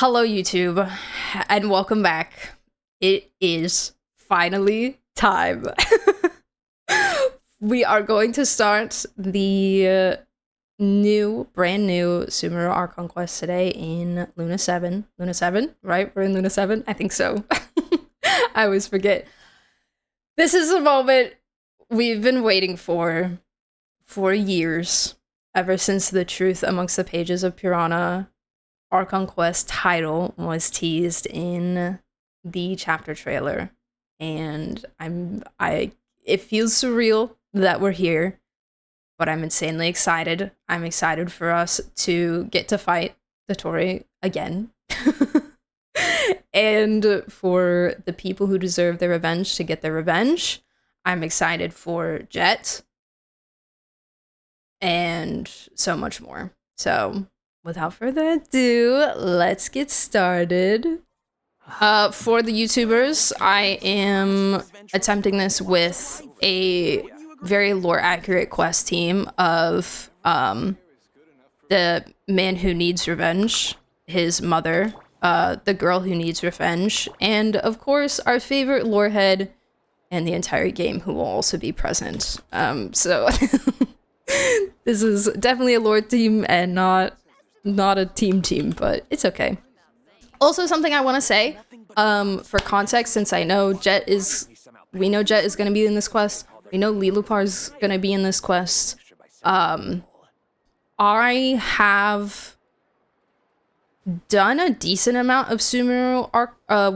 Hello, YouTube, and welcome back. It is finally time. We are going to start the brand new Sumeru Archon quest today in Luna 7. Luna 7, right? We're in Luna 7? I think so. I always forget. This is a moment we've been waiting for years, ever since the Truth Amongst the Pages of Piranha Archon Quest title was teased in the chapter trailer, and it feels surreal that we're here, but I'm insanely excited. I'm excited for us to get to fight Satori again. And for the people who deserve their revenge to get their revenge. I'm excited for Jet and so much more. So without further ado, let's get started. For the YouTubers, I am attempting this with a very lore-accurate quest team of the man who needs revenge, his mother, the girl who needs revenge, and of course our favorite lore head in the entire game who will also be present. So this is definitely a lore team and not a team, but it's okay. Also, something I want to say, for context, since we know Jet is going to be in this quest. We know Lilupar's going to be in this quest. I have done a decent amount of Sumeru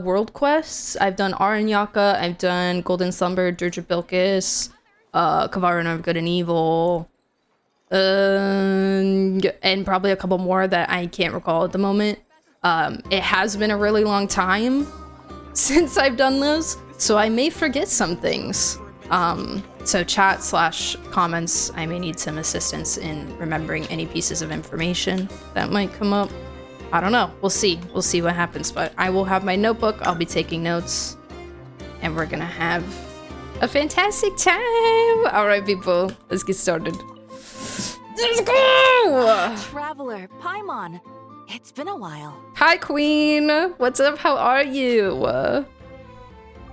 world quests. I've done Aranyaka, I've done Golden Slumber, Dirge of Bilqis, Kavaruna of Good and Evil, and probably a couple more that I can't recall at the moment. It has been a really long time since I've done those, so I may forget some things. So chat/comments, I may need some assistance in remembering any pieces of information that might come up. I don't know. We'll see. We'll see what happens, but I will have my notebook. I'll be taking notes, and we're gonna have a fantastic time. All right, people, let's get started. Let's go! Traveler, Paimon. It's been a while. Hi, Queen. What's up? How are you?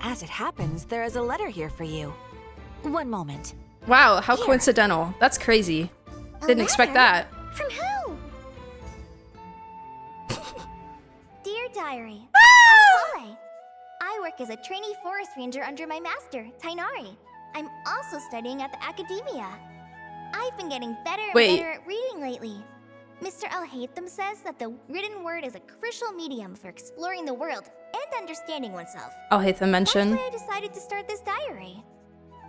As it happens, there is a letter here for you. One moment. Wow, how Here. coincidental. That's crazy. Didn't expect that. From who? Dear Diary, I'm Chloe. I work as a trainee forest ranger under my master, Tainari. I'm also studying at the academia. I've been getting better and better at reading lately. Mr. Alhaitham says that the written word is a crucial medium for exploring the world and understanding oneself. Alhaitham mention. That's why I decided to start this diary.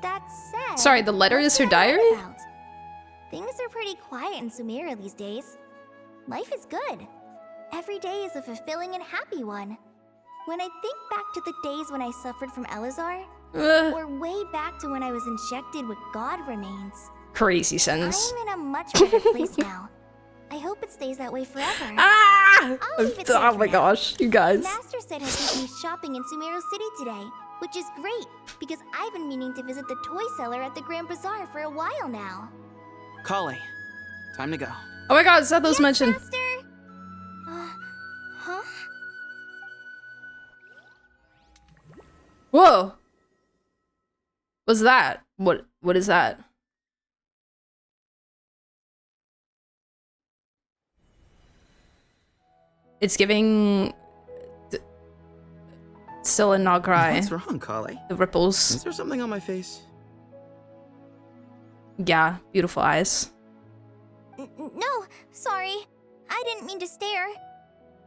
That said, Sorry, the letter is her what's that diary? about? Things are pretty quiet in Sumeru these days. Life is good. Every day is a fulfilling and happy one. When I think back to the days when I suffered from Elazar, or way back to when I was injected with god remains, Crazy sentence. I'm in a much better place now. I hope it stays that way forever. Ah! I'll leave it there Oh for my now. gosh, you guys. Master said he'll take me shopping in Sumeru City today, which is great because I've been meaning to visit the toy seller at the Grand Bazaar for a while now. Kali, time to go. Oh my god, Zethos mentioned. Master? Huh? Whoa. What's that? What is that? It's giving still a Nagrai. What's wrong, Kali? The ripples. Is there something on my face? Yeah, beautiful eyes. No, sorry. I didn't mean to stare.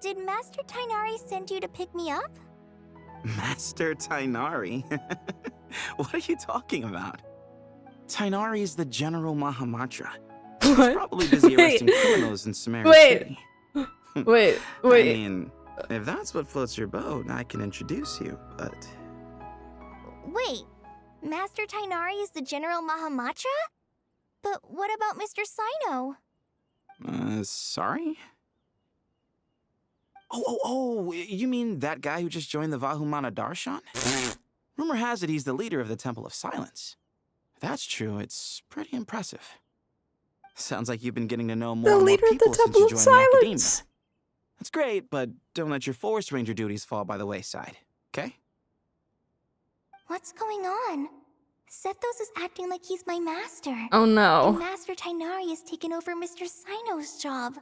Did Master Tainari send you to pick me up? Master Tainari? What are you talking about? Tainari is the General Mahamatra. He's What? probably busy arresting criminals in Sumeru Wait. City. Wait. I mean, if that's what floats your boat, I can introduce you, but... Wait, Master Tainari is the General Mahamatra? But what about Mr. Sino? Sorry? Oh, you mean that guy who just joined the Vahumana Darshan? Rumor has it he's the leader of the Temple of Silence. If that's true, it's pretty impressive. Sounds like you've been getting to know more The and more leader of the people since Temple you of joined the academia. Silence. That's great, but don't let your forest ranger duties fall by the wayside, okay? What's going on? Sethos is acting like he's my master. Oh And no. Master Tainari has taken over Mr. Sino's job.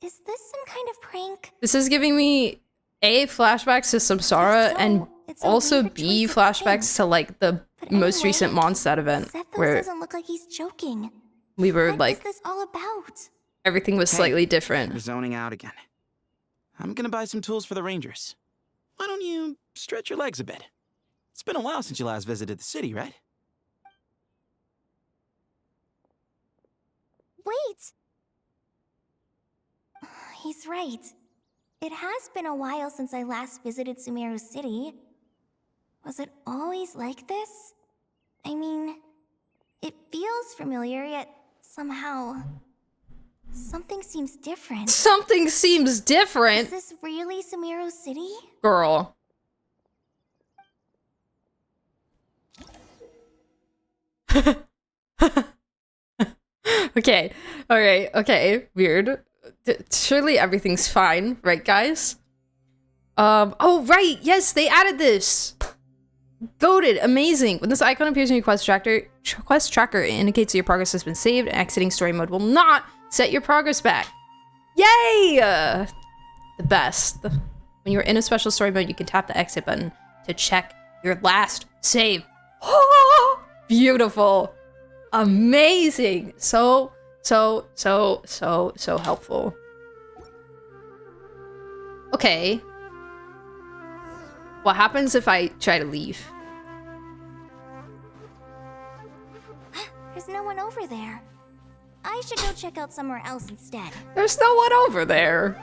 Is this some kind of prank? This is giving me A, flashbacks to Samsara, If so, and it's a also weird B, choice of flashbacks to like the But most anyway, recent Mondstadt event Sethos where doesn't look like he's joking. we were What is like, this all about? everything was Hey, slightly You're different. zoning out again. I'm gonna buy some tools for the rangers. Why don't you stretch your legs a bit? It's been a while since you last visited the city, right? Wait! He's right. It has been a while since I last visited Sumeru City. Was it always like this? I mean, it feels familiar, yet somehow... something seems different. Something seems Is different, this really Sumeru City? girl. Okay, alright, okay, weird. Surely everything's fine, right, guys? Oh, right, yes, they added this! Goated, amazing! When this icon appears in your quest tracker, it indicates that your progress has been saved, and exiting story mode will not set your progress back. Yay! The best. When you're in a special story mode, you can tap the exit button to check your last save. Beautiful. Amazing. So helpful. Okay. What happens if I try to leave? There's no one over there. I should go check out somewhere else instead. There's no one over there.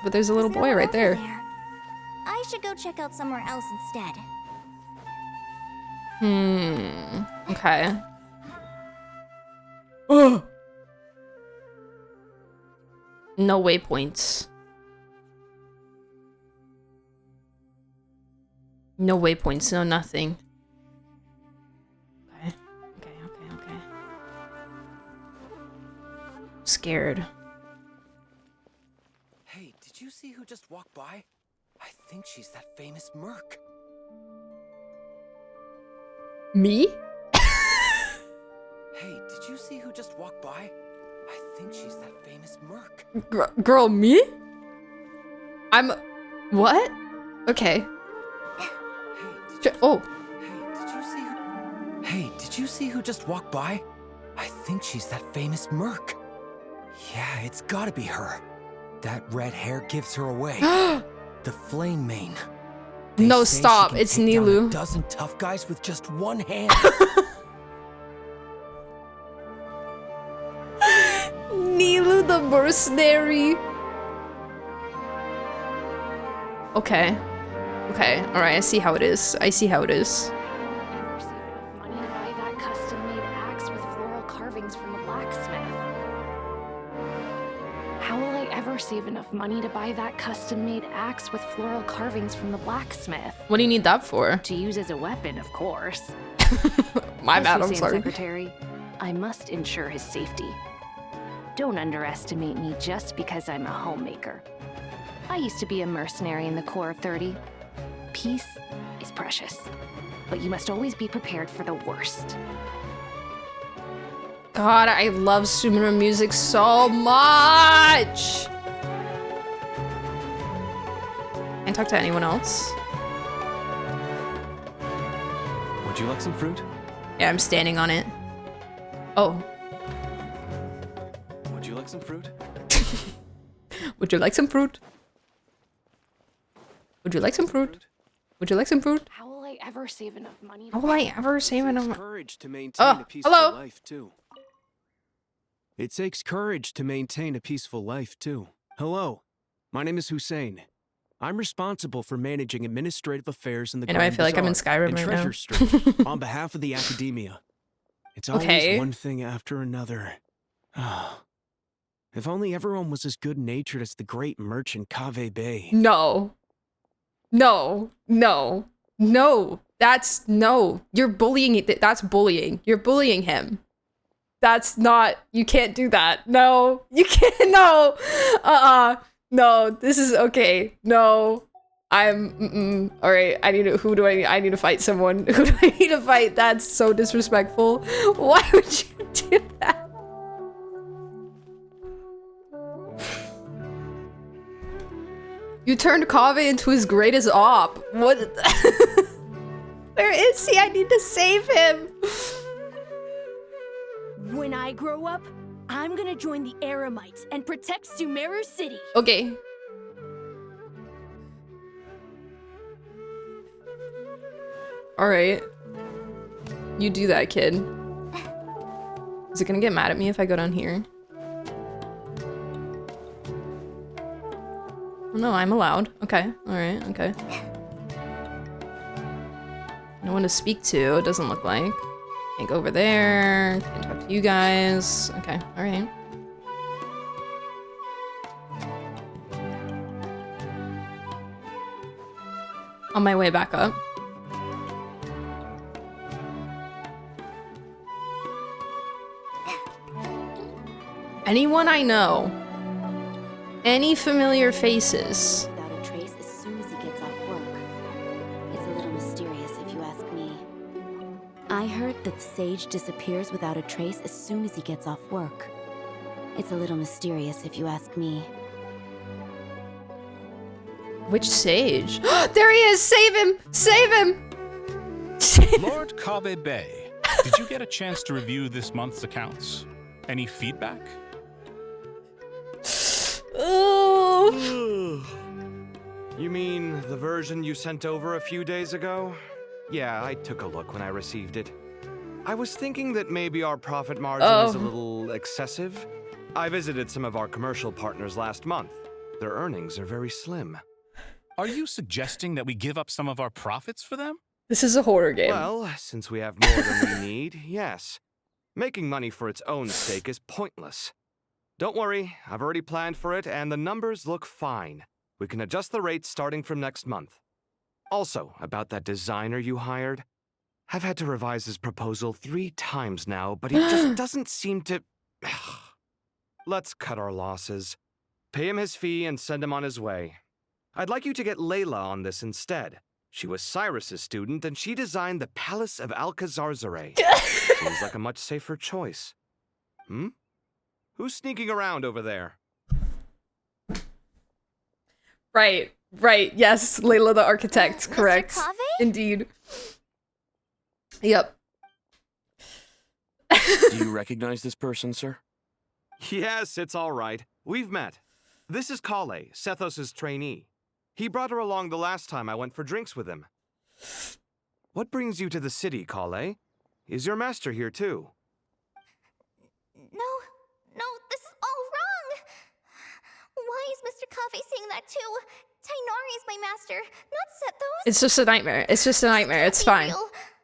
But there's a little There's no boy one right over there. I should go check out somewhere else instead. Okay. Ugh. No waypoints. No waypoints, no nothing. Okay. Scared. Hey, did you see who just walked by? I think she's that famous merc. Me? Hey, did you see who just walked by? I think she's that famous merc. Girl, me? I'm... What? Okay. Oh. Hey, did you see who just walked by? I think she's that famous merc. Yeah, it's gotta be her. That red hair gives her away. The flame mane. They No, say she stop. can It's take down Nilou. a dozen tough guys with just one hand. Nilou the mercenary. Okay. Okay. Alright, I see how it is. I see how it is. How will I ever save enough money to buy that custom-made axe with floral carvings from the blacksmith? What do you need that for? To use as a weapon, of course. My As bad, I'm Hussein sorry. Secretary, I must ensure his safety. Don't underestimate me just because I'm a homemaker. I used to be a mercenary in the Corps of 30. Peace is precious, but you must always be prepared for the worst. God, I love Sumeru music so much! Can't talk to anyone else. Would you like some fruit? Yeah, I'm standing on it. Oh. Would you like some fruit? Would you like some fruit? Would you like some fruit? Would you like some fruit? How will I ever save enough money? How will I ever save It takes enough? courage to maintain Oh, a peaceful hello. life, too. It takes courage to maintain a peaceful life, too. Hello, my name is Hussein. I'm responsible for managing administrative affairs in the I know, I Grand feel like I'm in Bazaar Skyrim and right Treasure now. Street on behalf of the Academia. It's always Okay. one thing after another. If only everyone was as good-natured as the great merchant Cave Bay. No. No. No. No. That's no. You're bullying. That's bullying. You're bullying him. That's not. You can't do that. No. You can't. No. No, this is okay. No. All right, I need to, I need to fight someone. Who do I need to fight? That's so disrespectful. Why would you do that? You turned Kaveh into his greatest op. What? Where is he? I need to save him. When I grow up, I'm gonna join the Eremites and protect Sumeru City. Okay. Alright. You do that, kid. Is it gonna get mad at me if I go down here? Oh, no, I'm allowed. Okay, alright, okay. No one to speak to, it doesn't look like. Can't go over there. Can't talk to you guys. Okay, alright. On my way back up. Anyone I know? Any familiar faces? Without a trace as soon as he gets off work. It's a little mysterious if you ask me. I heard that Sage disappears without a trace as soon as he gets off work. It's a little mysterious if you ask me. Which Sage? There he is! Save him! Save him! Lord Kaveh Bey, did you get a chance to review this month's accounts? Any feedback? Oh. You mean the version you sent over a few days ago? Yeah, I took a look when I received it. I was thinking that maybe our profit margin is a little excessive. I visited some of our commercial partners last month. Their earnings are very slim. Are you suggesting that we give up some of our profits for them? This is a horror game. Well, since we have more than we need, yes. Making money for its own sake is pointless. Don't worry, I've already planned for it, and the numbers look fine. We can adjust the rates starting from next month. Also, about that designer you hired, I've had to revise his proposal 3 times now, but he just doesn't seem to... Let's cut our losses. Pay him his fee and send him on his way. I'd like you to get Layla on this instead. She was Cyrus's student, and she designed the Palace of Alcazarzare. Seems like a much safer choice. Hmm? Who's sneaking around over there? Right, yes, Layla the architect, correct. Mr. Kaveh? Indeed. Yep. Do you recognize this person, sir? Yes, it's all right. We've met. This is Kale, Sethos' trainee. He brought her along the last time I went for drinks with him. What brings you to the city, Kale? Is your master here too? No, this is all wrong! Why is Mr. Kaveh saying that too? Tainari is my master, not Sethos. It's just a nightmare. It's just a nightmare. It's fine.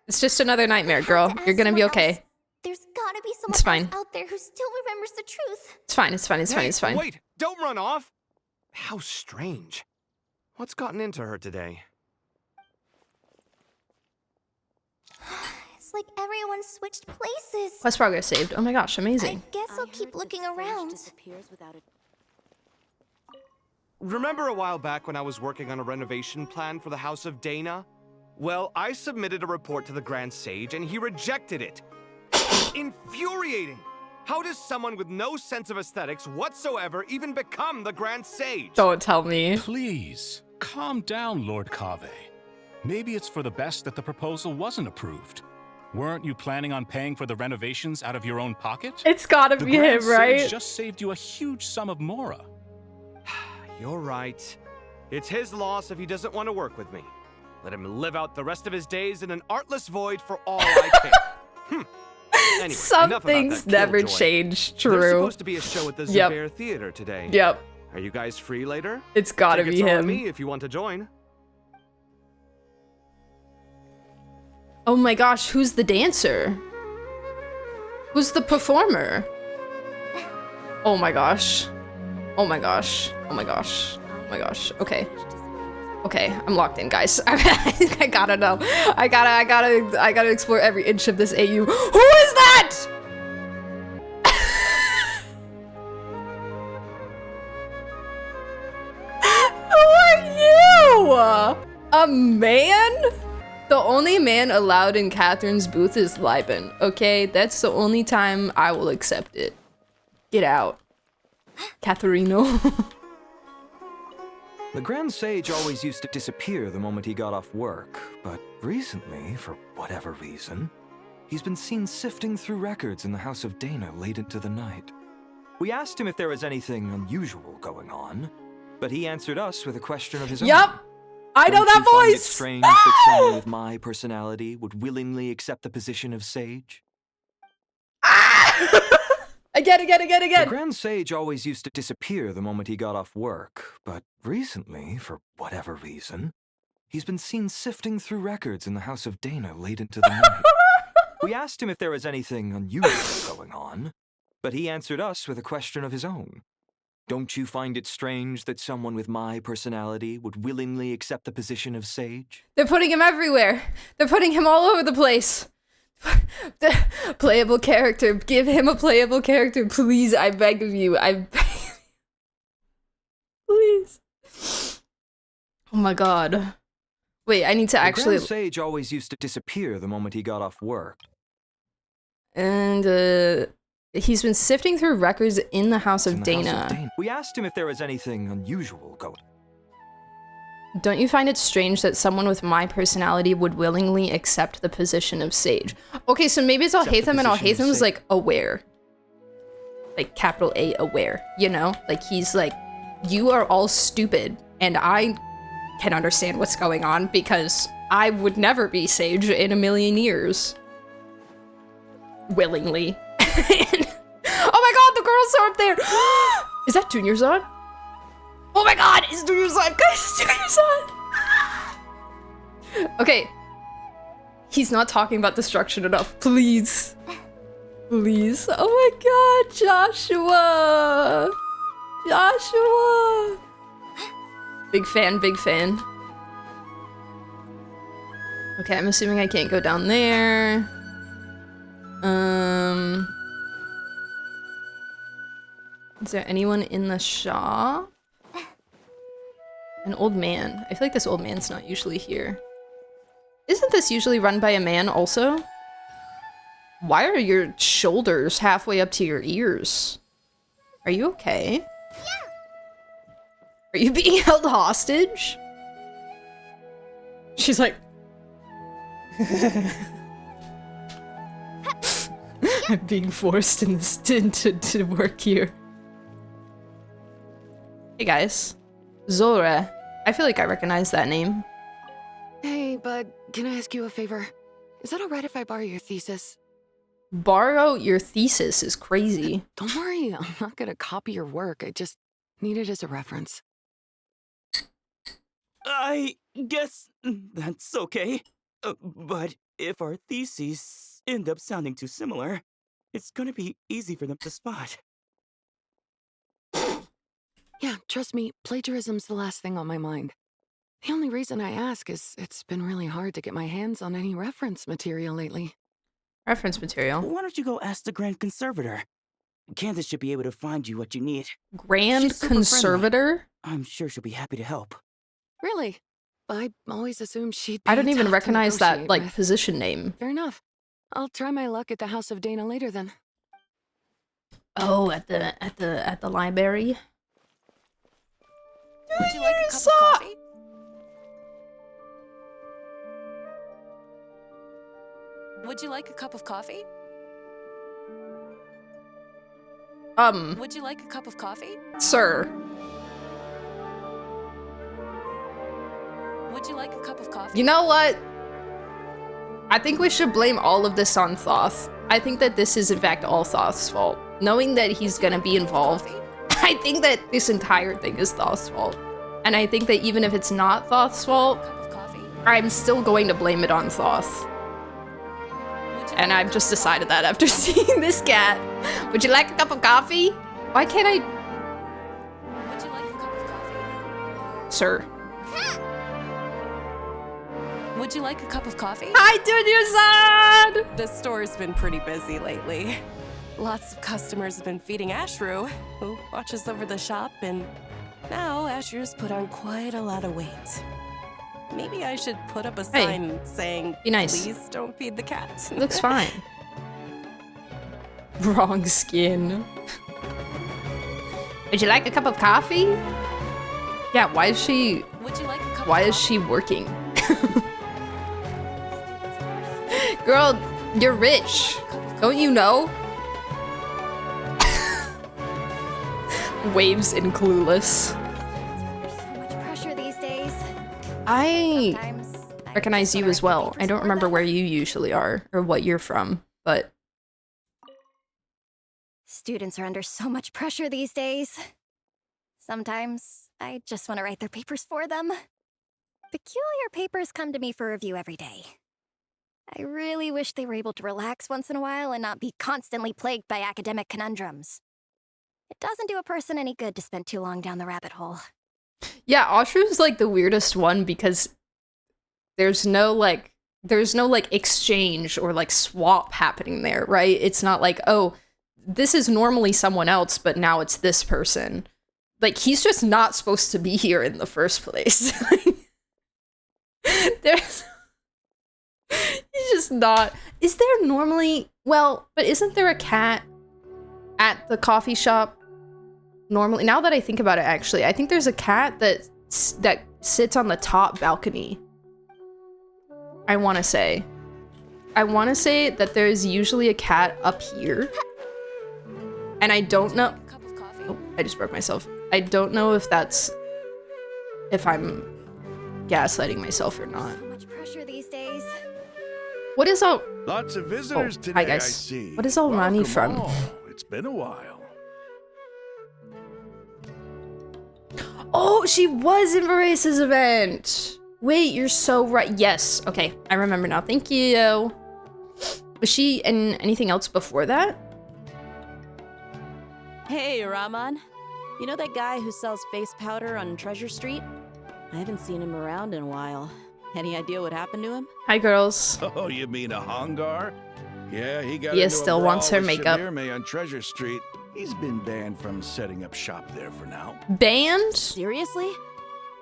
It's just another nightmare, girl. You're gonna be okay. There's gotta be someone It's fine. else out there who still remembers the truth. It's fine, it's fine, it's fine, Hey, it's fine. Wait, don't run off! How strange. What's gotten into her today? It's like everyone switched places. Quest progress saved. Oh my gosh, amazing. I guess I'll keep looking around. Remember a while back when I was working on a renovation plan for the House of Dana? Well, I submitted a report to the Grand Sage and he rejected it. Infuriating! How does someone with no sense of aesthetics whatsoever even become the Grand Sage? Don't tell me. Please, calm down, Lord Kaveh. Maybe it's for the best that the proposal wasn't approved. Weren't you planning on paying for the renovations out of your own pocket? It's gotta The be him, Grand Sage right? just saved you a huge sum of mora. You're right. It's his loss if he doesn't want to work with me. Let him live out the rest of his days in an artless void for all I care. Anyway, Some enough about things that never killjoy. change. There's True. supposed to be a show at the Yep. Zubair Theater today. Yep. Are you guys free later? It's gotta Tickets be are on him. me if you want to join. Oh my gosh, who's the dancer? Who's the performer? Oh my gosh. Oh my gosh. Oh my gosh. Oh my gosh. Okay. Okay, I'm locked in, guys. I gotta know. I gotta explore every inch of this AU. Who is that? A man? The only man allowed in Catherine's booth is Liban, okay? That's the only time I will accept it. Get out. Catherino. The Grand Sage always used to disappear the moment he got off work, but recently, for whatever reason, he's been seen sifting through records in the House of Dana late into the night. We asked him if there was anything unusual going on, but he answered us with a question of his own. Yup! I know that Don't you find it voice! strange that someone with my personality would willingly accept the position of sage? Again. The Grand Sage always used to disappear the moment he got off work, but recently, for whatever reason, he's been seen sifting through records in the House of Dana late into the night. We asked him if there was anything unusual going on, but he answered us with a question of his own. Don't you find it strange that someone with my personality would willingly accept the position of sage? They're putting him everywhere. They're putting him all over the place. The playable character. Give him a playable character, please. I beg of you. I beg of you. Please. Oh my god. Wait, I need to actually... The Grand Sage always used to disappear the moment he got off work. And, he's been sifting through records in the House of Dana. We asked him if there was anything unusual going. Don't you find it strange that someone with my personality would willingly accept the position of sage? Okay, so maybe it's Al-Hatham, and Al-Hatham is like aware. Like capital A aware, you know? Like he's like, you are all stupid, and I can understand what's going on because I would never be sage in a million years. Willingly. Oh my god, the girls are up there! Is that Junior Zod? Oh my god, it's Junior Zod! Guys, it's Junior Zod! Okay. He's not talking about destruction enough. Please. Please. Oh my god, Joshua! Joshua! Big fan, big fan. Okay, I'm assuming I can't go down there. Is there anyone in the shop? An old man. I feel like this old man's not usually here. Isn't this usually run by a man also? Why are your shoulders halfway up to your ears? Are you okay? Yeah. Are you being held hostage? She's like... I'm being forced in this to work here. Hey guys. Zora. I feel like I recognize that name. Hey, bud, can I ask you a favor? Is that alright if I borrow your thesis? Borrow your thesis is crazy. Don't worry, I'm not gonna copy your work. I just need it as a reference. I guess that's okay. But if our theses end up sounding too similar, it's gonna be easy for them to spot. Yeah, trust me, plagiarism's the last thing on my mind. The only reason I ask is it's been really hard to get my hands on any reference material lately. Reference material? Why don't you go ask the Grand Conservator? Candace should be able to find you what you need. Grand Conservator? I'm sure she'll be happy to help. Really? I always assumed she'd be I don't even tough to recognize that, negotiate like, with. position name. Fair enough. I'll try my luck at the House of Dana later then. Oh, at the library? Would you like a cup of coffee? Would you like a cup of coffee? Would you like a cup of coffee? Sir. Would you like a cup of coffee? You know what? I think we should blame all of this on Thoth. I think that this is in fact all Thoth's fault. Knowing that he's gonna be involved, I think that this entire thing is Thoth's fault. And I think that even if it's not Thoth's fault, I'm still going to blame it on Thoth. And I've just decided that after seeing this cat. Would you like a cup of coffee? Why can't I? Would you like a cup of coffee? Sir. Would you like a cup of coffee? Hi, Junior Zod! The store's been pretty busy lately. Lots of customers have been feeding Ashru, who watches over the shop, and now Ashru's put on quite a lot of weight. Maybe I should put up a Hey, sign saying, be nice. please don't feed the cat. Looks fine. Wrong skin. Would you like a cup of coffee? Yeah, why is she... Would you like a cup Why of is she working? Girl, you're rich. Don't you know? Waves and clueless. So much pressure these days. I Sometimes I recognize just you wanna as write the well. papers I don't for remember them. where you usually are or what you're from, but Students are under so much pressure these days. Sometimes I just want to write their papers for them. Peculiar papers come to me for review every day. I really wish they were able to relax once in a while and not be constantly plagued by academic conundrums. It doesn't do a person any good to spend too long down the rabbit hole. yeah, Ashra's like the weirdest one because there's no like exchange or like swap happening there, right? It's not like, oh, this is normally someone else, but now it's this person. Like, he's just not supposed to be here in the first place. There's... He's just not... Is there normally... Well, but isn't there a cat at the coffee shop? Normally... Now that I think about it, actually, I think there's a cat that sits on the top balcony. I want to say. I want to say that there's usually a cat up here. And I don't know... Oh, I just broke myself. I don't know if that's... If I'm gaslighting myself or not. So much pressure these days. What is all... Lots of visitors today, hi I guys. see. What is all Rani Welcome from? all. It's been a while. Oh, she was in Verace's event! Wait, you're so right. Yes, okay. I remember now. Thank you. Was she in anything else before that? Hey, Rahman. You know that guy who sells face powder on Treasure Street? I haven't seen him around in a while. Any idea what happened to him? Hi, girls. Oh, you mean a Hongar? Yeah, he got He into still a wants brawl her with makeup. Shabir on Treasure Street. He's been banned from setting up shop there for now. Banned? Seriously?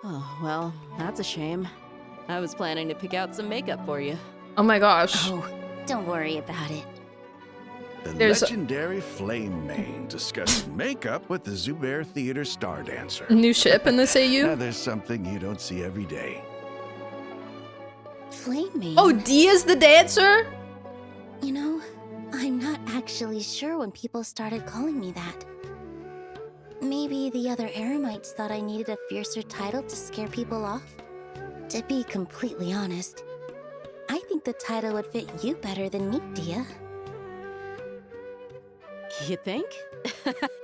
Oh, well, that's a shame. I was planning to pick out some makeup for you. Oh my gosh. Oh, don't worry about it. The There's a- legendary Flame Mane discussing makeup with the Zubair Theater star dancer. New ship in this Now AU? there's something you don't see every day. Flame Mane? Oh, Dia's the dancer? You know, I'm not actually sure when people started calling me that. Maybe the other Eremites thought I needed a fiercer title to scare people off? To be completely honest, I think the title would fit you better than me, Dia. You think?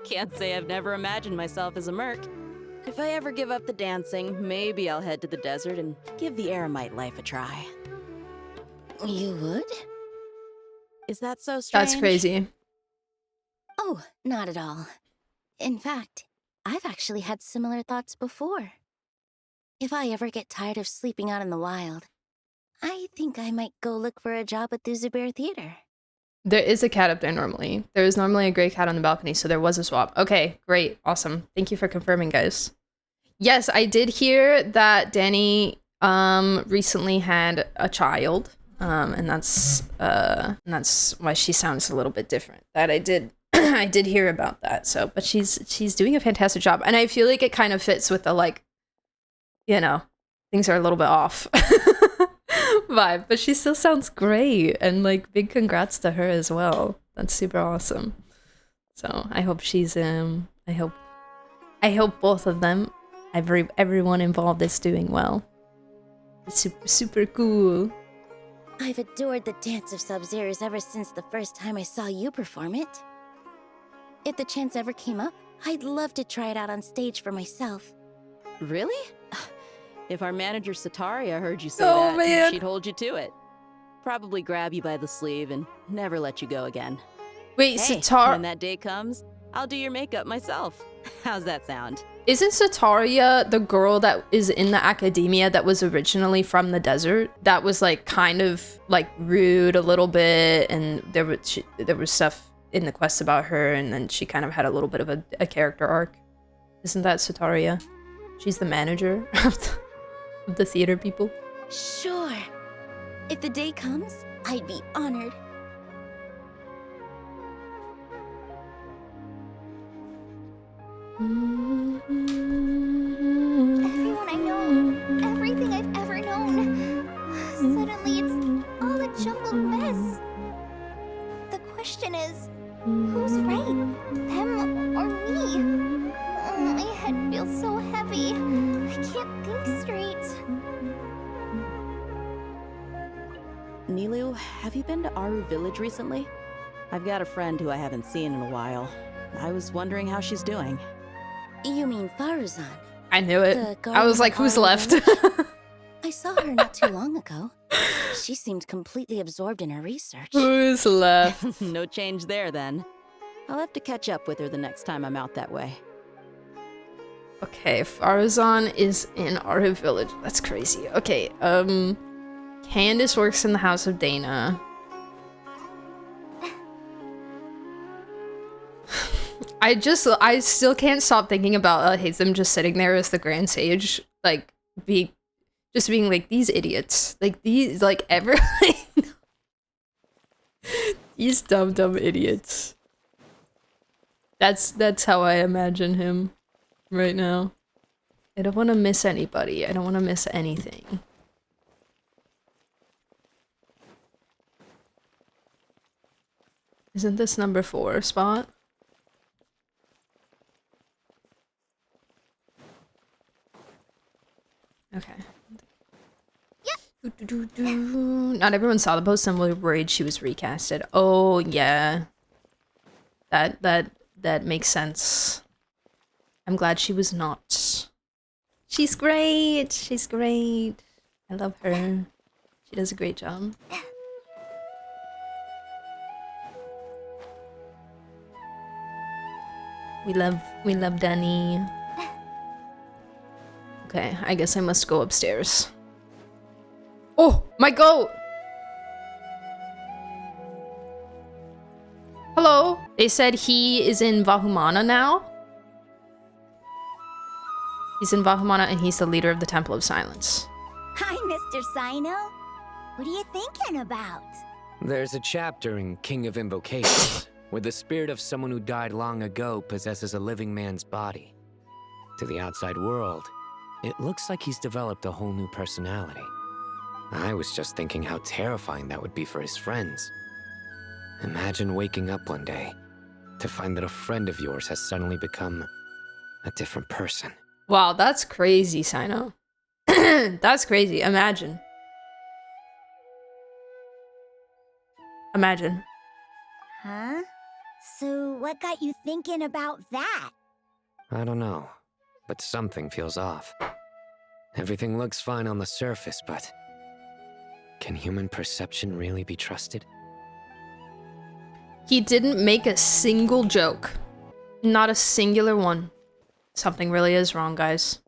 Can't say I've never imagined myself as a merc. If I ever give up the dancing, maybe I'll head to the desert and give the Eremite life a try. You would? Is that so strange? That's crazy. Oh, not at all. In fact, I've actually had similar thoughts before. If I ever get tired of sleeping out in the wild, I think I might go look for a job at the Zubair Theater. There is a cat up there normally. There is normally a gray cat on the balcony, so there was a swap. Okay, great. Awesome. Thank you for confirming, guys. Yes, I did hear that Danny recently had a child. And that's why she sounds a little bit different. That I did I did hear about that. So, but she's doing a fantastic job. And I feel like it kind of fits with the like, you know, things are a little bit off vibe, but she still sounds great, and like big congrats to her as well. That's super awesome. So I hope she's I hope both of them, everyone involved is doing well. It's super cool. I've adored the dance of Sub-Zeros ever since the first time I saw you perform it. If the chance ever came up, I'd love to try it out on stage for myself. Really? If our manager Sataria heard you say Oh, that, man. she'd hold you to it. Probably grab you by the sleeve and never let you go again. Wait, Hey, Satar- when that day comes, I'll do your makeup myself. How's that sound? Isn't Sataria the girl that is in the academia that was originally from the desert? That was like kind of like rude a little bit, and there was stuff in the quest about her, and then she kind of had a little bit of a character arc. Isn't that Sataria? She's the manager of of the theater people. Sure. If the day comes, I'd be honored. Everyone I know, everything I've ever known. Suddenly it's all a jumbled mess. The question is, who's right? Them or me? Oh, my head feels so heavy. I can't think straight. Nilu, have you been to Aru Village recently? I've got a friend who I haven't seen in a while. I was wondering how she's doing. You mean Faruzan? I knew it. I was like, who's left? I saw her not too long ago. She seemed completely absorbed in her research. Who's left? No change there, then. I'll have to catch up with her the next time I'm out that way. Okay, Faruzan is in Aru Village. That's crazy. Okay, Candace works in the House of Dana. I still can't stop thinking about Hatham just sitting there as the Grand Sage, like, being like, these idiots. Like, these, like, these dumb idiots. That's how I imagine him right now. I don't want to miss anybody. I don't want to miss anything. Isn't this number 4 spot? Okay. Not everyone saw the post and were worried she was recasted. Oh yeah. That makes sense. I'm glad she was not. She's great. She's great. I love her. She does a great job. We love Danny. Okay, I guess I must go upstairs. Oh, my goat! Hello? They said he is in Vahumana now? He's in Vahumana and he's the leader of the Temple of Silence. Hi, Mr. Sino. What are you thinking about? There's a chapter in King of Invocations where the spirit of someone who died long ago possesses a living man's body. To the outside world, it looks like he's developed a whole new personality. I was just thinking how terrifying that would be for his friends. Imagine waking up one day to find that a friend of yours has suddenly become a different person. Wow, that's crazy, Sino. That's crazy. Imagine. Imagine. Huh? So what got you thinking about that? I don't know, but something feels off. Everything looks fine on the surface, but can human perception really be trusted? He didn't make a single joke. Not a singular one. Something really is wrong, guys.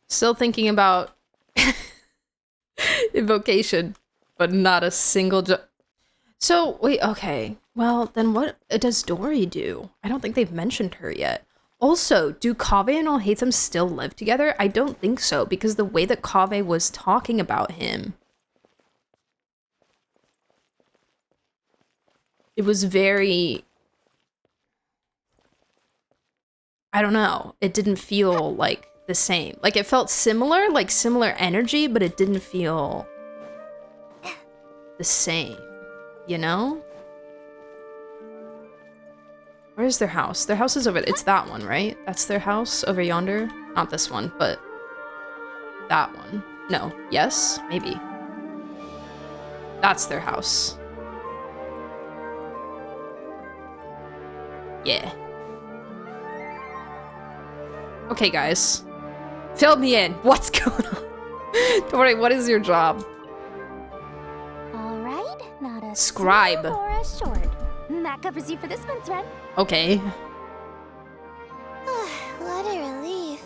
Still thinking about Invocation, but not a single joke. So, wait, okay. Well, then what does Dory do? I don't think they've mentioned her yet. Also, do Kaveh and Alhaitham still live together? I don't think so, because the way that Kaveh was talking about him, it was very... I don't know. It didn't feel like the same. Like, it felt similar, like similar energy, but it didn't feel the same, you know? Where's their house? Their house is over there. It's that one, right? That's their house over yonder? Not this one, but that one. No. Yes? Maybe. That's their house. Yeah. Okay, guys. Fill me in. What's going on? Tori, what is your job? All right, not a Scribe. small or a short. That covers you for this month's rent. Okay. What a relief.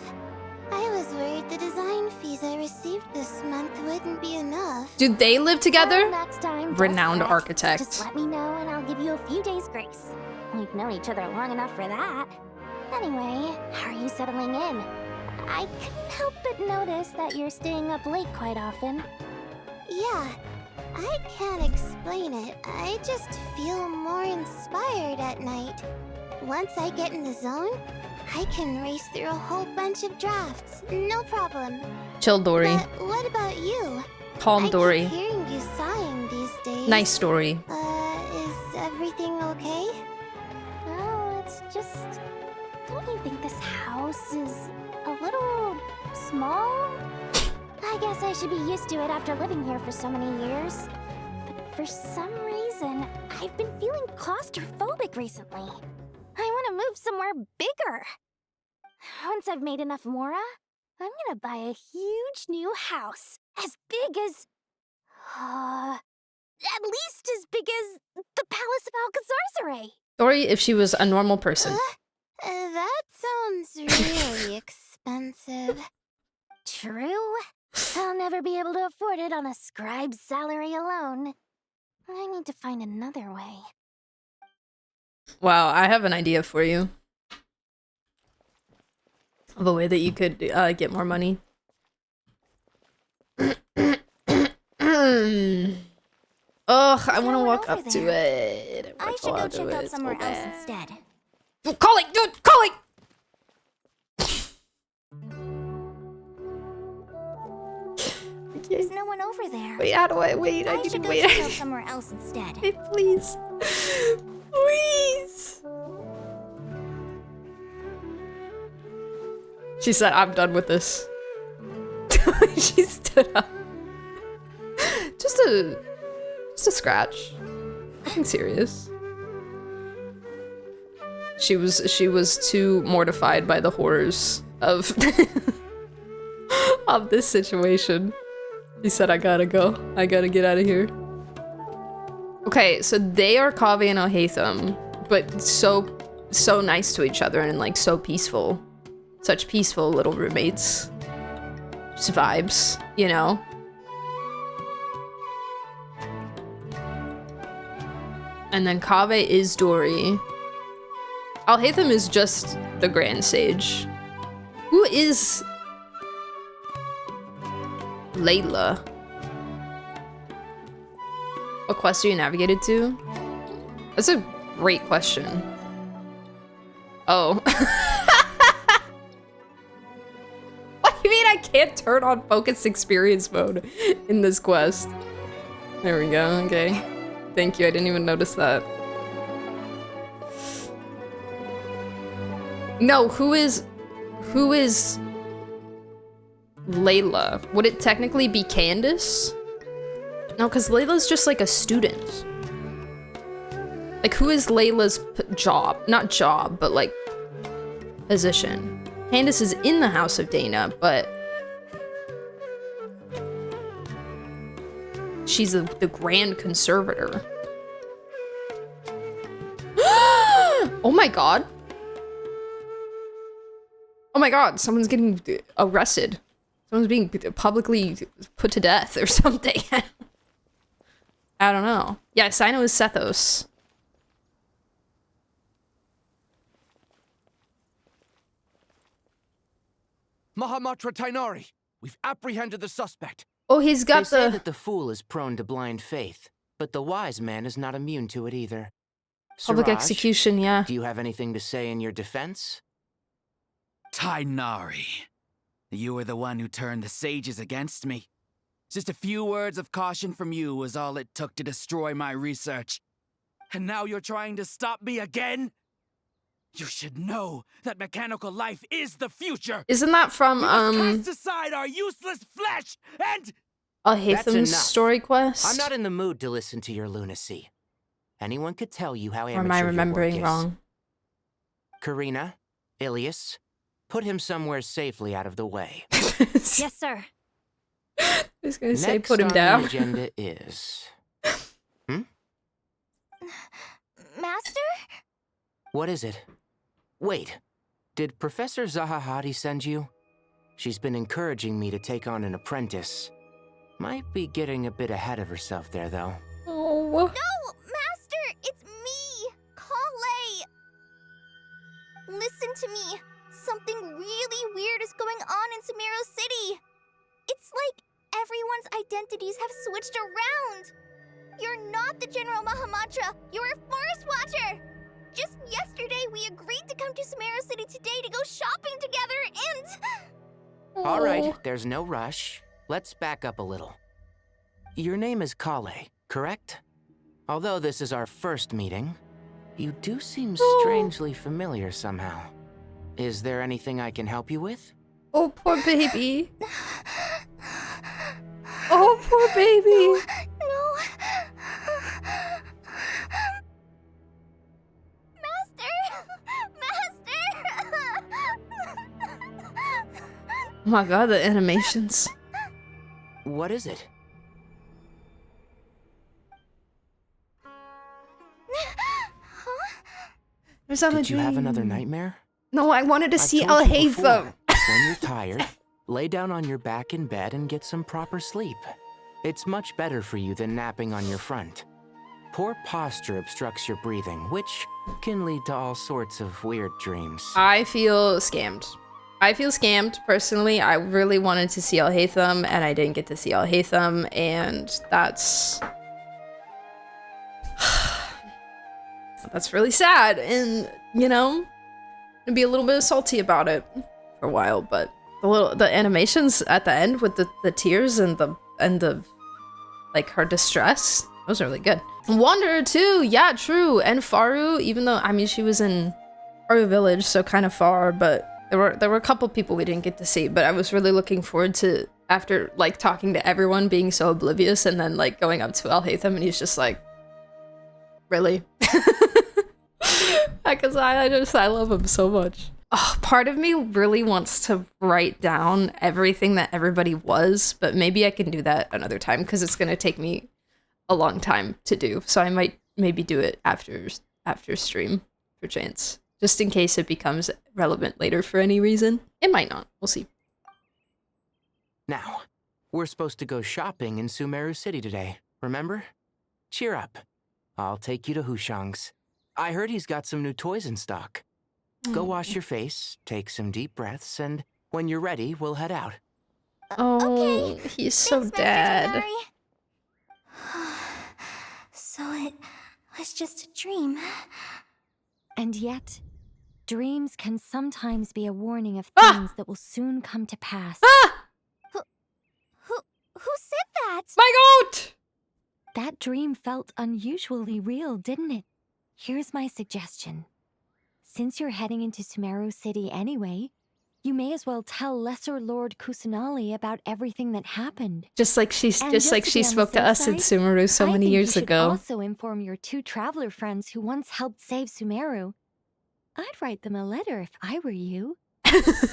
I was worried the design fees I received this month wouldn't be enough. Do they live together? Well, next time, Renowned just architect. Just let me know and I'll give you a few days grace. We've known each other long enough for that. Anyway, how are you settling in? I couldn't help but notice that you're staying up late quite often. Yeah, I can't explain it. I just feel more inspired at night. Once I get in the zone, I can race through a whole bunch of drafts. No problem. Chill, Dory. But what about you? Calm, Dory. I keep hearing you sighing these days. Nice story. Is everything okay? Oh, it's just... Don't you think this house is a little small? I guess I should be used to it after living here for so many years. But for some reason, I've been feeling claustrophobic recently. I want to move somewhere bigger. Once I've made enough Mora, I'm gonna buy a huge new house. As big as... at least as big as the Palace of Alcazarzaray. Dory, if she was a normal person. That sounds really expensive. True. I'll never be able to afford it on a scribe's salary alone. I need to find another way. Wow, I have an idea for you. Of a way that you could get more money. Ugh, I want to walk up to it. I should go check out somewhere else instead. Calling, dude, calling! There's no one over there. Wait, how do I wait? I need to wait. I should go check out somewhere else instead. Hey, please. Please. She said, I'm done with this. She stood up. Just a scratch. Nothing serious. She was too mortified by the horrors of of this situation. She said, I gotta go. I gotta get out of here. Okay, so they are Kaveh and Alhaitham, but so nice to each other and like so peaceful. Such peaceful little roommates. Just vibes, you know? And then Kaveh is Dory. Alhaitham is just the Grand Sage. Who is Layla? What quest are you navigated to? That's a great question. Oh. What do you mean I can't turn on focus experience mode in this quest? There we go, okay. Thank you, I didn't even notice that. No, who is Layla? Would it technically be Candace? No, because Layla's just like a student. Like, who is Layla's job? Not job, but like position. Candace is in the House of Dana, but she's the Grand Conservator. Oh my god. Oh my god, someone's getting arrested. Someone's being publicly put to death or something. I don't know. Yeah, Sino is Sethos. Mahamatra Tainari, we've apprehended the suspect. Oh, he's got They say that the fool is prone to blind faith, but the wise man is not immune to it either. Public Siraj, execution, yeah. Do you have anything to say in your defense? Tainari, you were the one who turned the sages against me. Just a few words of caution from you was all it took to destroy my research. And now you're trying to stop me again? You should know that mechanical life is the future. Isn't that from We must cast aside our useless flesh and Alhaitham's story quest? I'm not in the mood to listen to your lunacy. Anyone could tell you how amateur Or am I your remembering work is. wrong? Karina, Ilias, put him somewhere safely out of the way. Yes, sir. I was gonna say Next put him on down. The agenda is... Master? What is it? Wait, did Professor Zahahati send you? She's been encouraging me to take on an apprentice. Might be getting a bit ahead of herself there, though. Oh. No, Master, it's me, Kale. Listen to me. Something really weird is going on in Sumeru City. It's like everyone's identities have switched around. You're not the General Mahamatra, you're a Forest Watcher. Just yesterday, we agreed to come to Sumeru City today to go shopping together and... All right, there's no rush. Let's back up a little. Your name is Kale, correct? Although this is our first meeting, you do seem strangely familiar somehow. Is there anything I can help you with? Oh, poor baby. Oh, poor baby. No. Oh my god, the animations. What is it? Did you have another nightmare? No, I wanted to see told you before, Alhaitham. When you're tired, lay down on your back in bed and get some proper sleep. It's much better for you than napping on your front. Poor posture obstructs your breathing, which can lead to all sorts of weird dreams. I feel scammed. I feel scammed, personally. I really wanted to see Alhaitham, and I didn't get to see Alhaitham, and that's... that's really sad, and, you know, I'd be a little bit salty about it for a while, but the animations at the end with the tears and the like her distress, those are really good. Wanderer too, yeah, true, and Faru, even though, I mean, she was in Faru Village, so kind of far, but there were a couple people we didn't get to see, but I was really looking forward to, after like talking to everyone, being so oblivious, and then like going up to Alhaitham, and he's just like, really? Because I love him so much. Oh, part of me really wants to write down everything that everybody was, but maybe I can do that another time because it's gonna take me a long time to do. So I might maybe do it after stream, for chance, just in case it becomes relevant later for any reason. It might not. We'll see. Now, we're supposed to go shopping in Sumeru City today, remember? Cheer up. I'll take you to Hushang's. I heard he's got some new toys in stock. Go wash your face, take some deep breaths, and when you're ready, we'll head out. Oh, okay. He's so dad. So it was just a dream. And yet, dreams can sometimes be a warning of things that will soon come to pass. Who said that? My goat! That dream felt unusually real, didn't it? Here's my suggestion. Since you're heading into Sumeru City anyway, you may as well tell Lesser Lord Kusanali about everything that happened. Just like she spoke to us in Sumeru so many years ago. I think you should also inform your 2 traveler friends who once helped save Sumeru. I'd write them a letter if I were you.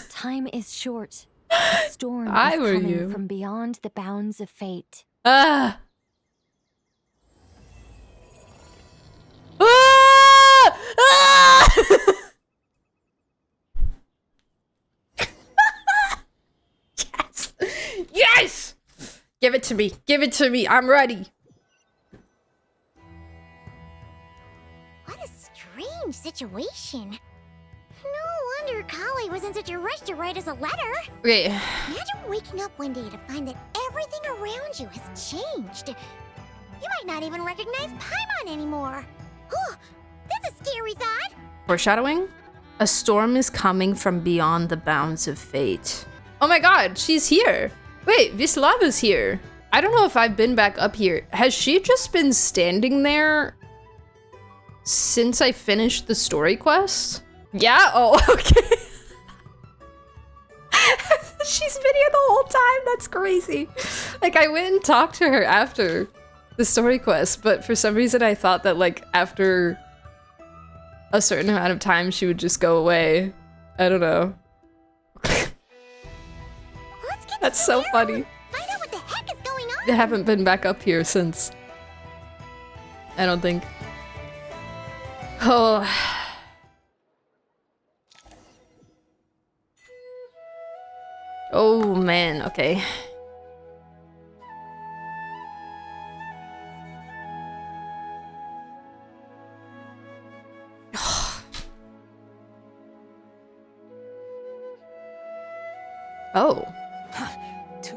Time is short. A storm is coming from beyond the bounds of fate. Ah! Yes! Yes! Give it to me. Give it to me. I'm ready. What a strange situation. No wonder Kale was in such a rush to write us a letter. Okay. Imagine waking up one day to find that everything around you has changed. You might not even recognize Paimon anymore. Oh, that's a scary thought. Foreshadowing? A storm is coming from beyond the bounds of fate. Oh my god, she's here. Wait, Vislava's here. I don't know if I've been back up here. Has she just been standing there since I finished the story quest? Yeah? Oh, okay. She's been here the whole time. That's crazy. Like, I went and talked to her after the story quest, but for some reason I thought that, like, after a certain amount of time she would just go away. I don't know. That's so funny. Find out what the heck is going on. I haven't been back up here since. I don't think. Oh. Oh man, okay.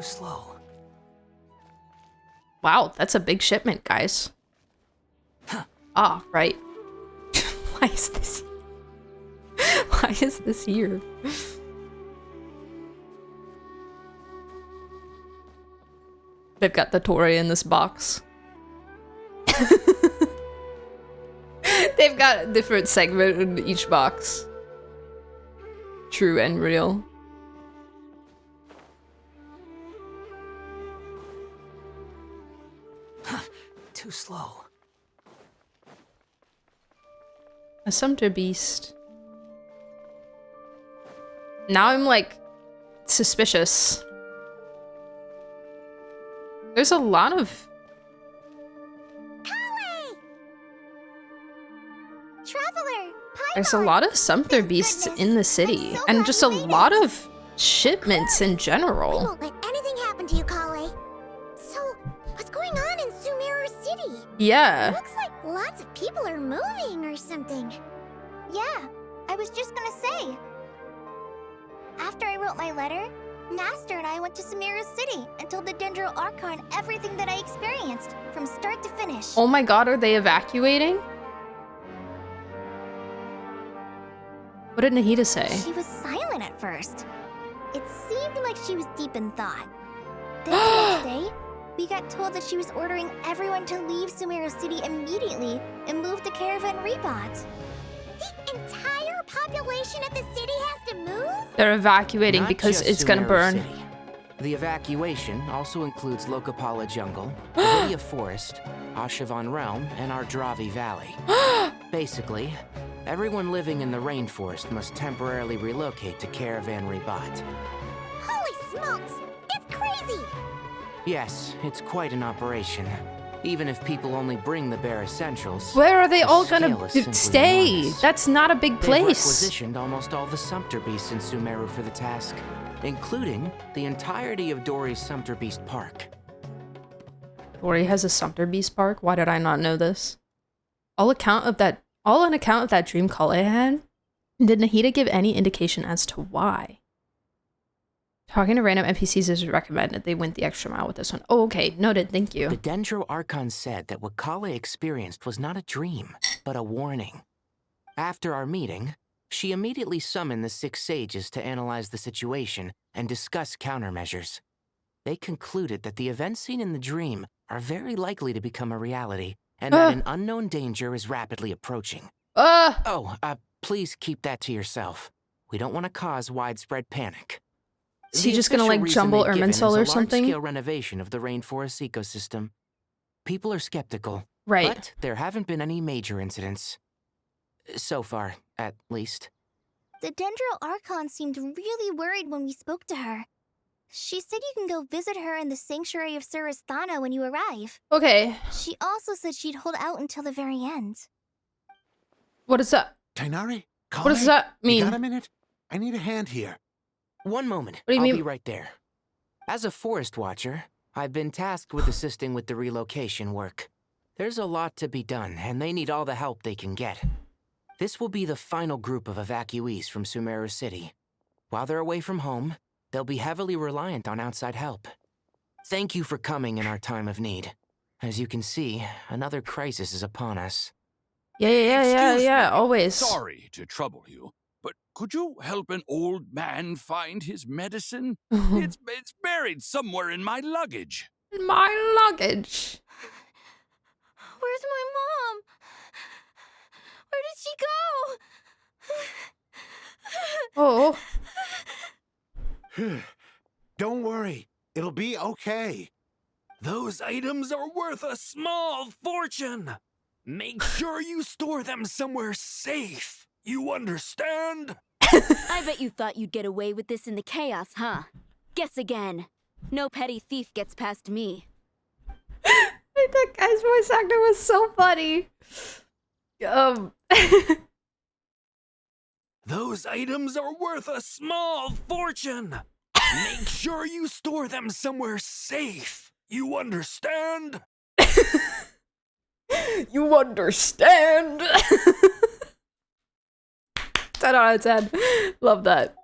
Too slow. Wow, that's a big shipment, guys. Ah, right. Why is this? Why is this here? They've got the Tori in this box. They've got a different segment in each box. True and real. Too slow. A sumpter beast. Now I'm like suspicious. There's a lot of Traveler! There's a lot of sumpter beasts in the city, and just a lot of shipments in general. Won't let anything happen to you, Kale. So, what's going on in Sumeru City? Yeah. Looks like lots of people are moving or something. Yeah, I was just gonna say. After I wrote my letter, Master and I went to Sumeru City and told the Dendro Archon everything that I experienced, from start to finish. Oh my god, are they evacuating? What did Nahida say? She was silent at first. It seemed like she was deep in thought. Then the next day, we got told that she was ordering everyone to leave Sumeru City immediately and move to Caravan Rebot. The entire population of the city has to move? They're evacuating Not because just it's gonna Sumeru burn. City. The evacuation also includes Lokapala Jungle, Viridia Forest, Ashavan Realm, and Ardravi Valley. Basically, everyone living in the rainforest must temporarily relocate to Caravan Rebot. Holy smokes! It's crazy! Yes, it's quite an operation. Even if people only bring the bare essentials. Where are they the all gonna scale is simply stay? enormous. That's not a big They've place. requisitioned almost all the Sumpter Beasts in Sumeru for the task, including the entirety of Dory's Sumpter Beast Park. Dory has a sumpter beast park? Why did I not know this? All on account of that dream Kale had? Did Nahida give any indication as to why? Talking to random NPCs is recommended. They went the extra mile with this one. Oh, okay. Noted. Thank you. The Dendro Archon said that what Kale experienced was not a dream, but a warning. After our meeting, she immediately summoned the 6 sages to analyze the situation and discuss countermeasures. They concluded that the events seen in the dream are very likely to become a reality, and that an unknown danger is rapidly approaching. Please keep that to yourself. We don't want to cause widespread panic. Is he The just gonna, official like, reason jumble they've given Erminsul or is a something? large-scale renovation of the rainforest ecosystem. People are skeptical. Right. But there haven't been any major incidents. So far, at least. The Dendro Archon seemed really worried when we spoke to her. She said you can go visit her in the Sanctuary of Surasthana when you arrive. Okay. She also said she'd hold out until the very end. What is that? Tainari? What does that mean? You got a minute? I need a hand here. One moment. What do you I'll mean? be right there. As a forest watcher, I've been tasked with assisting with the relocation work. There's a lot to be done, and they need all the help they can get. This will be the final group of evacuees from Sumeru City. While they're away from home, they'll be heavily reliant on outside help. Thank you for coming in our time of need. As you can see, another crisis is upon us. Yeah, always. Sorry to trouble you, but could you help an old man find his medicine? It's buried somewhere in my luggage. My luggage? Where's my mom? Where did she go? Oh. Don't worry. It'll be okay. Those items are worth a small fortune. Make sure you store them somewhere safe. You understand? I bet you thought you'd get away with this in the chaos, huh? Guess again. No petty thief gets past me. That guy's voice actor was so funny. Those items are worth a small fortune. Make sure you store them somewhere safe. You understand? You understand? 10 out of 10. Love that.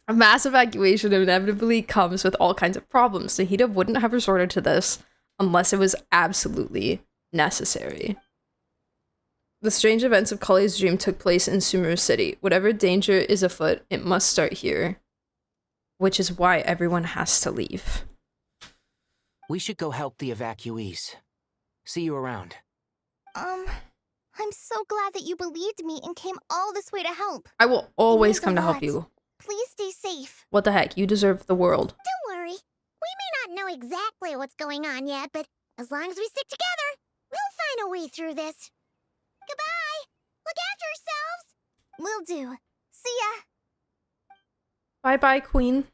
A mass evacuation inevitably comes with all kinds of problems. Nahida wouldn't have resorted to this unless it was absolutely necessary. The strange events of Kale's dream took place in Sumeru City. Whatever danger is afoot, it must start here. Which is why everyone has to leave. We should go help the evacuees. See you around. I'm so glad that you believed me and came all this way to help. I will always means a come to help lot. you. Please stay safe. What the heck? You deserve the world. Don't worry. We may not know exactly what's going on yet, but as long as we stick together, we'll find a way through this. Goodbye. Look after yourselves. Will do. See ya. Bye-bye, Queen.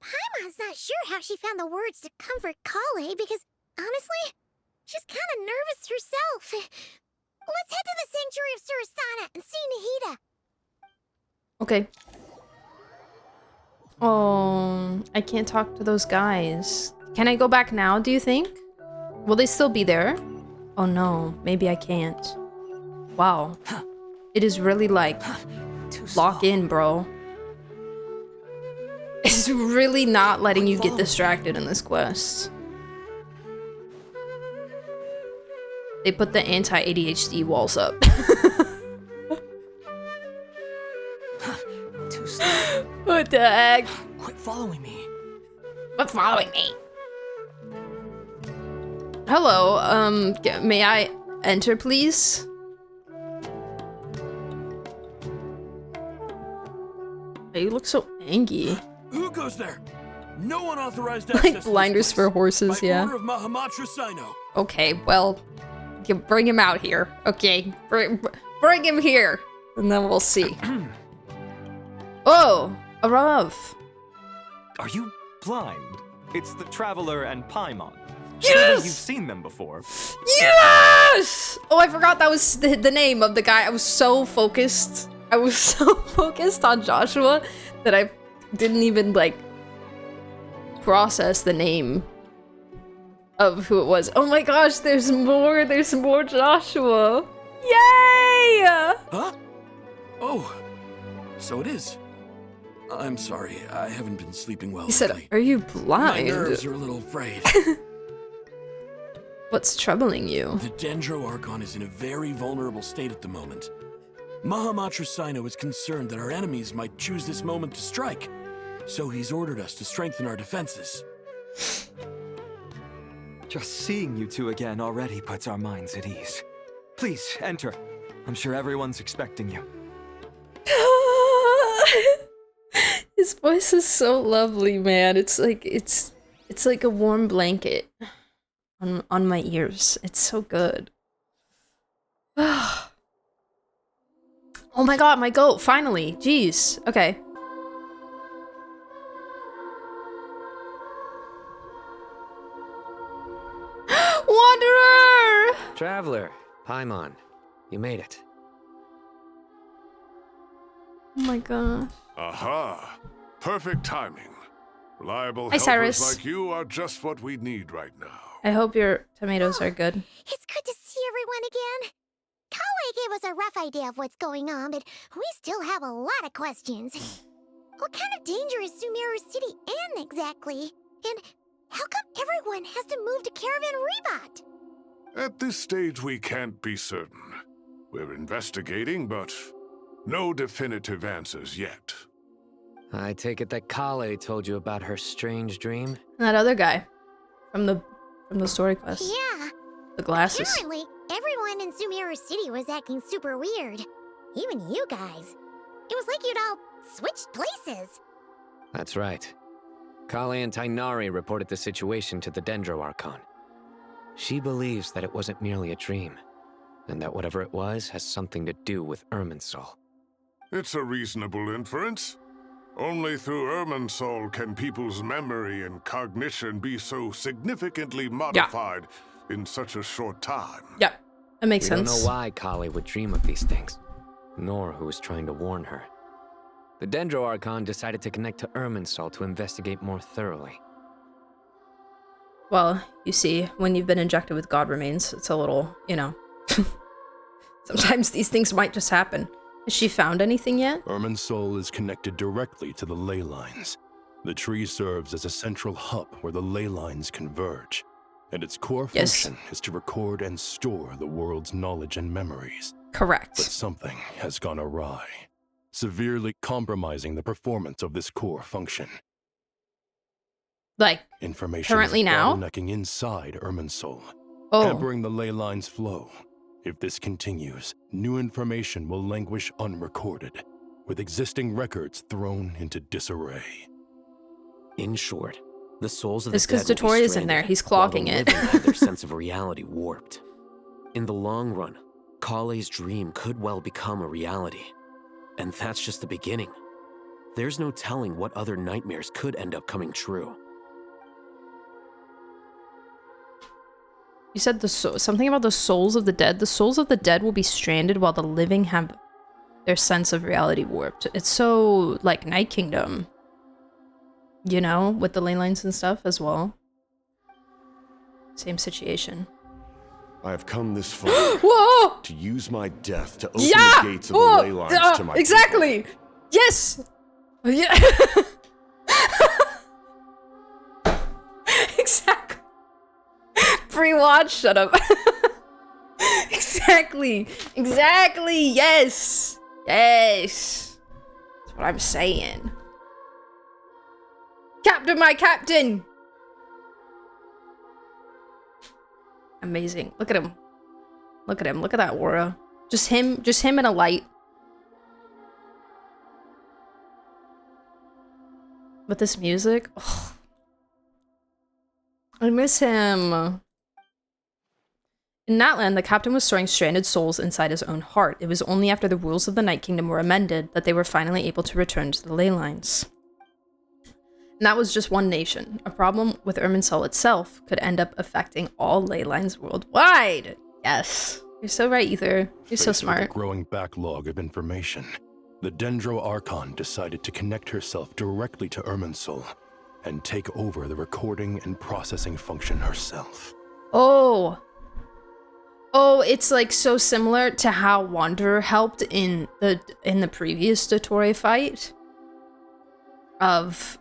Paimon's not sure how she found the words to comfort Kale because, honestly, she's kind of nervous herself. Let's head to the Sanctuary of Surasana and see Nahida. Okay. Oh, I can't talk to those guys. Can I go back now, do you think? Will they still be there? Oh no, maybe I can't. Wow. It is really like, lock in, bro. It's really not letting you get distracted in this quest. They put the anti-ADHD walls up. Too slow. What the heck? Quit following me. Quit following me. Hello, may I enter, please? You look so angry. Who goes there? No one authorized Like access. blinders for horses, by yeah. order of Mahamatra Sino. Okay, well, you bring him out here. Okay, bring him here, and then we'll see. Oh, Arav. Are you blind? It's the Traveler and Paimon. Yes! You've seen them before. Yes! Oh, I forgot that was the name of the guy. I was so focused. I was so focused on Joshua that I didn't even, like, process the name of who it was. Oh my gosh, there's more Joshua. Yay! Huh? Oh, so it is. I'm sorry, I haven't been sleeping well He said, lately. are you My blind? nerves are a little frayed. What's troubling you? The Dendro Archon is in a very vulnerable state at the moment. Mahamatra Sino is concerned that our enemies might choose this moment to strike, so he's ordered us to strengthen our defenses. Just seeing you two again already puts our minds at ease. Please, enter. I'm sure everyone's expecting you. His voice is so lovely, man. It's like a warm blanket on my ears. It's so good. Oh my god, my goat, finally. Jeez. Okay. Wanderer! Traveler, Paimon, you made it. Oh my god. Aha! Perfect timing. Reliable Hi, helpers Cyrus. like you are just what we need right now. I hope your tomatoes are good. It's good to see everyone again. Kale gave us a rough idea of what's going on, but we still have a lot of questions. What kind of danger is Sumeru City in exactly? And how come everyone has to move to Caravan Rebot? At this stage, we can't be certain. We're investigating, but no definitive answers yet. I take it that Kale told you about her strange dream? That other guy from the story quest. Yeah. The glasses. Apparently, everyone in Sumeru City was acting super weird. Even you guys. It was like you'd all switched places. That's right. Kale and Tainari reported the situation to the Dendro Archon. She believes that it wasn't merely a dream, and that whatever it was has something to do with Irminsul. It's a reasonable inference. Only through Irminsul can people's memory and cognition be so significantly modified in such a short time. Yeah, that makes We sense. don't know why Kale would dream of these things, nor who was trying to warn her. The Dendro Archon decided to connect to Irminsul to investigate more thoroughly. Well, you see, when you've been injected with God Remains, it's a little, you know. Sometimes these things might just happen. Has she found anything yet? Irminsul is connected directly to the ley lines. The tree serves as a central hub where the ley lines converge, and its core function is to record and store the world's knowledge and memories. Correct. But something has gone awry, severely compromising the performance of this core function. Like, information currently is now? bottlenecking inside Irminsul, Oh. hampering the ley lines' flow. If this continues, new information will languish unrecorded, with existing records thrown into disarray. In short, the souls of the It's 'cause dead will be Dottore is in there. stranded, He's while the clogging it. living have their sense of reality warped. In the long run, Kale's dream could well become a reality. And that's just the beginning. There's no telling what other nightmares could end up coming true. You said something about the souls of the dead. The souls of the dead will be stranded while the living have their sense of reality warped. It's so like Night Kingdom, you know, with the ley lines and stuff as well. Same situation. I have come this far Whoa! to use my death to open the gates of the ley lines to my exactly. Yes. Yeah. Exactly. Pre-watch. Shut up. Exactly. Exactly. Yes. Yes. That's what I'm saying. Captain, my captain. Amazing. Look at him. Look at him. Look at that aura. Just him in a light. With this music. Ugh. I miss him. In Natlan, the captain was storing stranded souls inside his own heart. It was only after the rules of the Night Kingdom were amended that they were finally able to return to the ley lines. And that was just one nation. A problem with Irminsul itself could end up affecting all ley lines worldwide. Yes. You're so right, Ether. You're so Faced with smart. a growing backlog of information, the Dendro Archon decided to connect herself directly to Irminsul and take over the recording and processing function herself. Oh. Oh, it's like so similar to how Wanderer helped in the previous Dottore fight. Of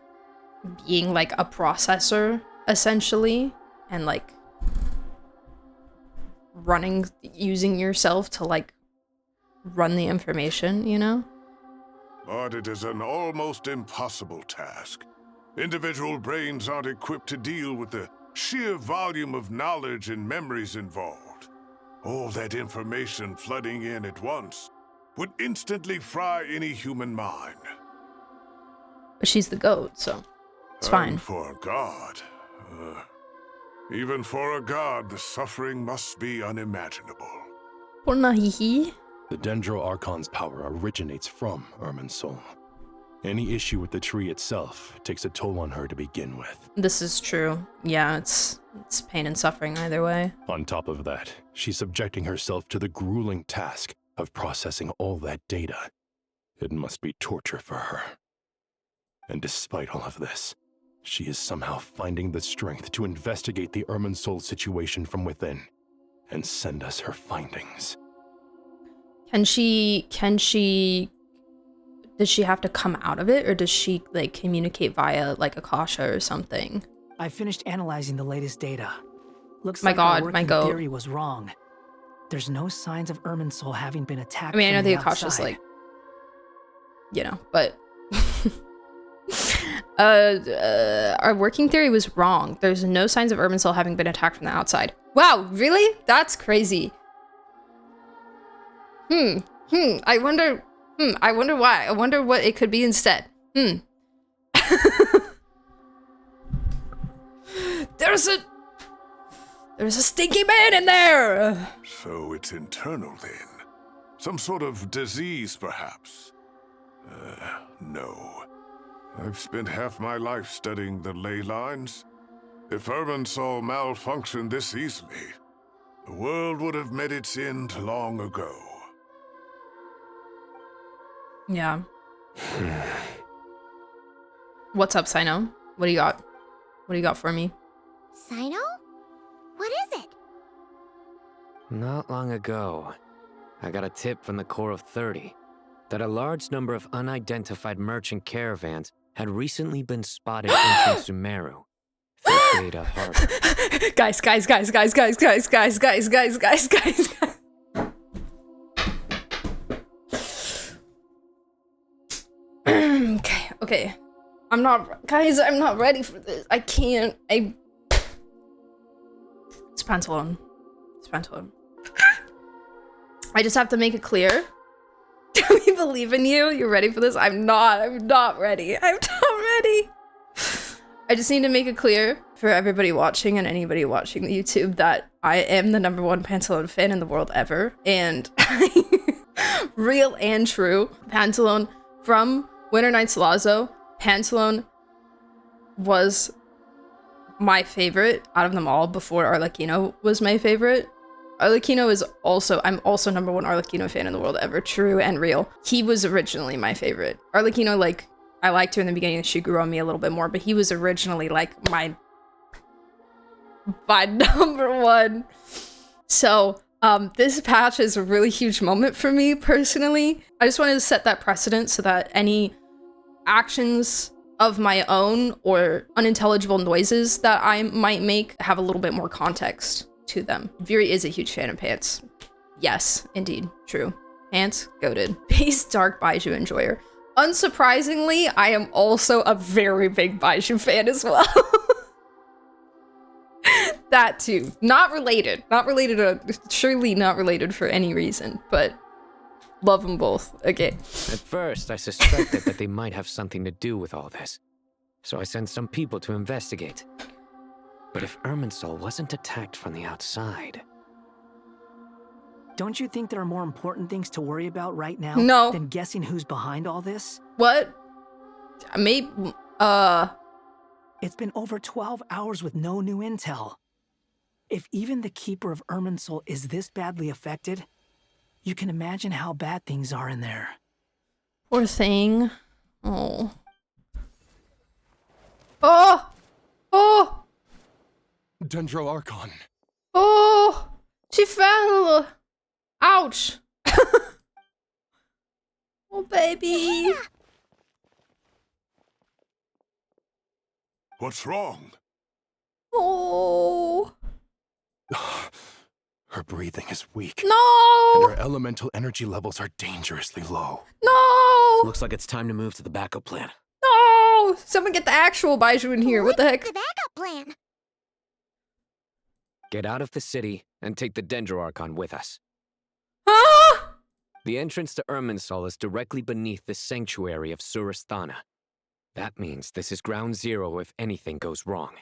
being like a processor, essentially, and like using yourself to like run the information, you know? But it is an almost impossible task. Individual brains aren't equipped to deal with the sheer volume of knowledge and memories involved. All that information flooding in at once would instantly fry any human mind. But she's the goat, so it's fine. And for a god, even for a god, the suffering must be unimaginable. The Dendro Archon's power originates from Irminsul. Any issue with the tree itself takes a toll on her to begin with. This is true. Yeah, it's pain and suffering either way. On top of that, she's subjecting herself to the grueling task of processing all that data. It must be torture for her. And despite all of this, she is somehow finding the strength to investigate the Irminsul situation from within and send us her findings. Does she have to come out of it, or does she like communicate via like Akasha or something? I finished analyzing the latest data. Looks My like God, our my working goat. theory was wrong. There's no signs of Irminsul having been attacked. I mean, I know from the the Akasha's outside. like, you know, but our working theory was wrong. There's no signs of Irminsul having been attacked from the outside. Wow, really? That's crazy. I wonder why. I wonder what it could be instead. There's a stinky man in there! So it's internal then. Some sort of disease, perhaps. No. I've spent half my life studying the ley lines. If Irminsul malfunctioned this easily, the world would have met its end long ago. Yeah. What's up, Sino? What do you got? What do you got for me? Sino? What is it? Not long ago, I got a tip from the Core of 30. that a large number of unidentified merchant caravans had recently been spotted entering Sumeru through Beta Harbor. Guys. Okay. I'm not ready for this. I can't. It's pantalone. I just have to make it clear. We believe in you. You're ready for this? I'm not ready. I just need to make it clear for everybody watching and anybody watching the YouTube that I am the #1 Pantalone fan in the world ever. And real and true. Pantalone from Winter Nights Lazo. Pantalone was my favorite out of them all before Arlecchino was my favorite. Arlecchino is also, I'm also #1 Arlecchino fan in the world ever, true and real. He was originally my favorite. Arlecchino, like, I liked her in the beginning, she grew on me a little bit more, but he was originally like my #1. So, this patch is a really huge moment for me personally. I just wanted to set that precedent so that any actions of my own or unintelligible noises that I might make have a little bit more context to them. Viri is a huge fan of pants. Yes, indeed, true. Pants, goated. Base dark Baiju enjoyer. Unsurprisingly, I am also a very big Baiju fan as well. That too. Not related, surely not related for any reason, but love them both. Okay. At first, I suspected that they might have something to do with all this, so I sent some people to investigate. But if Irminsul wasn't attacked from the outside... Don't you think there are more important things to worry about right now than guessing who's behind all this? What? Maybe, It's been over 12 hours with no new intel. If even the Keeper of Irminsul is this badly affected, you can imagine how bad things are in there. Poor thing. Oh. Oh! Dendro Archon. Oh! She fell! Ouch! Oh, baby! What's wrong? Oh! Her breathing is weak. No! And her elemental energy levels are dangerously low. No! Looks like it's time to move to the backup plan. No! Someone get the actual Baiju in here. What the heck? The backup plan. Get out of the city and take the Dendro Archon with us. Ah! The entrance to Irminsul is directly beneath the sanctuary of Surasthana. That means this is ground zero if anything goes wrong.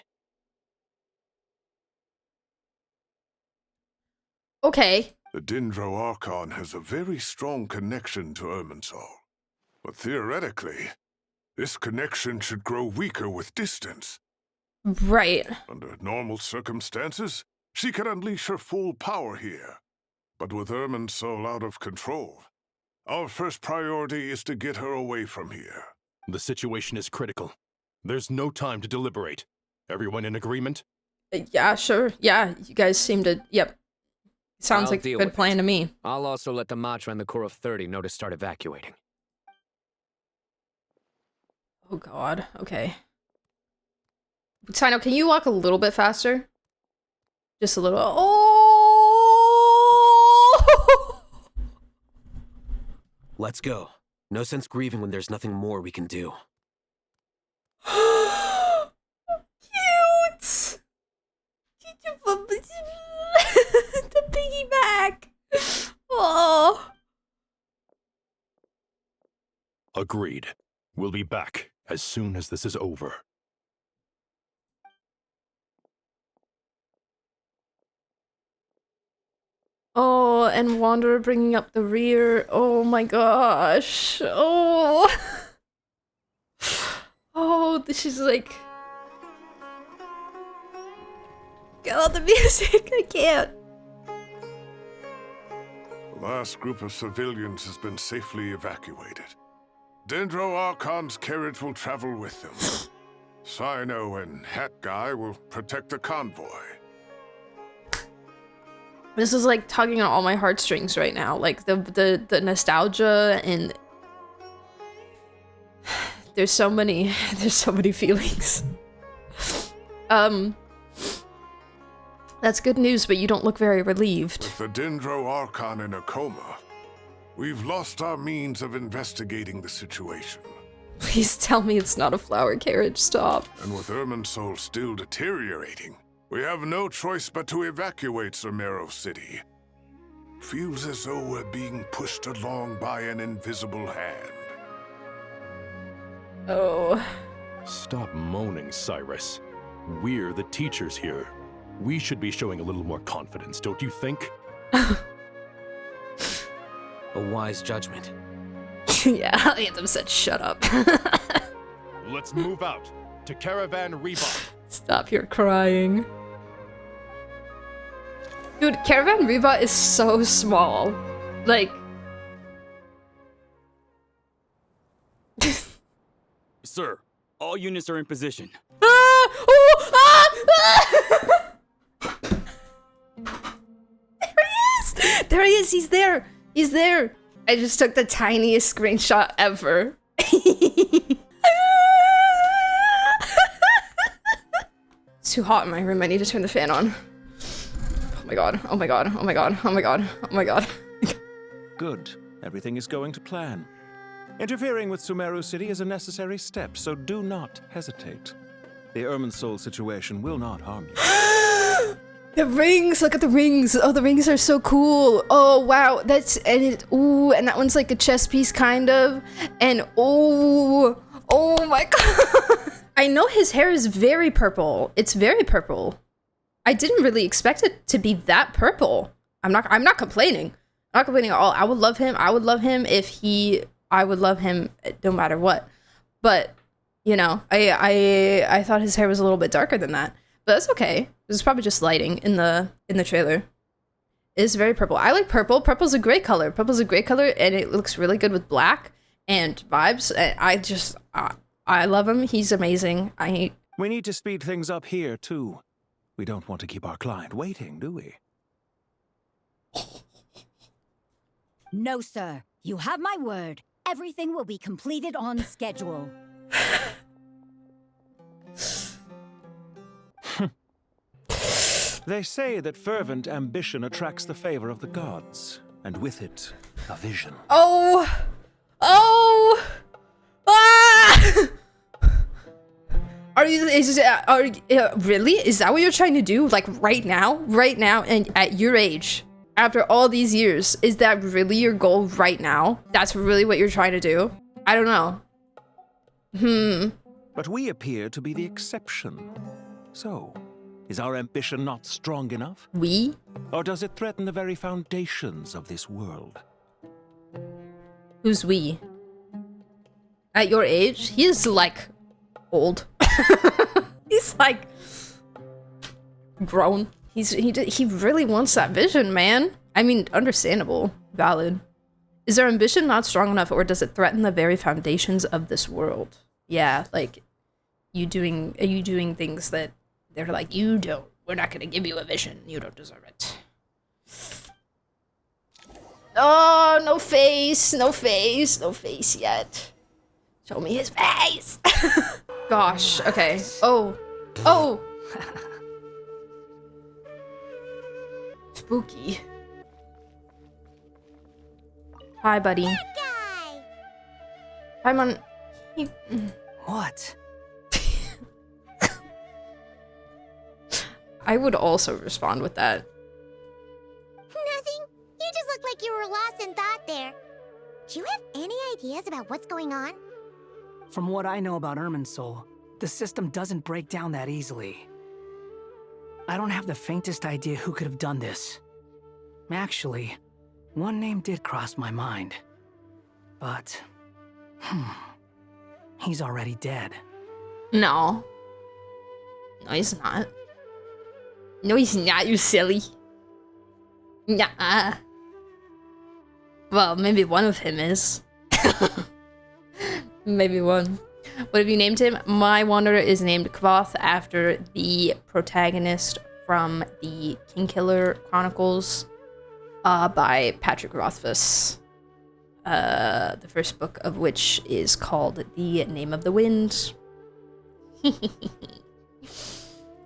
Okay. The Dendro Archon has a very strong connection to Irminsul. But theoretically, this connection should grow weaker with distance. Right. Under normal circumstances, she can unleash her full power here. But with Irminsul out of control, our first priority is to get her away from here. The situation is critical. There's no time to deliberate. Everyone in agreement? Yeah, sure. Yeah, you guys seem to... Yep. Sounds like a good plan to me. I'll also let the Matra and the Core of 30 know to start evacuating. Oh god, okay. Sino, can you walk a little bit faster? Just a little. Oh! Let's go. No sense grieving when there's nothing more we can do. Cute! The piggyback! Oh! Agreed. We'll be back as soon as this is over. Oh, and Wanderer bringing up the rear. Oh my gosh. Oh. Oh, this is like... Get out the music, I can't. The last group of civilians has been safely evacuated. Dendro Archon's carriage will travel with them. Sino and Hat Guy will protect the convoy. This is like tugging on all my heartstrings right now. Like the nostalgia and There's so many feelings. That's good news, but you don't look very relieved. With the Dendro Archon in a coma, we've lost our means of investigating the situation. Please tell me it's not a flower carriage. Stop. And with Irminsul still deteriorating, we have no choice but to evacuate Sumeru City. Feels as though we're being pushed along by an invisible hand. Oh. Stop moaning, Cyrus. We're the teachers here. We should be showing a little more confidence, don't you think? A wise judgment. Yeah, Anthem said shut up. Let's move out to Caravan Reba. Stop your crying. Dude, Caravan Reba is so small. Like... Sir, all units are in position. There he is! He's there! He's there! I just took the tiniest screenshot ever. It's too hot in my room. I need to turn the fan on. Oh my god. Oh my god. Oh my god. Oh my god. Oh my god. Good. Everything is going to plan. Interfering with Sumeru City is a necessary step, so do not hesitate. The Irminsul situation will not harm you. The rings! Look at the rings! Oh, the rings are so cool! Oh, wow! That's... and it... ooh, and that one's like a chess piece, kind of. And oh... oh my god! I know his hair is very purple. It's very purple. I didn't really expect it to be that purple. I'm not complaining. I'm not complaining at all. I would love him. I would love him if he... I would love him no matter what. But, you know, I thought his hair was a little bit darker than that. But that's okay. This is probably just lighting in the trailer. It's very purple. I like purple. Purple's a great color. Purple's a great color, and it looks really good with black and vibes. And I love him. He's amazing. We need to speed things up here, too. We don't want to keep our client waiting, do we? No, sir. You have my word. Everything will be completed on schedule. They say that fervent ambition attracts the favor of the gods, and with it, a vision. Oh! Oh! Ah! Really? Is that what you're trying to do? Like right now? Right now and at your age? After all these years, is that really your goal right now? That's really what you're trying to do? I don't know. But we appear to be the exception. So, is our ambition not strong enough? We? Or does it threaten the very foundations of this world? Who's we? At your age? He is like old. He's like grown. He really wants that vision, man. I mean, understandable, valid. Is our ambition not strong enough, or does it threaten the very foundations of this world? Yeah, like are you doing things that they're like, we're not gonna give you a vision. You don't deserve it. Oh, no face, no face, no face yet. Show me his face. Gosh, okay. Oh. Spooky. Hi, buddy. Hi, man. What? I would also respond with that. Nothing. You just look like you were lost in thought there. Do you have any ideas about what's going on? From what I know about Irminsul, the system doesn't break down that easily. I don't have the faintest idea who could have done this. Actually, one name did cross my mind. But, he's already dead. No. No, he's not. No, he's not, you silly. Nah. Well, maybe one of him is. Maybe one. What have you named him? My Wanderer is named Kvoth after the protagonist from the Kingkiller Chronicles by Patrick Rothfuss. The first book of which is called The Name of the Wind.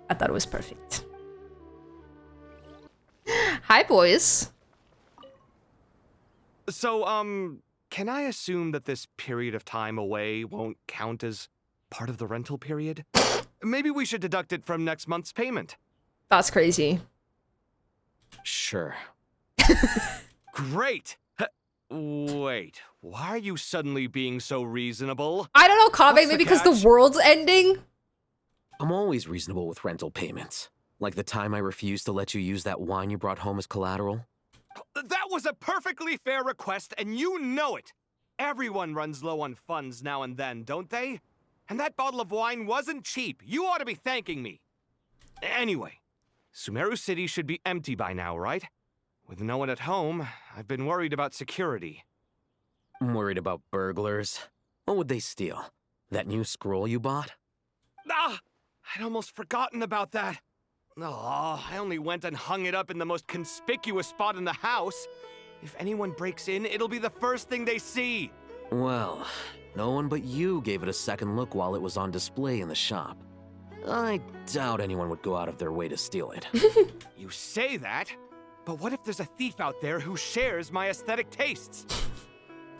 I thought it was perfect. Hi, boys. So, can I assume that this period of time away won't count as part of the rental period? Maybe we should deduct it from next month's payment. That's crazy. Sure. Great! Wait, why are you suddenly being so reasonable? I don't know, Kaveh, What's maybe the because the catch? world's ending? I'm always reasonable with rental payments. Like the time I refused to let you use that wine you brought home as collateral. That was a perfectly fair request, and you know it! Everyone runs low on funds now and then, don't they? And that bottle of wine wasn't cheap. You ought to be thanking me. Anyway, Sumeru City should be empty by now, right? With no one at home, I've been worried about security. I'm worried about burglars. What would they steal? That new scroll you bought? Ah! I'd almost forgotten about that. Oh, I only went and hung it up in the most conspicuous spot in the house. If anyone breaks in, it'll be the first thing they see. Well, no one but you gave it a second look while it was on display in the shop. I doubt anyone would go out of their way to steal it. You say that, but what if there's a thief out there who shares my aesthetic tastes?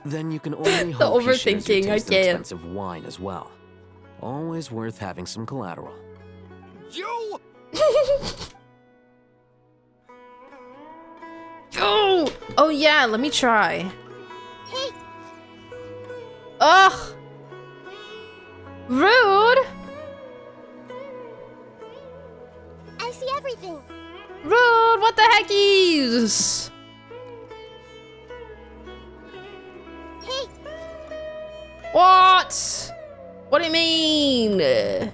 Then you can only The hope he shares your overthinking, I taste in can't. expensive wine as well. Always worth having some collateral. You! Oh! Oh yeah, let me try. Hey! Ugh! Rude! I see everything. Rude, what the heckies? Hey! What? What do you mean?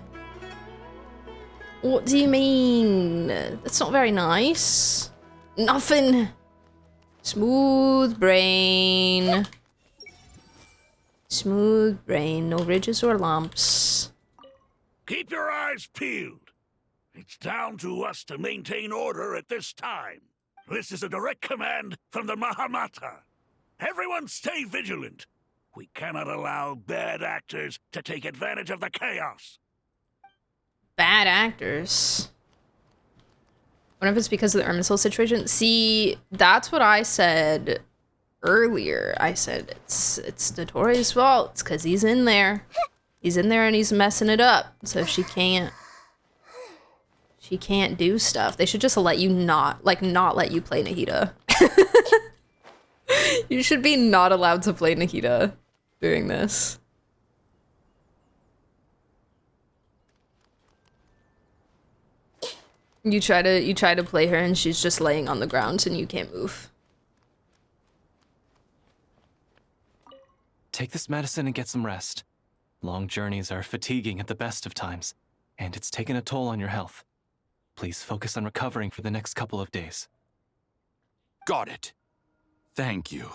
What do you mean? That's not very nice. Nothing. Smooth brain. Smooth brain, no ridges or lumps. Keep your eyes peeled. It's down to us to maintain order at this time. This is a direct command from the Mahamata. Everyone stay vigilant. We cannot allow bad actors to take advantage of the chaos. Bad actors. What if it's because of the Irminsul situation? See, that's what I said earlier. I said it's Notorious' fault. It's because he's in there. He's in there and he's messing it up. So she can't do stuff. They should just let you not let you play Nahida. You should be not allowed to play Nahida during this. You try to play her and she's just laying on the ground and you can't move. Take this medicine and get some rest. Long journeys are fatiguing at the best of times, and it's taken a toll on your health. Please focus on recovering for the next couple of days. Got it. Thank you.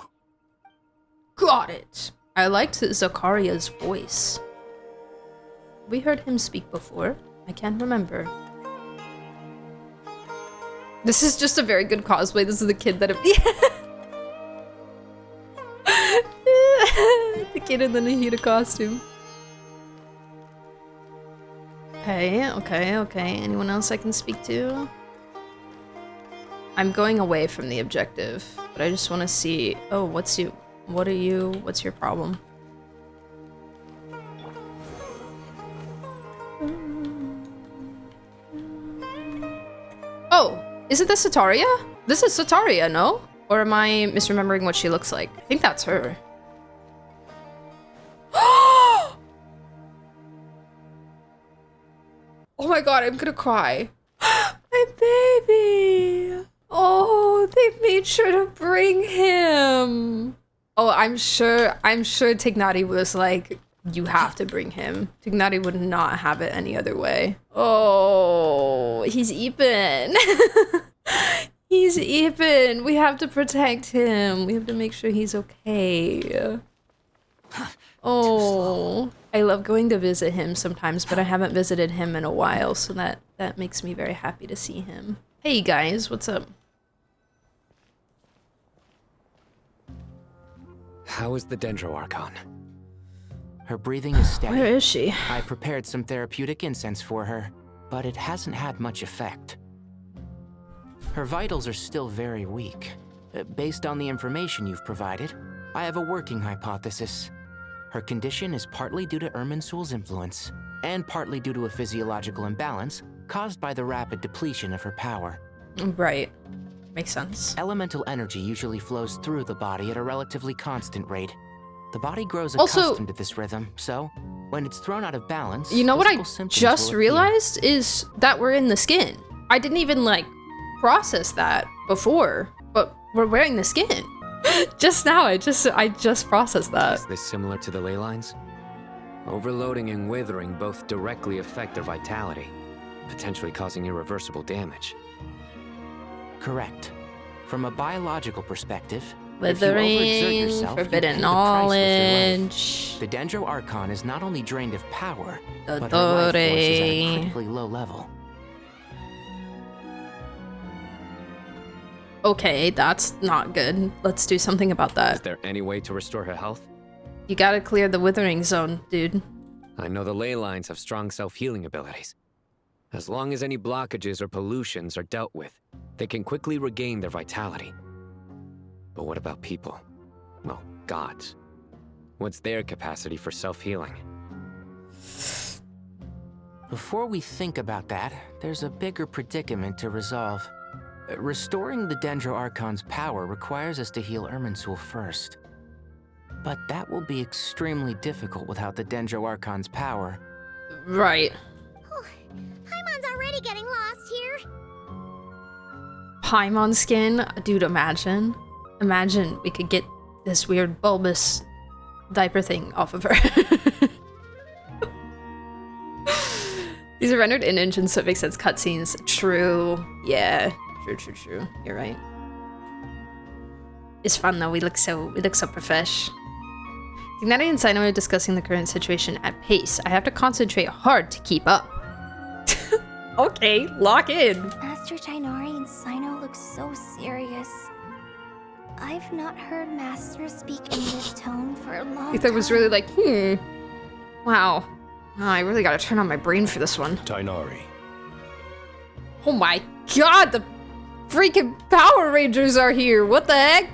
Got it. I liked Zakaria's voice. We heard him speak before. I can't remember. This is just a very good cosplay. This is the kid that... The kid in the Nahida costume. Okay. Anyone else I can speak to? I'm going away from the objective, but I just want to see... Oh, what's your problem? Oh, isn't this Sataria? This is Sataria, no? Or am I misremembering what she looks like? I think that's her. Oh my god, I'm gonna cry. My baby! Oh, they made sure to bring him. Oh, I'm sure Tignati was like, you have to bring him. Tignati would not have it any other way. Oh, he's Epen. He's Epen. We have to protect him. We have to make sure he's okay. Oh, I love going to visit him sometimes, but I haven't visited him in a while, so that makes me very happy to see him. Hey guys, what's up? How is the Dendro Archon? Her breathing is steady. Where is she? I prepared some therapeutic incense for her, but it hasn't had much effect. Her vitals are still very weak. Based on the information you've provided, I have a working hypothesis. Her condition is partly due to Irminsul's influence, and partly due to a physiological imbalance caused by the rapid depletion of her power. Right. Makes sense. Elemental energy usually flows through the body at a relatively constant rate. The body grows Also, accustomed to this rhythm, so when it's thrown out of balance, you know what I physical symptoms just will appear. realized is that we're in the skin. I didn't even like process that before, but we're wearing the skin. Just now, I just processed that. Is this similar to the ley lines? Overloading and withering both directly affect their vitality, potentially causing irreversible damage. Correct. From a biological perspective, Withering, if you overexert yourself, forbidden you pay the price with your knowledge. life. The Dendro Archon is not only drained of power, but her life Dodore. force is at a critically low level. Okay, that's not good. Let's do something about Is that. there any way to restore her health? You gotta clear the withering zone, dude. I know the ley lines have strong self-healing abilities. As long as any blockages or pollutions are dealt with, they can quickly regain their vitality. But what about people? Well, gods. What's their capacity for self-healing? Before we think about that, there's a bigger predicament to resolve. Restoring the Dendro Archon's power requires us to heal Irminsul first. But that will be extremely difficult without the Dendro Archon's power. Right. Paimon's already getting lost here. Paimon skin? Dude, imagine. Imagine we could get this weird bulbous diaper thing off of her. These are rendered in engine, so it makes sense. Cutscenes. True. Yeah. True. You're right. It's fun though. We look so profesh. Dignity and Sino are discussing the current situation at pace. I have to concentrate hard to keep up. Okay, lock in. Master Tainari and Sino look so serious. I've not heard Master speak in this tone for a long Ether time. was really like, wow. Oh, I really gotta turn on my brain for this one. Tainari. Oh my god, the freaking Power Rangers are here. What the heck?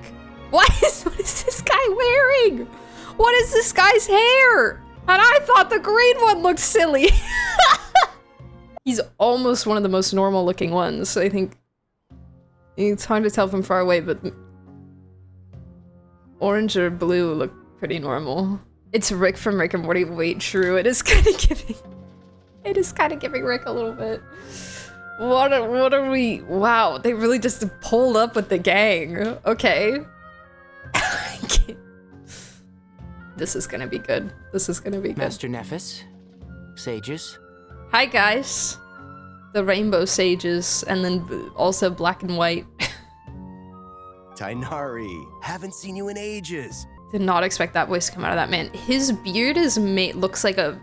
What is this guy wearing? What is this guy's hair? And I thought the green one looked silly. He's almost one of the most normal looking ones. I think it's hard to tell from far away, but orange or blue look pretty normal. It's Rick from Rick and Morty. Wait, true. It is kind of giving Rick a little bit. What are we? Wow, they really just pulled up with the gang. Okay. This is gonna be good. This is gonna be good. Master Nephis, sages. Hi guys. The rainbow sages, and then also black and white. Tainari, haven't seen you in ages. Did not expect that voice to come out of that man. His beard is looks like a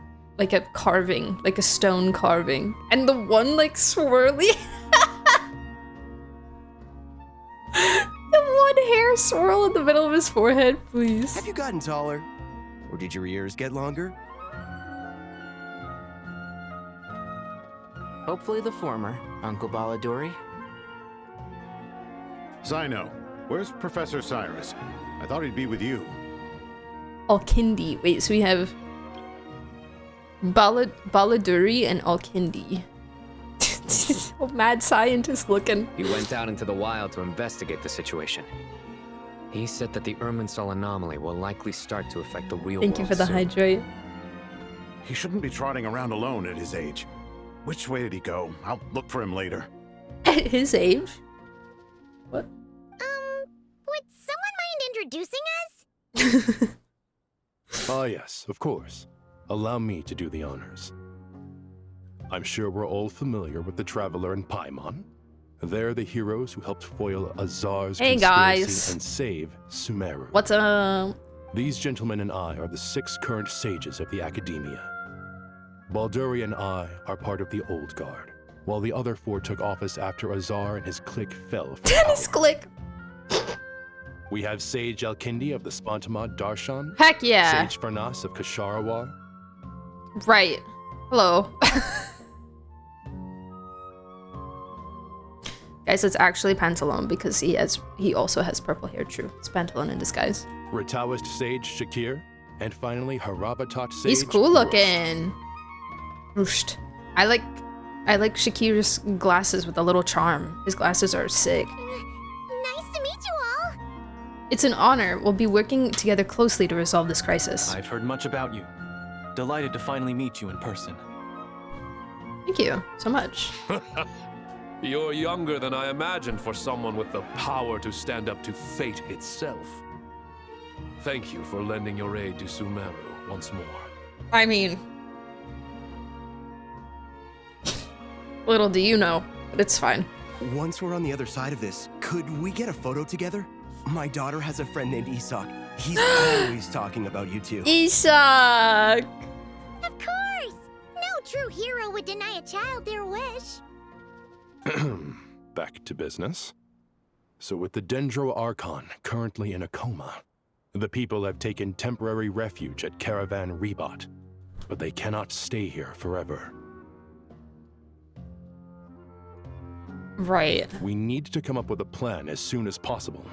carving, like a stone carving. And the one like swirly. The one hair swirl in the middle of his forehead, please. Have you gotten taller? Or did your ears get longer? Hopefully the former, Uncle Baladuri. Sino, where's Professor Cyrus? I thought he'd be with you. Alkindi. Wait, so we have Baladuri and Alkindi. Oh, mad scientist looking. He went out into the wild to investigate the situation. He said that the Irminsul anomaly will likely start to affect the real world. Thank you for the soon. hydrate. He shouldn't be trotting around alone at his age. Which way did he go? I'll look for him later. At his age? What? Would someone mind introducing us? Ah, yes, of course. Allow me to do the honors. I'm sure we're all familiar with the Traveler and Paimon. They're the heroes who helped foil Azar's Hey, conspiracy guys. and save Sumeru. What's up? These gentlemen and I are the 6 current sages of the Academia. Balduri and I are part of the Old Guard, while the other 4 took office after Azar and his clique fell from His clique. We have Sage Alkindi of the Spontamod Darshan. Heck yeah. Sage Farnas of Kasharawar. Right. Hello. Guys, it's actually Pantalone because he also has purple hair. True. It's Pantalone in disguise. Ritawist Sage Shakir. And finally, Haravatot Sage. He's cool looking. Rusht. I like Shakir's glasses with a little charm. His glasses are sick. Nice to meet you all. It's an honor. We'll be working together closely to resolve this crisis. I've heard much about you. Delighted to finally meet you in person. Thank you so much. You're younger than I imagined for someone with the power to stand up to fate itself. Thank you for lending your aid to Sumeru once more. I mean, little do you know, but it's fine. Once we're on the other side of this, could we get a photo together? My daughter has a friend named Isak. He's always talking about you two. Isak! Of course! No true hero would deny a child their wish. Back to business. So with the Dendro Archon currently in a coma, the people have taken temporary refuge at Caravan Rebot, but they cannot stay here forever. Right. We need to come up with a plan as soon as possible.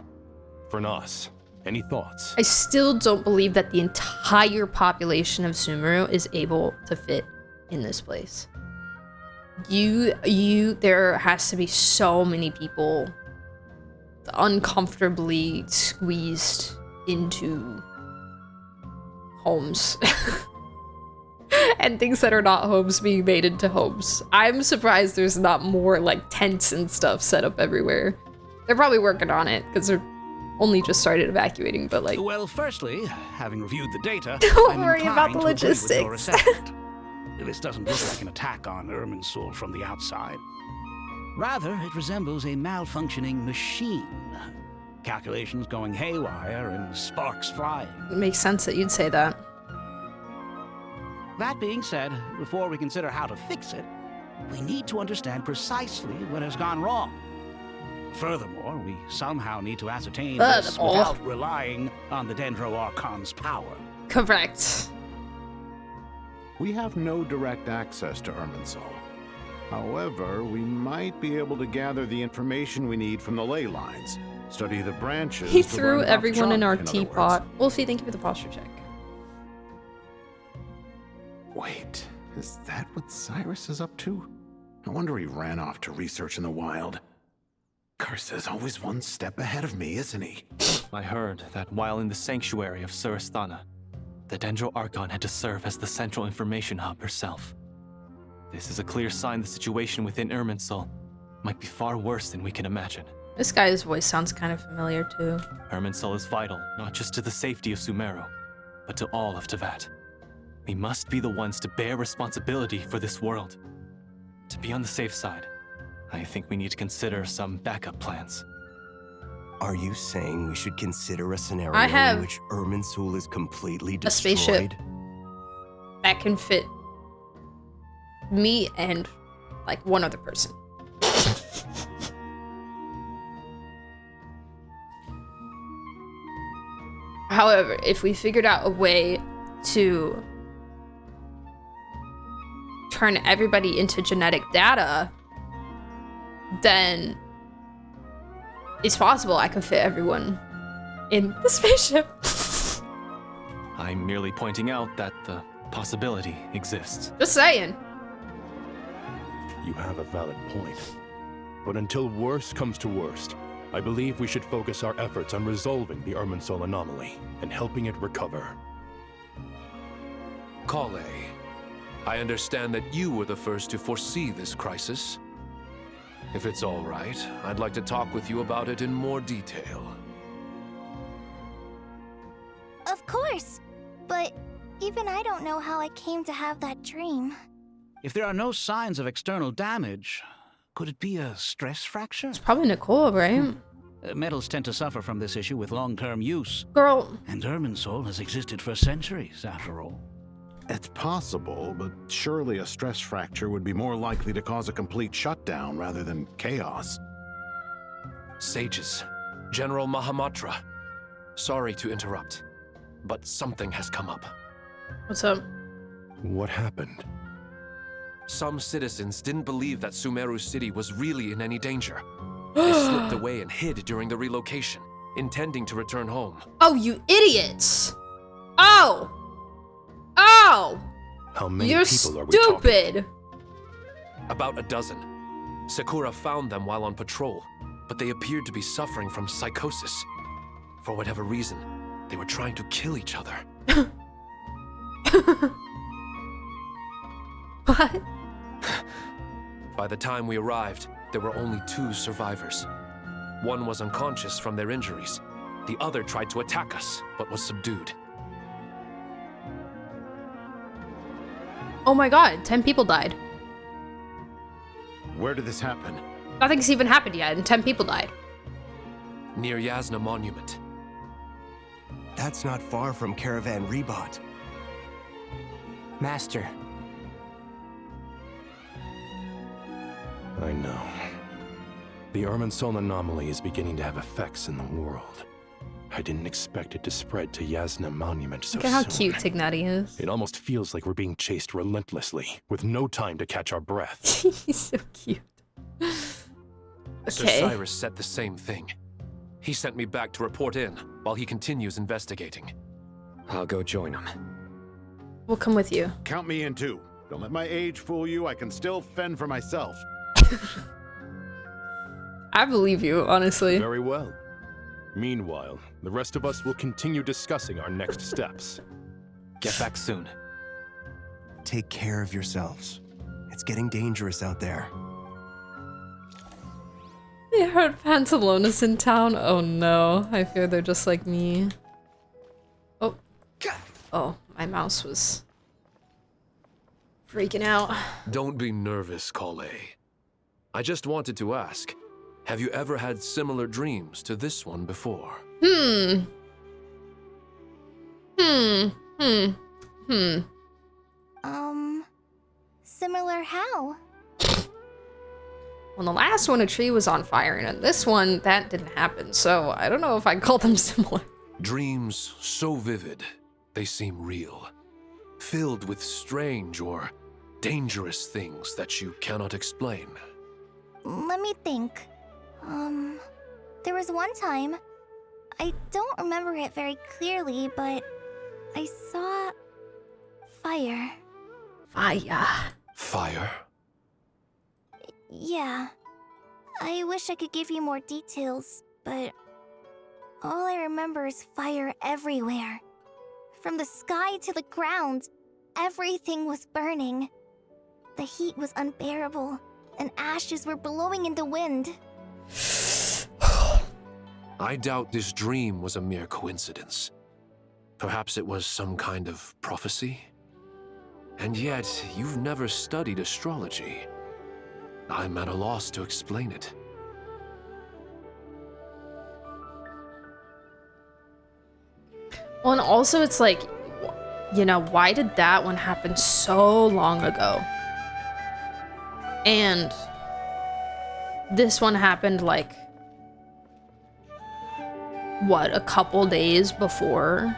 Farnas, any thoughts? I still don't believe that the entire population of Sumeru is able to fit in this place. There has to be so many people uncomfortably squeezed into homes. And things that are not homes being made into homes. I'm surprised there's not more like tents and stuff set up everywhere. They're probably working on it because they're only just started evacuating, but like... Well, firstly, having reviewed the data, don't worry about the logistics. This doesn't look like an attack on Irminsul from the outside. Rather, it resembles a malfunctioning machine. Calculations going haywire and sparks flying. It makes sense that you'd say that. That being said, before we consider how to fix it, we need to understand precisely what has gone wrong. Furthermore, we somehow need to ascertain this without relying on the Dendro Archon's power. Correct. We have no direct access to Irminsul. However, we might be able to gather the information we need from the ley lines. Study the branches. He threw everyone in our teapot. Wolfie, thank you for the posture check. Wait, is that what Cyrus is up to? No wonder he ran off to research in the wild. Curse always one step ahead of me, isn't he? I heard that while in the sanctuary of Surasthana, the Dendro Archon had to serve as the central information hub herself. This is a clear sign the situation within Irminsul might be far worse than we can imagine. This guy's voice sounds kind of familiar too. Irminsul is vital, not just to the safety of Sumeru, but to all of Teyvat. We must be the ones to bear responsibility for this world. To be on the safe side, I think we need to consider some backup plans. Are you saying we should consider a scenario in which Irminsul is completely destroyed? A spaceship that can fit me and like one other person. However, if we figured out a way to turn everybody into genetic data, then it's possible I could fit everyone in the spaceship. I'm merely pointing out that the possibility exists. Just saying. You have a valid point. But until worst comes to worst, I believe we should focus our efforts on resolving the Irminsul anomaly and helping it recover. Kale, I understand that you were the first to foresee this crisis. If it's all right, I'd like to talk with you about it in more detail. Of course, but even I don't know how I came to have that dream. If there are no signs of external damage, could it be a stress fracture? It's probably Nicole, right? Metals tend to suffer from this issue with long-term use. Girl. And Irminsul has existed for centuries, after all. It's possible, but surely a stress fracture would be more likely to cause a complete shutdown rather than chaos. Sages, General Mahamatra, Sorry to interrupt, but something has come up. What's up? What happened? Some citizens didn't believe that Sumeru City was really in any danger. They slipped away and hid during the relocation, intending to return home. Oh, you idiots! Oh! Oh! How many You're people are we talking? stupid! About a dozen. Sakura found them while on patrol, but they appeared to be suffering from psychosis. For whatever reason, they were trying to kill each other. What? By the time we arrived, there were only 2 survivors. One was unconscious from their injuries. The other tried to attack us, but was subdued. Oh my god, 10 people died. Where did this happen? Nothing's even happened yet, and 10 people died. Near Yasna Monument. That's not far from Caravan Rebot. Master. I know. The Irminsul anomaly is beginning to have effects in the world. I didn't expect it to spread to Yasna Monument so Look at how soon. cute Tignati is. It almost feels like we're being chased relentlessly, with no time to catch our breath. He's so cute. Sir Okay. Cyrus said the same thing. He sent me back to report in, while he continues investigating. I'll go join him. We'll come with you. Count me in too. Don't let my age fool you. I can still fend for myself. I believe you, honestly. Very well. Meanwhile, the rest of us will continue discussing our next steps. Get back soon. Take care of yourselves. It's getting dangerous out there. They heard pantalone is in town. Oh no, I fear they're just like me. Oh. Oh, my mouse was freaking out. Don't be nervous, Kale. I just wanted to ask, have you ever had similar dreams to this one before? Similar how? Well, the last one, a tree was on fire, and in this one, that didn't happen, so I don't know if I'd call them similar. Dreams so vivid, they seem real. Filled with strange or dangerous things that you cannot explain. Let me think. There was one time, I don't remember it very clearly, but I saw fire. Fire. Fire? Yeah. I wish I could give you more details, but all I remember is fire everywhere. From the sky to the ground, everything was burning. The heat was unbearable, and ashes were blowing in the wind. I doubt this dream was a mere coincidence. Perhaps it was some kind of prophecy? And yet, you've never studied astrology. I'm at a loss to explain it. Well, and also it's like, you know, why did that one happen so long ago? And this one happened like, what, a couple days before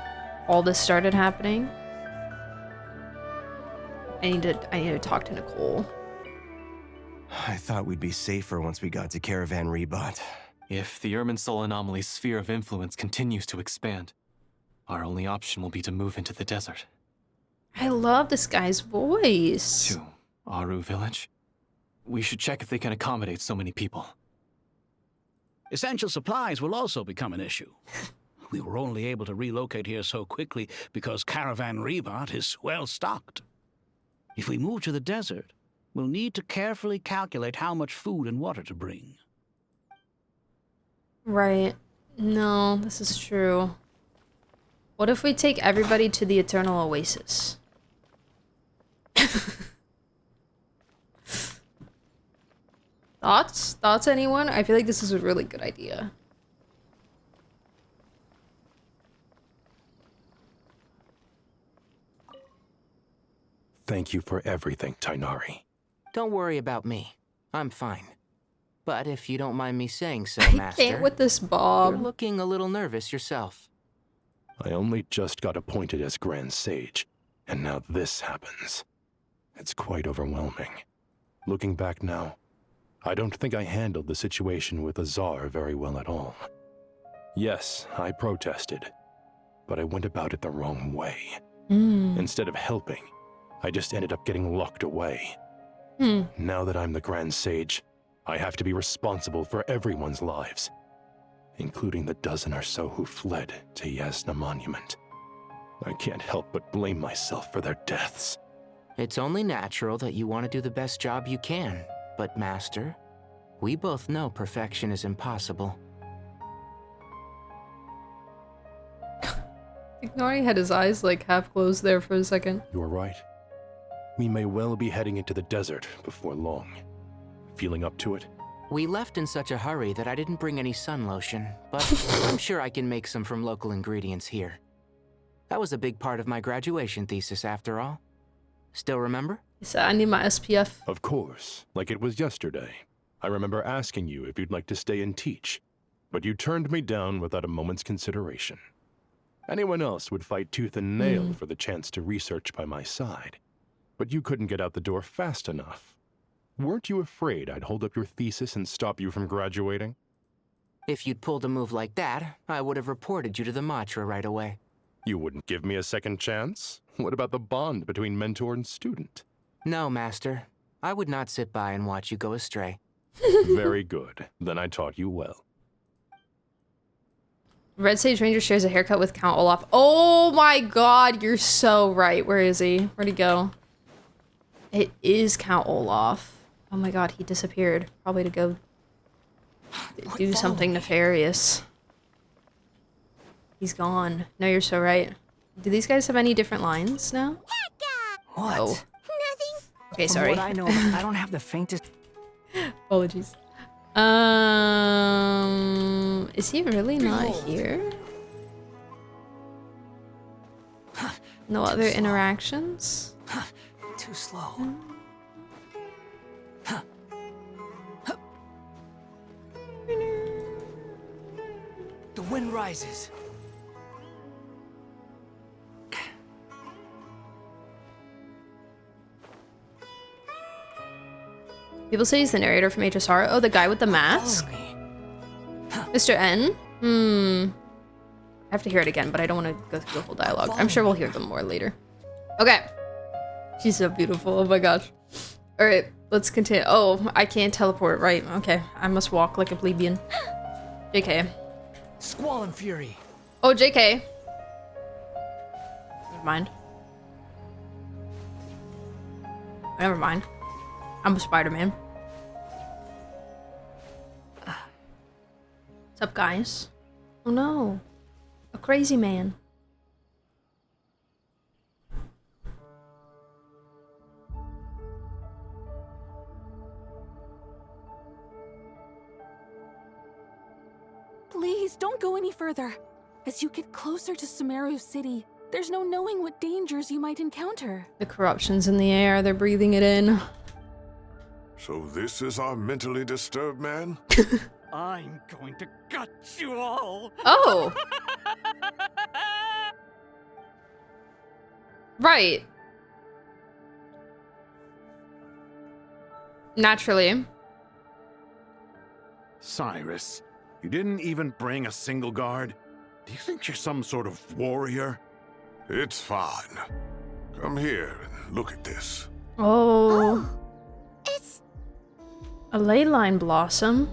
all this started happening? I need to talk to Nicole. I thought we'd be safer once we got to Caravan Rebot. If the Irminsul anomaly's sphere of influence continues to expand, our only option will be to move into the desert. I love this guy's voice. To Aru Village? We should check if they can accommodate so many people. Essential supplies will also become an issue. We were only able to relocate here so quickly because Caravan Rebot is well stocked. If we move to the desert, we'll need to carefully calculate how much food and water to bring. Right. No, this is true. What if we take everybody to the Eternal Oasis? Thoughts? Thoughts, anyone? I feel like this is a really good idea. Thank you for everything, Tainari. Don't worry about me. I'm fine. But if you don't mind me saying so, I Master... can't with this Bob. You're looking a little nervous yourself. I only just got appointed as Grand Sage, and now this happens. It's quite overwhelming. Looking back now, I don't think I handled the situation with Azar very well at all. Yes, I protested, but I went about it the wrong way. Instead of helping, I just ended up getting locked away. Now that I'm the Grand Sage, I have to be responsible for everyone's lives, including the dozen or so who fled to Yasna Monument. I can't help but blame myself for their deaths. It's only natural that you want to do the best job you can, but Master, we both know perfection is impossible. Ignori had his eyes like half closed there for a second. You're right. We may well be heading into the desert before long. Feeling up to it? We left in such a hurry that I didn't bring any sun lotion, but I'm sure I can make some from local ingredients here. That was a big part of my graduation thesis after all. Still remember? He said, I need my SPF. Of course, like it was yesterday. I remember asking you if you'd like to stay and teach, but you turned me down without a moment's consideration. Anyone else would fight tooth and nail for the chance to research by my side, but you couldn't get out the door fast enough. Weren't you afraid I'd hold up your thesis and stop you from graduating? If you'd pulled a move like that, I would have reported you to the Matra right away. You wouldn't give me a second chance? What about the bond between mentor and student? No, Master. I would not sit by and watch you go astray. Very good. Then I taught you well. Red Sage Ranger shares a haircut with Count Olaf. Oh my god, you're so right. Where is he? Where'd he go? It is Count Olaf. Oh my god, he disappeared. Probably to go do something nefarious. He's gone. No, you're so right. Do these guys have any different lines now? What? Oh. Nothing. Okay, From sorry. what I know, I don't have the faintest. Apologies. Is he really not here? No other interactions? Too slow. The wind rises. People say he's the narrator from HSR. Oh, the guy with the mask? Mr. N? I have to hear it again, but I don't want to go through the whole dialogue. I'm sure we'll hear them more later. Okay. She's so beautiful. Oh my gosh. Alright, let's continue. Oh, I can't teleport. Right. Okay. I must walk like a plebeian. JK. Squall and fury. Oh, JK. Never mind. Never mind. I'm a Spider-Man. What's up, guys? Oh no. A crazy man. Please, don't go any further. As you get closer to Sumeru City, there's no knowing what dangers you might encounter. The corruption's in the air. They're breathing it in. So this is our mentally disturbed man? I'm going to gut you all. Oh. Right. Naturally. Cyrus, you didn't even bring a single guard? Do you think you're some sort of warrior? It's fine. Come here and look at this. Oh. It's a ley line blossom.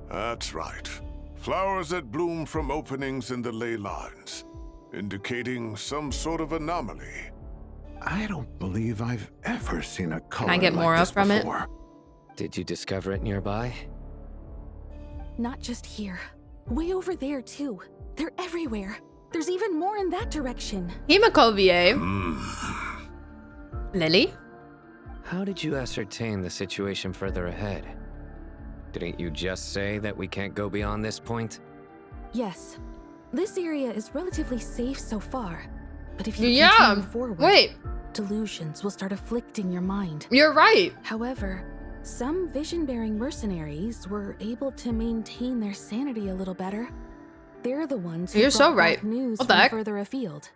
That's right. Flowers that bloom from openings in the ley lines, indicating some sort of anomaly. I don't believe I've ever seen a color Can I get like more this up from before. it? Did you discover it nearby? Not just here. Way over there, too. They're everywhere. There's even more in that direction. Hemacovier. Lily? How did you ascertain the situation further ahead? Didn't you just say that we can't go beyond this point? Yes. This area is relatively safe so far. But if you Yeah, continue forward, wait. delusions will start afflicting your mind. You're right. However, some vision-bearing mercenaries were able to maintain their sanity a little better. They're the ones who You're so brought right. back news What the from heck? further afield.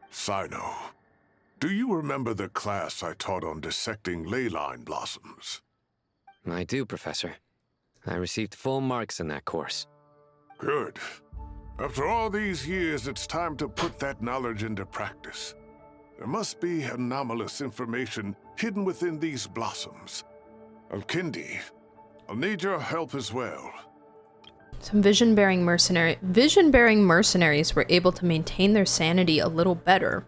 Sino, do you remember the class I taught on dissecting ley line blossoms? I do, Professor. I received full marks in that course. Good. After all these years, it's time to put that knowledge into practice. There must be anomalous information hidden within these blossoms. Alkindi, I'll need your help as well. Some vision-bearing mercenaries were able to maintain their sanity a little better.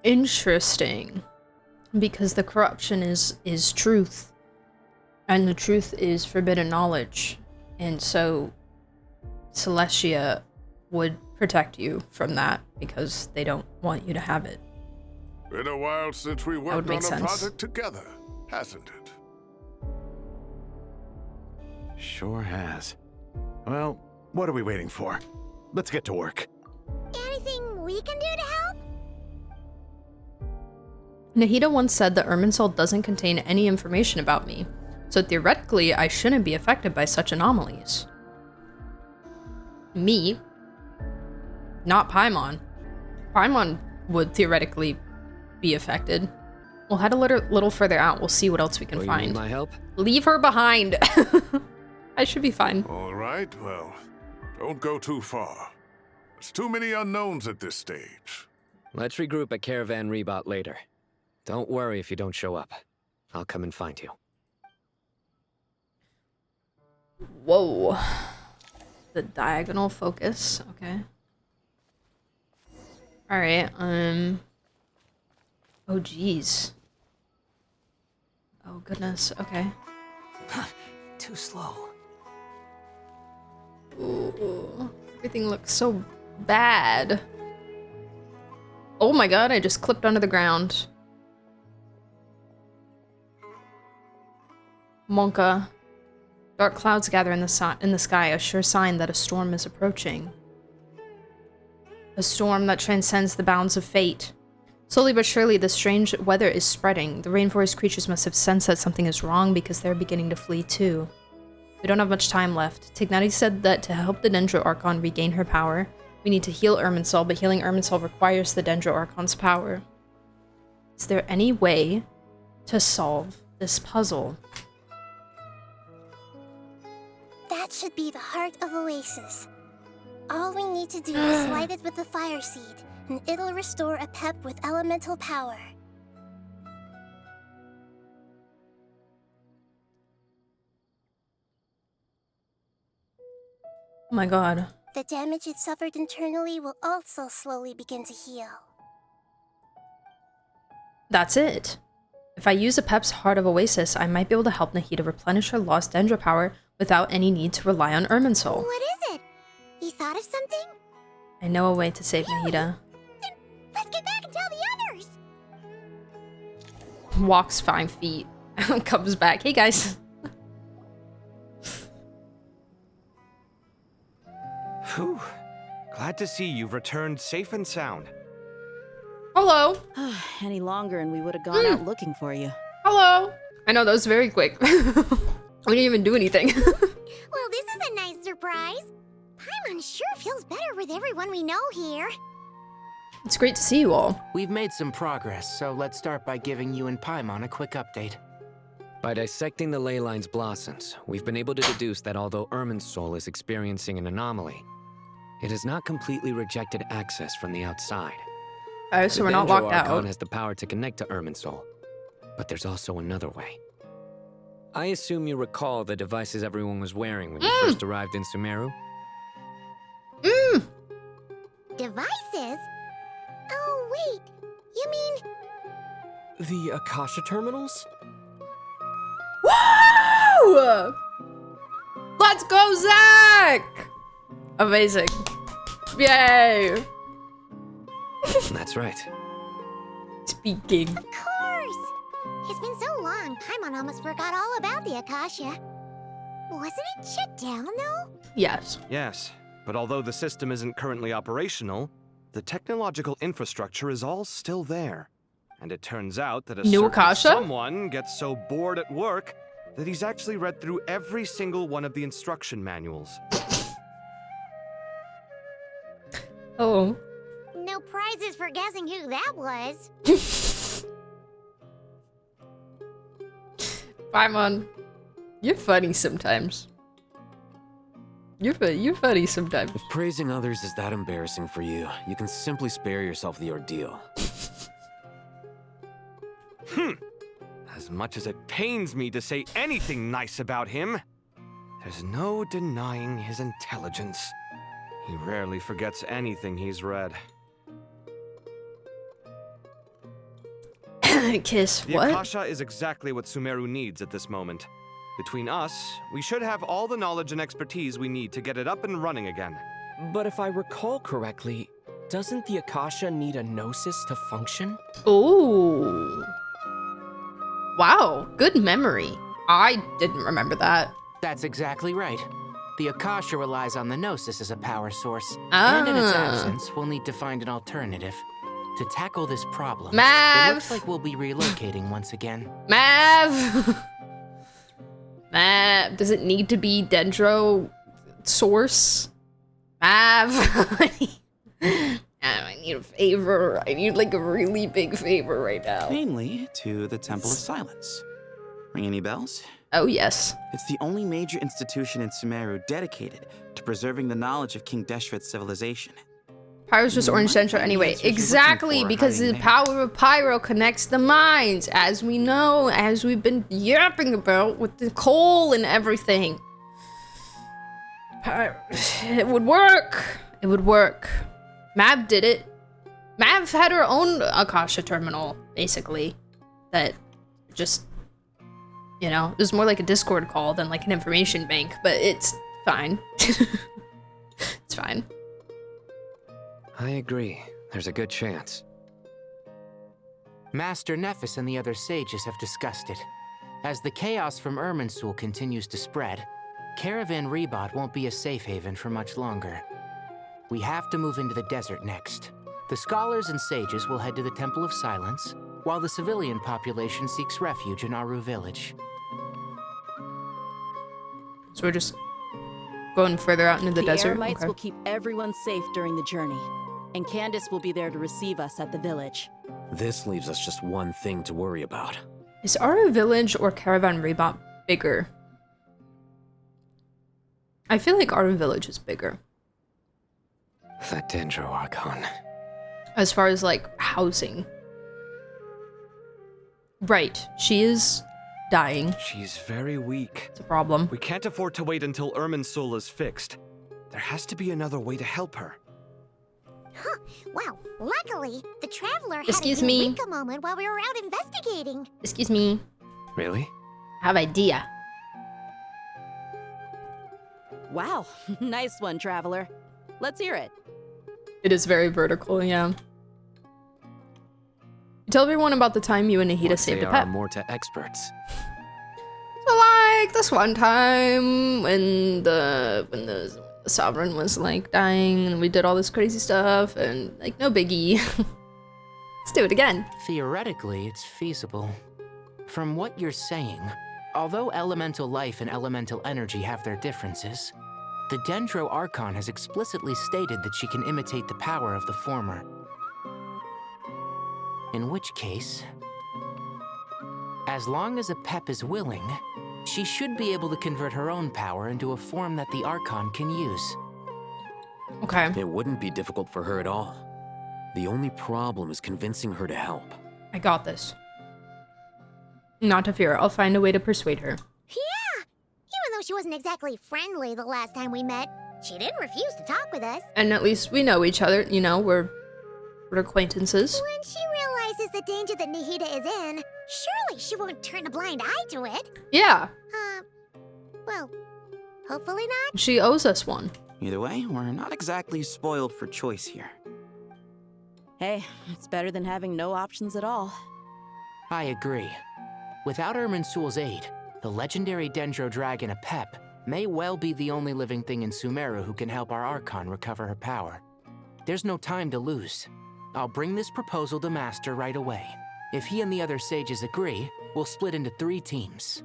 Interesting. Because the corruption is truth. And the truth is forbidden knowledge. And so Celestia would protect you from that because they don't want you to have it. Been a while since we worked on a project together, hasn't it? Sure has. Well, what are we waiting for? Let's get to work. Anything we can do to help? Nahida once said that Irminsul doesn't contain any information about me, so theoretically I shouldn't be affected by such anomalies. Me? Not Paimon. Paimon would theoretically be affected. We'll head a little further out. We'll see what else we can find. You need my help? Leave her behind. I should be fine. All right, well, don't go too far. There's too many unknowns at this stage. Let's regroup at Caravan Rebot later. Don't worry if you don't show up. I'll come and find you. Whoa. The diagonal focus. Okay. Alright, oh, geez. Oh, goodness. Okay. Too slow. Ooh, everything looks so bad. Oh my god, I just clipped under the ground. Monka. Dark clouds gather in the sky, a sure sign that a storm is approaching. A storm that transcends the bounds of fate. Slowly but surely, the strange weather is spreading. The rainforest creatures must have sensed that something is wrong because they're beginning to flee too. We don't have much time left. Tignati said that to help the Dendro Archon regain her power, we need to heal Irminsul, but healing Irminsul requires the Dendro Archon's power. Is there any way to solve this puzzle? That should be the heart of Oasis. All we need to do is light it with the fire seed, and it'll restore a pep with elemental power. Oh my god. The damage it suffered internally will also slowly begin to heal. That's it. If I use a Pep's Heart of Oasis, I might be able to help Nahida replenish her lost Dendro power without any need to rely on Irminsul. What is it? You thought of something? I know a way to save Nahida. Then let's get back and tell the others! Walks 5 feet. Comes back. Hey guys. Whew. Glad to see you've returned safe and sound. Hello. Any longer and we would have gone out looking for you. Hello. I know, that was very quick. We didn't even do anything. Well, this is a nice surprise. Paimon sure feels better with everyone we know here. It's great to see you all. We've made some progress, so let's start by giving you and Paimon a quick update. By dissecting the ley line's blossoms, we've been able to deduce that although Irminsul is experiencing an anomaly, it has not completely rejected access from the outside. Oh, so we're not locked out. The Archon has the power to connect to Irminsul, but there's also another way. I assume you recall the devices everyone was wearing when you first arrived in Sumeru? Devices? Oh, wait. You mean... The Akasha terminals? Woo! Let's go, Zach! Amazing. Yay! That's right. Speaking. Of course! It's been so long, Paimon almost forgot all about the Akasha. Wasn't it shut down, though? Yes. Yes, but although the system isn't currently operational, the technological infrastructure is all still there. And it turns out that a New certain Akasha? someone gets so bored at work that he's actually read through every single one of the instruction manuals. Oh. No prizes for guessing who that was. Paimon, you're funny sometimes. You're funny sometimes. If praising others is that embarrassing for you, you can simply spare yourself the ordeal. As much as it pains me to say anything nice about him, there's no denying his intelligence. He rarely forgets anything he's read. Kiss, the what? Akasha is exactly what Sumeru needs at this moment. Between us, we should have all the knowledge and expertise we need to get it up and running again. But if I recall correctly, doesn't the Akasha need a gnosis to function? Ooh. Wow, good memory. I didn't remember that. That's exactly right. The Akasha relies on the Gnosis as a power source, and in its absence, we'll need to find an alternative. To tackle this problem, Mav! It looks like we'll be relocating once again. Mav! Mav, does it need to be Dendro source? Mav! I need a favor. I need like a really big favor right now. Namely, to the Temple of Silence. Ring any bells? Oh, yes. It's the only major institution in Sumeru dedicated to preserving the knowledge of King Deshret's civilization. Pyro's just orange dendro anyway. Exactly, because the power of Pyro connects the minds, as we know, as we've been yapping about with the coal and everything. It would work. It would work. Mav did it. Mav had her own Akasha terminal, basically. That just, you know, it was more like a Discord call than like an information bank, but it's fine. It's fine. I agree. There's a good chance. Master Nephis and the other sages have discussed it. As the chaos from Irminsul continues to spread, Caravan Rebot won't be a safe haven for much longer. We have to move into the desert next. The scholars and sages will head to the Temple of Silence, while the civilian population seeks refuge in Aru village. So we're just going further out into the desert? The Eremites Okay. will keep everyone safe during the journey, and Candace will be there to receive us at the village. This leaves us just one thing to worry about. Is Aru village or Caravan Rebot bigger? I feel like Aru village is bigger. That Dendro Archon. As far as like housing. Right, she is dying. She's very weak. It's a problem. We can't afford to wait until Irminsul is fixed. There has to be another way to help her. Huh. Wow. Luckily, the traveler had Excuse a me. eureka moment while we were out investigating. Excuse me. Really? I have idea. Wow, nice one, traveler. Let's hear it. It is very vertical, yeah. Tell everyone about the time you and Nahida saved a They pet. are more to experts. So like this one time when the sovereign was like dying and we did all this crazy stuff and like no biggie. Let's do it again. Theoretically, it's feasible. From what you're saying, although elemental life and elemental energy have their differences, the Dendro Archon has explicitly stated that she can imitate the power of the former. In which case, as long as a Pep is willing, she should be able to convert her own power into a form that the Archon can use. Okay. It wouldn't be difficult for her at all. The only problem is convincing her to help. I got this. Not to fear, I'll find a way to persuade her. Yeah! Even though she wasn't exactly friendly the last time we met, she didn't refuse to talk with us. And at least we know each other, you know, we're acquaintances. When she realizes the danger that Nahida is in, surely she won't turn a blind eye to it. Yeah. Well, hopefully not. She owes us one. Either way, we're not exactly spoiled for choice here. Hey, it's better than having no options at all. I agree. Without Irminsul's aid, the legendary Dendro Dragon Apep may well be the only living thing in Sumeru who can help our Archon recover her power. There's no time to lose. I'll bring this proposal to Master right away. If he and the other sages agree, we'll split into 3 teams.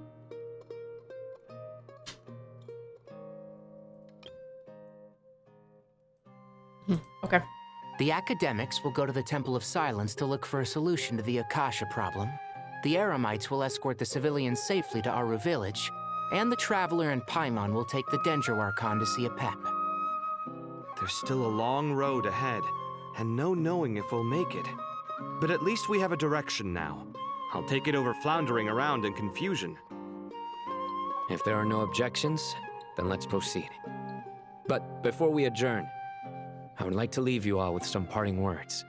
Okay. The academics will go to the Temple of Silence to look for a solution to the Akasha problem. The Eremites will escort the civilians safely to Aru village, and the Traveler and Paimon will take the Dendro Archon to see a pep. There's still a long road ahead, and no knowing if we'll make it. But at least we have a direction now. I'll take it over floundering around in confusion. If there are no objections, then let's proceed. But before we adjourn, I would like to leave you all with some parting words.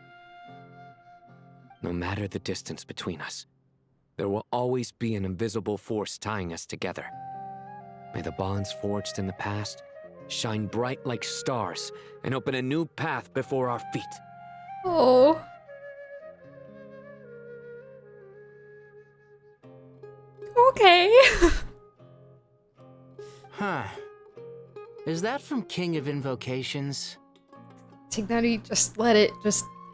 No matter the distance between us, there will always be an invisible force tying us together. May the bonds forged in the past shine bright like stars and open a new path before our feet. Oh. Okay. Huh. Is that from King of Invocations? Tignari, just let it,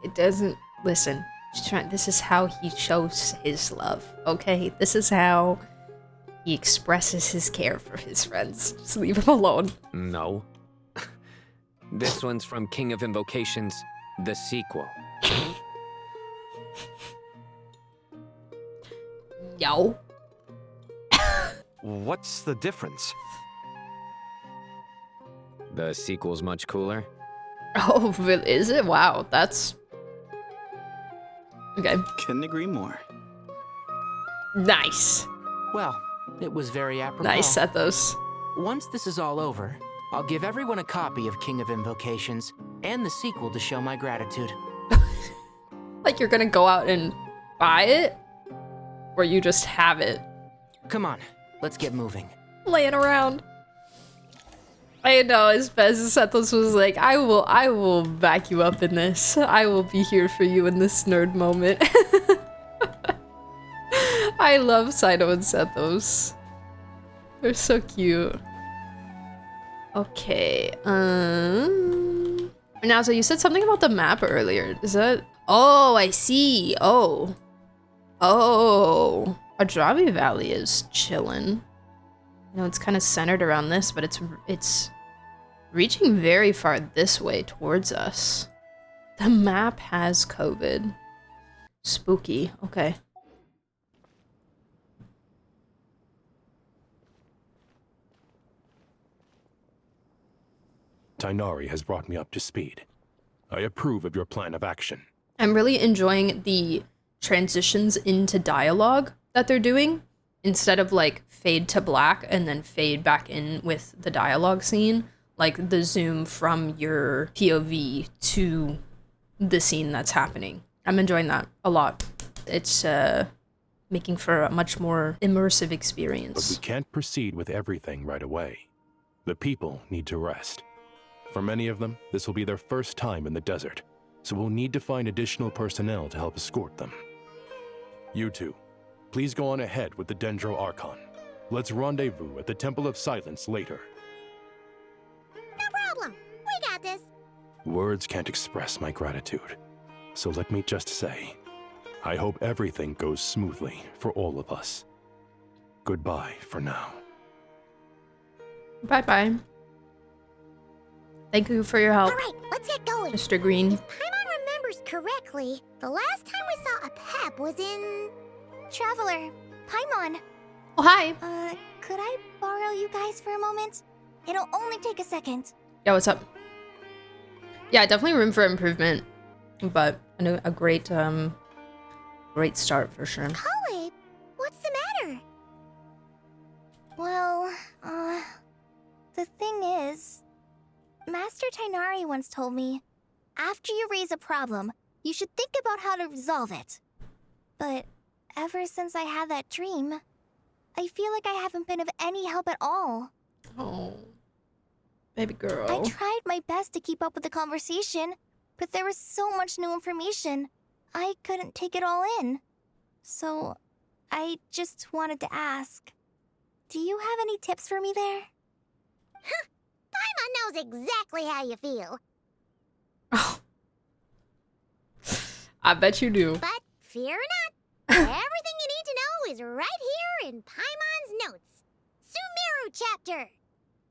it doesn't, listen. This is how he shows his love, okay? This is how he expresses his care for his friends. Just leave him alone. No. This one's from King of Invocations, the sequel. Yo. What's the difference? The sequel's much cooler. Oh, is it? Wow, that's... Okay. Couldn't agree more. Nice. Well, it was very apropos. Nice, Sethos. Once this is all over, I'll give everyone a copy of King of Invocations and the sequel to show my gratitude. Like you're gonna go out and buy it? Or you just have it? Come on, let's get moving. Laying around. I know, as Sethos was like, I will back you up in this. I will be here for you in this nerd moment. I love Saito and Sethos. They're so cute. Okay, now, so you said something about the map earlier. Is that... Oh, I see. Oh. Oh. Adravi Valley is chillin'. You know, it's kind of centered around this, but it's reaching very far this way towards us. The map has COVID. Spooky. Okay. Tighnari has brought me up to speed. I approve of your plan of action. I'm really enjoying the transitions into dialogue that they're doing. Instead of like fade to black and then fade back in with the dialogue scene, like the zoom from your POV to the scene that's happening. I'm enjoying that a lot. It's making for a much more immersive experience. But we can't proceed with everything right away. The people need to rest. For many of them, this will be their first time in the desert, so we'll need to find additional personnel to help escort them. You two, please go on ahead with the Dendro Archon. Let's rendezvous at the Temple of Silence later. No problem. We got this. Words can't express my gratitude, so let me just say, I hope everything goes smoothly for all of us. Goodbye for now. Bye-bye. Thank you for your help. All right, let's get going. Mr. Green. If Paimon remembers correctly, the last time we saw a pep was in... Traveler, Paimon. Oh, hi. Could I borrow you guys for a moment? It'll only take a second. Yeah, what's up? Yeah, definitely room for improvement, but a great, great start for sure. Colin, what's the matter? Well, the thing is, Master Tighnari once told me, after you raise a problem, you should think about how to resolve it. But ever since I had that dream, I feel like I haven't been of any help at all. Oh, baby girl. I tried my best to keep up with the conversation, but there was so much new information, I couldn't take it all in. So, I just wanted to ask, do you have any tips for me there? Paimon knows exactly how you feel. I bet you do. But fear not, everything you need to know is right here in Paimon's notes. Sumeru chapter.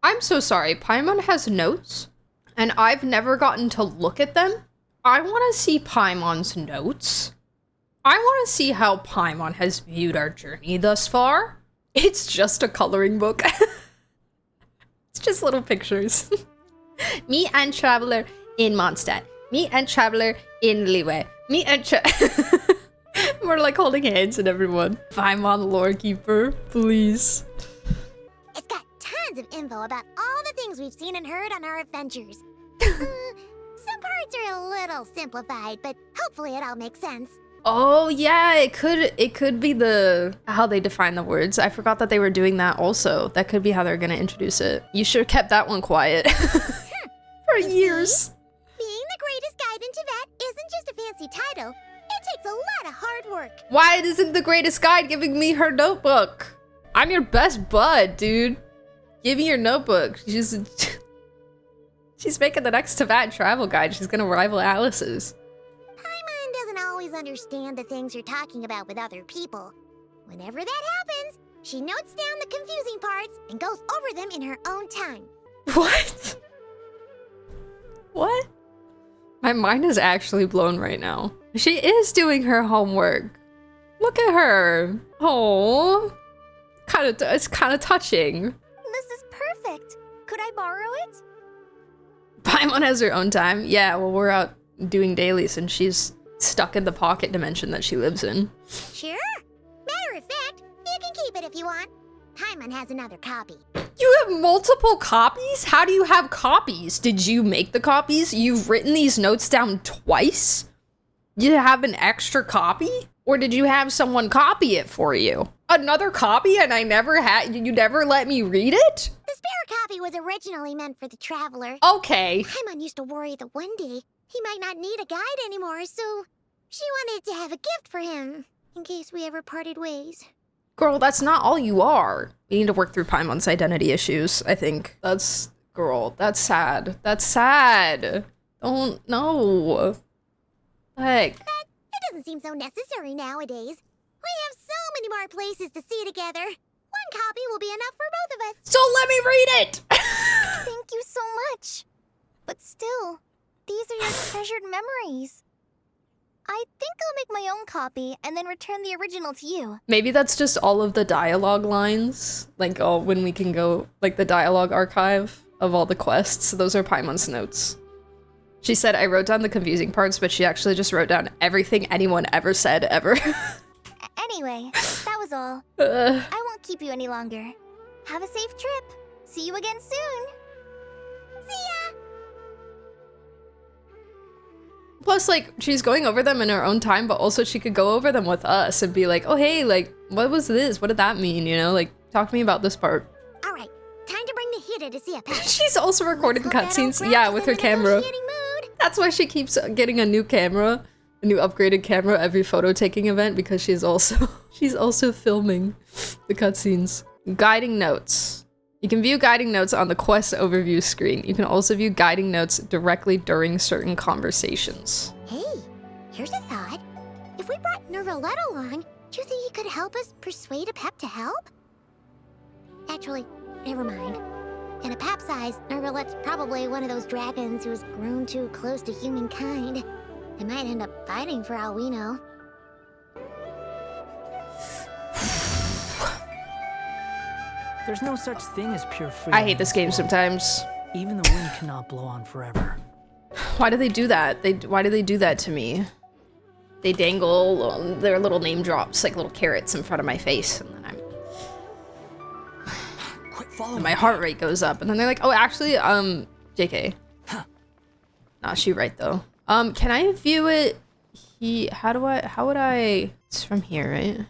I'm so sorry. Paimon has notes, and I've never gotten to look at them. I want to see Paimon's notes. I want to see how Paimon has viewed our journey thus far. It's just a coloring book. It's just little pictures. Me and Traveler in Mondstadt. Me and Traveler in Liyue. Me and We're like holding hands and everyone. Paimon Lorekeeper, please. It's got tons of info about all the things we've seen and heard on our adventures. Some parts are a little simplified, but hopefully it all makes sense. Oh yeah, it could be how they define the words. I forgot that they were doing that also. That could be how they're gonna introduce it. You should have kept that one quiet for years. Being the greatest guide in Tibet isn't just a fancy title. It takes a lot of hard work. Why isn't the greatest guide giving me her notebook? I'm your best bud, dude. Give me your notebook. She's making the next Tibet travel guide. She's gonna rival Alice's. Paimon doesn't always understand the things you're talking about with other people. Whenever that happens, she notes down the confusing parts and goes over them in her own time. What? What? My mind is actually blown right now. She is doing her homework. Look at her. Oh, it's kind of touching. This is perfect. Could I borrow it? Paimon has her own time. Yeah, well, we're out doing dailies and she's stuck in the pocket dimension that she lives in. Sure. Matter of fact, you can keep it if you want. Paimon has another copy. You have multiple copies? How do you have copies? Did you make the copies? You've written these notes down twice? You have an extra copy? Or did you have someone copy it for you? Another copy and you never let me read it? The spare copy was originally meant for the Traveler. Okay. Paimon used to worry that one day he might not need a guide anymore, so she wanted to have a gift for him in case we ever parted ways. Girl, that's not all you are. We need to work through Paimon's identity issues, I think. Girl, that's sad. That's sad. Don't, no. Heck. But it doesn't seem so necessary nowadays. We have so many more places to see together. One copy will be enough for both of us. So let me read it! Thank you so much. But still, these are your treasured memories. I think I'll make my own copy and then return the original to you. Maybe that's just all of the dialogue lines. Like, when we can go, like, the dialogue archive of all the quests. Those are Paimon's notes. She said, I wrote down the confusing parts, but she actually just wrote down everything anyone ever said, ever. Anyway, that was all. I won't keep you any longer. Have a safe trip. See you again soon. See ya! Plus, like, she's going over them in her own time, but also she could go over them with us and be like, oh, hey, like, what was this? What did that mean? You know, like, talk to me about this part. All right, time to bring the Hida to see a pet. She's also recording cutscenes. Yeah, with her camera. That's why she keeps getting a new camera, a new upgraded camera every photo taking event, because she's also filming the cutscenes. Guiding notes. You can view guiding notes on the quest overview screen. You can also view guiding notes directly during certain conversations. Hey, here's a thought. If we brought Nervalette along, do you think he could help us persuade a Pep to help? Actually, never mind. In a Pep's eyes, Nervalette's probably one of those dragons who's grown too close to humankind. They might end up fighting for all we know. There's no such thing as pure freedom. I hate this game sometimes. Even the wind cannot blow on forever. Why do they do that? Why do they do that to me? They dangle their little name drops like little carrots in front of my face, and then my heart rate goes up, and then they're like, "Oh, actually, JK." Nah, she right though. Can I view it? How would I? It's from here, right?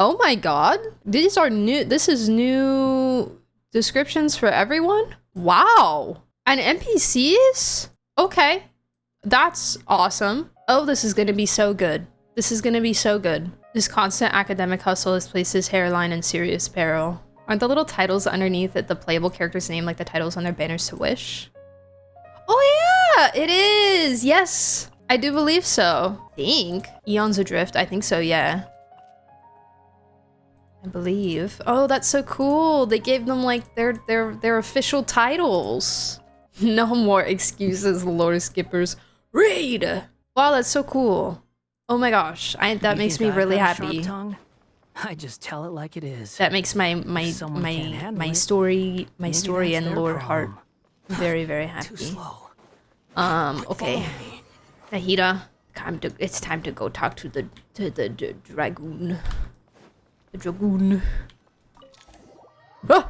Oh my god. These are new. This is new descriptions for everyone? Wow. And NPCs? Okay. That's awesome. Oh, this is gonna be so good. This is gonna be so good. This constant academic hustle has placed his hairline in serious peril. Aren't the little titles underneath it the playable character's name like the titles on their banners to Wish? Oh yeah, it is. Yes, I do believe so. I think. Eons Adrift, I think so, yeah. I believe. Oh, that's so cool. They gave them like their official titles. No more excuses, lore skippers. Read! Wow, that's so cool. Oh my gosh, that makes me really happy. I just tell it like it is. That makes my story and lore heart very, very happy. Okay. Nahida, it's time to go talk to the dragoon. The dragoon. Oh!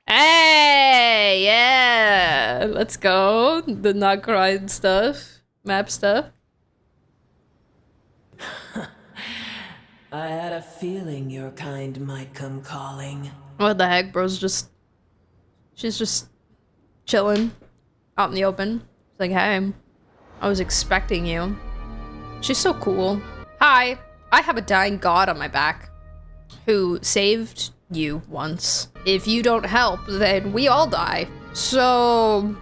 Hey, yeah, let's go. The not grind stuff, map stuff. I had a feeling your kind might come calling. What the heck, bro's she's just chilling out in the open. It's like, hey, I was expecting you. She's so cool. Hi, I have a dying god on my back who saved you once. If you don't help, then we all die. So,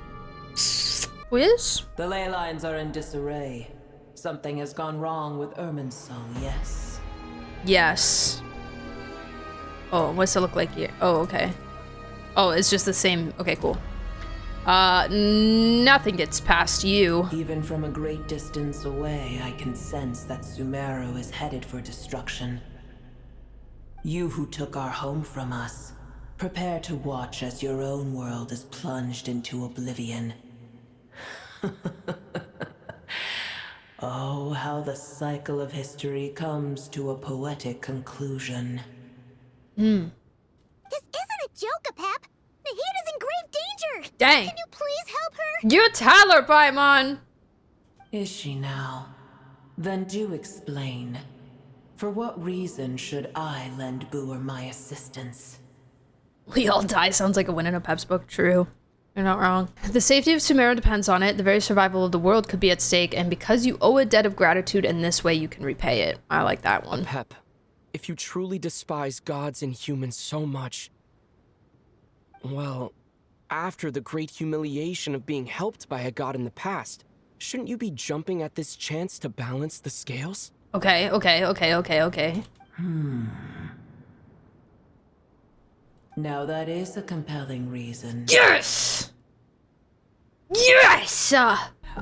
quiz? The ley lines are in disarray. Something has gone wrong with Irminsul, yes? Yes. Oh, what's it look like here? Oh, okay. Oh, it's just the same. Okay, cool. Nothing gets past you. Even from a great distance away, I can sense that Sumeru is headed for destruction. You who took our home from us, prepare to watch as your own world is plunged into oblivion. Oh, how the cycle of history comes to a poetic conclusion. This isn't a joke, Pep. Nahida's in grave danger. Dang. Can you please help her? You tell her, Paimon. Is she now? Then do explain. For what reason should I lend Boer my assistance? We all die sounds like a win in a Pep's book. True. You're not wrong. The safety of Sumeru depends on it. The very survival of the world could be at stake, and because you owe a debt of gratitude in this way, you can repay it. I like that one. Pep, if you truly despise gods and humans so much, well, after the great humiliation of being helped by a god in the past, shouldn't you be jumping at this chance to balance the scales? Okay. Now that is a compelling reason. Yes! Yes!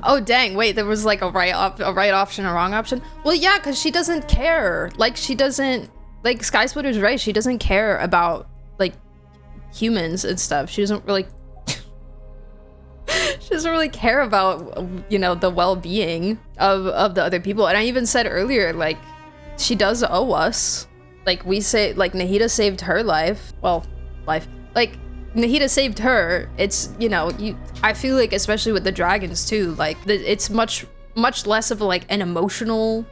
Oh dang, wait, there was like a right option, a wrong option? Well, yeah, because she doesn't care. Like, she doesn't, like, Skysplitter's right, she doesn't care about, like, humans and stuff. She doesn't really, she doesn't really care about, you know, the well-being of the other people. And I even said earlier, like, she does owe us. Like, we say, like, Nahida saved her life. Well, like, Nahida saved her. It's, you know, I feel like, especially with the dragons too, like, it's much less of like an emotional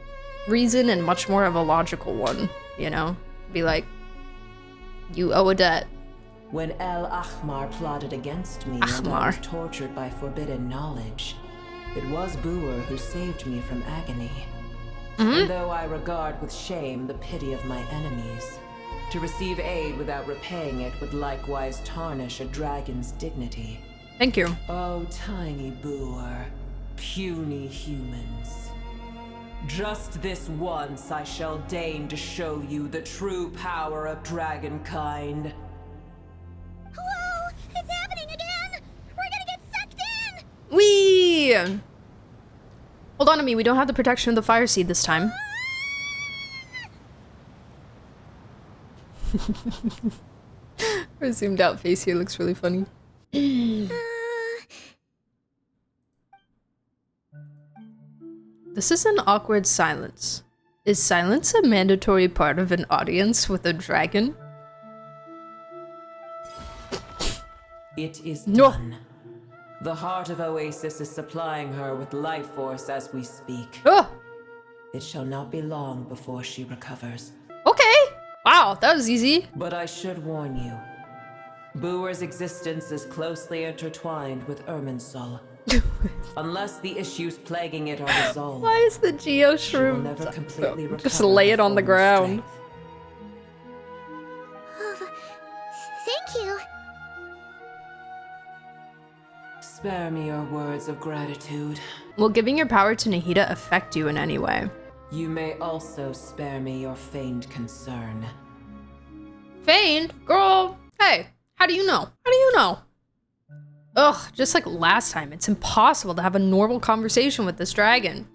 reason and much more of a logical one, you know? Be like, you owe a debt. When El Ahmar plotted against me and I was tortured by forbidden knowledge, it was Boer who saved me from agony. And though I regard with shame the pity of my enemies, to receive aid without repaying it would likewise tarnish a dragon's dignity. Thank you. Oh, tiny Boer, puny humans. Just this once I shall deign to show you the true power of dragonkind. Whoa! It's happening again! We're gonna get sucked in! Whee! Hold on to me, we don't have the protection of the fire seed this time. Her zoomed out face here looks really funny. This is an awkward silence. Is silence a mandatory part of an audience with a dragon? It is done. The heart of Oasis is supplying her with life force as we speak. It shall not be long before she recovers. Okay. Wow, that was easy. But I should warn you. Boer's existence is closely intertwined with Irminsul. Unless the issues plaguing it are resolved. Why is the Geo shroom? Never completely Just lay it on the ground. Thank you. Spare me your words of gratitude. Will giving your power to Nahida affect you in any way? You may also spare me your feigned concern. Feigned? Girl, hey, how do you know? How do you know? Ugh, just like last time, it's impossible to have a normal conversation with this dragon.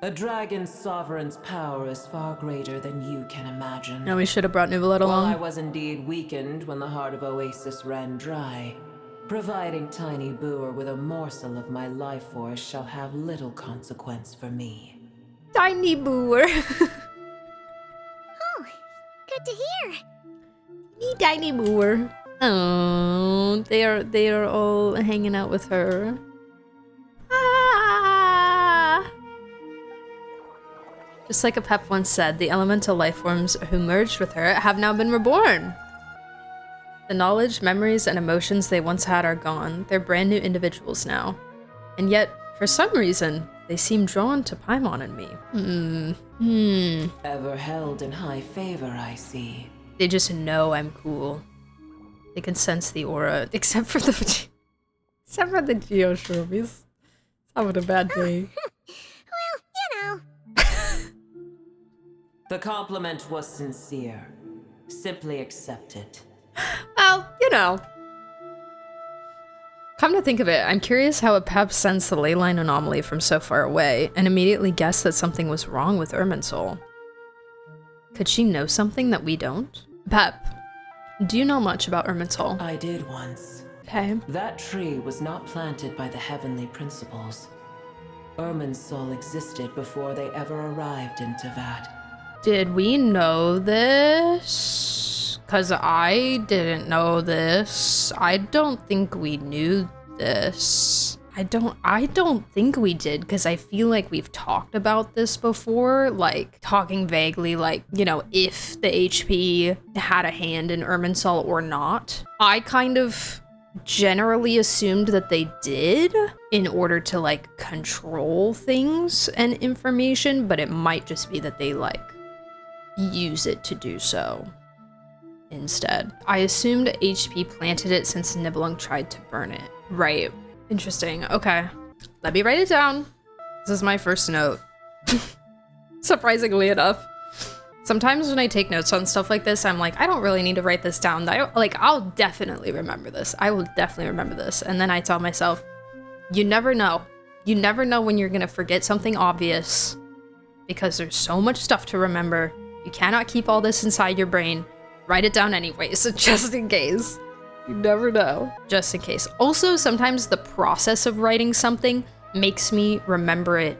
A dragon's sovereign's power is far greater than you can imagine. No, we should have brought Nuvolette While along. I was indeed weakened when the heart of Oasis ran dry, providing Tiny Booer with a morsel of my life force shall have little consequence for me. Tiny Booer. Oh, good to hear. Tiny Booer. Oh, they are all hanging out with her. Ah. Just like a Pep once said, the elemental life forms who merged with her have now been reborn. The knowledge, memories, and emotions they once had are gone. They're brand new individuals now. And yet, for some reason, they seem drawn to Paimon and me. Ever held in high favor, I see. They just know I'm cool. They can sense the aura, except for the Geoshroom. He's having a bad day. Well, you know. The compliment was sincere. Simply accept it. Well, you know. Come to think of it, I'm curious how a Pep sensed the leyline anomaly from so far away and immediately guessed that something was wrong with Irminsul. Could she know something that we don't? Pep, do you know much about Irminsul? I did once. Okay. That tree was not planted by the heavenly principles. Irminsul existed before they ever arrived in Teyvat. Did we know this? Because I didn't know this. I don't think we knew this. I don't think we did, because I feel like we've talked about this before, like talking vaguely, like, you know, if the HP had a hand in Irminsul or not. I kind of generally assumed that they did in order to like control things and information, but it might just be that they like use it to do so instead. I assumed HP planted it since Nibelung tried to burn it. Right. Interesting. Okay. Let me write it down. This is my first note. Surprisingly enough. Sometimes when I take notes on stuff like this, I'm like, I don't really need to write this down. I'll definitely remember this. I will definitely remember this. And then I tell myself, you never know. You never know when you're gonna forget something obvious because there's so much stuff to remember. You cannot keep all this inside your brain. Write it down anyway, so just in case. You never know. Just in case. Also, sometimes the process of writing something makes me remember it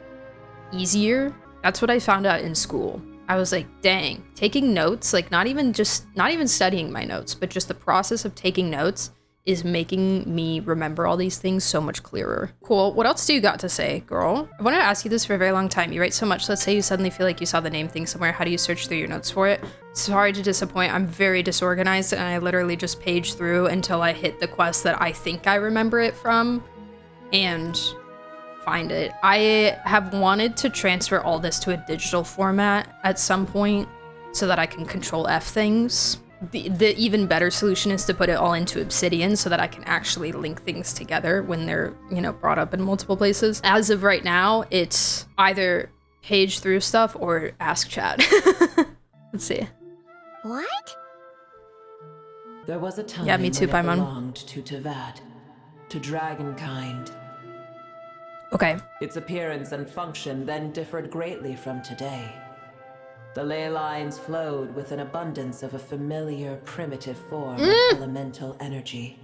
easier. That's what I found out in school. I was like, dang, taking notes, like not even studying my notes, but just the process of taking notes is making me remember all these things so much clearer. Cool. What else do you got to say, girl? I wanted to ask you this for a very long time. You write so much. Let's say you suddenly feel like you saw the name thing somewhere. How do you search through your notes for it? Sorry to disappoint. I'm very disorganized and I literally just page through until I hit the quest that I think I remember it from and find it. I have wanted to transfer all this to a digital format at some point so that I can control F things. The even better solution is to put it all into Obsidian so that I can actually link things together when they're, you know, brought up in multiple places. As of right now, it's either page through stuff or ask chat. Let's see. What? There was a time me too, when it Paimon. belonged to Teyvat, to dragonkind. Okay. Its appearance and function then differed greatly from today. The ley lines flowed with an abundance of a familiar, primitive form of elemental energy.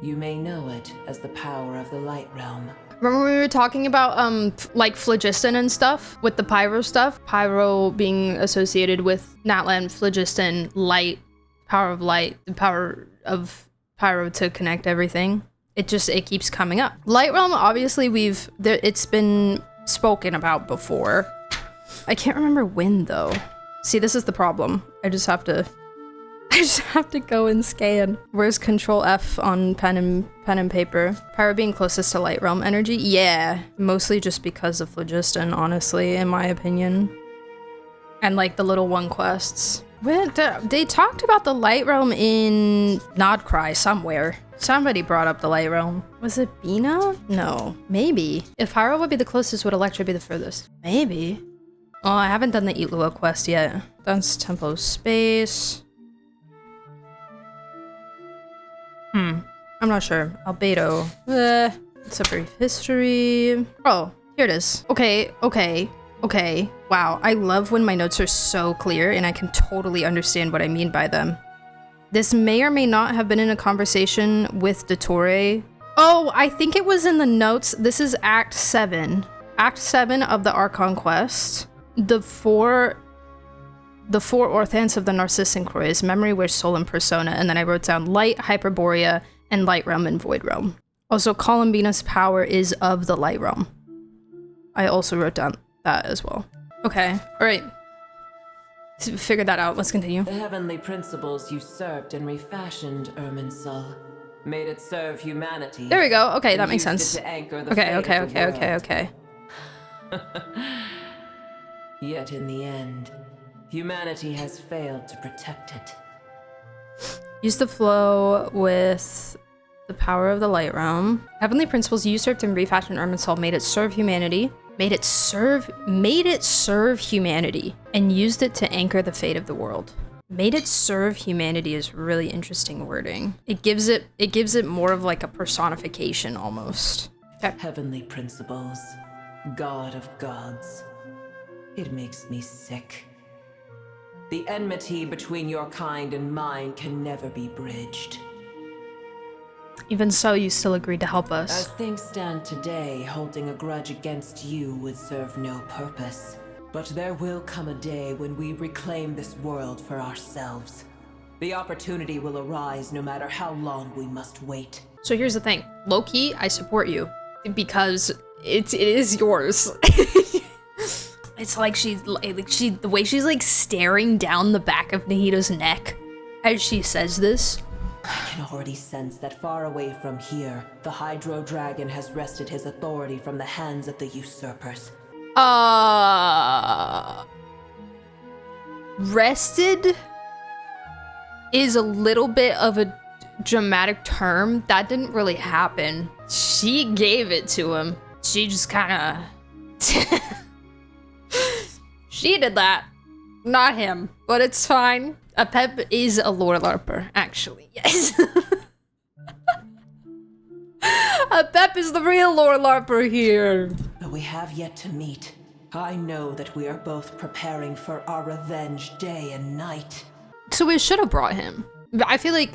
You may know it as the power of the Light Realm. Remember we were talking about, like, phlogiston and stuff? With the pyro stuff? Pyro being associated with Natlan, phlogiston, light, power of light, the power of pyro to connect everything. It keeps coming up. Light Realm, obviously it's been spoken about before. I can't remember when though. See, this is the problem. I just have to go and scan. Where's Control F on pen and paper? Pyro being closest to Light Realm energy? Yeah, mostly just because of Phlogiston, honestly, in my opinion. And like the little one quests. They talked about the Light Realm in Nodcry somewhere. Somebody brought up the Light Realm. Was it Bina? No, maybe. If Pyro would be the closest, would Electra be the furthest? Maybe. Oh, I haven't done the Eat-Lua quest yet. That's Tempo Space. I'm I'm not sure. Albedo. It's a brief history. Oh, here it is. Okay. Wow, I love when my notes are so clear and I can totally understand what I mean by them. This may or may not have been in a conversation with Dottore. Oh, I think it was in the notes. This is Act 7. Act 7 of the Archon quest. The four Orthants of the Narcissan Croix, Memory, Wish, Soul, and Persona. And then I wrote down Light, Hyperborea, and Light Realm and Void Realm. Also, Columbina's power is of the Light Realm. I also wrote down that as well. Okay, all right. Figure that out. Let's continue. The heavenly principles usurped and refashioned Irminsul, made it serve humanity. There we go. Okay, that makes used it sense. to anchor the Okay, fate of the world. okay. Yet in the end, humanity has failed to protect it. Use the flow with the power of the Light Realm. Heavenly principles usurped and refashioned Irminsul, made it serve humanity. Made it serve humanity, and used it to anchor the fate of the world. Made it serve humanity is really interesting wording. It gives it more of like a personification almost. Okay. Heavenly principles, God of gods. It makes me sick. The enmity between your kind and mine can never be bridged. Even so, you still agreed to help us. As things stand today, holding a grudge against you would serve no purpose. But there will come a day when we reclaim this world for ourselves. The opportunity will arise no matter how long we must wait. So here's the thing. Low-key, I support you. Because it is yours. It's like the way she's like staring down the back of Nahita's neck as she says this. I can already sense that far away from here, the Hydro Dragon has wrested his authority from the hands of the usurpers. Wrested is a little bit of a dramatic term. That didn't really happen. She gave it to him. She just kind of... She did that. Not him. But it's fine. Apep is a lore larper, actually. Yes. Apep is the real lore larper here. Though we have yet to meet, I know that we are both preparing for our revenge day and night. So we should have brought him. I feel like...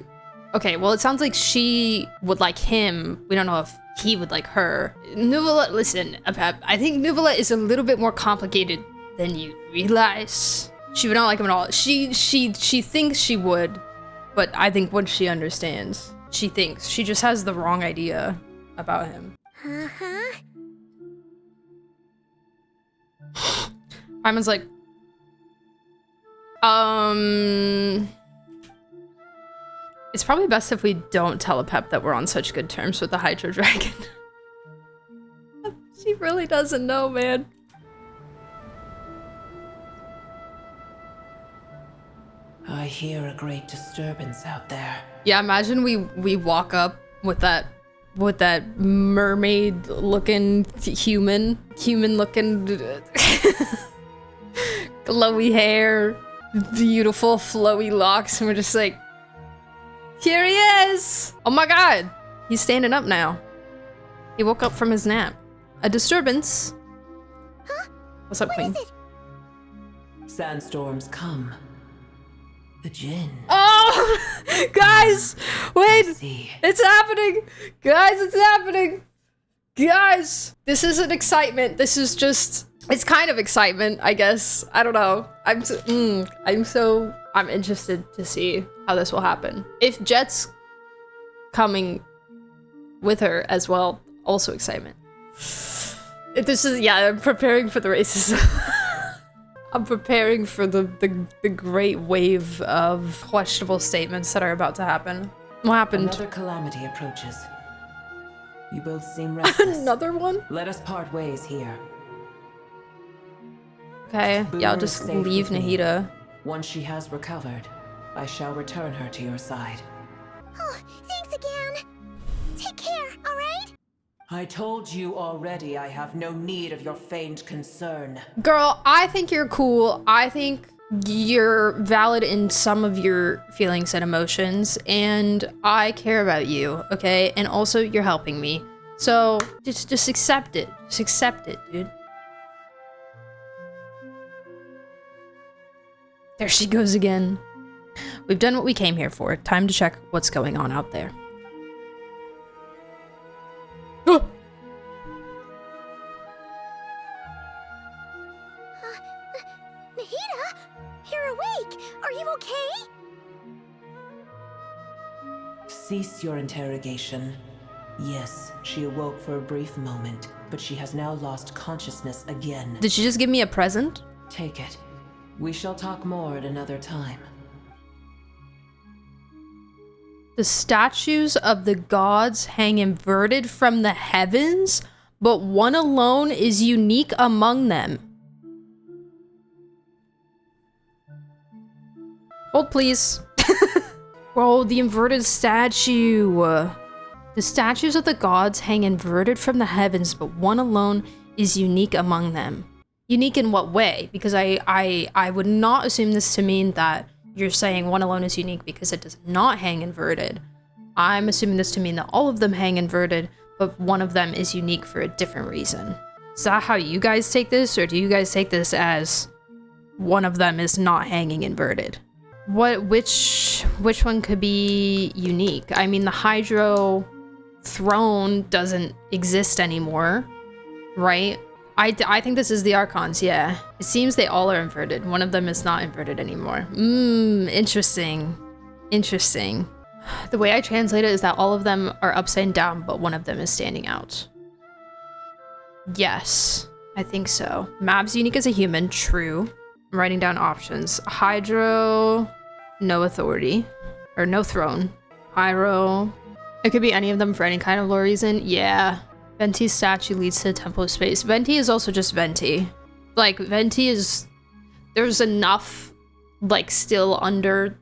Okay, well, it sounds like she would like him. We don't know if he would like her. Nuvola, listen, Apep, I think Nuvola is a little bit more complicated than you realize. She would not like him at all. She thinks she would, but I think once she understands, she thinks. She just has the wrong idea about him. Iman's like, it's probably best if we don't tell Apep that we're on such good terms with the Hydro Dragon. She really doesn't know, man. I hear a great disturbance out there. Yeah, imagine we walk up with that mermaid looking human looking glowy hair, beautiful flowy locks, and we're just like, here he is! Oh my god! He's standing up now. He woke up from his nap. A disturbance? Huh? What's up, What Queen? is it? Sandstorms come. The Djinn. Oh! Guys! Wait! It's happening! Guys, it's happening! Guys! This isn't excitement. This is just... It's kind of excitement, I guess. I don't know. I'm interested to see how this will happen. If Jet's coming with her as well, also excitement. This is... Yeah, I'm preparing for the races. I'm preparing for the great wave of questionable statements that are about to happen. What happened? Another calamity approaches. You both seem restless. Another one? Let us part ways here. Okay, yeah, I'll just leave Nahita. Once she has recovered, I shall return her to your side. Oh, thanks again. Take care, alright? I told you already I have no need of your feigned concern. Girl, I think you're cool. I think you're valid in some of your feelings and emotions, and I care about you, okay? And also, you're helping me. So, just accept it. Just accept it, dude. There she goes again. We've done what we came here for. Time to check what's going on out there. Oh! Nahida, you're awake. Are you okay? Cease your interrogation. Yes, she awoke for a brief moment, but she has now lost consciousness again. Did she just give me a present? Take it. We shall talk more at another time. The statues of the gods hang inverted from the heavens, but one alone is unique among them. Hold, please. Bro, the inverted statue. The statues of the gods hang inverted from the heavens, but one alone is unique among them. Unique in what way? Because I would not assume this to mean that you're saying one alone is unique because it does not hang inverted. I'm assuming this to mean that all of them hang inverted, but one of them is unique for a different reason. Is that how you guys take this, or do you guys take this as one of them is not hanging inverted? Which one could be unique? I mean, the Hydro throne doesn't exist anymore, right? I think this is the Archons, yeah. It seems they all are inverted. One of them is not inverted anymore. Interesting. Interesting. The way I translate it is that all of them are upside down, but one of them is standing out. Yes, I think so. Mab's unique as a human, true. I'm writing down options. Hydro, no authority. Or no throne. Pyro. It could be any of them for any kind of lore reason. Yeah. Venti's statue leads to the Temple of Space. Venti is also just Venti. Like, Venti is... There's enough, like, still under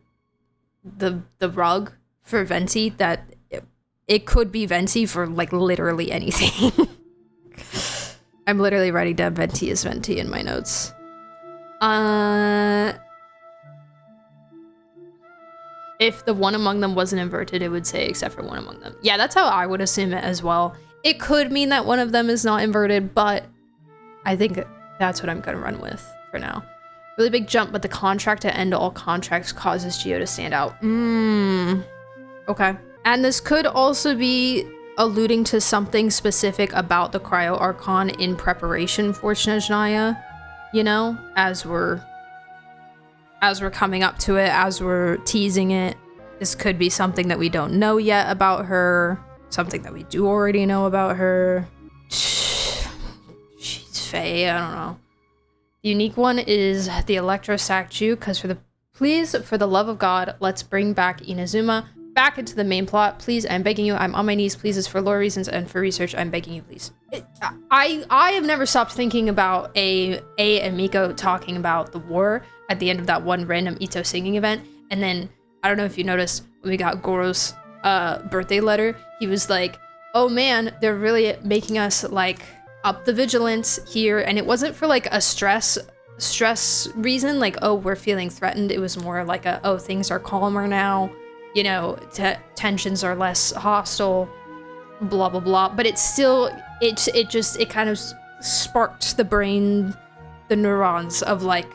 the rug for Venti that it could be Venti for, like, literally anything. I'm literally writing down Venti as Venti in my notes. If the one among them wasn't inverted, it would say except for one among them. Yeah, that's how I would assume it as well. It could mean that one of them is not inverted, but I think that's what I'm gonna run with for now. Really big jump, but the contract to end all contracts causes Geo to stand out. Okay. And this could also be alluding to something specific about the Cryo Archon in preparation for Snezhnaya, you know, as we're coming up to it, as we're teasing it. This could be something that we don't know yet about her. Something that we do already know about her. She's Faye, I don't know. The unique one is the Electro statue, because please, for the love of God, let's bring back Inazuma back into the main plot. Please, I'm begging you, I'm on my knees, please, for lore reasons and for research, I'm begging you, please. I have never stopped thinking about A and Miko talking about the war at the end of that one random Ito singing event, and then, I don't know if you noticed, when we got Goro's birthday letter, he was like, oh man, they're really making us like up the vigilance here, and it wasn't for like a stress reason, like, oh, we're feeling threatened. It was more like a, oh, things are calmer now, you know, tensions are less hostile, blah blah blah. But it's still, it kind of sparked the brain, the neurons of like,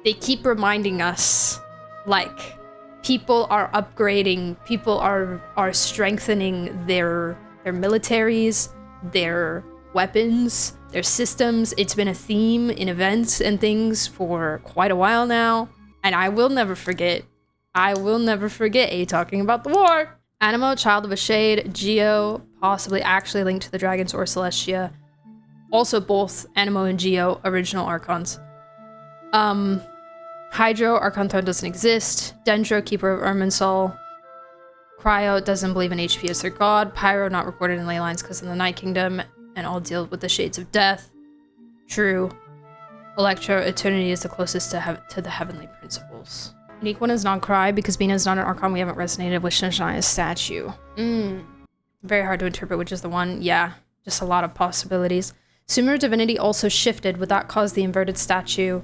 they keep reminding us like people are upgrading, people are strengthening their militaries, their weapons, their systems. It's been a theme in events and things for quite a while now, and I will never forget A talking about the war. Animo, Child of a Shade, Geo, possibly actually linked to the Dragons or Celestia. Also both Animo and Geo, original Archons. Hydro, Archon Throne doesn't exist. Dendro, Keeper of Irminsul. Cryo doesn't believe in HP as their god. Pyro, not recorded in ley lines because of the Night Kingdom, and all deal with the Shades of Death. True. Electro, Eternity is the closest to the Heavenly Principles. Unique one is non-Cry, because being as not an Archon, we haven't resonated with Snezhnaya's statue. Very hard to interpret which is the one. Yeah, just a lot of possibilities. Sumeru Divinity also shifted. Would that cause the inverted statue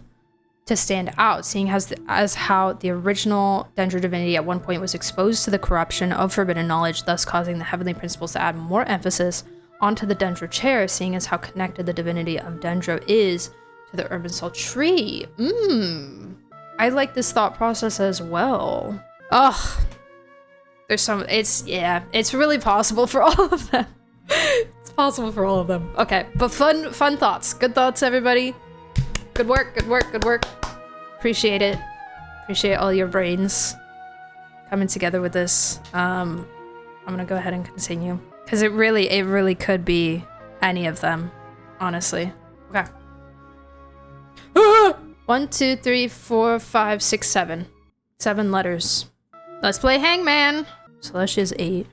to stand out, seeing as how the original Dendro divinity at one point was exposed to the corruption of forbidden knowledge, thus causing the heavenly principles to add more emphasis onto the Dendro chair, seeing as how connected the divinity of Dendro is to the Irminsul tree. I like this thought process as well. Ugh. There's some, it's really possible for all of them. It's possible for all of them. Okay, but fun thoughts. Good thoughts, everybody. Good work, good work, good work. Appreciate it. Appreciate all your brains coming together with this. I'm gonna go ahead and continue. Because it really could be any of them, honestly. Okay. 1, 2, 3, 4, 5, 6, 7. 7 letters. Let's play Hangman. Celestia's 8.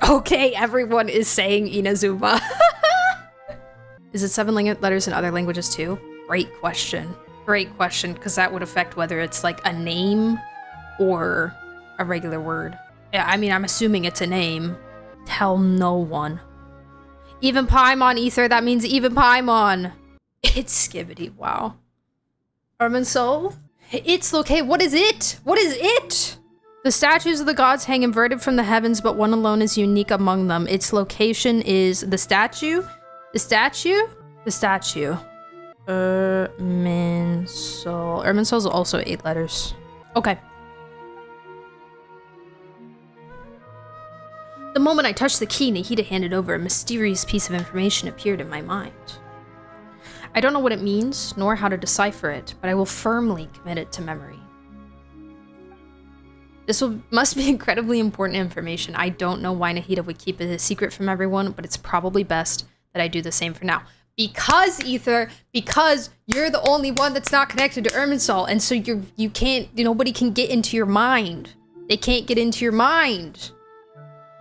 Okay, everyone is saying Inazuma. Is it 7 letters in other languages too? Great question. Great question, because that would affect whether it's like a name or a regular word. Yeah, I mean, I'm assuming it's a name. Tell no one. Even Paimon, Ether, that means even Paimon. It's Skibbity, wow. Irminsul? It's okay, what is it? What is it? The statues of the gods hang inverted from the heavens, but one alone is unique among them. Its location is the statue? The statue? The statue. Irminsul. Irminsul is also 8 letters. Okay. The moment I touched the key Nahida handed over, a mysterious piece of information appeared in my mind. I don't know what it means, nor how to decipher it, but I will firmly commit it to memory. This must be incredibly important information. I don't know why Nahida would keep it a secret from everyone, but it's probably best that I do the same for now. Because, Ether, because you're the only one that's not connected to Irminsul, and so you can't, nobody can get into your mind. They can't get into your mind.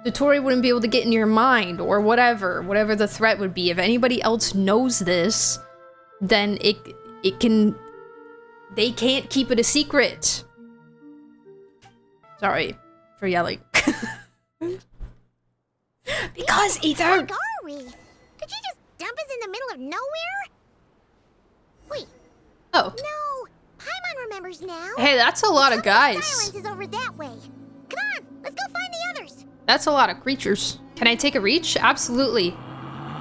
Dotori wouldn't be able to get into your mind, or whatever the threat would be. If anybody else knows this, then they can't keep it a secret. Sorry for yelling. Because, Ether! Where are we? Did you just dump us in the middle of nowhere? Wait. Oh. No, Paimon remembers now. Hey, that's a lot of guys. Silence is over that way. Come on, let's go find the others. That's a lot of creatures. Can I take a reach? Absolutely.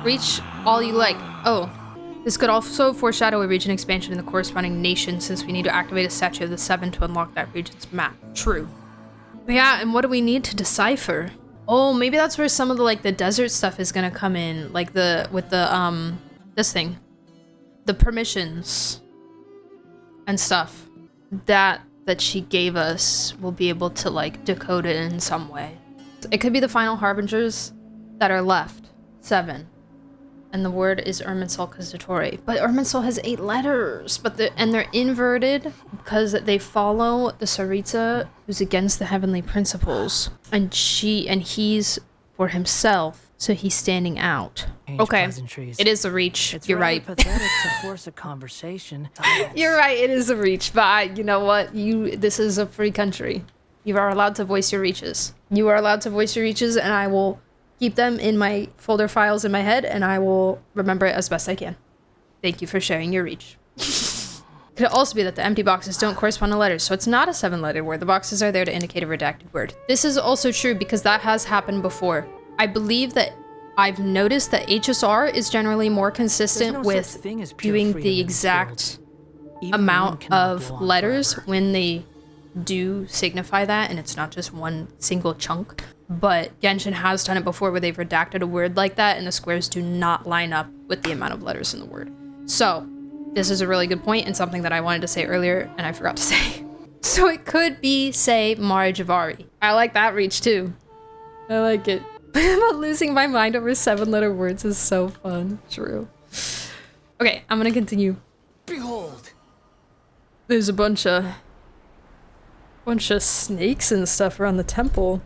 Reach all you like. Oh. This could also foreshadow a region expansion in the corresponding nation, since we need to activate a statue of the 7 to unlock that region's map. True. Yeah, and what do we need to decipher? Oh, maybe that's where some of the the desert stuff is gonna come in, with the this thing, the permissions and stuff that she gave us. We'll be able to decode it in some way. It could be the final harbingers that are left, 7, and the word is Irminsul Kazutori. But Irminsul has 8 letters, and they're inverted because they follow the Saritsa, who's against the heavenly principles, and he's for himself, so he's standing out. Okay, it is a reach. You're right. Pathetic to force a conversation. You're right. It is a reach, but you know what? This is a free country. You are allowed to voice your reaches. You are allowed to voice your reaches, and I will keep them in my folder files in my head, and I will remember it as best I can. Thank you for sharing your reach. Could also be that the empty boxes don't correspond to letters, so it's not a 7-letter word. The boxes are there to indicate a redacted word. This is also true because that has happened before. I believe that I've noticed that HSR is generally more consistent with doing the exact amount of letters when they do signify that, and it's not just one single chunk. But Genshin has done it before where they've redacted a word like that and the squares do not line up with the amount of letters in the word. So this is a really good point and something that I wanted to say earlier and I forgot to say. So it could be, say, Marijavari. I like that reach too. I like it. But losing my mind over 7-letter words is so fun. True. Okay, I'm gonna continue. Behold! There's a bunch of snakes and stuff around the temple.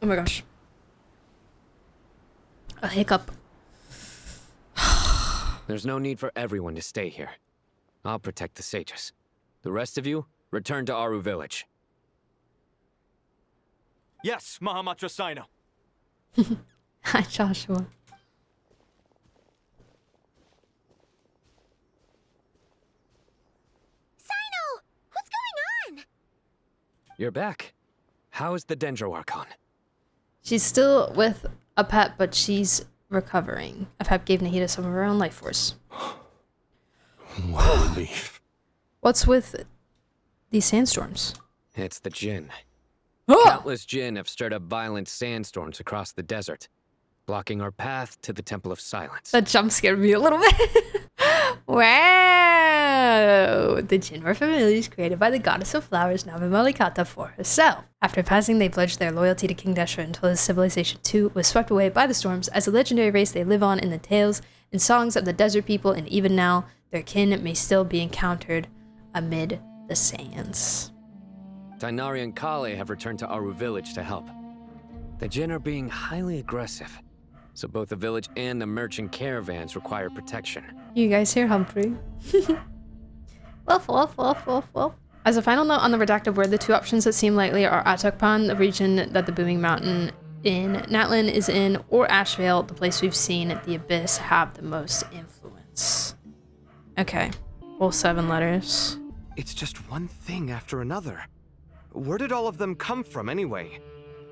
Oh my gosh. A hiccup. There's no need for everyone to stay here. I'll protect the sages. The rest of you, return to Aru village. Yes, Mahamatra Sino. Hi, Joshua. You're back. How is the Dendro Archon? She's still with a pet, but she's recovering. A pet gave Nahida some of her own life force. What a relief. What's with these sandstorms? It's the Jinn. Countless Jinn have stirred up violent sandstorms across the desert, blocking our path to the Temple of Silence. That jump scared me a little bit. Wow! The Jinn were familiars created by the goddess of flowers, Navi Malikata, for herself. After passing, they pledged their loyalty to King Deshret until his civilization too was swept away by the storms. As a legendary race, they live on in the tales and songs of the desert people, and even now, their kin may still be encountered amid the sands. Tainari and Kale have returned to Aru village to help. The Jinn are being highly aggressive, so both the village and the merchant caravans require protection. You guys hear Humphrey? Wolf. As a final note on the redacted word, the two options that seem likely are Atakpan, the region that the Booming Mountain in Natlin is in, or Ashvale, the place we've seen the Abyss have the most influence. Okay, all 7 letters. It's just one thing after another. Where did all of them come from anyway?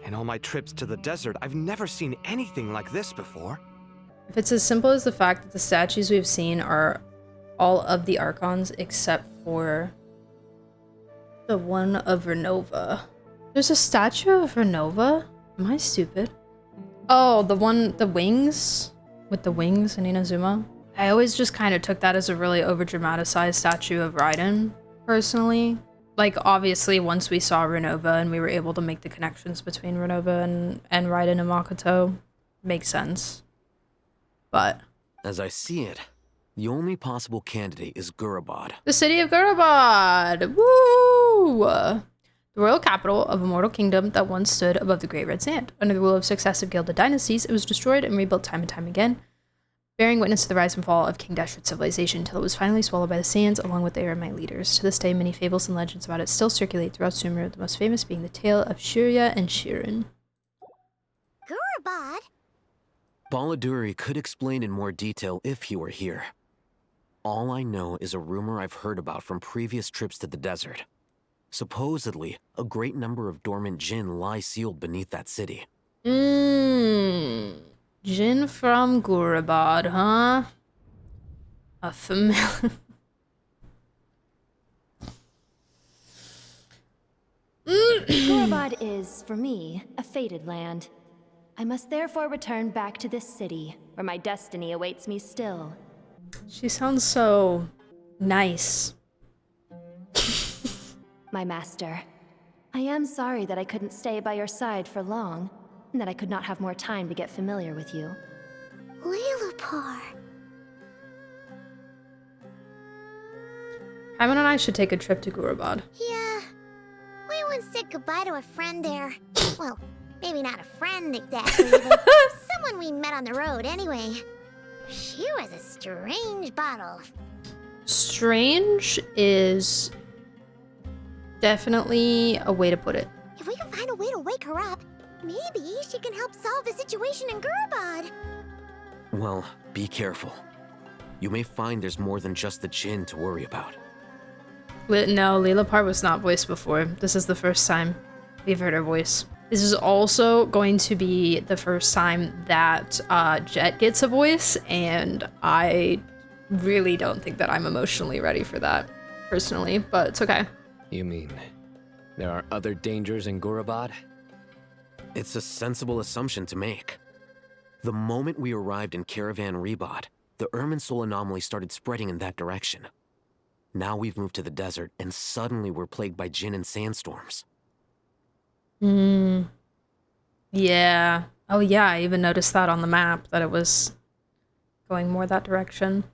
In all my trips to the desert, I've never seen anything like this before. If it's as simple as the fact that the statues we've seen are all of the Archons except for the one of Renova. There's a statue of Renova? Am I stupid? Oh, the wings? With the wings in Inazuma? I always just kind of took that as a really over-dramatized statue of Raiden, personally. Like, obviously, once we saw Renova and we were able to make the connections between Renova and Raiden and Makoto, makes sense. But as I see it, the only possible candidate is Gurabad. The city of Gurabad! Woo! The royal capital of a mortal kingdom that once stood above the Great Red Sand. Under the rule of successive gilded dynasties, it was destroyed and rebuilt time and time again, bearing witness to the rise and fall of King Deshret's civilization until it was finally swallowed by the sands along with the Eremite leaders. To this day, many fables and legends about it still circulate throughout Sumeru, the most famous being the tale of Shurya and Shirin. Gurabad? Baladuri could explain in more detail if he were here. All I know is a rumor I've heard about from previous trips to the desert. Supposedly, a great number of dormant Jinn lie sealed beneath that city. Jinn from Gurabad, huh? A familiar... Gurabad is, for me, a fated land. I must therefore return back to this city, where my destiny awaits me still. She sounds so nice. My master, I am sorry that I couldn't stay by your side for long, and that I could not have more time to get familiar with you. Lilapar. Hyman and I should take a trip to Gurabad. Yeah. We once said goodbye to a friend there. Well, maybe not a friend exactly, but someone we met on the road anyway. She was a strange bottle. Strange is definitely a way to put it. If we can find a way to wake her up, maybe she can help solve the situation in Gurabad. Well, be careful. You may find there's more than just the Jinn to worry about. No, Lilapar was not voiced before. This is the first time we've heard her voice. This is also going to be the first time that Jet gets a voice, and I really don't think that I'm emotionally ready for that, personally, but it's okay. You mean there are other dangers in Gurabad? It's a sensible assumption to make. The moment we arrived in Caravan Rebod, the Irminsul anomaly started spreading in that direction. Now we've moved to the desert, and suddenly we're plagued by Jinn and sandstorms. Yeah. Oh yeah, I even noticed that on the map, that it was going more that direction.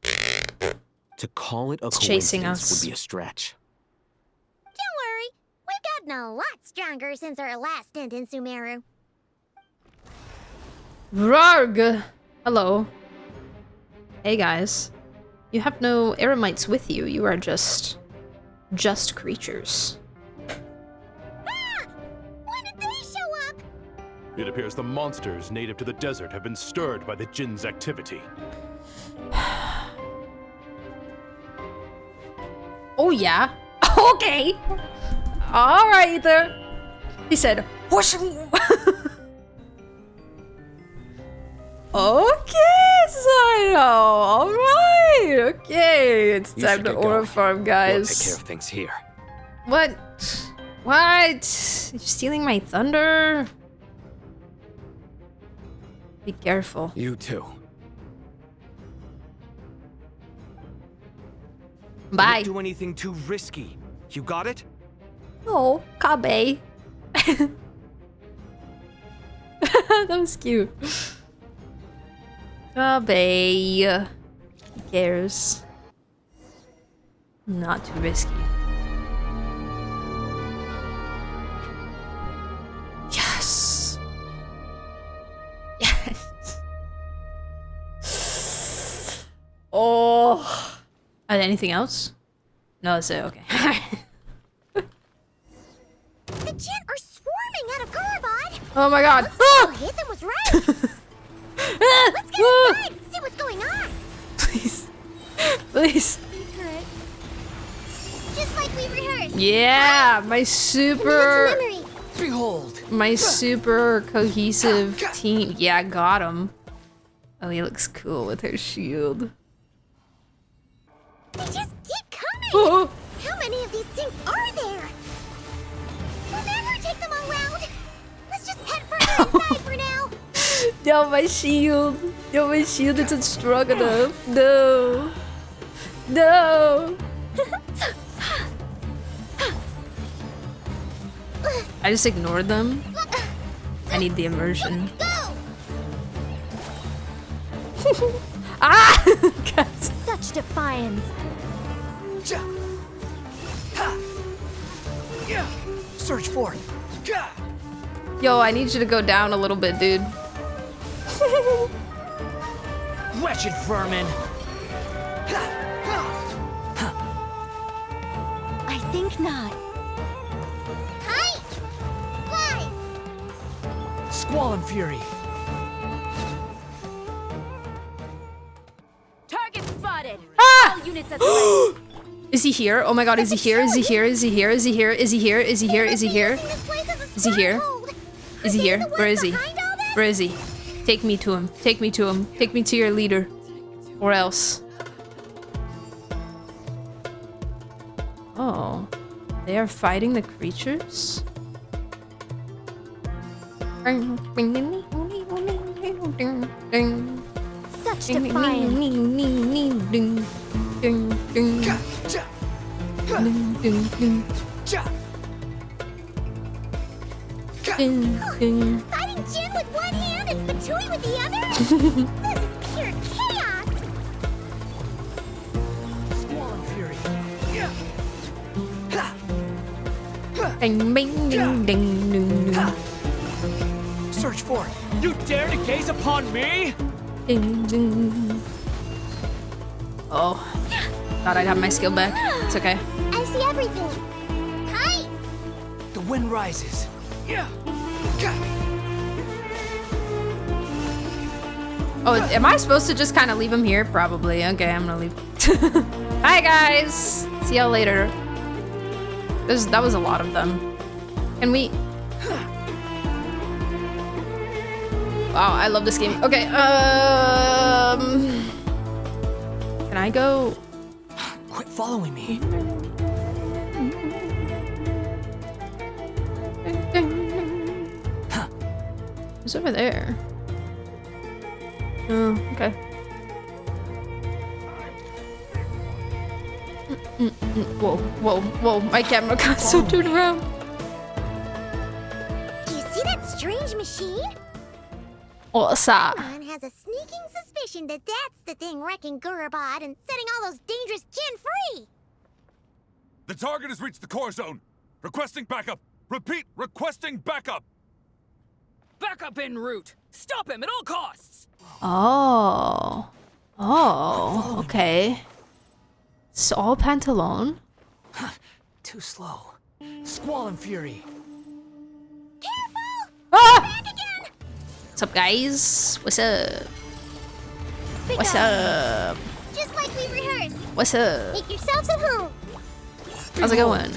To call it a it's chasing coincidence us. would be a stretch. Don't worry, we've gotten a lot stronger since our last stint in Sumeru. Rarg! Hello. Hey guys. You have no Eremites with you. You are just creatures. It appears the monsters native to the desert have been stirred by the Jinn's activity. Oh yeah. Okay. All right, Ether. He said, whoosh. Okay, Sino. All right. Okay, it's time to order farm, guys. We'll take care of things here. What? What? You're stealing my thunder? Be careful. You too. Bye. Don't do anything too risky. You got it? Oh, Kabe. That was cute. Kabe. Who cares? Not too risky. Yes. Yes. Oh. Anything else? No, that's it. Okay. The Jinn are swarming out of Gurabad. Oh my god. Ethan was right. Let's get inside and see what's going on. Please. Please. Good. Just like we rehearsed. Yeah, my super... Behold. My super cohesive team. Yeah, got him. Oh, he looks cool with her shield. They just keep coming. Oh. How many of these things are there? We'll never take them all round. Let's just head further inside for now. Yo, my shield. Yo, my shield isn't strong enough. No. No. I just ignored them. I need the immersion. Ah! Guys. Such defiance. Search for it. Yo, I need you to go down a little bit, dude. Wretched vermin. I think not. Hi! Fly! Squall and fury. Target spotted. Ah! All units at the ready. Is he here? Oh my god, is he here? Is he here? Is he here? Is he here? Is he here? Is he here? Is he here? Is he here? Is he here? Where is he? Where is he? Take me to him. Take me to him. Take me to your leader. Or else. Oh. They are fighting the creatures? Such defiance. Fighting Jin with one hand and Fatui with the other? This is pure chaos! Squall and fury. Search for it. You dare to gaze upon me? Oh. Thought I'd have my skill back. It's okay. I see everything. Hi! The wind rises. Oh, am I supposed to just kind of leave him here? Probably. Okay, I'm gonna leave. Hi, guys. See y'all later. That was a lot of them. Can we... Wow, I love this game. Okay, can I go? Quit following me. Who's over there? Oh, okay. Whoa, whoa, whoa, my camera got so turned around. Do you see that strange machine? What's that? Someone has a sneaking suspicion that that's the thing wrecking Gurabad and setting all those dangerous Jinn free! The target has reached the core zone. Requesting backup. Repeat, requesting backup. Backup en route. Stop him at all costs. Oh. Oh, okay. It's all pantalone. Too slow. Squall and fury. Careful! Ah! Back again! What's up, guys? What's up? Pick What's up? Just like we rehearsed. What's up? Make yourselves at home. How's it going?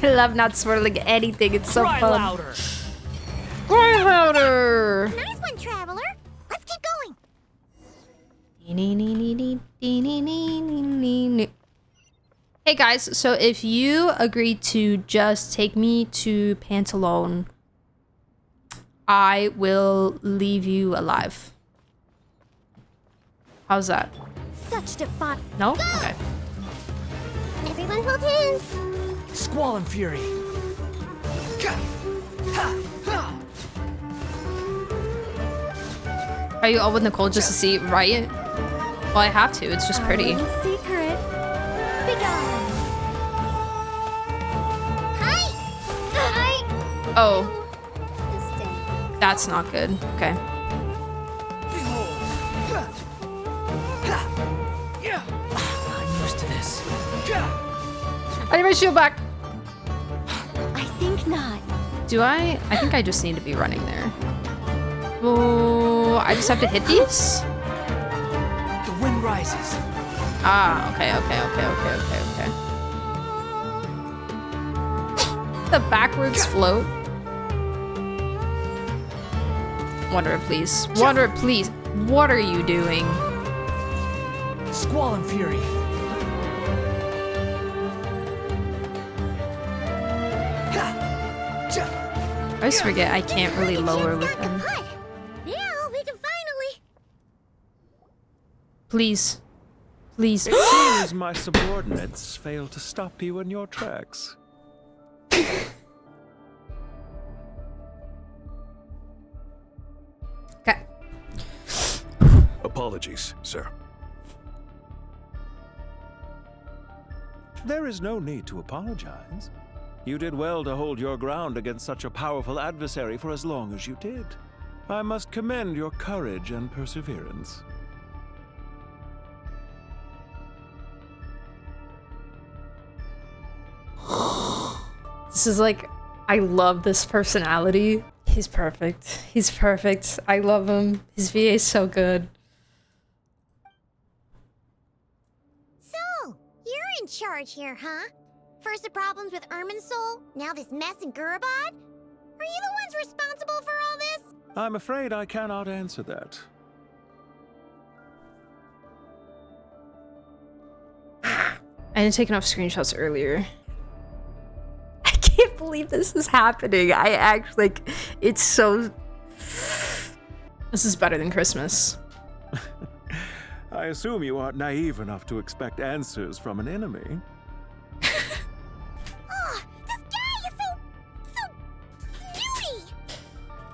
I love not swirling anything. It's so Cry fun. louder. Cry louder. Nice one, Traveler. Let's keep going. Hey guys, so if you agree to just take me to Pantalone, I will leave you alive. How's that? Such defiant. No? Okay. Everyone hold hands. Squall and Fury. Are you all with Nicole just to see, right? Well, I have to. It's just pretty. Secret. Begone. Hi. Hi. Oh. That's not good. Okay. I'm used to this. I need my shield back. I think not. Do I? I think I just need to be running there. Oh, I just have to hit these? The wind rises. Ah, okay. The backwards float. Water, please. Water, please. What are you doing? Squall and Fury. I always forget I can't really lower with them. Now we can finally. Please. Please. It seems my subordinates fail to stop you in your tracks. Okay. Apologies, sir. There is no need to apologize. You did well to hold your ground against such a powerful adversary for as long as you did. I must commend your courage and perseverance. This is like, I love this personality. He's perfect. He's perfect. I love him. His VA is so good. So, you're in charge here, huh? First the problems with Irminsul, now this mess in Gurabad? Are you the ones responsible for all this? I'm afraid I cannot answer that. I didn't take enough screenshots earlier. I can't believe this is happening. I actually, like, it's so... This is better than Christmas. I assume you aren't naive enough to expect answers from an enemy. Oh, this guy is so snooty!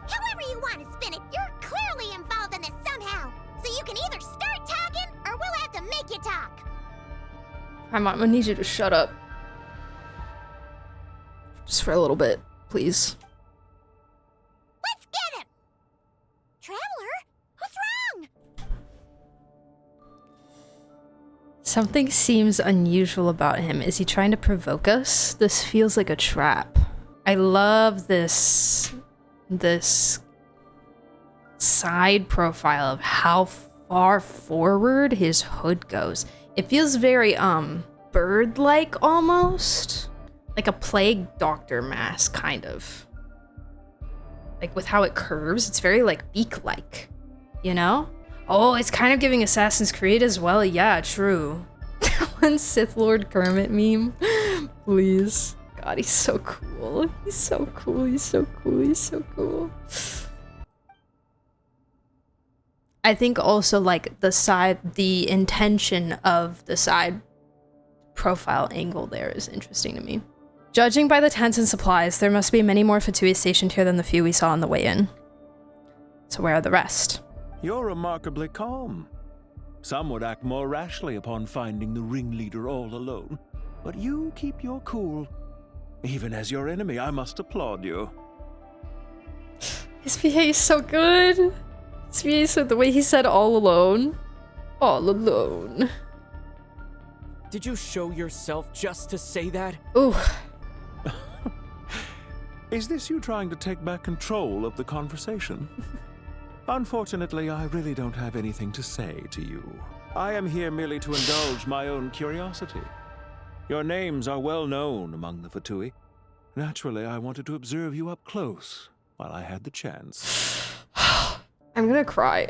However you want to spin it, you're clearly involved in this somehow. So you can either start talking, or we'll have to make you talk. I'm gonna need you to shut up. Just for a little bit, please. Let's get him! Traveler, what's wrong? Something seems unusual about him. Is he trying to provoke us? This feels like a trap. I love this side profile of how far forward his hood goes. It feels very bird-like almost. Like a plague doctor mask, kind of. Like with how it curves, it's very like beak-like, you know? Oh, it's kind of giving Assassin's Creed as well. Yeah, true. One Sith Lord Kermit meme. Please. God, he's so cool. He's so cool. He's so cool. He's so cool. I think also like the intention of the side profile angle there is interesting to me. Judging by the tents and supplies, there must be many more Fatui stationed here than the few we saw on the way in. So where are the rest? You're remarkably calm. Some would act more rashly upon finding the ringleader all alone. But you keep your cool. Even as your enemy, I must applaud you. His VA is so good. His VA is so the way he said all alone. All alone. Did you show yourself just to say that? Ooh. Is this you trying to take back control of the conversation? Unfortunately, I really don't have anything to say to you. I am here merely to indulge my own curiosity. Your names are well known among the Fatui. Naturally, I wanted to observe you up close while I had the chance. I'm gonna cry.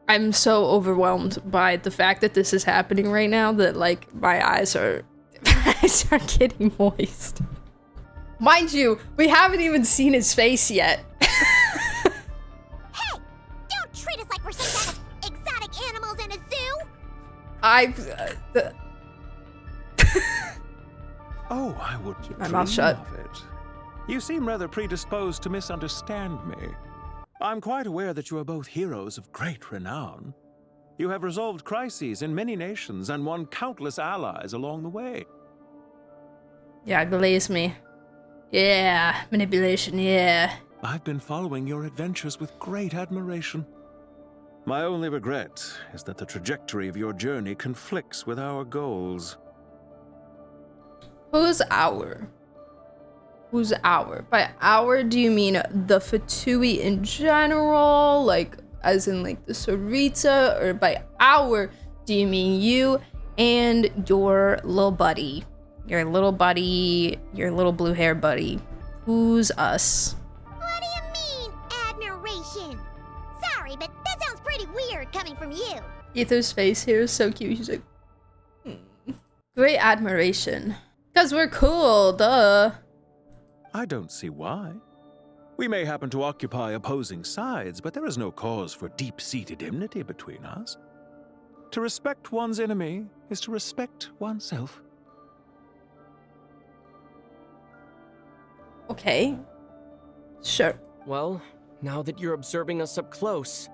I'm so overwhelmed by the fact that this is happening right now that like my eyes are getting moist. Mind you, we haven't even seen his face yet. Hey! Don't treat us like we're some kind of exotic animals in a zoo! Oh, I wouldn't keep my mouth shut. Of it. You seem rather predisposed to misunderstand me. I'm quite aware that you are both heroes of great renown. You have resolved crises in many nations and won countless allies along the way. Yeah, glaze me. Yeah, manipulation, yeah. I've been following your adventures with great admiration. My only regret is that the trajectory of your journey conflicts with our goals. Who's our? Who's our? By our, do you mean the Fatui in general? Like, as in like the Sarita? Or by our, do you mean you and your little buddy? Your little buddy, your little blue hair buddy. Who's us? What do you mean, admiration? Sorry, but that sounds pretty weird coming from you. Ether's face here is so cute. He's like, Great admiration. Because we're cool, duh. I don't see why. We may happen to occupy opposing sides, but there is no cause for deep-seated enmity between us. To respect one's enemy is to respect oneself. Okay. Sure. Well, now that you're observing us up close,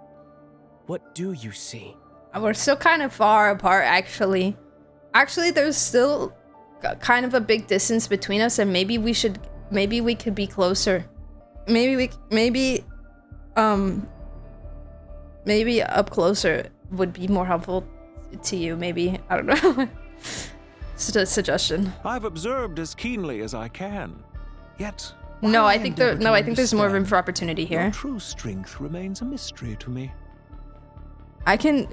what do you see? We're still kind of far apart, actually. Actually, there's still kind of a big distance between us, and maybe we could be closer. Maybe up closer would be more helpful to you. Maybe, I don't know. It's a suggestion. I've observed as keenly as I can. Yet, no, I think there's more room for opportunity here. Your true strength remains a mystery to me. I can.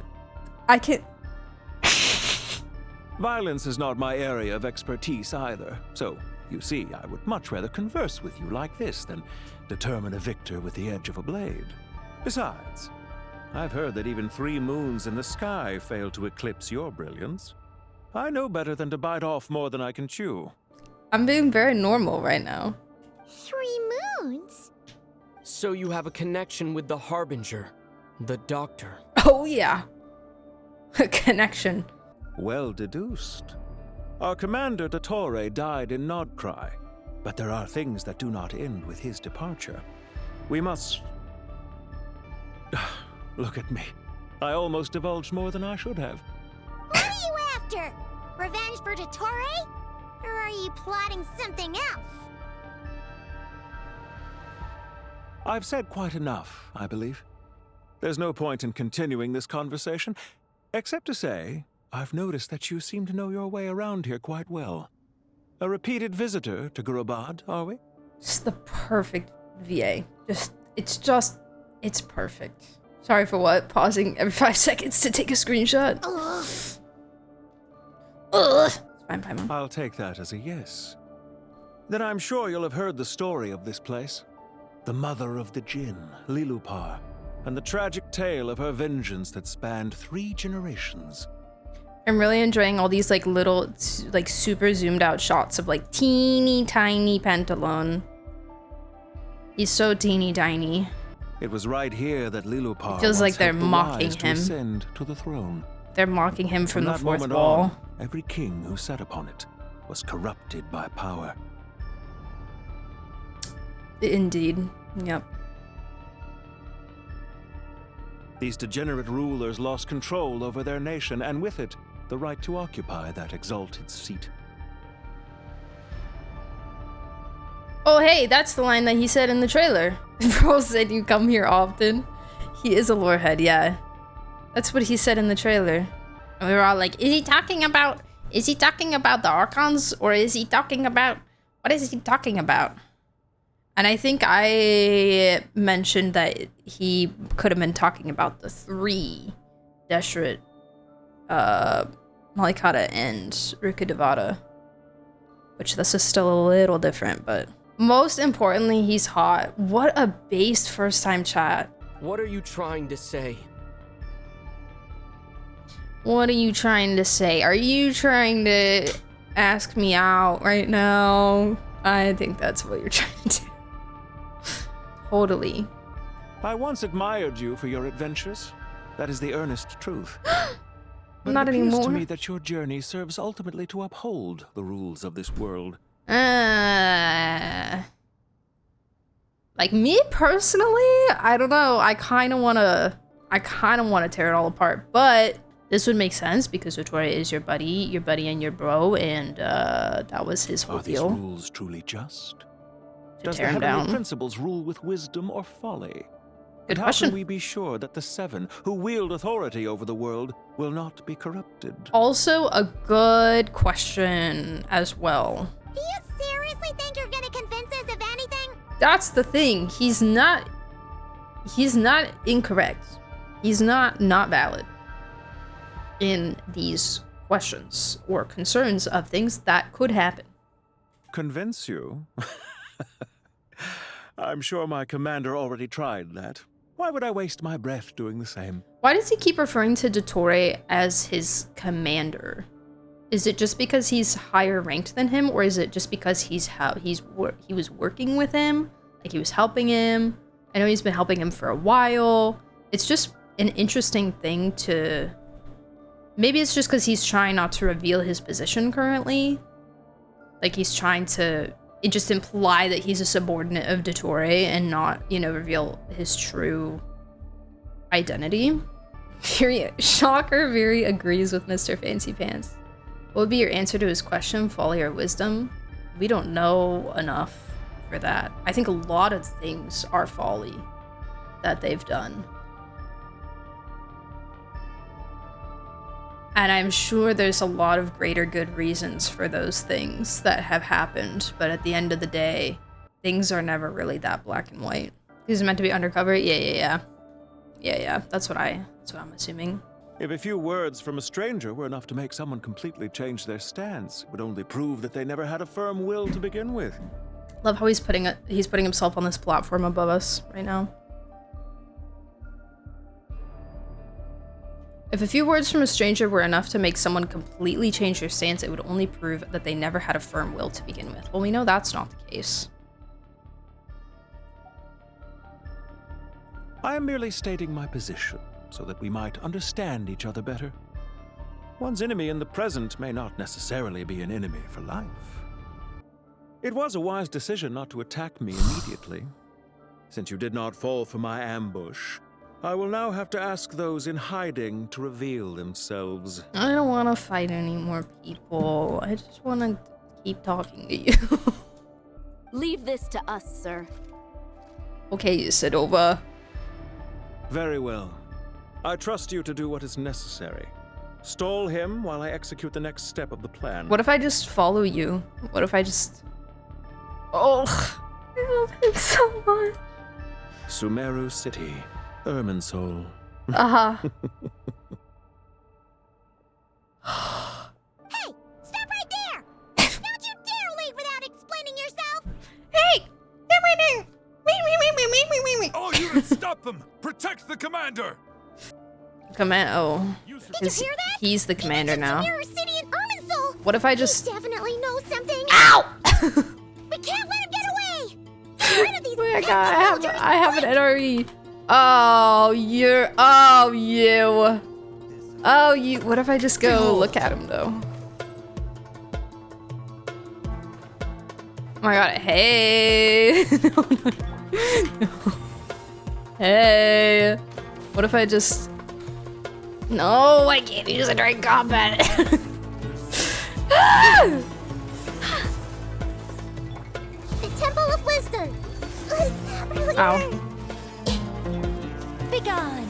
Violence is not my area of expertise either, so you see, I would much rather converse with you like this than determine a victor with the edge of a blade. Besides, I've heard that even 3 moons in the sky fail to eclipse your brilliance. I know better than to bite off more than I can chew. I'm being very normal right now. 3 moons? So you have a connection with the Harbinger, the Doctor. Oh yeah. A connection. Well deduced. Our commander, Dottore, died in Nodcry, but there are things that do not end with his departure. We must... Look at me. I almost divulged more than I should have. What are you after? Revenge for Dottore? Or are you plotting something else? I've said quite enough, I believe. There's no point in continuing this conversation, except to say, I've noticed that you seem to know your way around here quite well. A repeated visitor to Gurubad, are we? Just the perfect VA. It's perfect. Sorry for what? Pausing every 5 seconds to take a screenshot. Ugh. Fine, Mom. I'll take that as a yes. Then I'm sure you'll have heard the story of this place. The mother of the Jinn, Lilupar, and the tragic tale of her vengeance that spanned 3 generations. I'm really enjoying all these like little, like super zoomed out shots of like teeny tiny pantalone. He's so teeny tiny. It was right here that Lilupar feels like they're mocking to him. Ascend to the throne. They're mocking him from the 4th moment wall. On, every king who sat upon it was corrupted by power. Indeed. Yep. These degenerate rulers lost control over their nation, and with it, the right to occupy that exalted seat. Oh, hey, that's the line that he said in the trailer. Bro said you come here often. He is a lorehead, yeah. That's what he said in the trailer. And we were all like, is he talking about the Archons? Or is he talking about, what is he talking about? And I think I mentioned that he could have been talking about the 3 Deshret Malikata and Rukkhadevata. Which this is still a little different, but most importantly, he's hot. What a based first time chat. What are you trying to say? What are you trying to say? Are you trying to ask me out right now? I think that's what you're trying to do. Totally. I once admired you for your adventures. That is the earnest truth. But Not it appears anymore. to me that your journey serves ultimately to uphold the rules of this world. Like me personally, I don't know. I kind of want to tear it all apart, but this would make sense because Dottore is your buddy and your bro, and that was his whole Are these deal. rules truly just? To Does tear the him heavenly down. principles rule with wisdom or folly? Good And how question. can we be sure that the seven who wield authority over the world will not be corrupted? Also a good question as well. Do you seriously think you're gonna convince us of anything? That's the thing. He's not incorrect. He's not valid in these questions or concerns of things that could happen. Convince you? I'm sure my commander already tried that. Why would I waste my breath doing the same? Why does he keep referring to Dottore as his commander? Is it just because he's higher ranked than him, or is it just because he was working with him, like he was helping him? I know he's been helping him for a while. It's just an interesting thing to. Maybe it's just because he's trying not to reveal his position currently. Like he's trying to just imply that he's a subordinate of Dottore and not, reveal his true identity. Shocker very agrees with Mr. Fancy Pants. What would be your answer to his question, folly or wisdom? We don't know enough for that. I think a lot of things are folly that they've done. And I'm sure there's a lot of greater good reasons for those things that have happened, but at the end of the day, things are never really that black and white. He's meant to be undercover? Yeah. That's what I'm assuming. If a few words from a stranger were enough to make someone completely change their stance, it would only prove that they never had a firm will to begin with. Love how he's putting himself on this platform above us right now. If a few words from a stranger were enough to make someone completely change their stance, it would only prove that they never had a firm will to begin with. Well, we know that's not the case. I am merely stating my position, so that we might understand each other better. One's enemy in the present may not necessarily be an enemy for life. It was a wise decision not to attack me immediately. Since you did not fall for my ambush, I will now have to ask those in hiding to reveal themselves. I don't want to fight any more people. I just want to keep talking to you. Leave this to us, sir. Okay, Sedova. Very well. I trust you to do what is necessary. Stall him while I execute the next step of the plan. What if I just follow you? What if I just... Oh, I love him so much. Sumeru City, Irminsul. Hey, stop right there! Don't you dare leave without explaining yourself! Hey! All units, stop them! Protect the commander! He's the commander now. City in Irminsul. What if I just... He definitely knows something. Ow! We can't let him get away! Get rid of these Oh my god, I have an NRE. Oh, you're... Oh, you. Oh, you... What if I just go look at him, though? Oh my god, hey! No. Hey! What if I just... No, I can't use it during combat. The Temple of Wisdom. Really Ow. Begone.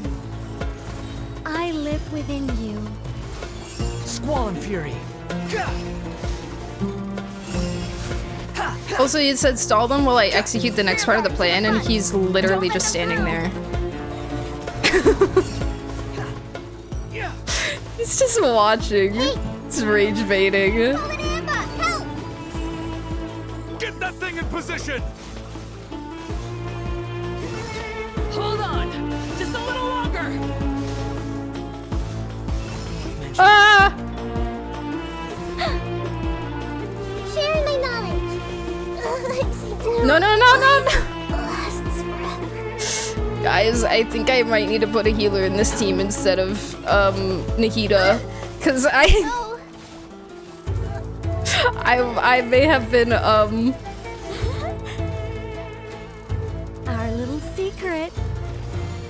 I live within you. Squall and Fury. Also, you said stall them while I execute the next part of the plan, and he's literally just standing there. He's just watching. He's rage baiting. Get that thing in position! Hold on! Just a little longer! Ah! Sharing my knowledge. No. Guys, I think I might need to put a healer in this team instead of Nikita, because I may have been Our little secret.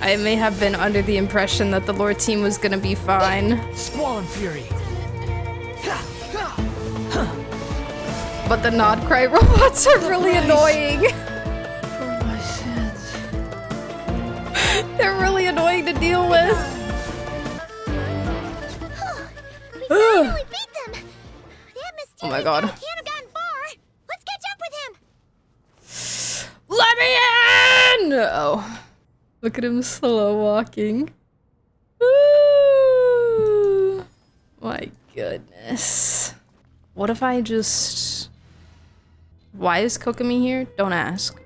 I may have been under the impression that the lore team was gonna be fine. Squall Fury. But the nod cry robots are really annoying. They're really annoying to deal with. We finally beat them. That mysterious Oh my god. guy can't have gotten far. Let's catch up with him. Let me in! Oh. Look at him slow walking. Ooh. My goodness. What if I just... Why is Kokomi here? Don't ask.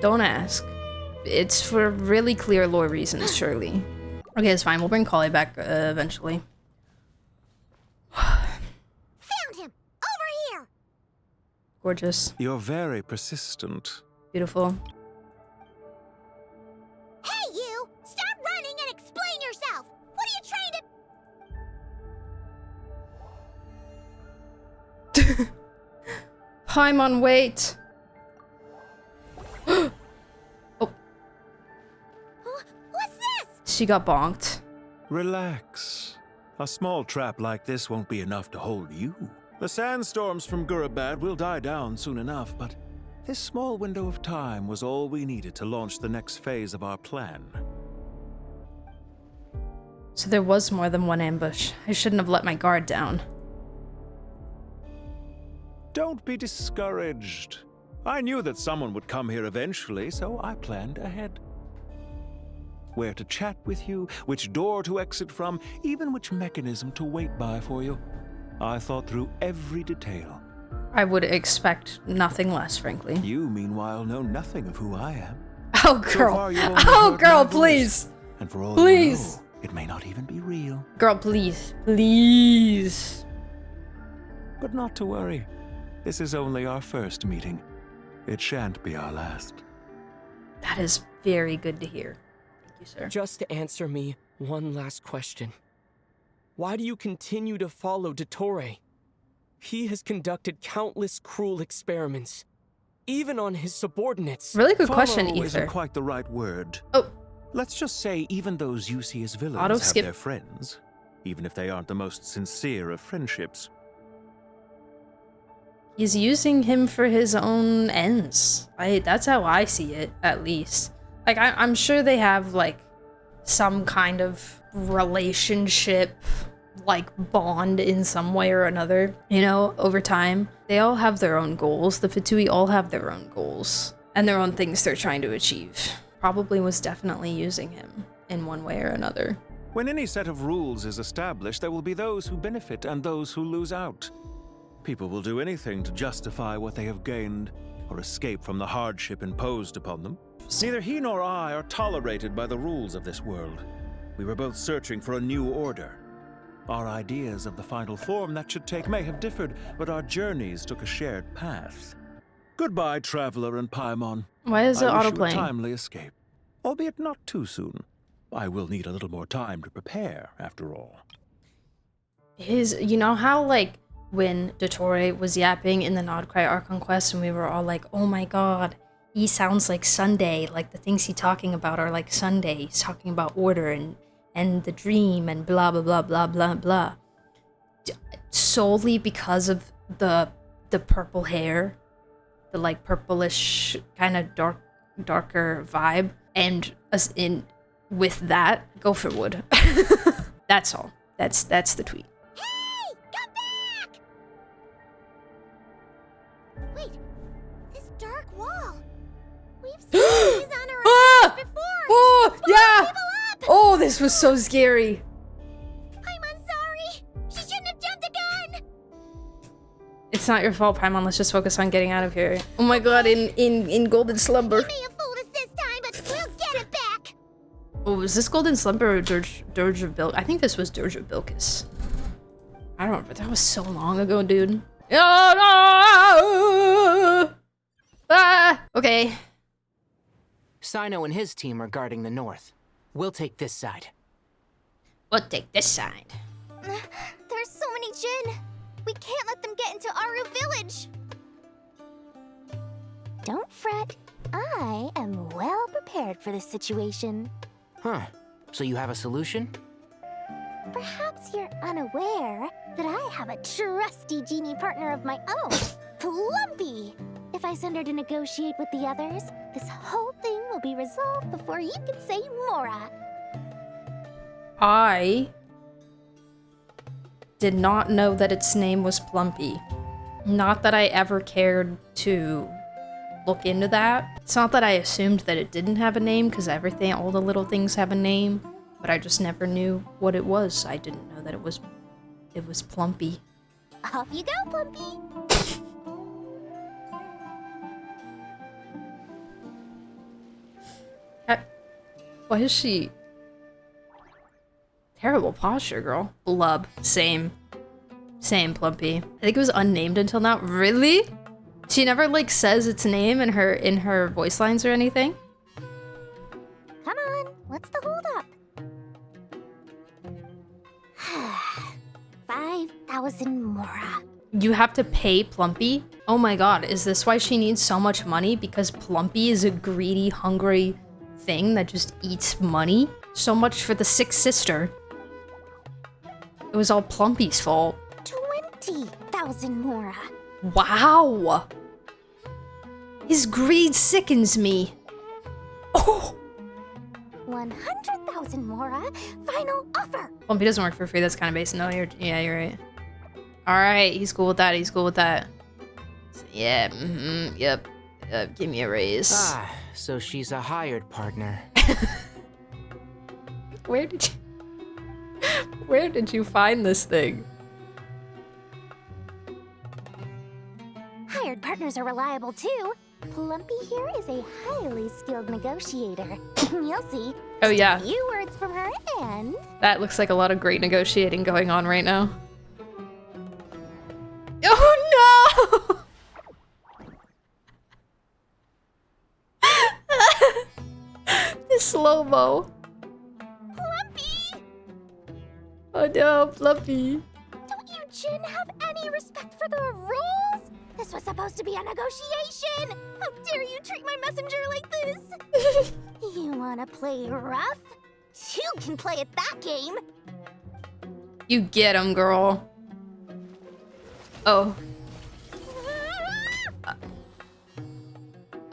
Don't ask. It's for really clear lore reasons, surely. Okay, it's fine. We'll bring Kali back eventually. Found him. Over here. Gorgeous. You're very persistent. Beautiful. Hey, you! Stop running and explain yourself. What are you trying to... Paimon, wait. Oh. What's this? She got bonked. Relax. A small trap like this won't be enough to hold you. The sandstorms from Gurabad will die down soon enough, but this small window of time was all we needed to launch the next phase of our plan. So there was more than one ambush. I shouldn't have let my guard down. Don't be discouraged. I knew that someone would come here eventually, so I planned ahead. Where to chat with you, which door to exit from, even which mechanism to wait by for you. I thought through every detail. I would expect nothing less, frankly. You, meanwhile, know nothing of who I am. Oh, girl. Oh, girl, please. And for all please. You know, it may not even be real. Girl, please. Please. But not to worry. This is only our first meeting. It shan't be our last. That is very good to hear. Thank you, sir. Just to answer me one last question. Why do you continue to follow Dottore? He has conducted countless cruel experiments, even on his subordinates. Really good question, Follow Ether. Isn't quite the right word. Oh. Let's just say even those you see as villains Auto have skip. their friends, even if they aren't the most sincere of friendships. He's using him for his own ends. That's how I see it, at least. Like, I'm sure they have, like, some kind of relationship, like, bond in some way or another, you know, over time. They all have their own goals. The Fatui all have their own goals and their own things they're trying to achieve. Probably was definitely using him in one way or another. When any set of rules is established, there will be those who benefit and those who lose out. People will do anything to justify what they have gained or escape from the hardship imposed upon them. Neither he nor I are tolerated by the rules of this world. We were both searching for a new order. Our ideas of the final form that should take may have differed, but our journeys took a shared path. Goodbye, Traveler and Paimon. Why is it I wish you a autoplaying? timely escape, albeit not too soon. I will need a little more time to prepare, after all. You know how, like, when Dottore was yapping in the Nodcry Archon quest and we were all like, oh my god, he sounds like Sunday, like the things he's talking about are like Sunday. He's talking about order and the dream and blah blah blah blah blah blah. Solely because of the purple hair, the like purplish kind of darker vibe, and us in with that, go for wood. That's all. That's the tweet. Hey! Come back! Wait, this dark wall. We've seen these on our before. Oh, Spawning yeah! people up! this was so scary. I'm sorry. She shouldn't have jumped the gun. It's not your fault, Paimon. Let's just focus on getting out of here. Oh my god, in Golden Slumber. You may have fooled us this time, but we'll get it back. Oh, was this Golden Slumber or Dirge of Bilk? I think this was Dirge of Bilkis. I don't remember. That was so long ago, dude. Oh, no! Ah! Okay. Sino and his team are guarding the north. We'll take this side. We'll take this side. There's so many Jin. We can't let them get into Aru Village. Don't fret. I am well prepared for this situation. Huh. So you have a solution? Perhaps you're unaware that I have a trusty genie partner of my own, Plumpy. If I send her to negotiate with the others, this whole thing will be resolved before you can say Mora. I did not know that its name was Plumpy. Not that I ever cared to look into that. It's not that I assumed that it didn't have a name, because everything, all the little things have a name, but I just never knew what it was. I didn't know that it was Plumpy. Off you go, Plumpy. Why is she... Terrible posture, girl. Blub. Same. Same, Plumpy. I think it was unnamed until now. Really? She never, like, says its name in her voice lines or anything? Come on, what's the holdup? 5,000 Mora. You have to pay Plumpy? Oh my god, is this why she needs so much money? Because Plumpy is a greedy, hungry thing that just eats money? So much for the sick sister. It was all Plumpy's fault. 20,000 Mora. Wow! His greed sickens me. Oh! 100,000 Mora. Final offer. Plumpy doesn't work for free. That's kind of basic. No, yeah, you're right. All right, he's cool with that. He's cool with that. Yeah. Yep. Give me a raise. Ah, so she's a hired partner. Where did you find this thing? Hired partners are reliable too. Plumpy here is a highly skilled negotiator. You'll see. Oh yeah. Just a few words from her and... That looks like a lot of great negotiating going on right now. Oh no! The slow-mo. Plumpy! Oh no, Plumpy. Don't you Jin have any respect for the rules? This was supposed to be a negotiation! How dare you treat my messenger like this? You wanna play rough? Two can play at that game! You get him, girl. Oh.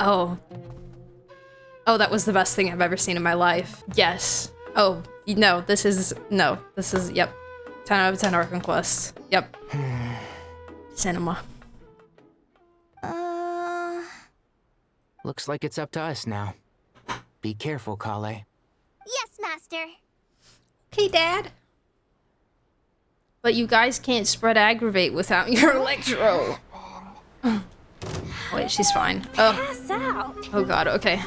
Oh. Oh, that was the best thing I've ever seen in my life. Yes. Oh, no, this is, yep. 10 out of 10 Archon Quest. Yep. Cinema. Looks like it's up to us now. Be careful, Kale. Yes, Master. Okay, Dad. But you guys can't spread aggravate without your electro. Wait, she's fine. Oh. Pass out. Oh god, okay.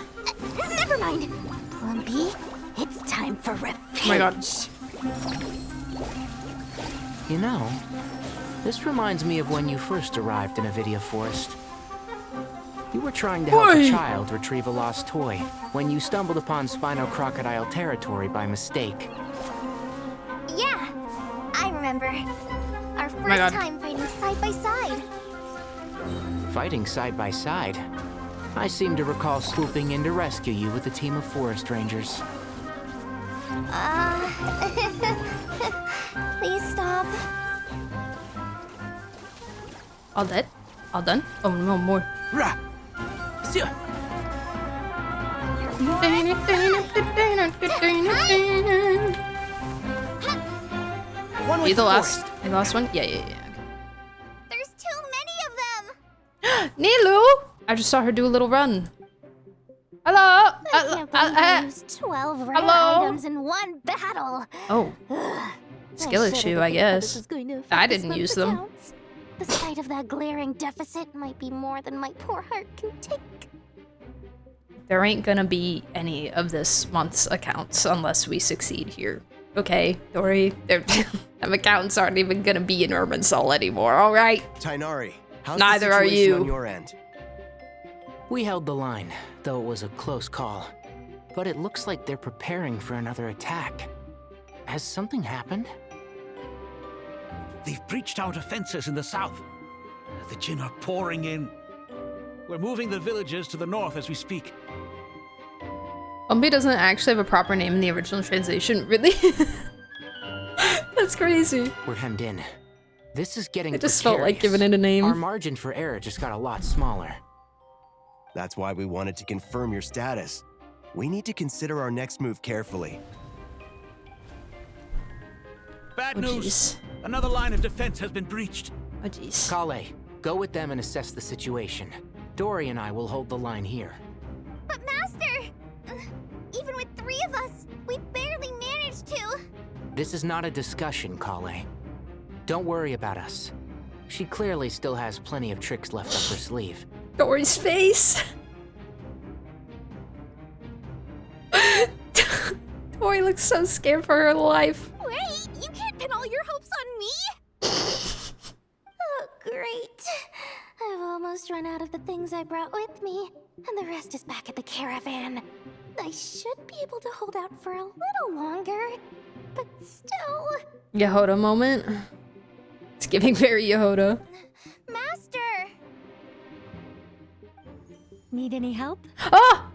Never mind. Plumpy, it's time for revenge. Oh my god. You know, this reminds me of when you first arrived in Avidia Forest. You were trying to help a child retrieve a lost toy when you stumbled upon Spino Crocodile territory by mistake. Yeah, I remember. Our first time fighting side by side. Fighting side by side? I seem to recall swooping in to rescue you with a team of forest rangers. Please stop. All dead? All done? Oh, no more. Rah! You the last one? Yeah. Okay. There's too many of them. Nilu! I just saw her do a little run. Hello? I can't believe I used 12 rare hello? items in one battle. Oh. Skill issue, I guess. I didn't use them. Accounts. The sight of that glaring deficit might be more than my poor heart can take. There ain't gonna be any of this month's accounts unless we succeed here. Okay, Dory, them accounts aren't even gonna be in Irminsul anymore, alright? Tighnari, how's Neither the are situation you. on your end? We held the line, though it was a close call. But it looks like they're preparing for another attack. Has something happened? They've breached our defenses in the south. The Jinn are pouring in. We're moving the villagers to the north as we speak. Lumpy doesn't actually have a proper name in the original translation, really? That's crazy. We're hemmed in. This is getting I just felt like precarious. giving it a name. Our margin for error just got a lot smaller. That's why we wanted to confirm your status. We need to consider our next move carefully. Bad news. Another line of defense has been breached. Oh, jeez. Kale, go with them and assess the situation. Dory and I will hold the line here. But Master! Even with 3 of us, we barely managed to. This is not a discussion, Kale. Don't worry about us. She clearly still has plenty of tricks left up her sleeve. Dory's face. Dory looks so scared for her life. Wait, you can't pin all your hopes on me! Oh, great. I've almost run out of the things I brought with me, and the rest is back at the caravan. I should be able to hold out for a little longer, but still... Yehoda moment. It's giving very Yehoda. Master! Need any help? Oh!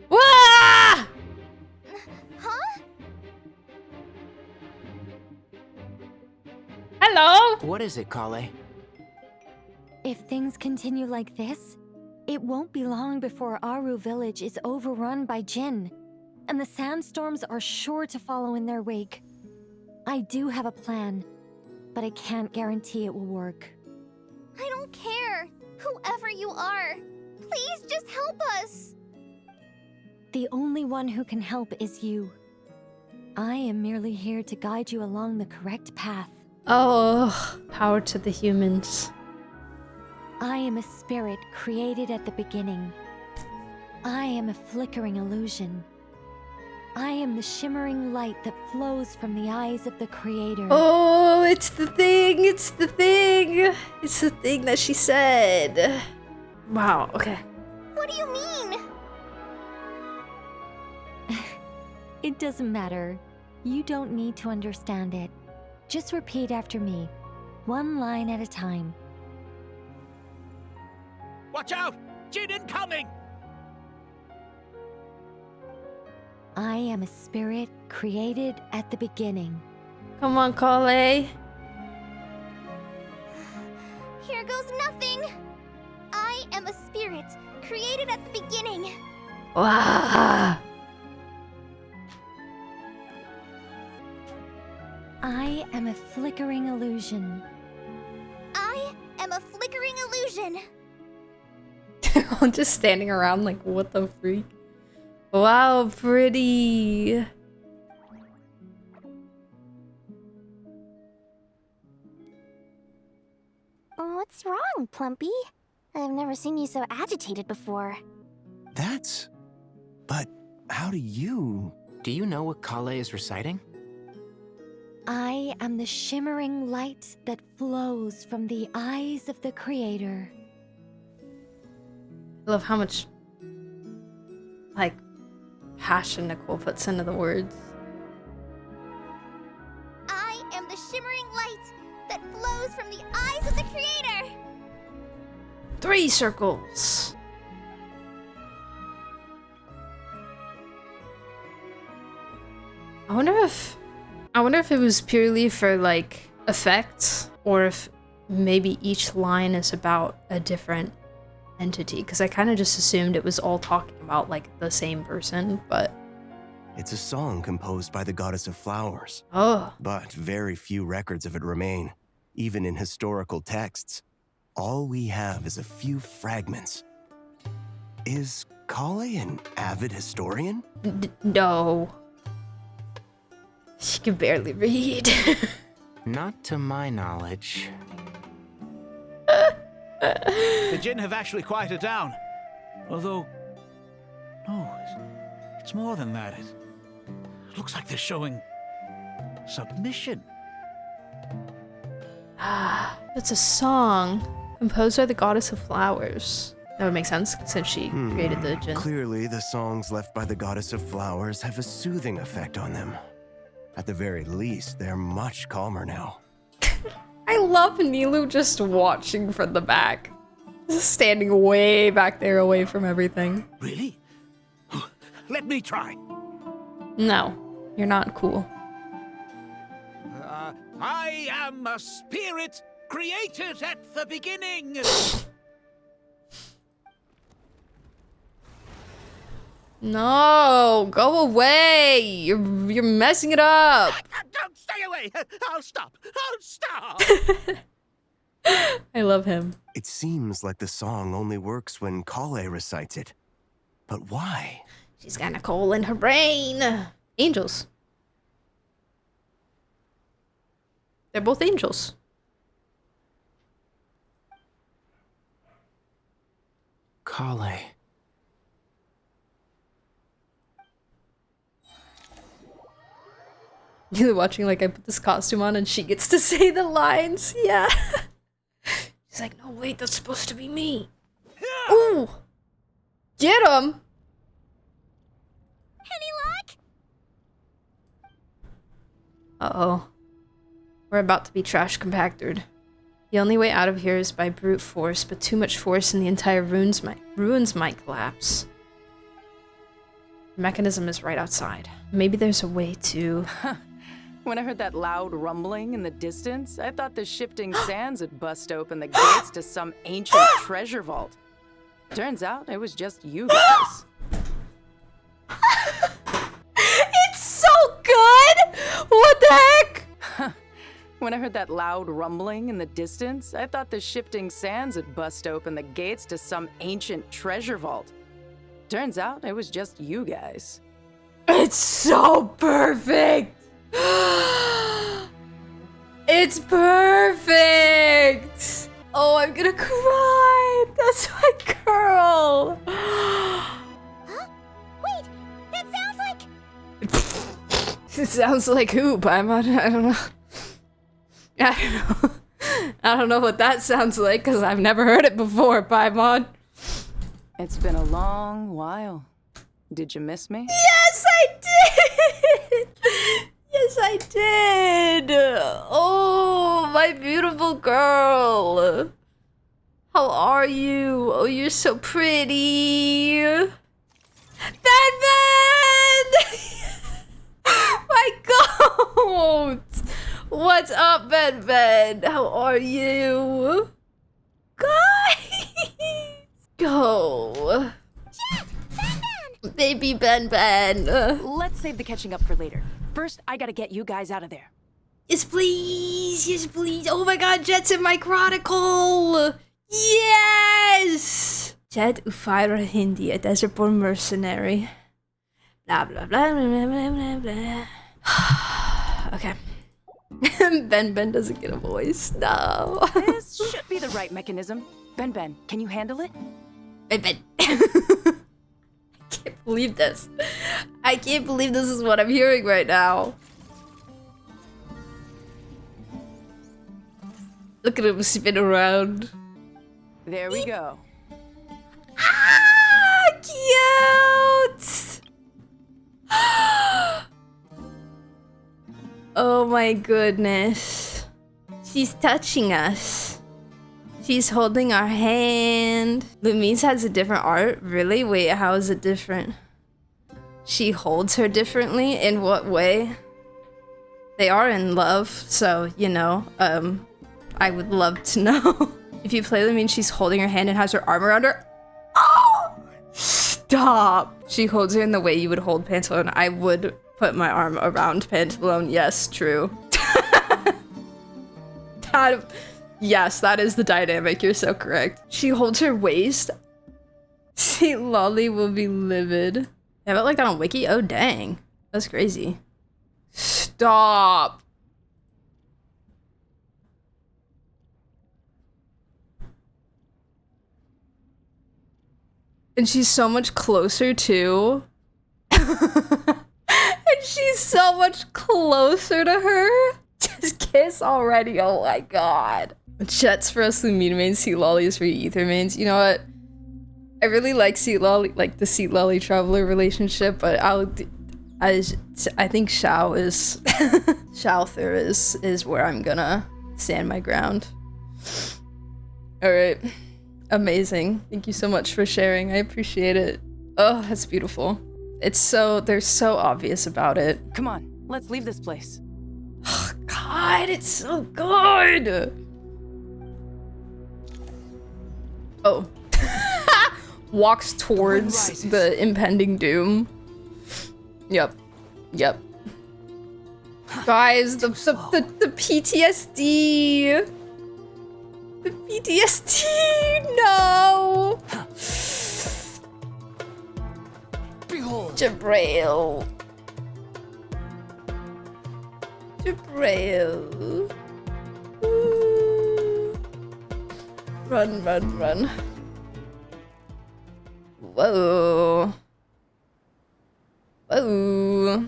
Wah! Huh? Hello? What is it, Kale? If things continue like this, it won't be long before Aru village is overrun by Jinn, and the sandstorms are sure to follow in their wake. I do have a plan, but I can't guarantee it will work. I don't care. Whoever you are, please just help us. The only one who can help is you. I am merely here to guide you along the correct path. Oh, power to the humans. I am a spirit created at the beginning. I am a flickering illusion. I am the shimmering light that flows from the eyes of the Creator. Oh, it's the thing! It's the thing! It's the thing that she said. Wow, okay. What do you mean? It doesn't matter. You don't need to understand it. Just repeat after me, one line at a time. Watch out! Jinn incoming! I am a spirit created at the beginning. Come on, Kale. Here goes nothing. I am a spirit created at the beginning. Wow. I am a flickering illusion. I am a flickering illusion. I'm just standing around like, what the freak? Wow, pretty. What's wrong, Plumpy? I've never seen you so agitated before. But how do you... Do you know what Kale is reciting? I am the shimmering light that flows from the eyes of the Creator. I love how much, like, passion Nicole puts into the words. I am the shimmering light that flows from the eyes of the Creator. 3 circles. I wonder if it was purely for like effect, or if maybe each line is about a different entity, because I kind of just assumed it was all talking about like the same person, but It's a song composed by the goddess of flowers. Oh. But very few records of it remain, even in historical texts. All we have is a few fragments. Is Kale an avid historian? No. She can barely read. Not to my knowledge. The Jinn have actually quieted down. Although, no, it's more than that. It looks like they're showing submission. It's a song composed by the goddess of flowers. That would make sense since she created the Jinn. Clearly, the songs left by the goddess of flowers have a soothing effect on them. At the very least, they're much calmer now. I love Nilu just watching from the back. Just standing way back there away from everything. Really? Let me try. No, you're not cool. I am a spirit created at the beginning. No, go away. You're messing it up. Don't stay away. I'll stop. I love him. It seems like the song only works when Kale recites it. But why? She's got a coal in her brain. Angels. They're both angels. Kale. You're watching like I put this costume on and she gets to say the lines. Yeah. She's like, no, wait, that's supposed to be me. Ooh. Get him. Any luck? Uh-oh. We're about to be trash compactored. The only way out of here is by brute force, but too much force and the entire ruins might collapse. The mechanism is right outside. Maybe there's a way to... When I heard that loud rumbling in the distance, I thought the shifting sands had bust open the gates to some ancient treasure vault. Turns out it was just you guys. It's so good! What the heck? When I heard that loud rumbling in the distance, I thought the shifting sands had bust open the gates to some ancient treasure vault. Turns out it was just you guys. It's so perfect! It's perfect! Oh, I'm gonna cry! That's my girl! Huh? Wait, that sounds like... It sounds like who, Paimon? I don't know. I don't know what that sounds like, because I've never heard it before, Paimon. It's been a long while. Did you miss me? Yes, I did! Yes, I did! Oh, my beautiful girl! How are you? Oh, you're so pretty! Ben! My goat! What's up, Ben? How are you? Guys! Go! Baby Ben. Let's save the catching up for later. First, I gotta get you guys out of there. Yes, please. Yes, please. Oh my god, Jet's in my chronicle. Yes! Jet Ufaira Hindi, a desert-born mercenary. Blah, blah, blah, blah, blah, blah, blah. Okay. Ben doesn't get a voice. No. This should be the right mechanism. Ben, can you handle it? Ben. I can't believe this. I can't believe this is what I'm hearing right now. Look at him spin around. There we go. Ah, cute! Oh my goodness. She's touching us. She's holding our hand. Lumine's has a different art? Really? Wait, how is it different? She holds her differently? In what way? They are in love, so, you know, I would love to know. If you play Lumine, she's holding her hand and has her arm around her. Oh! Stop! She holds her in the way you would hold Pantalone. I would put my arm around Pantalone. Yes, true. Yes, that is the dynamic. You're so correct. She holds her waist. See, Lolly will be livid. Have it like that on Wiki? Oh, dang. That's crazy. Stop. And she's so much closer too. And she's so much closer to her. Just kiss already. Oh my god. Jets for us Lumina mains, Sea Lolly is for Ether mains. You know what? I really like Sea Lolly, like the Sea Lolly Traveler relationship, but I think Xiao is Xiao is where I'm gonna stand my ground. Alright. Amazing. Thank you so much for sharing. I appreciate it. Oh, that's beautiful. It's so, they're so obvious about it. Come on, let's leave this place. Oh, God, it's so good. Oh. Walks towards the impending doom. Yep. Yep. Guys, the PTSD. The PTSD, no! Behold. Jabrail. Jabrail. Run, run, run. Whoa. Whoa.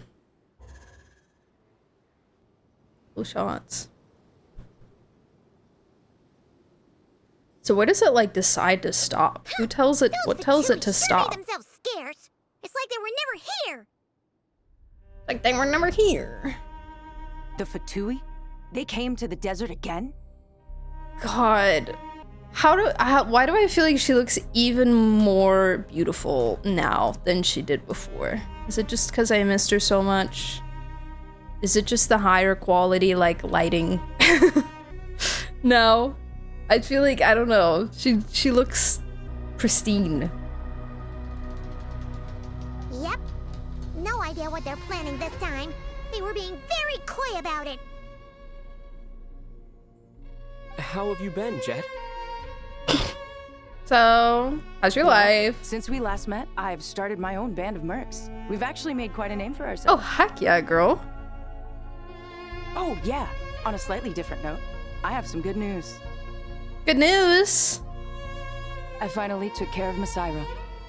Cool shots. So where does it like decide to stop? Who tells it? What tells it to stop? Themselves scarce. It's like they were never here. Like they were never here. The Fatui? They came to the desert again? God, why do I feel like she looks even more beautiful now than she did before? Is it just because I missed her so much? Is it just the higher quality like lighting? No. I feel like, I don't know, she looks pristine. Yep. No idea what they're planning this time. They were being very coy about it. How have you been, Jet? So, how's your life? Since we last met, I've started my own band of mercs. We've actually made quite a name for Oh, ourselves. heck yeah, girl. Oh, yeah. On a slightly different note, I have some good news. Good news. I finally took care of Masaira.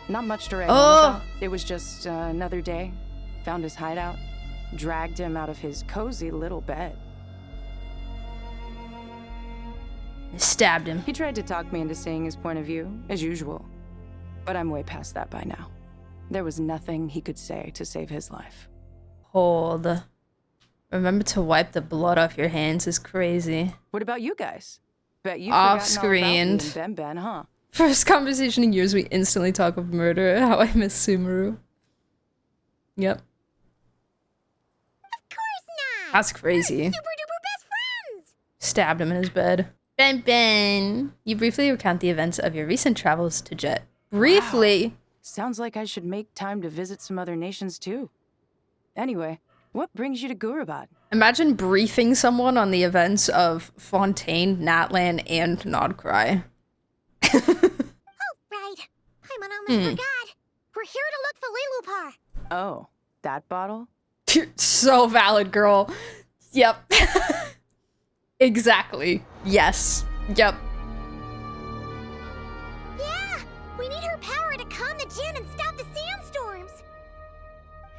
Not much to write Oh. home about. It was just another day. Found his hideout. Dragged him out of his cozy little bed. Stabbed him. He tried to talk me into seeing his point of view, as usual. But I'm way past that by now. There was nothing he could say to save his life. Hold. Remember to wipe the blood off your hands is crazy. What about you guys? Bet you've Off-screened. forgotten all about me and Ben, huh? First conversation in years, we instantly talk of murder. How I miss Sumeru. Yep. Of course not. That's crazy. Super duper best friends. Stabbed him in his bed. Ben Ben. You briefly recount the events of your recent travels to Jet. Briefly. Wow. Sounds like I should make time to visit some other nations too. Anyway, what brings you to Gurabad? Imagine briefing someone on the events of Fontaine, Natlan, and Nodcry. Oh, right. Paimon almost forgot. We're here to look for Lilupar. Oh, that bottle? So valid, girl. Yep. Exactly. Yes. Yep. Yeah, we need her power to calm the Jinn and stop the sandstorms.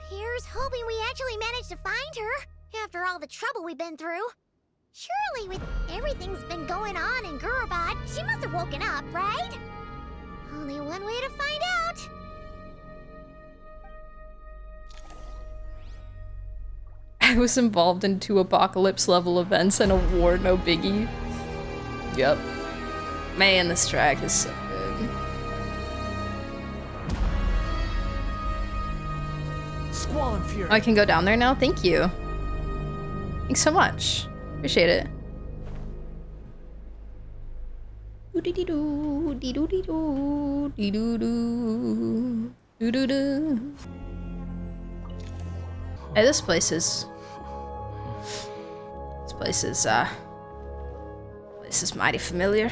Here's hoping we actually manage to find her, after all the trouble we've been through. Surely with everything's been going on in Gurabad, she must have woken up, right? Only one way to find out. I was involved in 2 apocalypse-level events and a war, no biggie. Yep. Man, this track is so good. Squall and Fury. I can go down there now? Thank you. Thanks so much. Appreciate it. Doo-dee-dee-doo, dee-doo-dee-doo, dee-doo-doo, doo-doo-doo. Hey, this place is mighty familiar.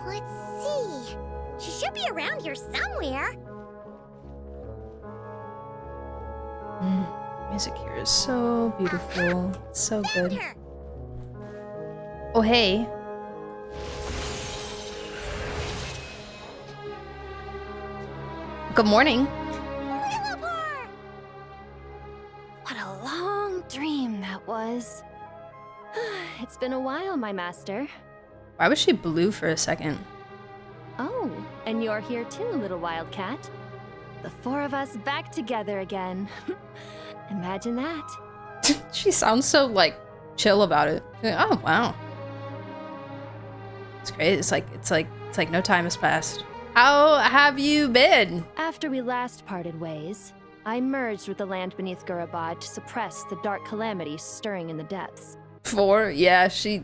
Let's see. She should be around here somewhere. Music here is so beautiful. It's so good. Oh, hey. Good morning. What a long dream that was. It's been a while, my master. Why was she blue for a second? Oh, and you're here too, little wildcat. The four of us back together again. Imagine that. She sounds so, like, chill about it. Oh, wow. It's great. It's like no time has passed. How have you been? After we last parted ways, I merged with the land beneath Gurabad to suppress the dark calamities stirring in the depths. Yeah, she...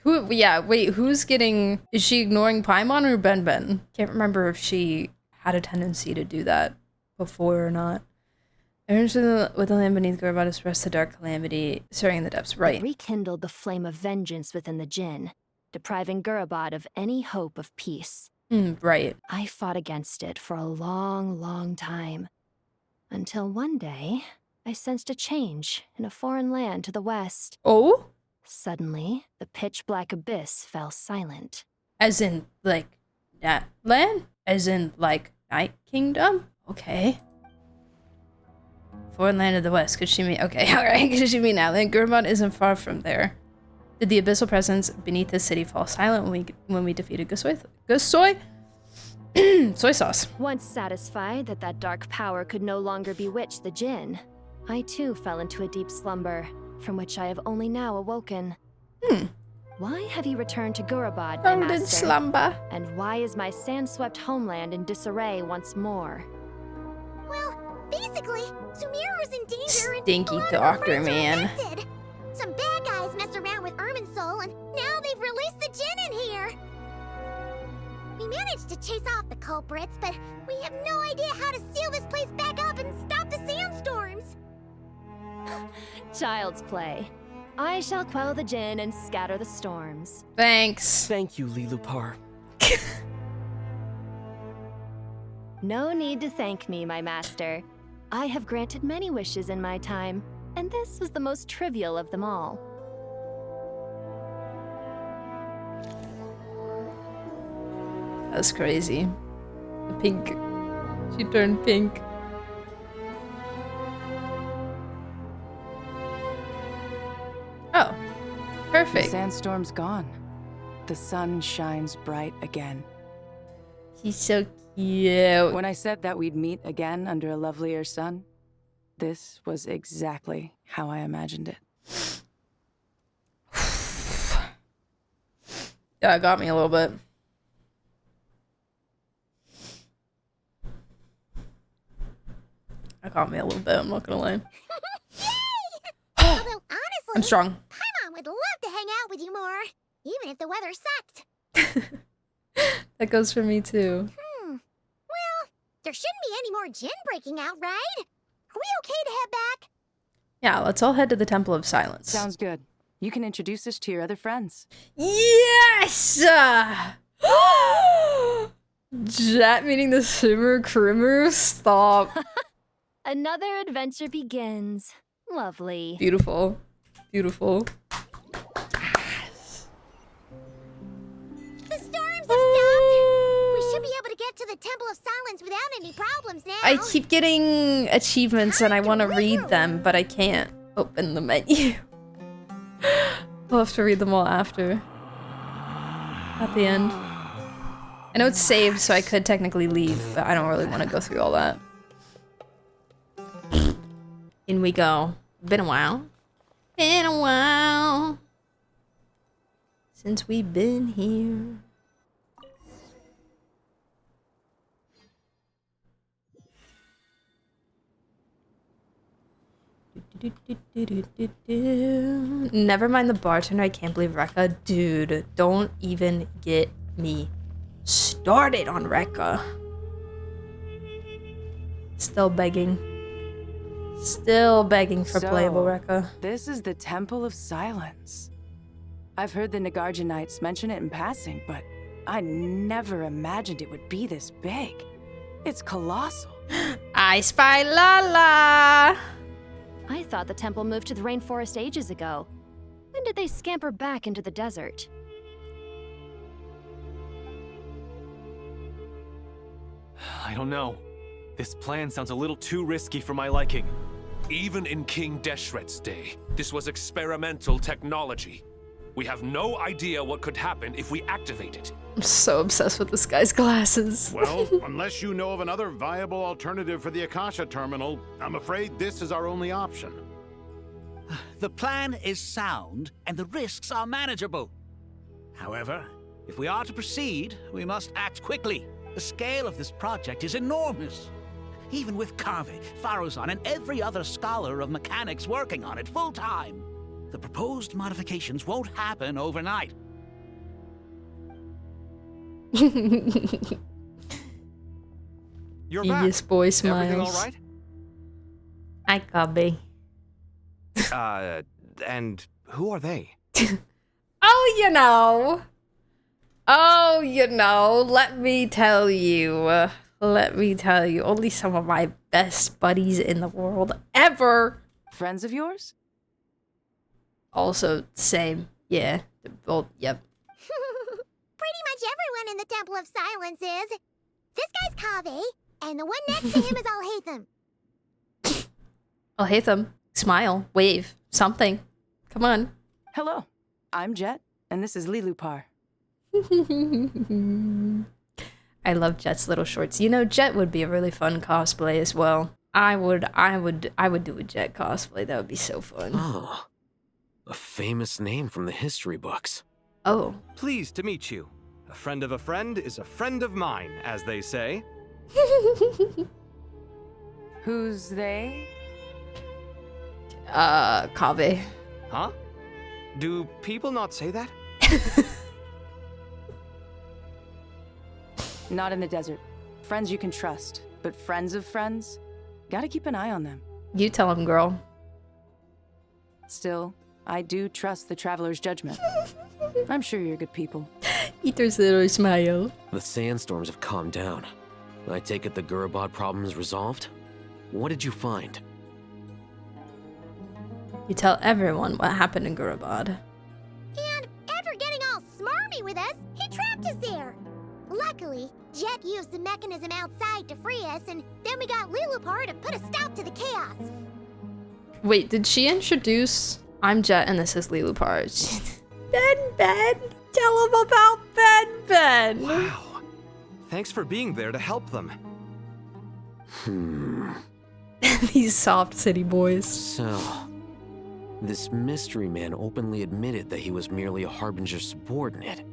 who's getting... Is she ignoring Paimon or Ben? Can't remember if she had a tendency to do that before or not. I merged with the land beneath Gurabad to suppress the dark calamity stirring in the depths, right. It rekindled the flame of vengeance within the Jinn, depriving Gurabad of any hope of peace. Right. I fought against it for a long, long time. Until one day, I sensed a change in a foreign land to the west. Oh? Suddenly, the pitch-black abyss fell silent. As in, like, that land? As in, like, Night Kingdom? Okay. Foreign land of the west. Could she mean... Okay, alright. Could she mean Outland? Gurabad isn't far from there. Did the abyssal presence beneath the city fall silent when we defeated soy sauce? Once satisfied that that dark power could no longer bewitch the Jinn, I too fell into a deep slumber, from which I have only now awoken. Why have you returned to Gurabad, my master? Slumber. And why is my sand-swept homeland in disarray once more? Well, basically, Sumeru's in danger Stinky doctor, man. Some bad guys messed around with Irminsul, and now they've released the Jinn in here. We managed to chase off the culprits, but we have no idea how to seal this place back up and stop the sandstorms. Child's play. I shall quell the Jinn and scatter the storms. Thanks. Thank you, Lilupar. No need to thank me, my master. I have granted many wishes in my time, and this was the most trivial of them all. That's crazy. The pink. She turned pink. Oh. Perfect. The sandstorm's gone. The sun shines bright again. He's so cute. When I said that we'd meet again under a lovelier sun, this was exactly how I imagined it. Yeah, it got me a little bit. It got me a little bit, I'm not gonna lie. Although, honestly, I'm strong. Paimon would love to hang out with you more, even if the weather sucked. That goes for me too. Well, there shouldn't be any more Jinn breaking out, right? Are we okay to head back? Yeah, let's all head to the Temple of Silence. Sounds good. You can introduce us to your other friends. Yes! Jet meeting the Shimmer Crimmer? Stop. Another adventure begins. Lovely. Beautiful. Beautiful. The storms have stopped. We should be able to get to the Temple of Silence without any problems now. I keep getting achievements and I want to read them, but I can't open the menu. I'll have to read them all after. At the end. I know it's saved, so I could technically leave, but I don't really want to go through all that. In we go. Been a while. Been a while since we've been here. Never mind the bartender, I can't believe Rekka. Dude, don't even get me started on Rekka. Still begging. Still begging for playable Rekka. This is the Temple of Silence. I've heard the Nagarjanites mention it in passing, but I never imagined it would be this big. It's colossal. I spy Lala! I thought the temple moved to the rainforest ages ago. When did they scamper back into the desert? I don't know. This plan sounds a little too risky for my liking. Even in King Deshret's day, this was experimental technology. We have no idea what could happen if we activate it. I'm so obsessed with this guy's glasses. Well, unless you know of another viable alternative for the Akasha terminal, I'm afraid this is our only option. The plan is sound, and the risks are manageable. However, if we are to proceed, we must act quickly. The scale of this project is enormous. Even with Kaveh, Faruzan, and every other scholar of mechanics working on it full-time, the proposed modifications won't happen overnight. You're back. Yes, boy smiles. Everything all right? I copy. And who are they? Oh, you know. Oh, you know. Let me tell you. Only some of my best buddies in the world ever. Friends of yours? Also, same. Yeah. Both, yep. Pretty much everyone in the Temple of Silence is. This guy's Kaveh, and the one next to him is Alhaitham. Alhaitham, smile, wave, something. Come on. Hello, I'm Jet, and this is Lilupar. I love Jet's little shorts. You know, Jet would be a really fun cosplay as well. I would do a Jet cosplay. That would be so fun. Oh, a famous name from the history books. Oh. Pleased to meet you. A friend of a friend is a friend of mine, as they say. Who's they? Kaveh. Huh? Do people not say that? Not in the desert. Friends you can trust, but friends of friends? Gotta keep an eye on them. You tell him, girl. Still, I do trust the Traveler's judgment. I'm sure you're good people. Eater's little smile. The sandstorms have calmed down. I take it the Gurabad problem is resolved? What did you find? You tell everyone what happened in Gurabad. And after getting all smarmy with us, he trapped us there. Luckily, Jet used the mechanism outside to free us, and then we got Lilupar to put a stop to the chaos. Wait, did she introduce I'm Jet and this is Lilupar? Ben! Tell him about Ben! Wow. Thanks for being there to help them. These soft city boys. So, this mystery man openly admitted that he was merely a Harbinger subordinate.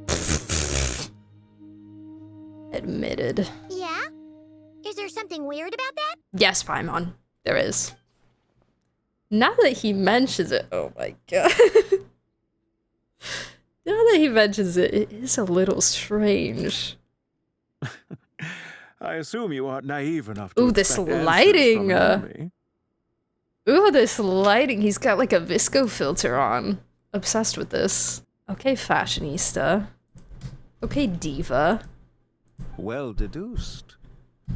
Admitted. Yeah? Is there something weird about that? Yes, Paimon. There is. Now that he mentions it, oh my god. Now that he mentions it, it is a little strange. I assume you aren't naive enough to Ooh, this expect answers lighting. from me. Ooh, this lighting. He's got like a visco filter on. Obsessed with this. Okay, fashionista. Okay, diva. Well deduced.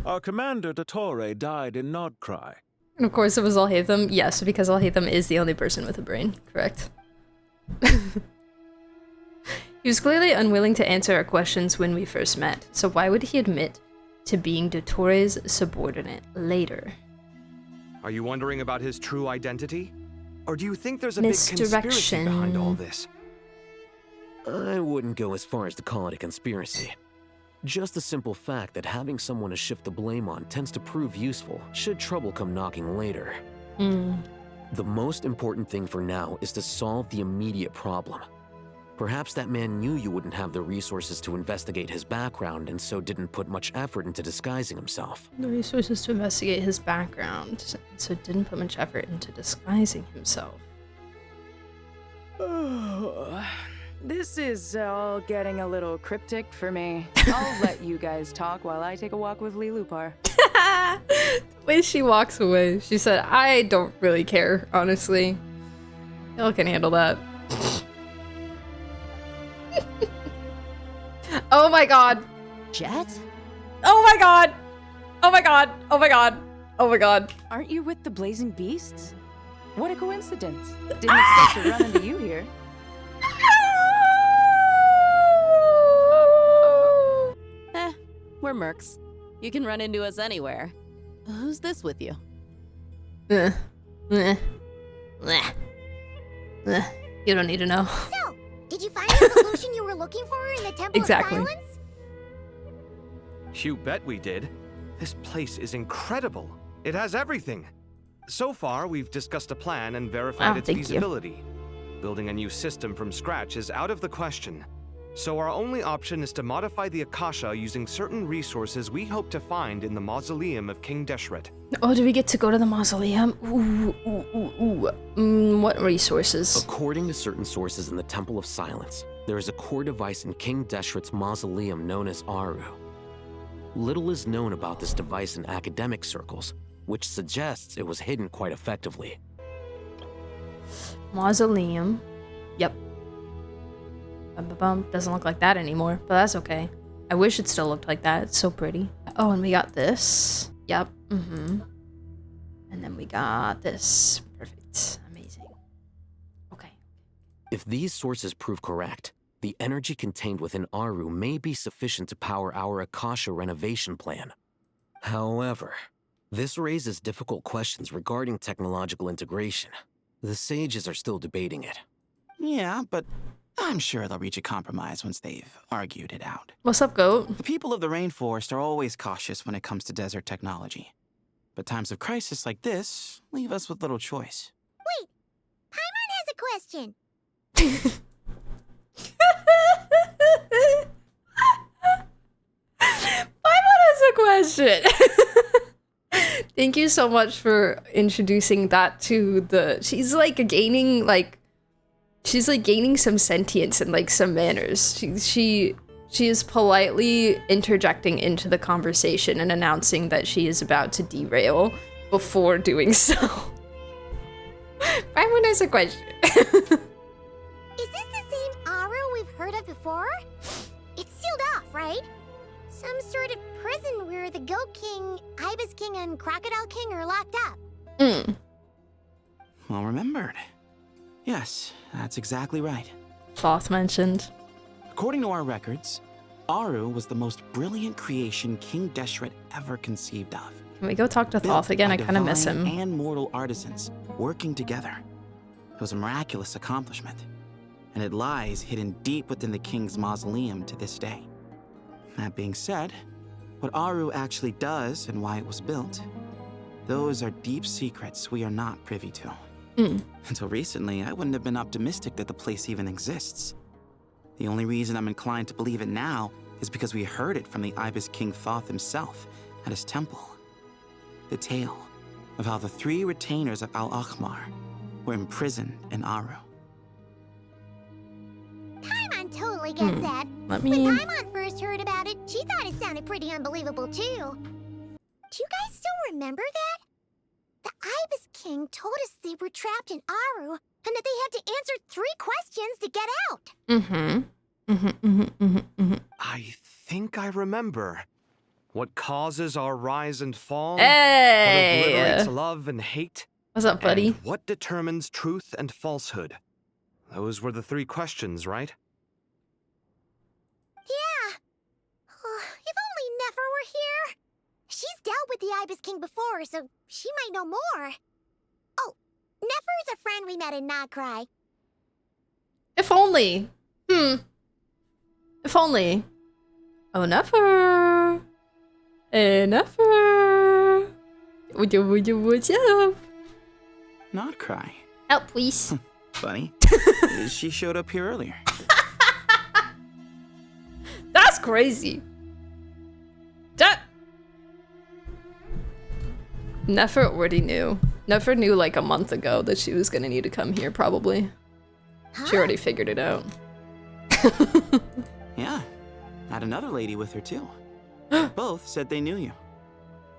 Our commander, Dottore, died in Nodcry. And of course it was Alhaitham. Yes, because Alhaitham is the only person with a brain. Correct. He was clearly unwilling to answer our questions when we first met, so why would he admit to being Dottore's subordinate later? Are you wondering about his true identity? Or do you think there's a big conspiracy behind all this? I wouldn't go as far as to call it a conspiracy. Just the simple fact that having someone to shift the blame on tends to prove useful should trouble come knocking later. The most important thing for now is to solve the immediate problem. Perhaps that man knew you wouldn't have the resources to investigate his background and so didn't put much effort into disguising himself. The resources to investigate his background, so didn't put much effort into disguising himself. This is all getting a little cryptic for me. I'll let you guys talk while I take a walk with Lilupar. The way she walks away, she said, I don't really care, honestly. Y'all can handle that. Oh my god. Jet? Oh my god. Oh my god. Oh my god. Oh my god. Aren't you with the Blazing Beasts? What a coincidence. Didn't expect to run into you here. We're mercs. You can run into us anywhere. Who's this with you? You don't need to know. So, did you find the solution you were looking for in the Temple Exactly. of Silence? You bet we did. This place is incredible. It has everything. So far, we've discussed a plan and verified its thank you. feasibility. Building a new system from scratch is out of the question. So our only option is to modify the Akasha using certain resources we hope to find in the mausoleum of King Deshret. Oh, do we get to go to the mausoleum? What resources? According to certain sources in the Temple of Silence, there is a core device in King Deshret's mausoleum known as Aru. Little is known about this device in academic circles, which suggests it was hidden quite effectively. Mausoleum. Yep. Doesn't look like that anymore, but that's okay. I wish it still looked like that. It's so pretty. Oh, and we got this. Yep. And then we got this. Perfect. Amazing. Okay. If these sources prove correct, the energy contained within Aru may be sufficient to power our Akasha renovation plan. However, this raises difficult questions regarding technological integration. The sages are still debating it. Yeah, but I'm sure they'll reach a compromise once they've argued it out. What's up, Goat? The people of the rainforest are always cautious when it comes to desert technology. But times of crisis like this leave us with little choice. Wait, Paimon has a question. Paimon has a question. Thank you so much for introducing that to the... She's like gaining some sentience and like some manners. She is politely interjecting into the conversation and announcing that she is about to derail before doing so. Paimon has a question. Is this the same Aru we've heard of before? It's sealed off, right? Some sort of prison where the Goat King, Ibis King, and Crocodile King are locked up. Well remembered. Yes, that's exactly right. Thoth mentioned. According to our records, Aru was the most brilliant creation King Deshret ever conceived of. Can we go talk to Thoth again? I kind of miss him. And mortal artisans working together. It was a miraculous accomplishment, and it lies hidden deep within the king's mausoleum to this day. That being said, what Aru actually does and why it was built, those are deep secrets we are not privy to. Until recently, I wouldn't have been optimistic that the place even exists. The only reason I'm inclined to believe it now is because we heard it from the Ibis King Thoth himself at his temple. The tale of how the 3 retainers of Al-Akhmar were imprisoned in Aru. Paimon totally gets that. Let me... When Paimon first heard about it, she thought it sounded pretty unbelievable too. Do you guys still remember that? The Ibis King told us they were trapped in Aru and that they had to answer 3 questions to get out. I think I remember. What causes our rise and fall? Hey! What obliterates love and hate? What's up, buddy? And what determines truth and falsehood? Those were the 3 questions, right? Yeah. If only Nefer were here. She's dealt with the Ibis King before, so she might know more. Oh, Nefer's a friend we met in Nagcry. If only. If only. Oh, Nefer. Hey, Nefer. What's up? Not cry. Help, please. Funny. She showed up here earlier. That's crazy. That... Nefer already knew. Nefer knew like a month ago that she was gonna need to come here, probably. She already figured it out. Yeah. Had another lady with her too. Both said they knew you.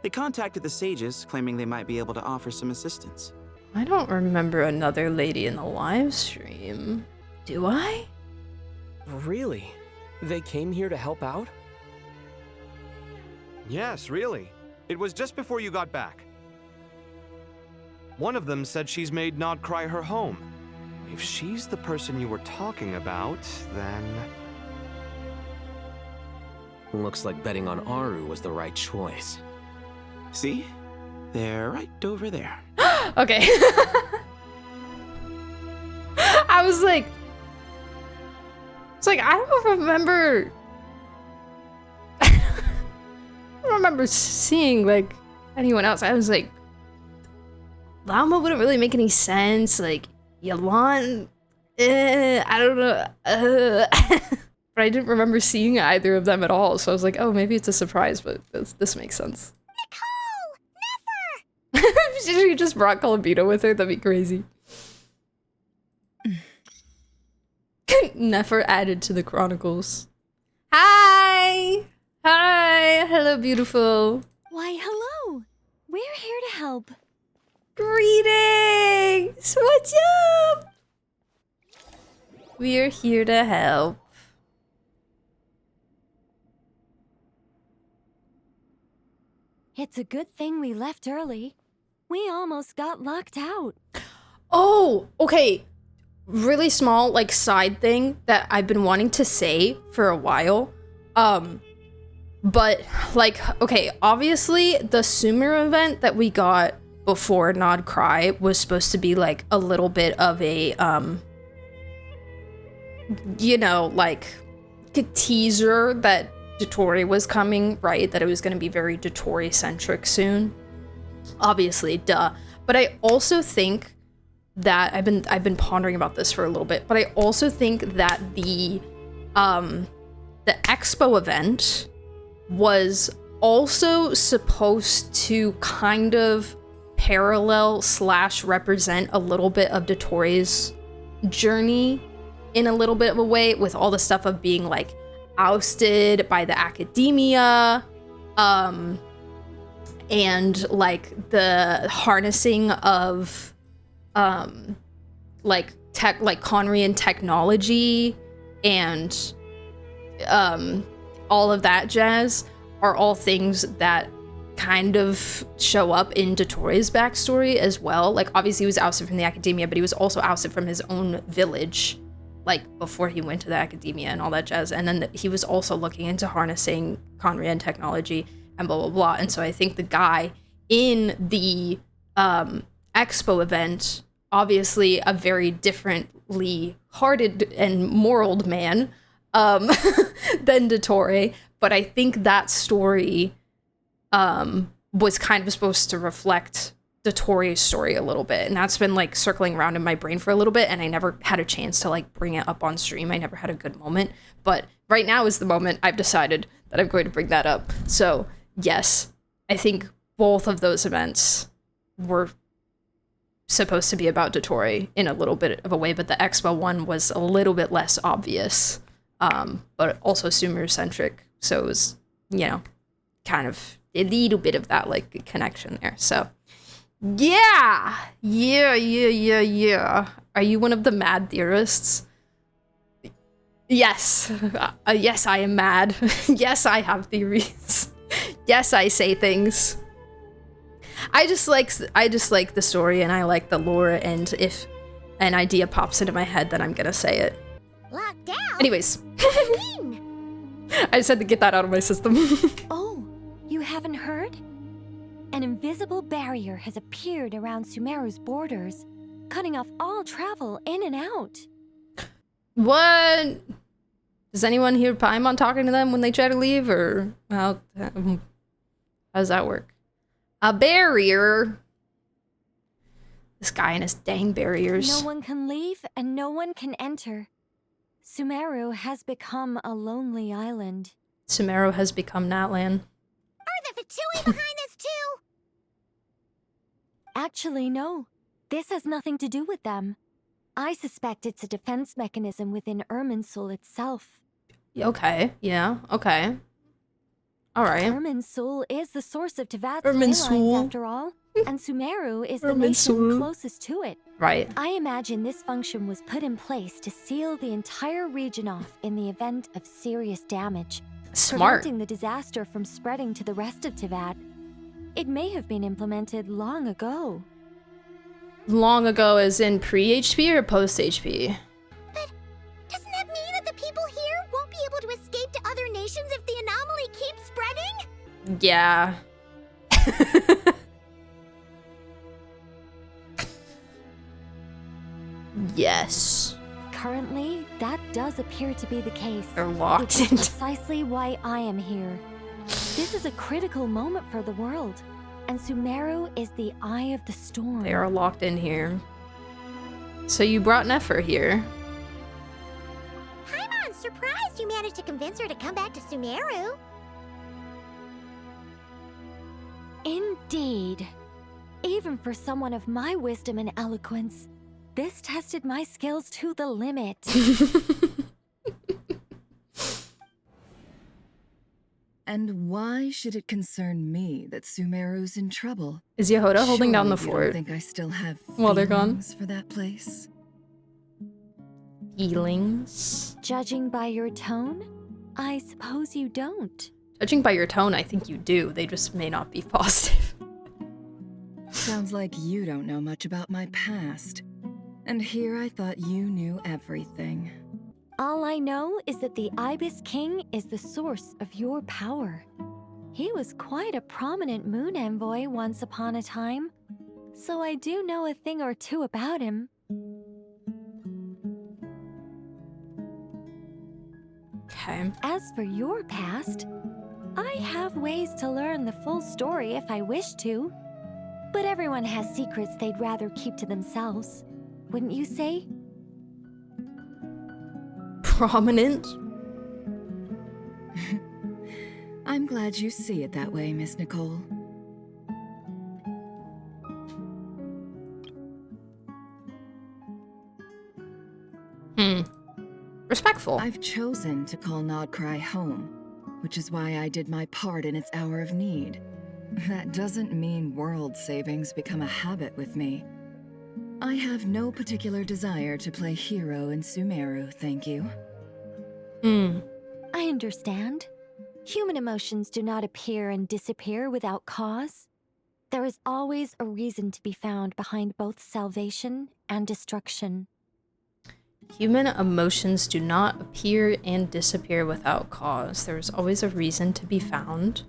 They contacted the sages, claiming they might be able to offer some assistance. I don't remember another lady in the live stream. Do I? Really? They came here to help out? Yes, really. It was just before you got back. One of them said she's made Nod Cry her home. If she's the person you were talking about, then... Looks like betting on Aru was the right choice. See? They're right over there. Okay. I was like... It's like, I don't remember... I don't remember seeing, like, anyone else. I was like... Lama wouldn't really make any sense. Like, Yalan... I don't know. But I didn't remember seeing either of them at all. So I was like, oh, maybe it's a surprise, but this makes sense. Nicole! Never! She just brought Colabito with her. That'd be crazy. Never added to the chronicles. Hi! Hi! Hello, beautiful. Why, hello! We're here to help. Greetings! What's up? We're here to help. It's a good thing we left early. We almost got locked out. Oh, okay. Really small, like, side thing that I've been wanting to say for a while. But, like, okay, obviously, the Sumer event that we got before Nod Cry was supposed to be, like, a little bit of a, you know, like, a teaser that Dotori was coming, right? That it was going to be very Dotori-centric soon. Obviously, duh. But I also think that I've been pondering about this for a little bit, but I also think that the expo event was also supposed to kind of parallel / represent a little bit of Dotori's journey in a little bit of a way, with all the stuff of being like ousted by the academia, and like the harnessing of like Conrian technology and all of that jazz are all things that kind of show up in Dotori's backstory as well. Like, obviously he was ousted from the academia, but he was also ousted from his own village, like, before he went to the academia and all that jazz. And then he was also looking into harnessing Conrian technology and blah, blah, blah. And so I think the guy in the expo event, obviously a very differently hearted and moraled man than Dotori, but I think that story was kind of supposed to reflect Dotori's story a little bit, and that's been like circling around in my brain for a little bit, and I never had a chance to like bring it up on stream. I never had a good moment, but right now is the moment I've decided that I'm going to bring that up. So yes, I think both of those events were supposed to be about Dotori in a little bit of a way, but the expo one was a little bit less obvious, but also Sumer-centric, so it was, you know, kind of a little bit of that like connection there. So yeah. Are you one of the mad theorists? Yes. Yes, I am mad. Yes, I have theories. Yes, I say things. I just like the story, and I like the lore, and if an idea pops into my head, then I'm gonna say it. Locked down? Anyways. What do you mean? I just had to get that out of my system. Oh, you haven't heard? An invisible barrier has appeared around Sumeru's borders, cutting off all travel in and out. What? Does anyone hear Paimon talking to them when they try to leave, or how does that work? A barrier? This guy and his dang barriers. No one can leave and no one can enter. Sumeru has become a lonely island. Sumeru has become Natlan. Are the Fatui behind this too? Actually, no. This has nothing to do with them. I suspect it's a defense mechanism within Irminsul itself. Okay, yeah, okay. Alright. Irminsul is the source of Tevat's ley lines, after all. and Sumeru is the Ermin nation Sul. closest to it. Right. I imagine this function was put in place to seal the entire region off in the event of serious damage, Smart. preventing the disaster from spreading to the rest of Tivat. It may have been implemented long ago. Long ago as in pre-HP or post-HP? Doesn't that mean that the people here won't be able to escape to other nations if the anomaly keeps spreading? Yeah. Yes. Currently, that does appear to be the case. They're locked Which is in. precisely why I am here. This is a critical moment for the world, and Sumeru is the eye of the storm. They are locked in here. So you brought Nefer here. I'm surprised you managed to convince her to come back to Sumeru. Indeed. Even for someone of my wisdom and eloquence, this tested my skills to the limit. And why should it concern me that Sumeru's in trouble? Is Yehoda holding down the Surely you fort? don't think I still have While they're gone? feelings for that place? Feelings? Judging by your tone, I suppose you don't. Judging by your tone, I think you do. They just may not be positive. Sounds like you don't know much about my past. And here I thought you knew everything. All I know is that the Ibis King is the source of your power. He was quite a prominent moon envoy once upon a time, so I do know a thing or two about him. Okay. As for your past, I have ways to learn the full story if I wish to. But everyone has secrets they'd rather keep to themselves, wouldn't you say? Prominent? I'm glad you see it that way, Miss Nicole. Respectful. I've chosen to call Nodcry home, which is why I did my part in its hour of need. That doesn't mean world savings become a habit with me. I have no particular desire to play hero in Sumeru, thank you. I understand. Human emotions do not appear and disappear without cause. There is always a reason to be found behind both salvation and destruction. Human emotions do not appear and disappear without cause. There is always a reason to be found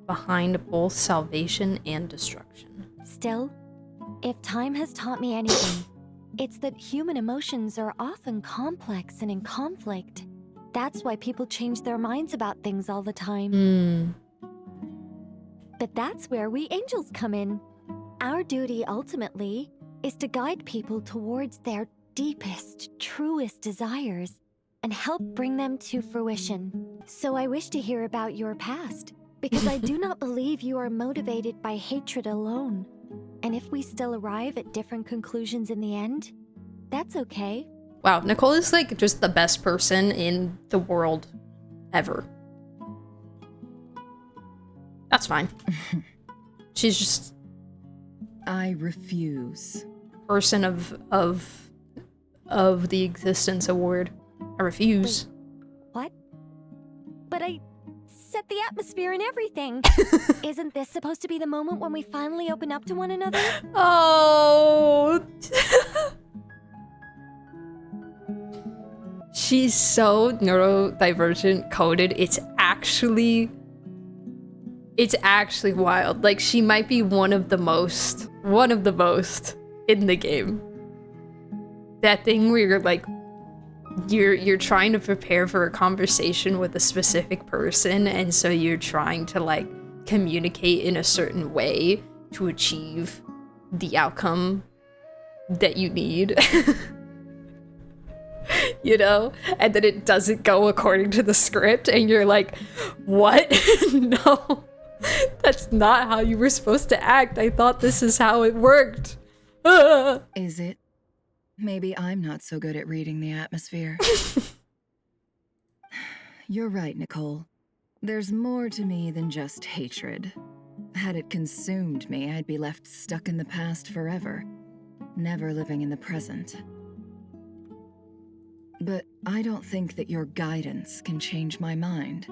behind both salvation and destruction. Still, if time has taught me anything, it's that human emotions are often complex and in conflict. That's why people change their minds about things all the time. But that's where we angels come in. Our duty, ultimately, is to guide people towards their deepest, truest desires and help bring them to fruition. So I wish to hear about your past, because I do not believe you are motivated by hatred alone. And if we still arrive at different conclusions in the end, that's okay. Wow, Nicole is like just the best person in the world ever. That's fine. She's just I refuse. Person of the existence award. I refuse. What? But I set the atmosphere and everything. Isn't this supposed to be the moment when we finally open up to one another? Oh. She's so neurodivergent coded. It's actually wild. Like, she might be one of the most in the game. That thing where you're like, you're trying to prepare for a conversation with a specific person, and so you're trying to like communicate in a certain way to achieve the outcome that you need. You know? And then it doesn't go according to the script, and you're like, what? No, that's not how you were supposed to act. I thought this is how it worked. Is it? Maybe I'm not so good at reading the atmosphere. You're right, Nicole. There's more to me than just hatred. Had it consumed me, I'd be left stuck in the past forever, never living in the present. But I don't think that your guidance can change my mind.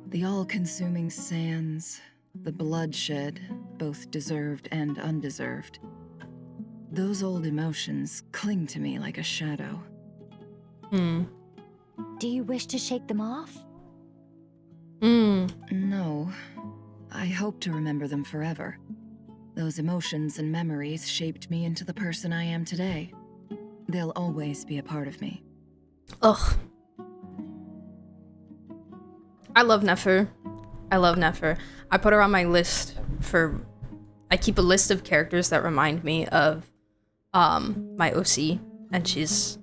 The all-consuming sands, the bloodshed, both deserved and undeserved. Those old emotions cling to me like a shadow. Do you wish to shake them off? No. I hope to remember them forever. Those emotions and memories shaped me into the person I am today. They'll always be a part of me. Ugh. I love Nefer. I love Nefer. I put her on my list for... I keep a list of characters that remind me of my OC, and she's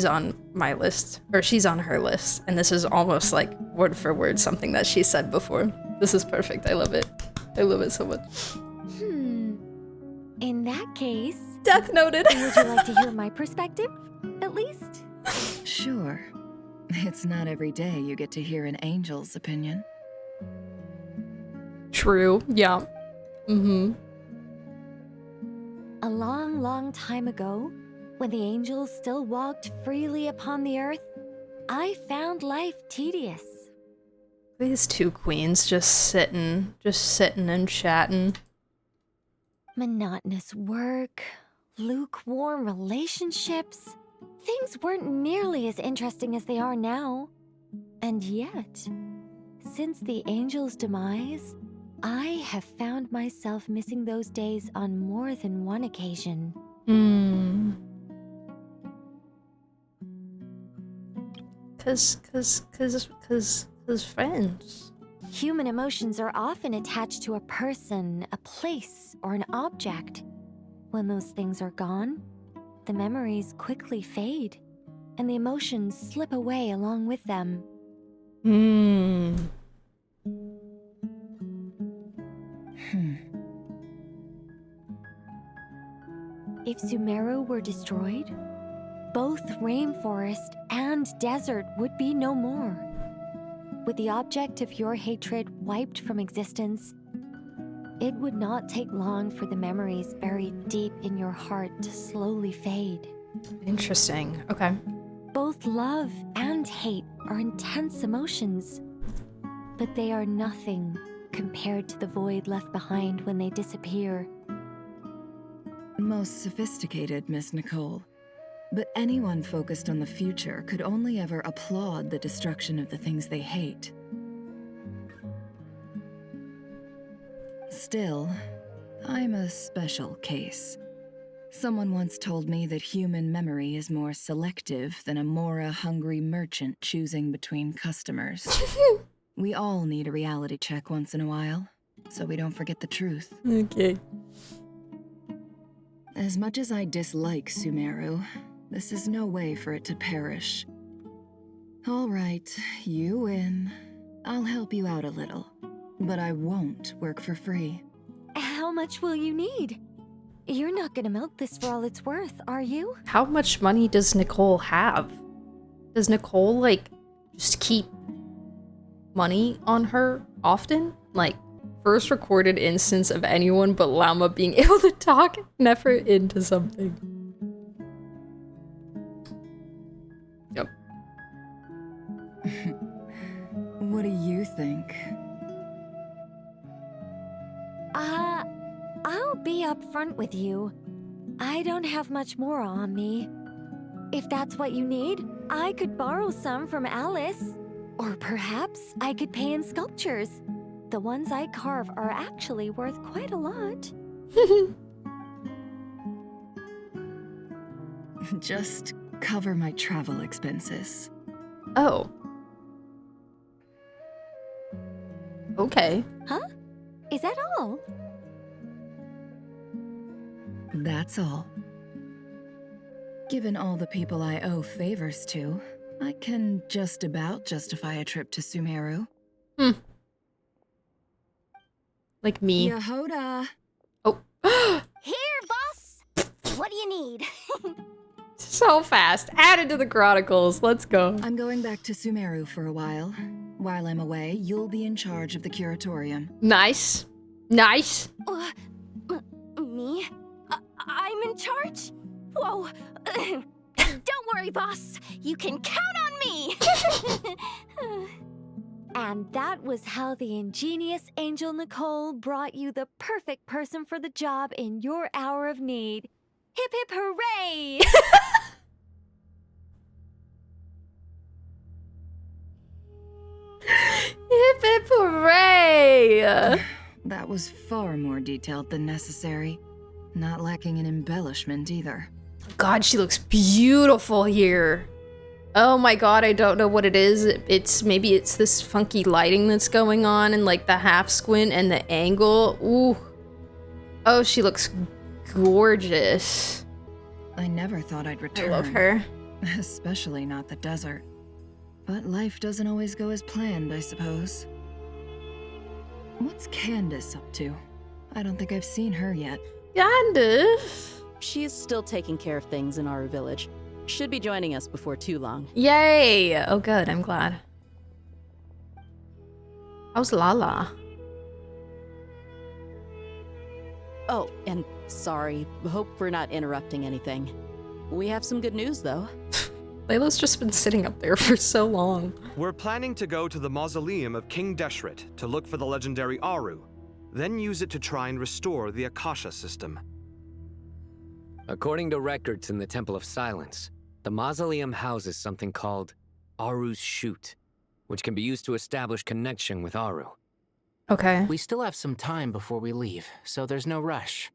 on my list, or she's on her list, and this is almost like word for word something that she said before. This is perfect. I love it. I love it so much. In that case... Death noted. Would you like to hear my perspective, at least? Sure. It's not every day you get to hear an angel's opinion. True. Yeah. A long, long time ago, when the angels still walked freely upon the earth, I found life tedious. These two queens just sitting and chatting. Monotonous work, lukewarm relationships. Things weren't nearly as interesting as they are now. And yet, since the angels' demise, I have found myself missing those days on more than one occasion. Cause friends. Human emotions are often attached to a person, a place, or an object. When those things are gone, the memories quickly fade, and the emotions slip away along with them. If Sumeru were destroyed, both rainforest and desert would be no more. With the object of your hatred wiped from existence, it would not take long for the memories buried deep in your heart to slowly fade. Interesting. Okay. Both love and hate are intense emotions, but they are nothing compared to the void left behind when they disappear. Most sophisticated, Miss Nicole. But anyone focused on the future could only ever applaud the destruction of the things they hate. Still, I'm a special case. Someone once told me that human memory is more selective than a Mora-hungry merchant choosing between customers. We all need a reality check once in a while, so we don't forget the truth. Okay. As much as I dislike Sumeru, this is no way for it to perish. All right, you win. I'll help you out a little, but I won't work for free. How much will you need? You're not gonna milk this for all it's worth, are you? How much money does Nicole have? Does Nicole, like, just keep money on her often? Like, first recorded instance of anyone but Llama being able to talk Nefer into something. Yep. What do you think? I'll be upfront with you. I don't have much more on me. If that's what you need, I could borrow some from Alice. Or perhaps I could pay in sculptures. The ones I carve are actually worth quite a lot. Just cover my travel expenses. Oh. Okay. Huh? Is that all? That's all. Given all the people I owe favors to, I can just about justify a trip to Sumeru. Like me. Yehoda! Oh. Here, boss! What do you need? So fast. Added to the chronicles. Let's go. I'm going back to Sumeru for a while. While I'm away, you'll be in charge of the curatorium. Nice. Nice. Me? I'm in charge? Whoa. Don't worry, boss. You can count on me. And that was how the ingenious Angel Nicole brought you the perfect person for the job in your hour of need. Hip hip hooray! Hip hip hooray! That was far more detailed than necessary. Not lacking in embellishment either. God, she looks beautiful here. Oh my god, I don't know what it is. Maybe it's this funky lighting that's going on and like the half squint and the angle. Ooh. Oh, she looks gorgeous. I never thought I'd return. I love her. Especially not the desert. But life doesn't always go as planned, I suppose. What's Candace up to? I don't think I've seen her yet. Candace? She's still taking care of things in Aru Village. Should be joining us before too long. Yay! Oh good, I'm glad. How's Lala? Oh, and sorry. Hope we're not interrupting anything. We have some good news, though. Layla's just been sitting up there for so long. We're planning to go to the mausoleum of King Deshret to look for the legendary Aru, then use it to try and restore the Akasha system. According to records in the Temple of Silence, the mausoleum houses something called Aru's Chute, which can be used to establish connection with Aru. Okay. We still have some time before we leave, so there's no rush.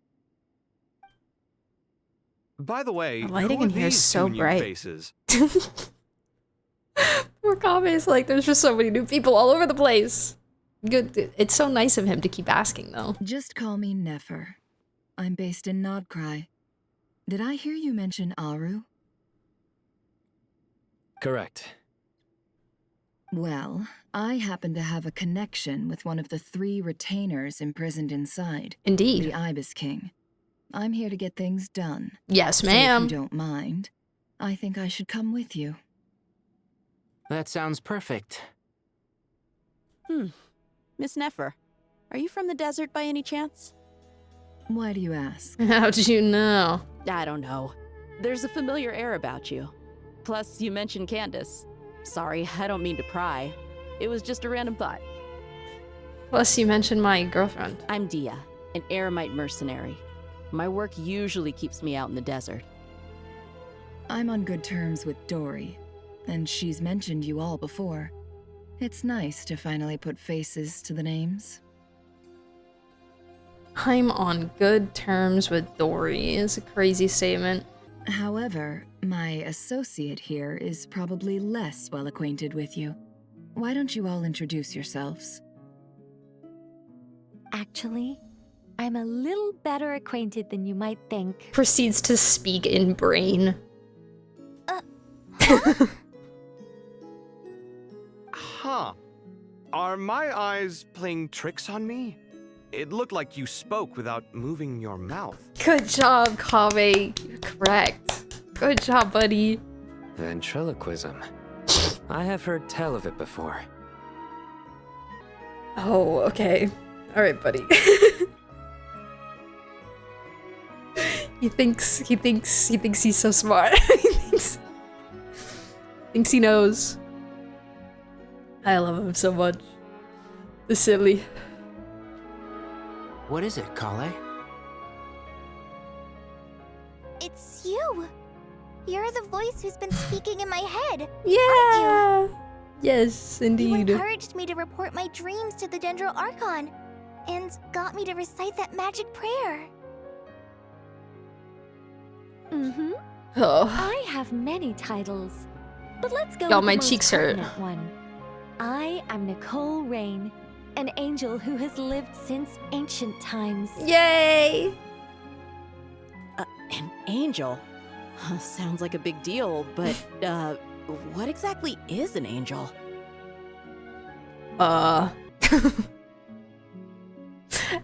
By the way, The lighting who are in here is these so two new bright. faces? Poor Kame's like, there's just so many new people all over the place. Good. It's so nice of him to keep asking, though. Just call me Nefer. I'm based in Nodcry. Did I hear you mention Aru? Correct. Well, I happen to have a connection with one of the 3 retainers imprisoned inside. Indeed. The Ibis King. I'm here to get things done. Yes, So ma'am. if you don't mind, I think I should come with you. That sounds perfect. Miss Nefer, are you from the desert by any chance? Why do you ask? How did you know? I don't know. There's a familiar air about you. Plus, you mentioned Candace. Sorry, I don't mean to pry. It was just a random thought. Plus, you mentioned my girlfriend. I'm Dia, an Eremite mercenary. My work usually keeps me out in the desert. I'm on good terms with Dory, and she's mentioned you all before. It's nice to finally put faces to the names. I'm on good terms with Dory is a crazy statement. However, my associate here is probably less well acquainted with you. Why don't you all introduce yourselves? Actually, I'm a little better acquainted than you might think. Proceeds to speak in brain. Huh. Are my eyes playing tricks on me? It looked like you spoke without moving your mouth. Good job, Kame. You're correct. Good job, buddy. Ventriloquism. I have heard tell of it before. Oh, okay. All right, buddy. He thinks he's so smart. He thinks he knows. I love him so much. The silly. What is it, Kale? It's you! You're the voice who's been speaking in my head, Yeah! aren't you? Yes, You indeed. encouraged me to report my dreams to the Dendro Archon, and got me to recite that magic prayer. Mm-hmm. Oh. I have many titles, but let's go Y'all, with my the most cheeks hurt. pertinent one. I am Nicole Rain, an angel who has lived since ancient times. Yay! An angel? Sounds like a big deal, but, what exactly is an angel?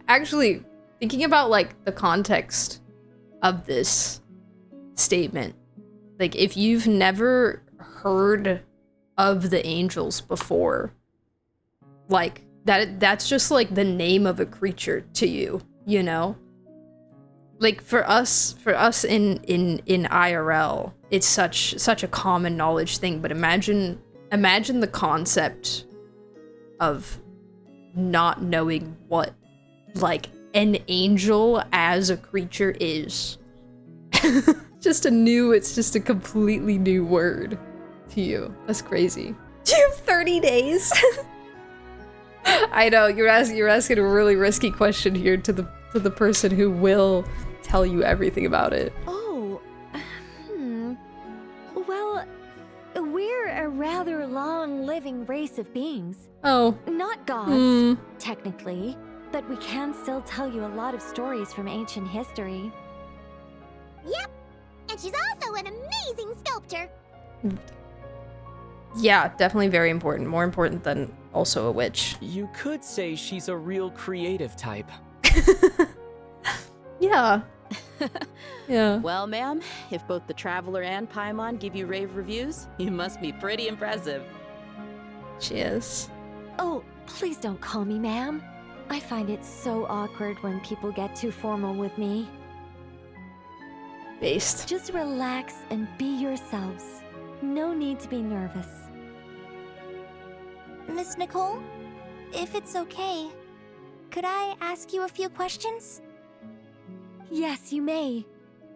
Actually, thinking about, like, the context of this statement, like, if you've never heard of the angels before, like that's just like the name of a creature to you, you know? Like for us in IRL, it's such a common knowledge thing, but imagine the concept of not knowing what like an angel as a creature is. It's just a completely new word to you. That's crazy. Do you have 30 days? I know, you're asking a really risky question here to the person who will tell you everything about it. Oh, well, we're a rather long-living race of beings. Oh. Not gods, technically, but we can still tell you a lot of stories from ancient history. Yep, and she's also an amazing sculptor. Yeah, definitely very important. More important than also a witch. You could say she's a real creative type. Yeah. Yeah. Well, ma'am, if both the Traveler and Paimon give you rave reviews, you must be pretty impressive. She is. Oh, please don't call me ma'am. I find it so awkward when people get too formal with me. Based. Just relax and be yourselves. No need to be nervous. Miss Nicole, if it's okay, could I ask you a few questions? Yes, you may.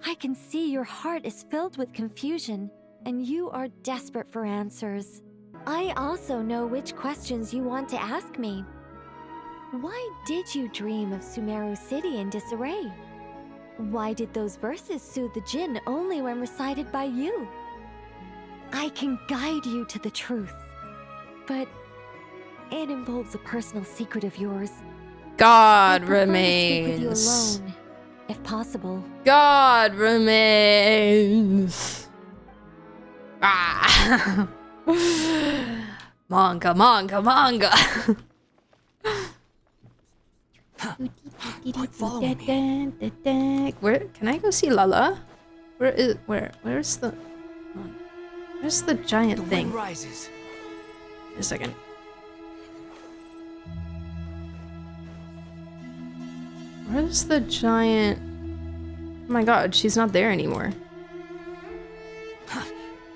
I can see your heart is filled with confusion, and you are desperate for answers. I also know which questions you want to ask me. Why did you dream of Sumeru City in disarray? Why did those verses soothe the Jinn only when recited by you? I can guide you to the truth, but it involves a personal secret of yours. God I prefer to speak with you remains. alone, if possible. God remains. Ah. Manga. Follow me. Where can I go see Lala? Where's the giant The thing? wind rises. A second. Where's the giant? Oh my god, she's not there anymore.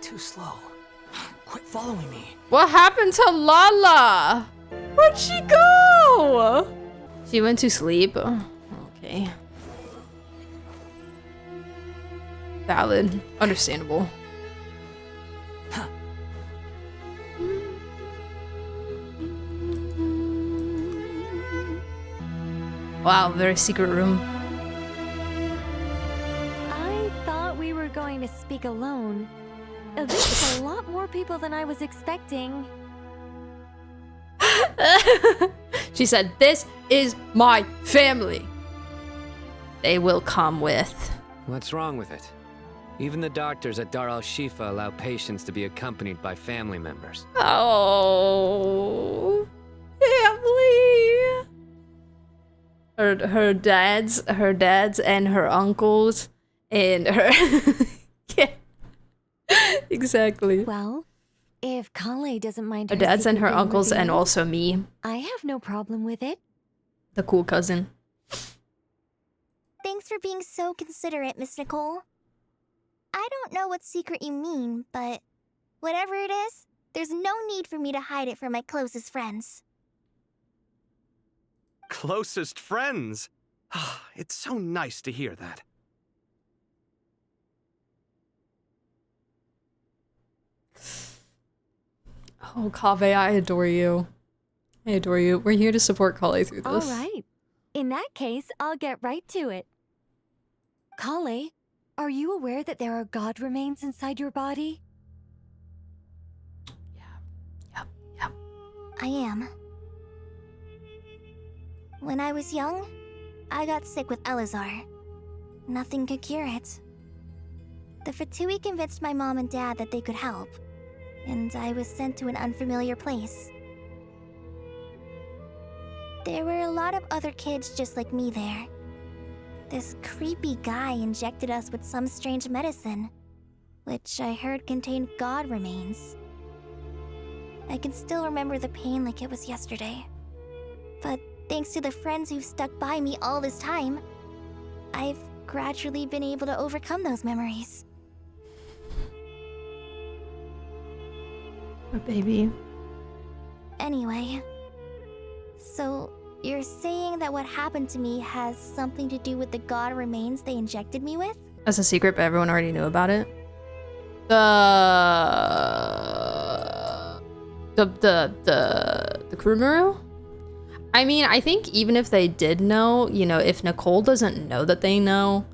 Too slow. Quit following me. What happened to Lala? Where'd she go? She went to sleep. Oh, okay. Valid. Understandable. Wow, very secret room. I thought we were going to speak alone. This is a lot more people than I was expecting. She said, "This is my family. They will come with." What's wrong with it? Even the doctors at Dar al-Shifa allow patients to be accompanied by family members. Oh, family. Her dads and her uncles and her. Yeah, exactly. Well, if Kale doesn't mind Her her dads and secret her being uncles and revealed, also me, I have no problem with it. the cool cousin. Thanks for being so considerate, Miss Nicole. I don't know what secret you mean, but whatever it is, there's no need for me to hide it from my closest friends. Closest friends? It's so nice to hear that. Oh, Kaveh, I adore you. I adore you. We're here to support Kale through All this. right. In that case, I'll get right to it. Kale, are you aware that there are god remains inside your body? I am. When I was young, I got sick with Elazar. Nothing could cure it. The Fatui convinced my mom and dad that they could help, and I was sent to an unfamiliar place. There were a lot of other kids just like me there. This creepy guy injected us with some strange medicine, which I heard contained god remains. I can still remember the pain like it was yesterday. But thanks to the friends who've stuck by me all this time, I've gradually been able to overcome those memories. Poor baby. Anyway, so you're saying that what happened to me has something to do with the god remains they injected me with? That's a secret, but everyone already knew about it. The Kurumuru? I mean, I think even if they did know, you know, if Nicole doesn't know that they know,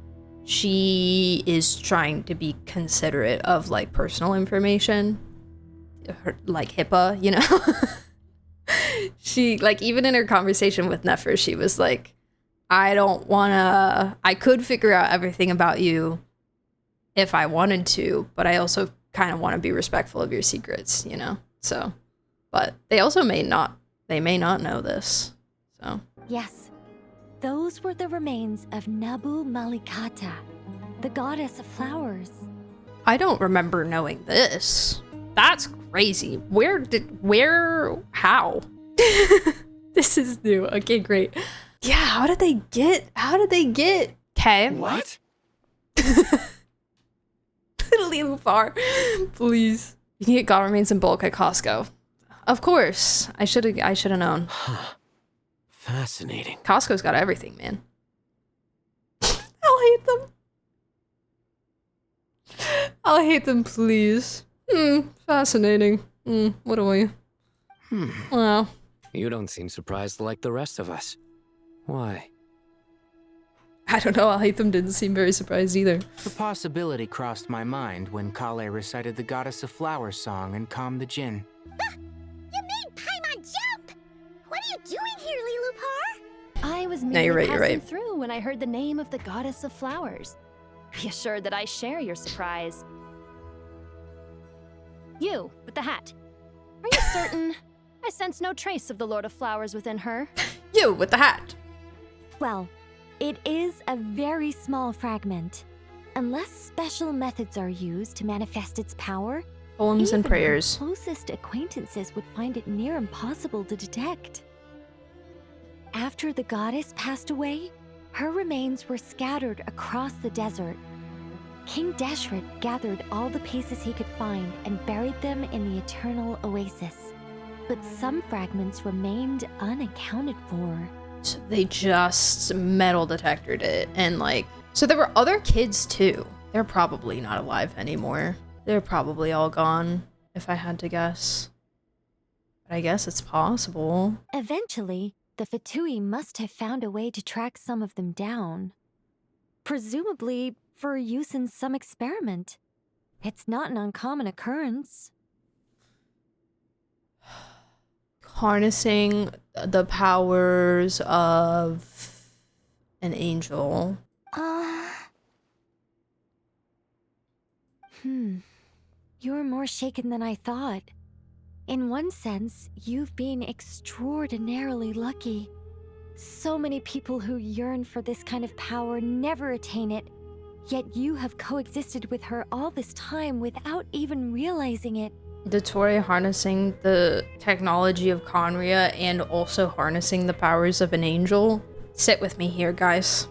she is trying to be considerate of, like, personal information. Like HIPAA, you know? She, like, even in her conversation with Nefer, she was like, I could figure out everything about you if I wanted to, but I also kind of want to be respectful of your secrets, you know? So, but they also may not know this, so. Yes, those were the remains of Nabu Malikata, the goddess of flowers. I don't remember knowing this. That's crazy. How? This is new. Okay, great. Yeah, how did they get, okay. What? Lilufar, please. You can get god remains in bulk at Costco. Of course. I should have known. Fascinating. Costco's got everything, man. I'll hate them, please. Fascinating. What are we? Wow. You don't seem surprised like the rest of us. Why? I don't know, I'll hate them didn't seem very surprised either. The possibility crossed my mind when Kale recited the Goddess of Flowers song and calmed the Jinn. You made Paimon jump! What are you doing here, Lilupar? I was No, merely you're passing right. through when I heard the name of the Goddess of Flowers. Be assured that I share your surprise. You, with the hat. Are you certain? I sense no trace of the Lord of Flowers within her. You, with the hat. Well, it is a very small fragment. Unless special methods are used to manifest its power, Poems and even prayers. her closest acquaintances would find it near impossible to detect. After the goddess passed away, her remains were scattered across the desert. King Deshret gathered all the pieces he could find and buried them in the Eternal Oasis. But some fragments remained unaccounted for. So they just metal detectored it and like, so there were other kids too. They're probably not alive anymore. They're probably all gone, if I had to guess. But I guess it's possible. Eventually, the Fatui must have found a way to track some of them down. Presumably for use in some experiment. It's not an uncommon occurrence. Harnessing the powers of an angel. You're more shaken than I thought. In one sense, you've been extraordinarily lucky. So many people who yearn for this kind of power never attain it, yet you have coexisted with her all this time without even realizing it. Dottore harnessing the technology of Conria and also harnessing the powers of an angel. Sit with me here, guys.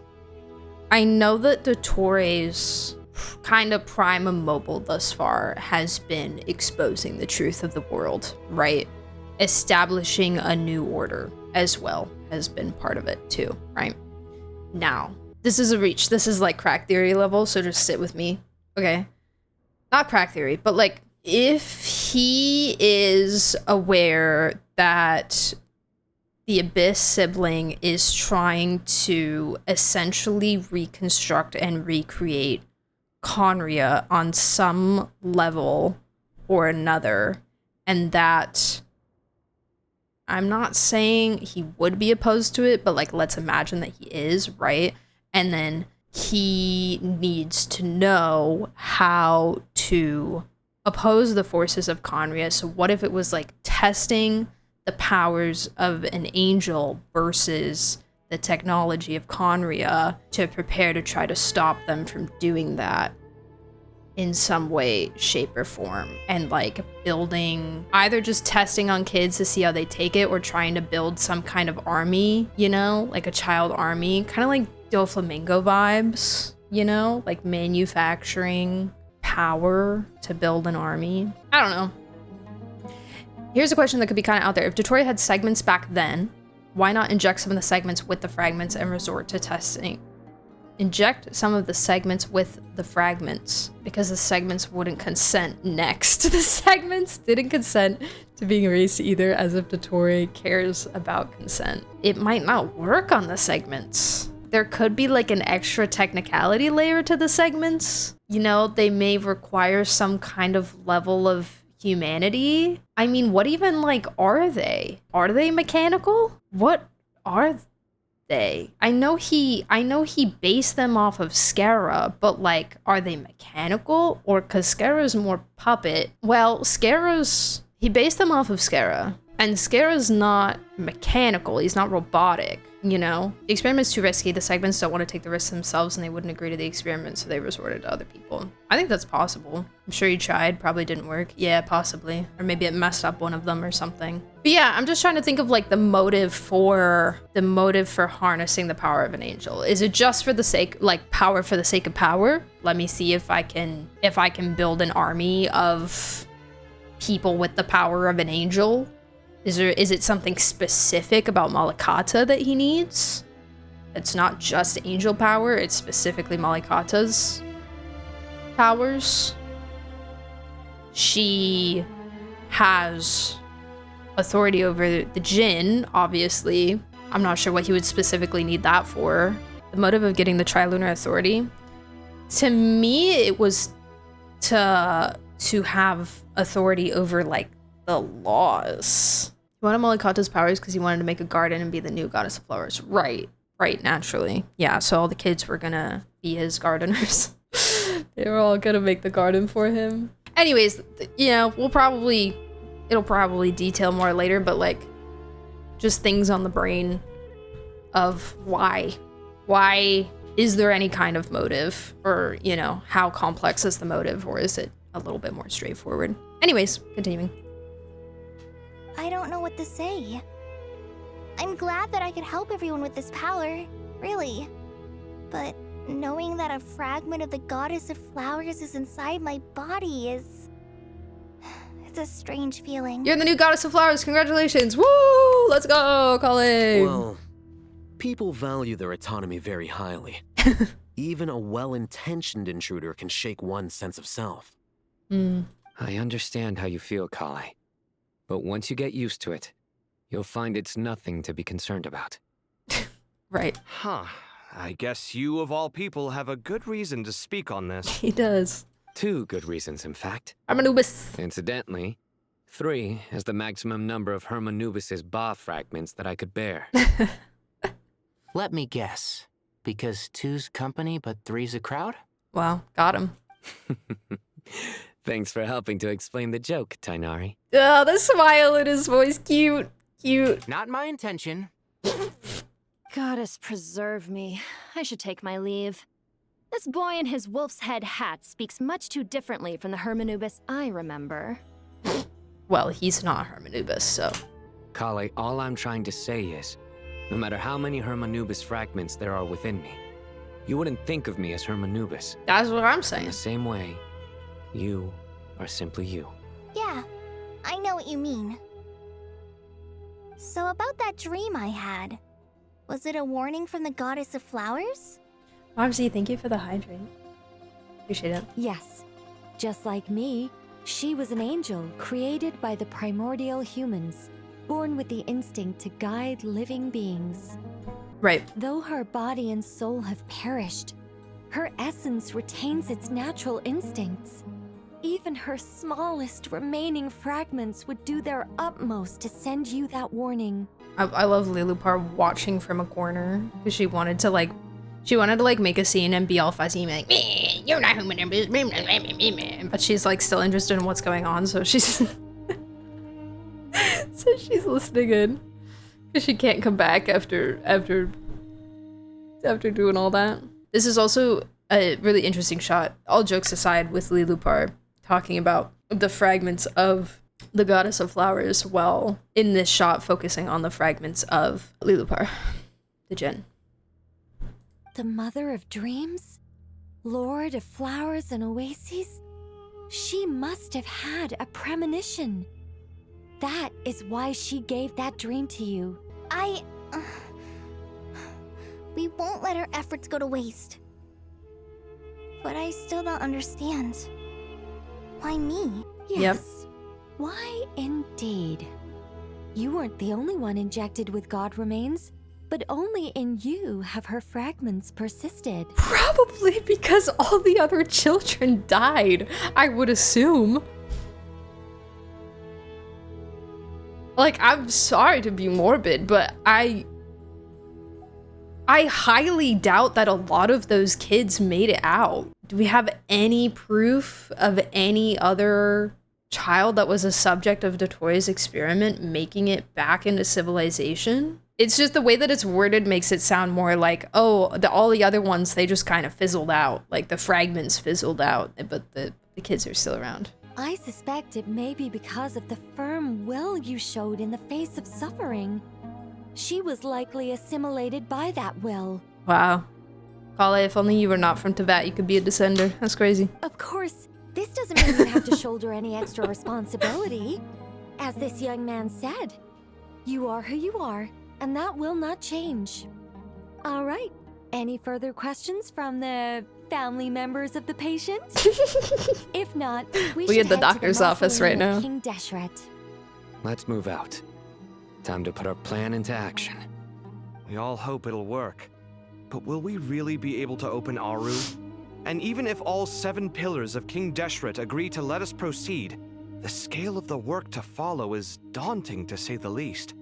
I know that Dottore's kind of prime immobile thus far has been exposing the truth of the world, right? Establishing a new order as well has been part of it too, right? Now, this is a reach. This is like crack theory level, so just sit with me, okay? Not crack theory, but like, if he is aware that the Abyss sibling is trying to essentially reconstruct and recreate Conria on some level or another, and that I'm not saying he would be opposed to it, but like, let's imagine that he is, right? And then he needs to know how to oppose the forces of Conria. So what if it was like testing the powers of an angel versus the technology of Conria to prepare to try to stop them from doing that? in some way, shape, or form, and like building, either just testing on kids to see how they take it, or trying to build some kind of army, you know, like a child army, kind of like Doflamingo vibes, you know, like manufacturing power to build an army. I don't know. Here's a question that could be kind of out there. If Dotoria had segments back then, why not inject some of the segments with the fragments and resort to testing? Inject some of the segments with the fragments, because the segments wouldn't consent next. The segments didn't consent to being erased either, as if Dotoria cares about consent. It might not work on the segments. There could be like an extra technicality layer to the segments. You know, they may require some kind of level of humanity. I mean, what even like are they? Are they mechanical? What are they? I know he based them off of Scara, but like, are they mechanical? Or cause Scara's more puppet. Well, he based them off of Scara, and Scara's not mechanical, he's not robotic, you know? The experiment's too risky, the segments don't want to take the risk themselves, and they wouldn't agree to the experiment, so they resorted to other people. I think that's possible. I'm sure he tried, probably didn't work. Yeah, possibly. Or maybe it messed up one of them or something. But yeah, I'm just trying to think of like the motive for harnessing the power of an angel. Is it just for the sake, like power for the sake of power? Let me see if I can build an army of people with the power of an angel. Is it something specific about Malikata that he needs? It's not just angel power, it's specifically Malikata's powers. She has authority over the Jinn, obviously. I'm not sure what he would specifically need that for. The motive of getting the Trilunar Authority, to me, it was to have authority over like the laws. He wanted Malikata's powers because he wanted to make a garden and be the new goddess of flowers. Right, naturally. Yeah, so all the kids were gonna be his gardeners. They were all gonna make the garden for him. Anyways, you know, it'll probably detail more later, but like, just things on the brain of why is there any kind of motive, or, you know, how complex is the motive, or is it a little bit more straightforward? Anyways, continuing. I don't know what to say. I'm glad that I could help everyone with this power, really. But knowing that a fragment of the goddess of flowers is inside my body it's a strange feeling. You're the new goddess of flowers, congratulations! Woo! Let's go, Colleen! Well, people value their autonomy very highly. Even a well-intentioned intruder can shake one's sense of self. I understand how you feel, Kale. But once you get used to it, you'll find it's nothing to be concerned about. Right. Huh. I guess you, of all people, have a good reason to speak on this. He does. 2 good reasons, in fact. Hermanubis. Incidentally, 3 is the maximum number of Hermanubis's Ba fragments that I could bear. Let me guess. Because 2's company, but 3's a crowd? Wow, got him. Thanks for helping to explain the joke, Tainari. Oh, the smile in his voice, cute. Not my intention. Goddess preserve me. I should take my leave. This boy in his wolf's head hat speaks much too differently from the Hermanubis I remember. Well, he's not Hermanubis, so. Kale, all I'm trying to say is, no matter how many Hermanubis fragments there are within me, you wouldn't think of me as Hermanubis. That's what I'm saying. In the same way, you are simply you. Yeah, I know what you mean. So about that dream I had, was it a warning from the goddess of flowers? Marcy, thank you for the hydrate. Appreciate it. Yes. Just like me, she was an angel created by the primordial humans, born with the instinct to guide living beings. Right. Though her body and soul have perished, her essence retains its natural instincts. Even her smallest remaining fragments would do their utmost to send you that warning. I love Lilupar watching from a corner because she wanted to make a scene and be all fuzzy and be like, you're not human, but she's like still interested in what's going on, so she's she's listening in because she can't come back after doing all that. This is also a really interesting shot. All jokes aside, with Lilupar talking about the fragments of the goddess of flowers, while in this shot focusing on the fragments of Lilupar, the Djinn. The mother of dreams? Lord of flowers and oases? She must have had a premonition. That is why she gave that dream to you. We won't let our efforts go to waste. But I still don't understand. Why me? Yes. Why indeed? You weren't the only one injected with god remains, but only in you have her fragments persisted. Probably because all the other children died, I would assume. Like, I'm sorry to be morbid, but I highly doubt that a lot of those kids made it out. Do we have any proof of any other child that was a subject of Dotori's experiment making it back into civilization? It's just the way that it's worded makes it sound more like, oh, all the other ones, they just kind of fizzled out. Like, the fragments fizzled out, but the kids are still around. I suspect it may be because of the firm will you showed in the face of suffering. She was likely assimilated by that will. Wow. Kale, if only you were not from Teyvat, you could be a descender. That's crazy. Of course, this doesn't mean you have to shoulder any extra responsibility. As this young man said, you are who you are, and that will not change. All right, any further questions from the family members of the patient? If not, we should at the head doctor's to the office right mausoleum now. of King Deshret. Let's move out. Time to put our plan into action. We all hope it'll work. But will we really be able to open Aru? And even if all 7 pillars of King Deshret agree to let us proceed, the scale of the work to follow is daunting, to say the least.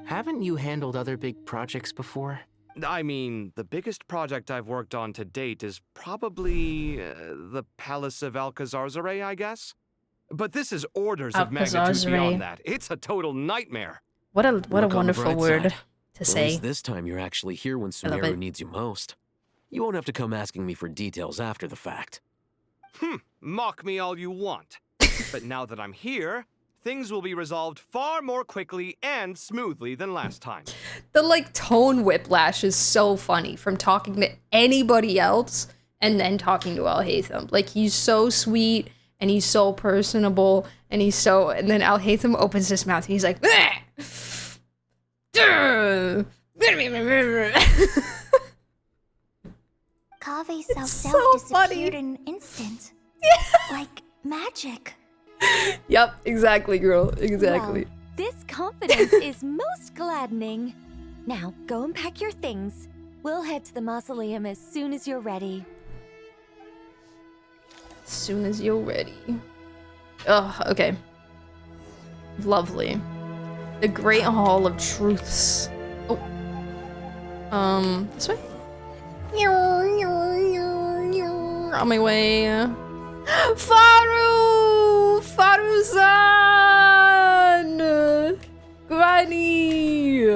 Haven't you handled other big projects before? I mean, the biggest project I've worked on to date is probably the Palace of Alcazarzaray, I guess? But this is orders of magnitude Alcazarzaray. beyond that. It's a total nightmare. What a Look on the wonderful bright word side. to At say. least this time you're actually here when I love Sumeru it. needs you most. You won't have to come asking me for details after the fact. Mock me all you want. But now that I'm here, things will be resolved far more quickly and smoothly than last time. The like tone whiplash is so funny from talking to anybody else and then talking to Alhaitham. Like, he's so sweet and he's so personable and and then Alhaitham opens his mouth and he's like, Kave's so self funny. disappeared in an instant. Like magic. Yep, exactly, girl. Exactly. Well, this confidence is most gladdening. Now, go and pack your things. We'll head to the mausoleum as soon as you're ready. As soon as you're ready. Oh, okay. Lovely. The Great Hall of Truths. Oh. This way? On my way. Faru! Faru-san! Granny!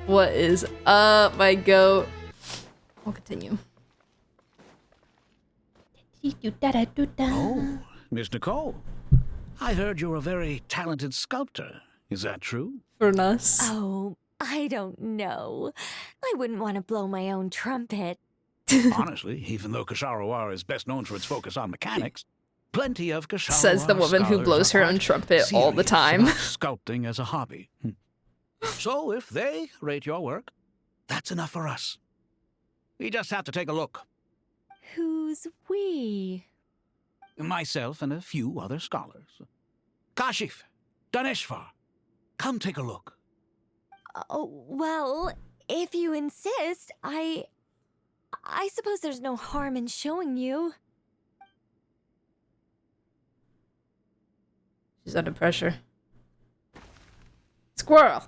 What is up, my goat? I'll continue. Oh, Miss Nicole. I heard you're a very talented sculptor. Is that true? For us. Oh, I don't know. I wouldn't want to blow my own trumpet. Honestly, even though Kasharawar is best known for its focus on mechanics, plenty of Kasharawar Says the woman who scholars blows are her own quite trumpet all the serious time. about sculpting as a hobby. So if they rate your work, that's enough for us. We just have to take a look. Who's we? Myself and a few other scholars. Kashif, Daneshvar, come take a look. Oh, well, if you insist, I suppose there's no harm in showing you. She's under pressure. Squirrel!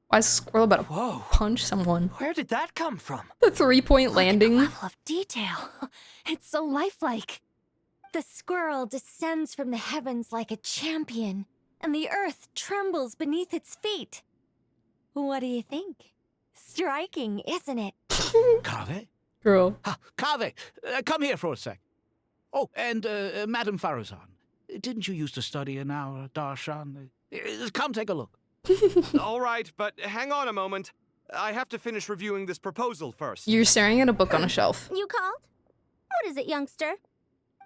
Why is a squirrel about to punch someone? Where did that come from? The 3-point landing. Level of detail. It's so lifelike. The squirrel descends from the heavens like a champion, and the earth trembles beneath its feet. What do you think? Striking, isn't it? Kave, Girl. Kaveh, come here for a sec. Oh, and Madame Farazan, didn't you used to study in our darshan? Come take a look. All right, but hang on a moment. I have to finish reviewing this proposal first. You're staring at a book on a shelf. You called? What is it, youngster?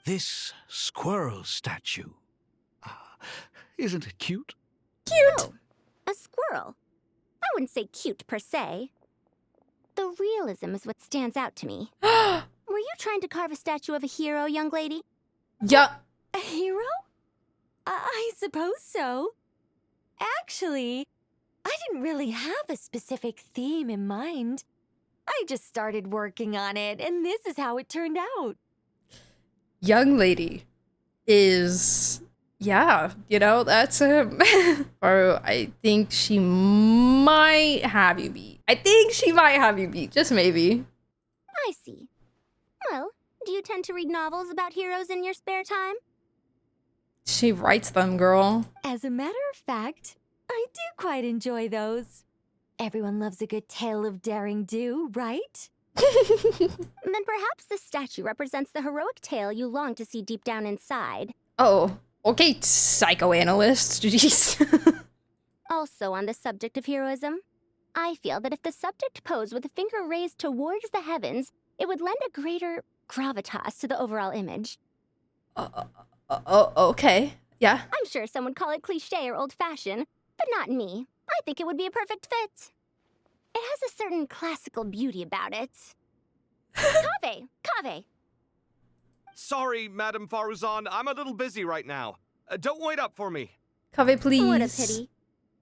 This squirrel statue. Isn't it cute? Cute! A squirrel. I wouldn't say cute per se. The realism is what stands out to me. Were you trying to carve a statue of a hero, young lady? Yeah. A hero? I suppose so. Actually, I didn't really have a specific theme in mind. I just started working on it, and this is how it turned out. Young lady is, yeah, you know, that's him. Or I think she might have you beat. Just maybe. I see. Well, do you tend to read novels about heroes in your spare time? She writes them, girl. As a matter of fact, I do quite enjoy those. Everyone loves a good tale of daring do, right? Then perhaps this statue represents the heroic tale you long to see deep down inside. Oh, okay, psychoanalyst. Jeez. Also on the subject of heroism, I feel that if the subject posed with a finger raised towards the heavens, it would lend a greater gravitas to the overall image. Okay, yeah. I'm sure some would call it cliché or old-fashioned, but not me. I think it would be a perfect fit. It has a certain classical beauty about it. Kaveh! Sorry, Madame Faruzan, I'm a little busy right now. Don't wait up for me. Kaveh, please. What a pity.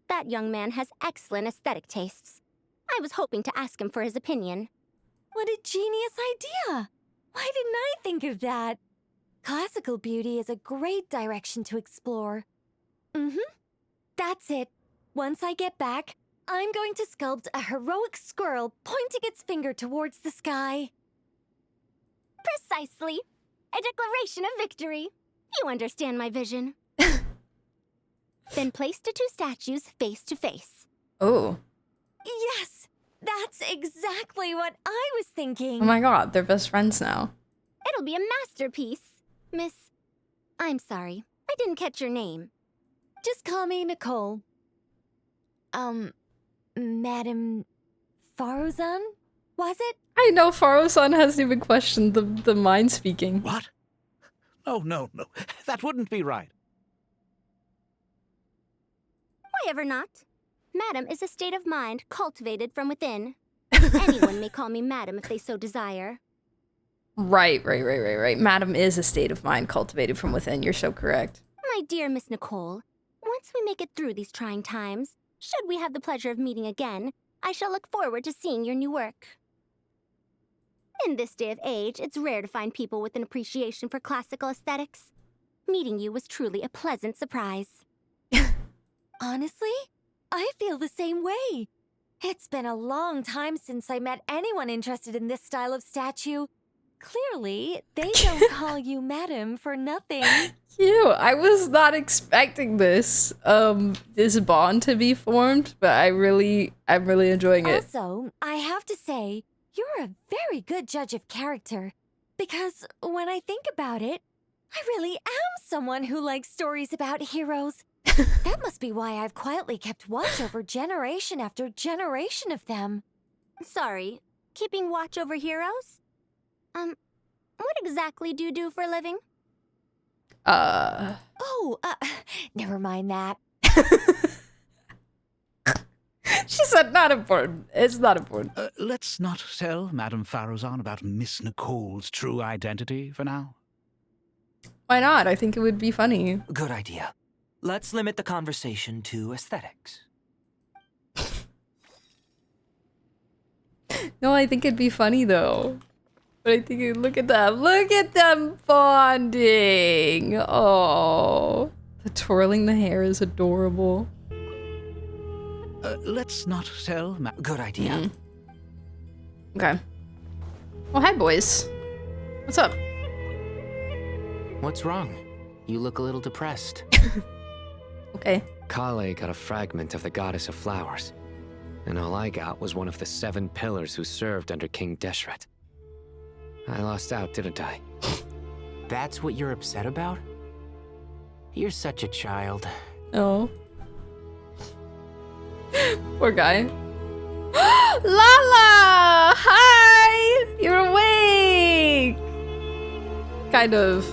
That young man has excellent aesthetic tastes. I was hoping to ask him for his opinion. What a genius idea! Why didn't I think of that? Classical beauty is a great direction to explore. That's it. Once I get back, I'm going to sculpt a heroic squirrel pointing its finger towards the sky. Precisely. A declaration of victory. You understand my vision. Then place the two statues face to face. Oh. Yes! That's exactly what I was thinking. Oh my god, they're best friends now. It'll be a masterpiece. Miss... I'm sorry. I didn't catch your name. Just call me Nicole. Madam Faruzan? Was it? I know Faruzan hasn't even questioned the mind speaking. What? No. That wouldn't be right. Why ever not? Madam is a state of mind cultivated from within. Anyone may call me Madam if they so desire. Right. Madam is a state of mind cultivated from within. You're so correct. My dear Miss Nicole, once we make it through these trying times, should we have the pleasure of meeting again, I shall look forward to seeing your new work. In this day of age, it's rare to find people with an appreciation for classical aesthetics. Meeting you was truly a pleasant surprise. Honestly, I feel the same way. It's been a long time since I met anyone interested in this style of statue. Clearly, they don't call you Madam for nothing. Cute. I was not expecting this bond to be formed, but I'm really enjoying it. Also, I have to say, you're a very good judge of character. Because when I think about it, I really am someone who likes stories about heroes. That must be why I've quietly kept watch over generation after generation of them. Sorry, keeping watch over heroes? What exactly do you do for a living? Never mind that. She said not important. It's not important. Let's not tell Madame Faruzan about Miss Nicole's true identity for now. Why not? I think it would be funny. Good idea. Let's limit the conversation to aesthetics. No, I think it'd be funny though. But I think look at them bonding. Oh, the twirling the hair is adorable. Let's not tell Good idea. Okay. Well, hi boys. What's up? What's wrong? You look a little depressed. Okay. Kale got a fragment of the Goddess of Flowers, and all I got was one of the 7 pillars who served under King Deshret. I lost out, didn't I? That's what you're upset about? You're such a child. Oh. Poor guy. Lala! Hi! You're awake! Kind of.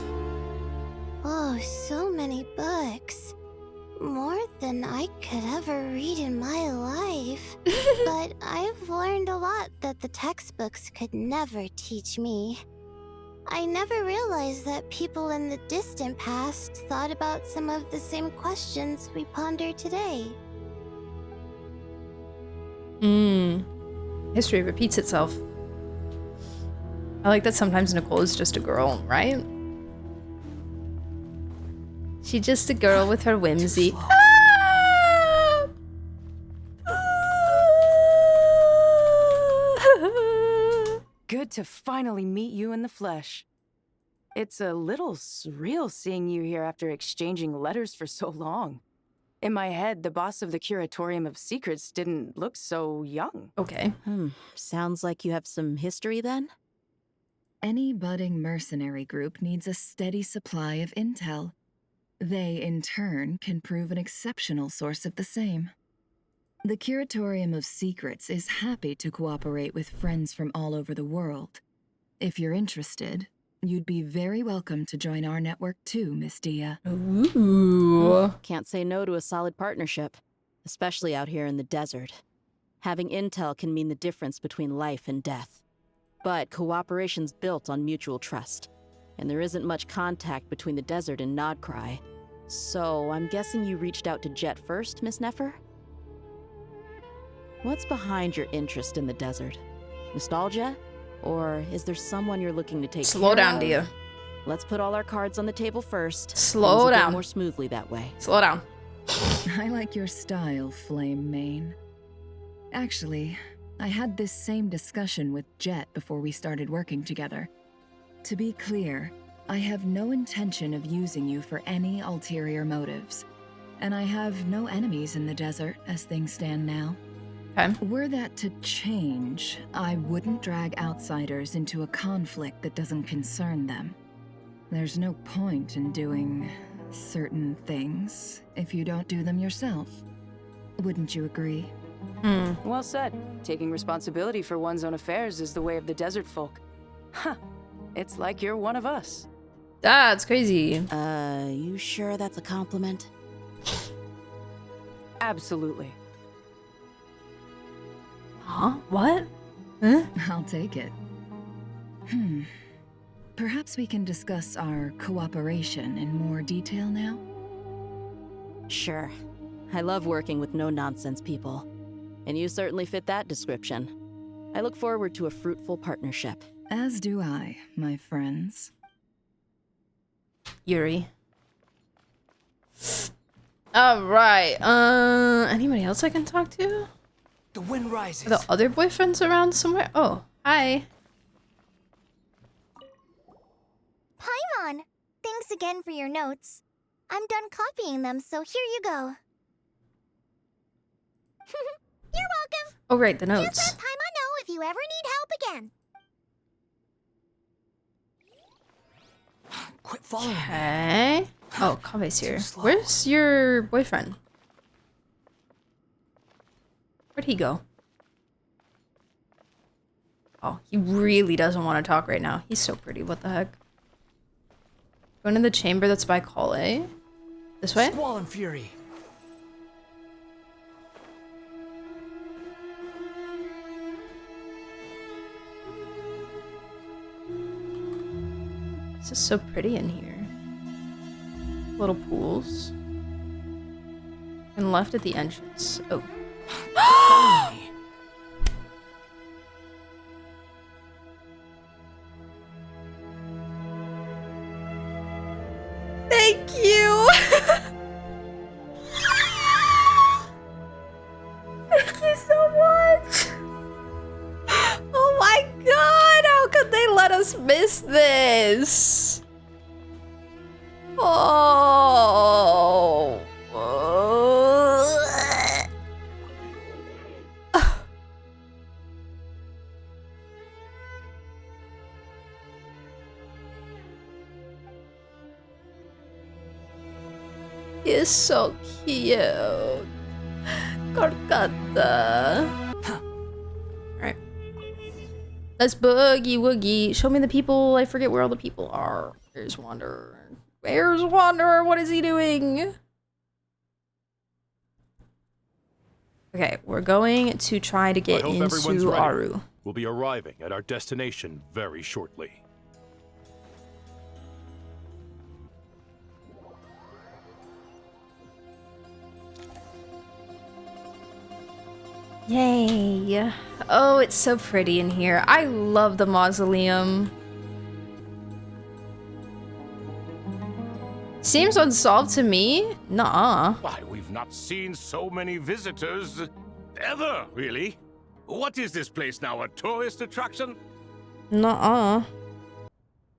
Oh, so many books. More than I could ever read in my life. But I've learned a lot that the textbooks could never teach me. I never realized that people in the distant past thought about some of the same questions we ponder today. History repeats itself. I like that sometimes Nicole is just a girl, right? She's just a girl with her whimsy. Good to finally meet you in the flesh. It's a little surreal seeing you here after exchanging letters for so long. In my head, the boss of the Curatorium of Secrets didn't look so young. Okay. Sounds like you have some history then? Any budding mercenary group needs a steady supply of intel. They, in turn, can prove an exceptional source of the same. The Curatorium of Secrets is happy to cooperate with friends from all over the world. If you're interested, you'd be very welcome to join our network too, Miss Dia. Ooh. Can't say no to a solid partnership, especially out here in the desert. Having intel can mean the difference between life and death. But cooperation's built on mutual trust, and there isn't much contact between the desert and Nodcry. So I'm guessing you reached out to Jet first, Miss Nefer? What's behind your interest in the desert? Nostalgia? Or is there someone you're looking to take Slow care down, of? Dia. Let's put all our cards on the table first. Slow Things will go down. more smoothly that way. Slow down. I like your style, Flame Mane. Actually, I had this same discussion with Jet before we started working together. To be clear, I have no intention of using you for any ulterior motives. And I have no enemies in the desert as things stand now. Okay. Were that to change, I wouldn't drag outsiders into a conflict that doesn't concern them. There's no point in doing certain things if you don't do them yourself. Wouldn't you agree? Well said. Taking responsibility for one's own affairs is the way of the desert folk. Huh. It's like you're one of us. That's crazy. You sure that's a compliment? Absolutely. Huh? What? Huh? I'll take it. Perhaps we can discuss our cooperation in more detail now? Sure. I love working with no-nonsense people. And you certainly fit that description. I look forward to a fruitful partnership. As do I, my friends. Yuri. Alright, anybody else I can talk to? The wind rises. Are the other boyfriends around somewhere? Oh, hi. Paimon! Thanks again for your notes. I'm done copying them, so here you go. You're welcome. Oh, right, the Just notes. let Paimon know if you ever need help again. Quit following me. Okay. Oh, Kabe's here. Where's your boyfriend? Where'd he go? Oh, he really doesn't want to talk right now. He's so pretty. What the heck? Going to the chamber that's by Kale. This way? Squall and fury. This is so pretty in here. Little pools. And left at the entrance. Oh. Thank you! Thank you so much! Oh my god, how could they let us miss this? Oh. He is so cute. Corcata. Alright. Let's boogie woogie. Show me the people. I forget where all the people are. Where's Wanderer? Where's Wanderer? What is he doing? Okay, we're going to try to get into Aru. We'll be arriving at our destination very shortly. Yay. Oh, it's so pretty in here. I love the mausoleum. Seems unsolved to me. Nuh-uh. Why, we've not seen so many visitors ever, really. What is this place now, a tourist attraction? Nuh-uh.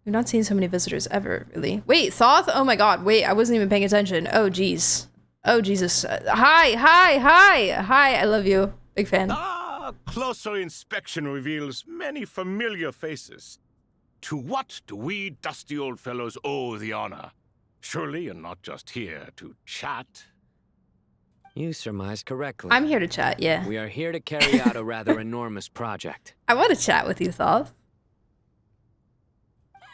We've not seen so many visitors ever, really. Wait, Thoth? Oh my god, wait, I wasn't even paying attention. Oh, jeez. Oh, Jesus. Hi, I love you. Big fan. Ah, closer inspection reveals many familiar faces. To what do we dusty old fellows owe the honor? Surely you're not just here to chat. You surmised correctly. I'm here to chat, yeah. We are here to carry out a rather enormous project. I want to chat with you, Thoth.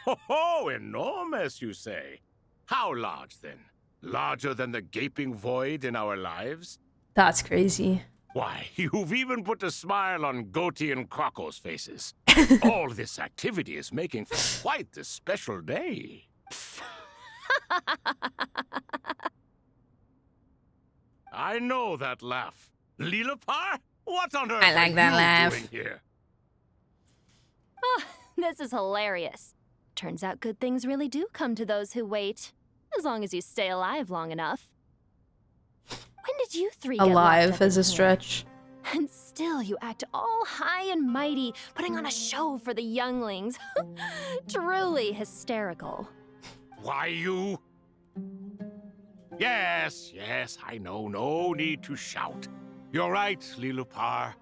Ho, enormous, you say? How large, then? Larger than the gaping void in our lives? That's crazy. Why, you've even put a smile on Goatee and Crocco's faces. All this activity is making for quite a special day. I know that laugh. Lilipar? What on earth I like that laugh. doing here? Oh, this is hilarious. Turns out good things really do come to those who wait. As long as you stay alive long enough. When did you three get alive as a stretch? And still you act all high and mighty, putting on a show for the younglings. Truly hysterical. Why, you... Yes, I know. No need to shout. You're right, Lilipar.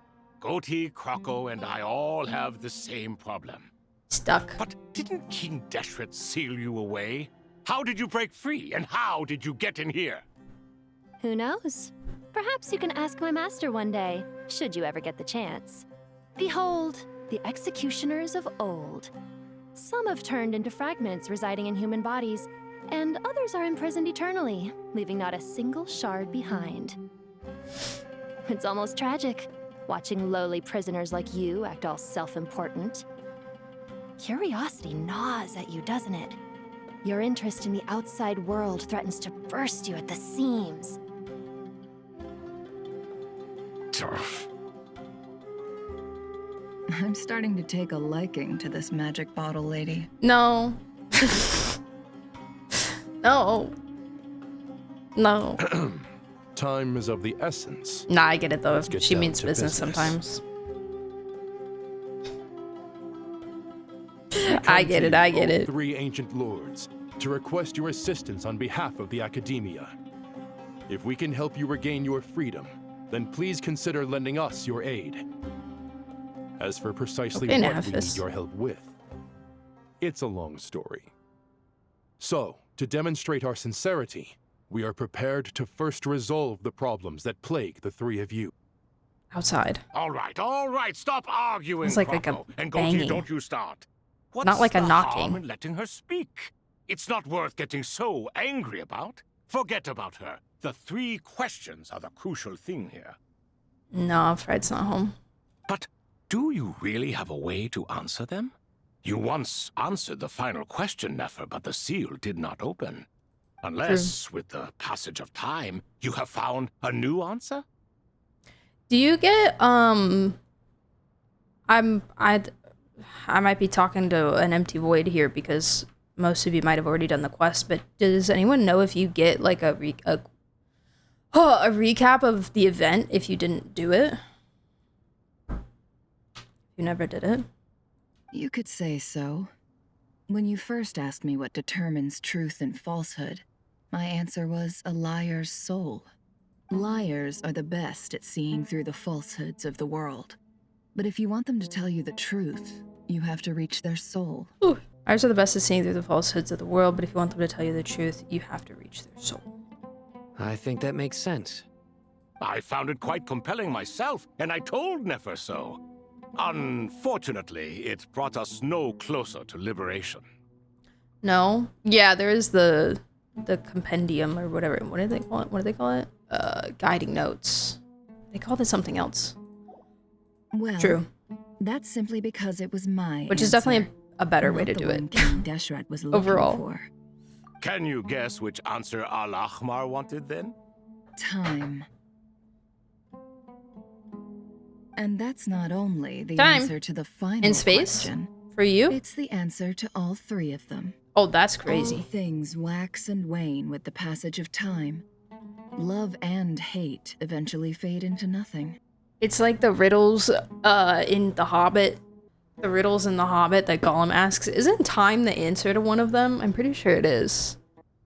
Goatee, Crocco, and I all have the same problem. Stuck. But didn't King Deshret seal you away? How did you break free, and how did you get in here? Who knows? Perhaps you can ask my master one day, should you ever get the chance. Behold, the executioners of old. Some have turned into fragments residing in human bodies, and others are imprisoned eternally, leaving not a single shard behind. It's almost tragic, watching lowly prisoners like you act all self-important. Curiosity gnaws at you, doesn't it? Your interest in the outside world threatens to burst you at the seams. I'm starting to take a liking to this magic bottle lady. No. No. No. Time is of the essence. Nah, I get it though. Let's get She down means to business sometimes. I get it. Three ancient lords, to request your assistance on behalf of the Academia. If we can help you regain your freedom, then please consider lending us your aid. As for precisely what we need your help with, it's a long story. So, to demonstrate our sincerity, we are prepared to first resolve the problems that plague the three of you. Outside. All right, stop arguing, It's like Crocco. a And Goatee, banging. don't you start. What's Not like a the knocking. harm in letting her speak? It's not worth getting so angry about. Forget about her. The three questions are the crucial thing here. No, Fred's not home. But do you really have a way to answer them? You once answered the final question, Nefer, but the seal did not open. Unless, with the passage of time, you have found a new answer? Do you get I might be talking to an empty void here because most of you might have already done the quest, but does anyone know if you get like a recap of the event if you didn't do it? You never did it? You could say so. When you first asked me what determines truth and falsehood, my answer was a liar's soul. Liars are the best at seeing through the falsehoods of the world. But if you want them to tell you the truth, you have to reach their soul. Ooh. Liars are the best at seeing through the falsehoods of the world, but if you want them to tell you the truth, you have to reach their soul. I think that makes sense. I found it quite compelling myself, and I told Nefer so. Unfortunately, it brought us no closer to liberation. No? Yeah, there is the compendium or whatever. What do they call it? What do they call it? Guiding notes. They called it something else. Well, True. That's simply because it was my Which is definitely a better way to do it. King Deshret was looking Overall. for. Can you guess which answer Al-Ahmar wanted then? Time. And that's not only the Time. answer to the final In space? question. For you? It's the answer to all three of them. Oh, that's All crazy. things wax and wane with the passage of time. Love and hate eventually fade into nothing. It's like the riddles in The Hobbit. The riddles in The Hobbit that Gollum asks. Isn't time the answer to one of them? I'm pretty sure it is.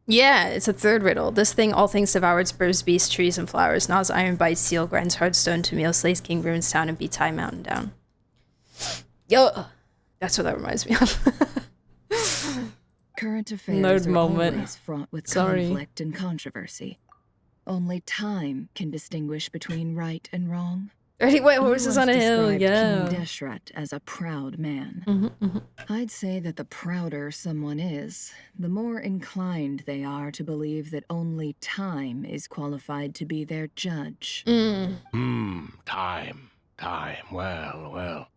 Yeah, it's a third riddle. This thing all things devoured, spurs, beasts, trees, and flowers. Gnaws iron, bites, steel, grinds hard stone to meal, slays king, ruins town, and beats high mountain down. Yo! That's what that reminds me of. Current affairs Nerd are moment. always fraught with Sorry. conflict and controversy. Only time can distinguish between right and wrong. Ready, wait, You horses on a once hill, described yeah. King Deshret as a proud man. I'd say that the prouder someone is, the more inclined they are to believe that only time is qualified to be their judge. Time. Well.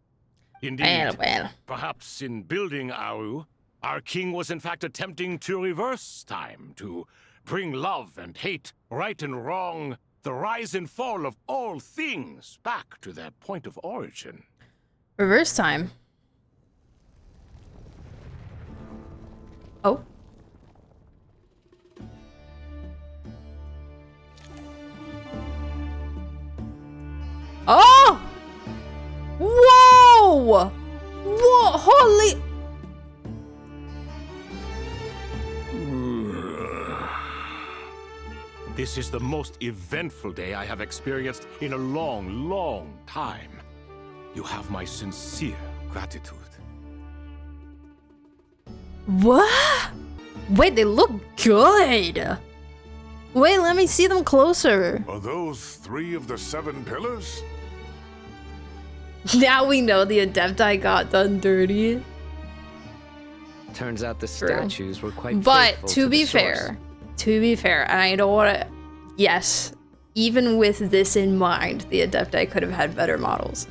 Indeed. Well. Perhaps in building Aru, our king was in fact attempting to reverse time, to bring love and hate, right and wrong, the rise and fall of all things back to their point of origin. Reverse time. Oh. Oh! Whoa! Whoa! Holy! This is the most eventful day I have experienced in a long, long time. You have my sincere gratitude. What? Wait, they look good. Wait, let me see them closer. Are those 3 of the 7 pillars? Now we know the Adepti got done dirty. Turns out the True. statues were quite But faithful to the be source. fair, and I don't want to. Yes, even with this in mind, the Adepti could have had better models.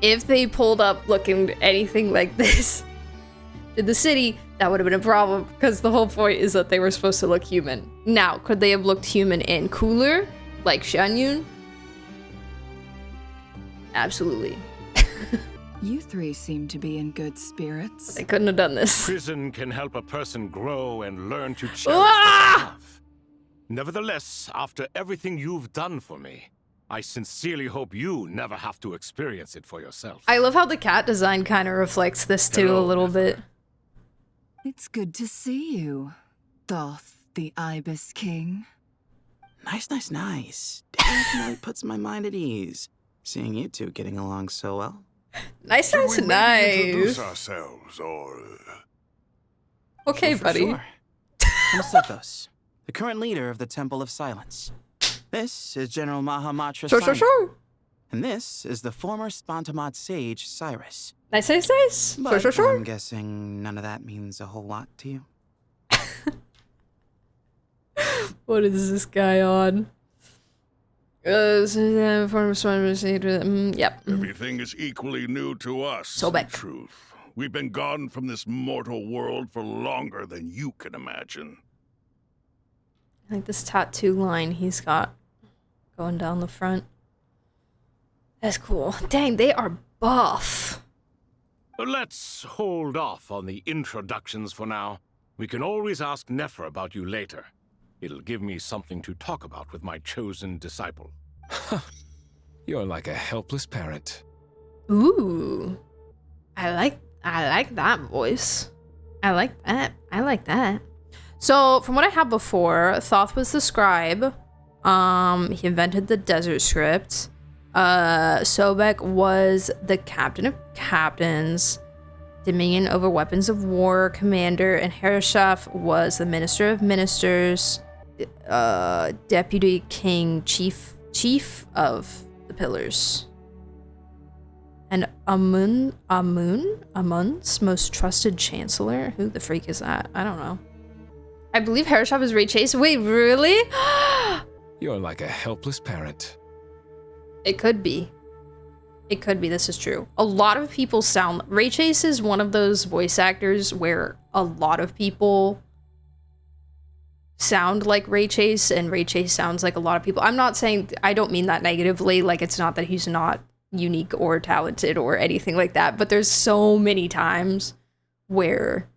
If they pulled up looking anything like this in the city, that would have been a problem, because the whole point is that they were supposed to look human. Now, could they have looked human and cooler, like Shanyun? Absolutely. You 3 seem to be in good spirits. They couldn't have done this. Prison can help a person grow and learn to cherish Ah! what they have. Nevertheless, after everything you've done for me, I sincerely hope you never have to experience it for yourself. I love how the cat design kind of reflects this too a little bit. It's good to see you, Thoth, the Ibis King. Nice. Definitely puts my mind at ease, seeing you two getting along so well. Nice. Introduce ourselves, or... Okay, For buddy. Sure. I'm Sethos, the current leader of the Temple of Silence. This is General Mahamatra Simon. Sure. And this is the former Spantamad sage, Cyrus. Nice. But Sure. I'm guessing none of that means a whole lot to you. What is this guy on? Yep. Everything is equally new to us, So in back. truth. We've been gone from this mortal world for longer than you can imagine. I like this tattoo line he's got going down the front. That's cool. Dang, they are buff. Let's hold off on the introductions for now. We can always ask Nefer about you later. It'll give me something to talk about with my chosen disciple. You're like a helpless parent. Ooh. I like that voice. I like that. So, from what I have before, Thoth was the scribe. He invented the desert script. Sobek was the captain of captains, dominion over weapons of war commander, and Harishaf was the minister of ministers. Deputy King, Chief of the Pillars. And Amun's most trusted chancellor? Who the freak is that? I don't know. I believe Herishab is Ray Chase. Wait, really? You're like a helpless parent. It could be. It could be, this is true. A lot of people sound... Ray Chase is one of those voice actors where a lot of people sound like Ray Chase, and Ray Chase sounds like a lot of people. I'm not saying... I don't mean that negatively. Like, it's not that he's not unique or talented or anything like that, but there's so many times where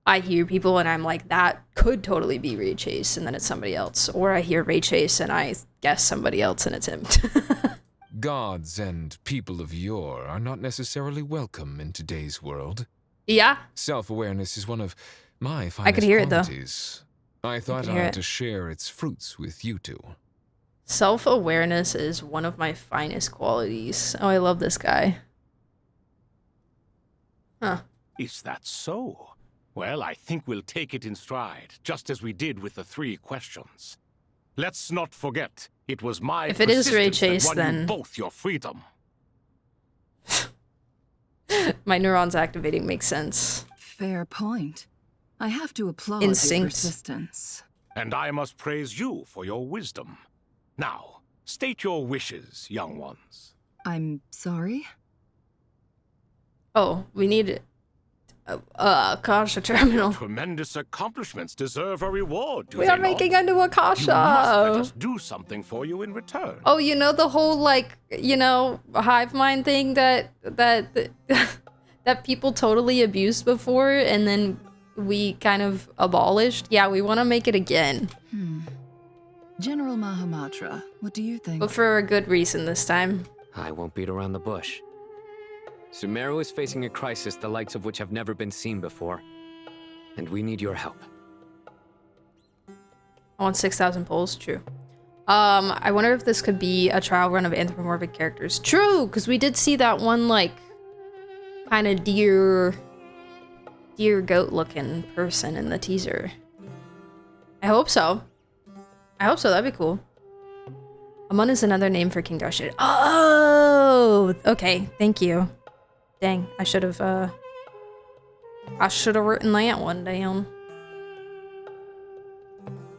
I hear people and I'm like, that could totally be Ray Chase, and then it's somebody else. Or I hear Ray Chase and I guess somebody else and it's him. Gods and people of yore are not necessarily welcome in today's world. Yeah. Self-awareness is one of my finest I could hear qualities. I thought I ought it. to share its fruits with you two. Self-awareness is one of my finest qualities. Oh, I love this guy. Huh. Is that so? Well, I think we'll take it in stride, just as we did with the 3 questions. Let's not forget, it was my If it is Ray persistence Chase, that won then- you both your freedom. My neurons activating makes sense. Fair point. I have to applaud Instinct. your persistence. And I must praise you for your wisdom. Now, state your wishes, young ones. I'm sorry? Oh, we need Akasha terminal. Tremendous accomplishments deserve a reward, do We they are not? making a new You must let Akasha. us do something for you in return. Oh, you know the whole like, you know, hive mind thing that that people totally abused before and then we kind of abolished? Yeah, we want to make it again. General Mahamatra, what do you think? But for a good reason this time. I won't beat around the bush. Sumeru is facing a crisis the likes of which have never been seen before. And we need your help. I want 6,000 polls. True. I wonder if this could be a trial run of anthropomorphic characters. True, because we did see that one, like, kind of deer goat looking person in the teaser. I hope so. I hope so. That'd be cool. Amun is another name for King Dashid. Oh, okay. Thank you. Dang, I should have written that one down.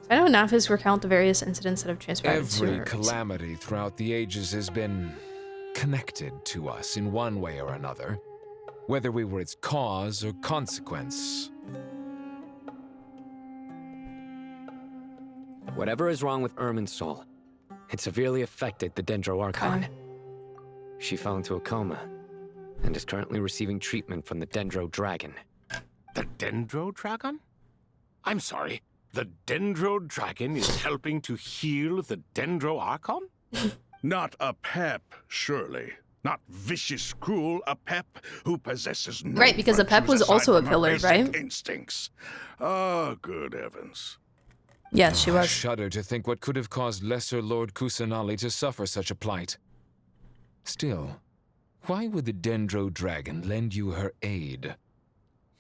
I know Nafis recount the various incidents that have transpired. Every calamity throughout the ages has been connected to us in one way or another, whether we were its cause or consequence. Whatever is wrong with Irminsul, it severely affected the Dendro Archon. She fell into a coma and is currently receiving treatment from the Dendro Dragon. The Dendro Dragon? I'm sorry, the Dendro Dragon is helping to heal the Dendro Archon? Not a pep, surely. Not vicious, cruel a pep who possesses no Right, because a pep virtues was aside also a from her pillar, basic right? Instincts. Oh, good heavens. Yes, she I was. shudder to think what could have caused Lesser Lord Kusanali to suffer such a plight. Still, why would the Dendro Dragon lend you her aid?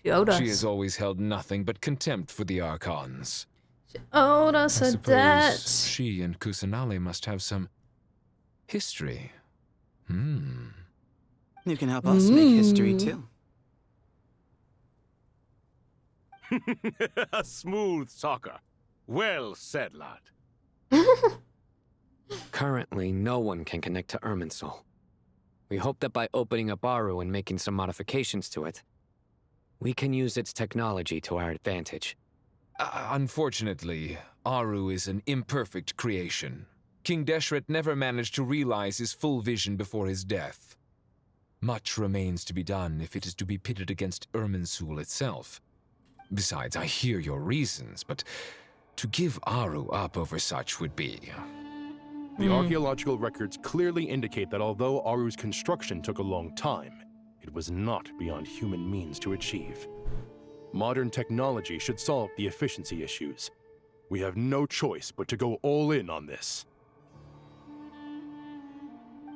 She owed us. She has always held nothing but contempt for the Archons. She owed us I a suppose debt. she and Kusanali must have some history. You can help us make history too. A smooth talker. Well said, lad. Currently, no one can connect to Irminsul. We hope that by opening up Aru and making some modifications to it, we can use its technology to our advantage. Unfortunately, Aru is an imperfect creation. King Deshret never managed to realize his full vision before his death. Much remains to be done if it is to be pitted against Irminsul itself. Besides, I hear your reasons, but to give Aru up over such would be... Hmm. Hmm. The archaeological records clearly indicate that although Aru's construction took a long time, it was not beyond human means to achieve. Modern technology should solve the efficiency issues. We have no choice but to go all in on this.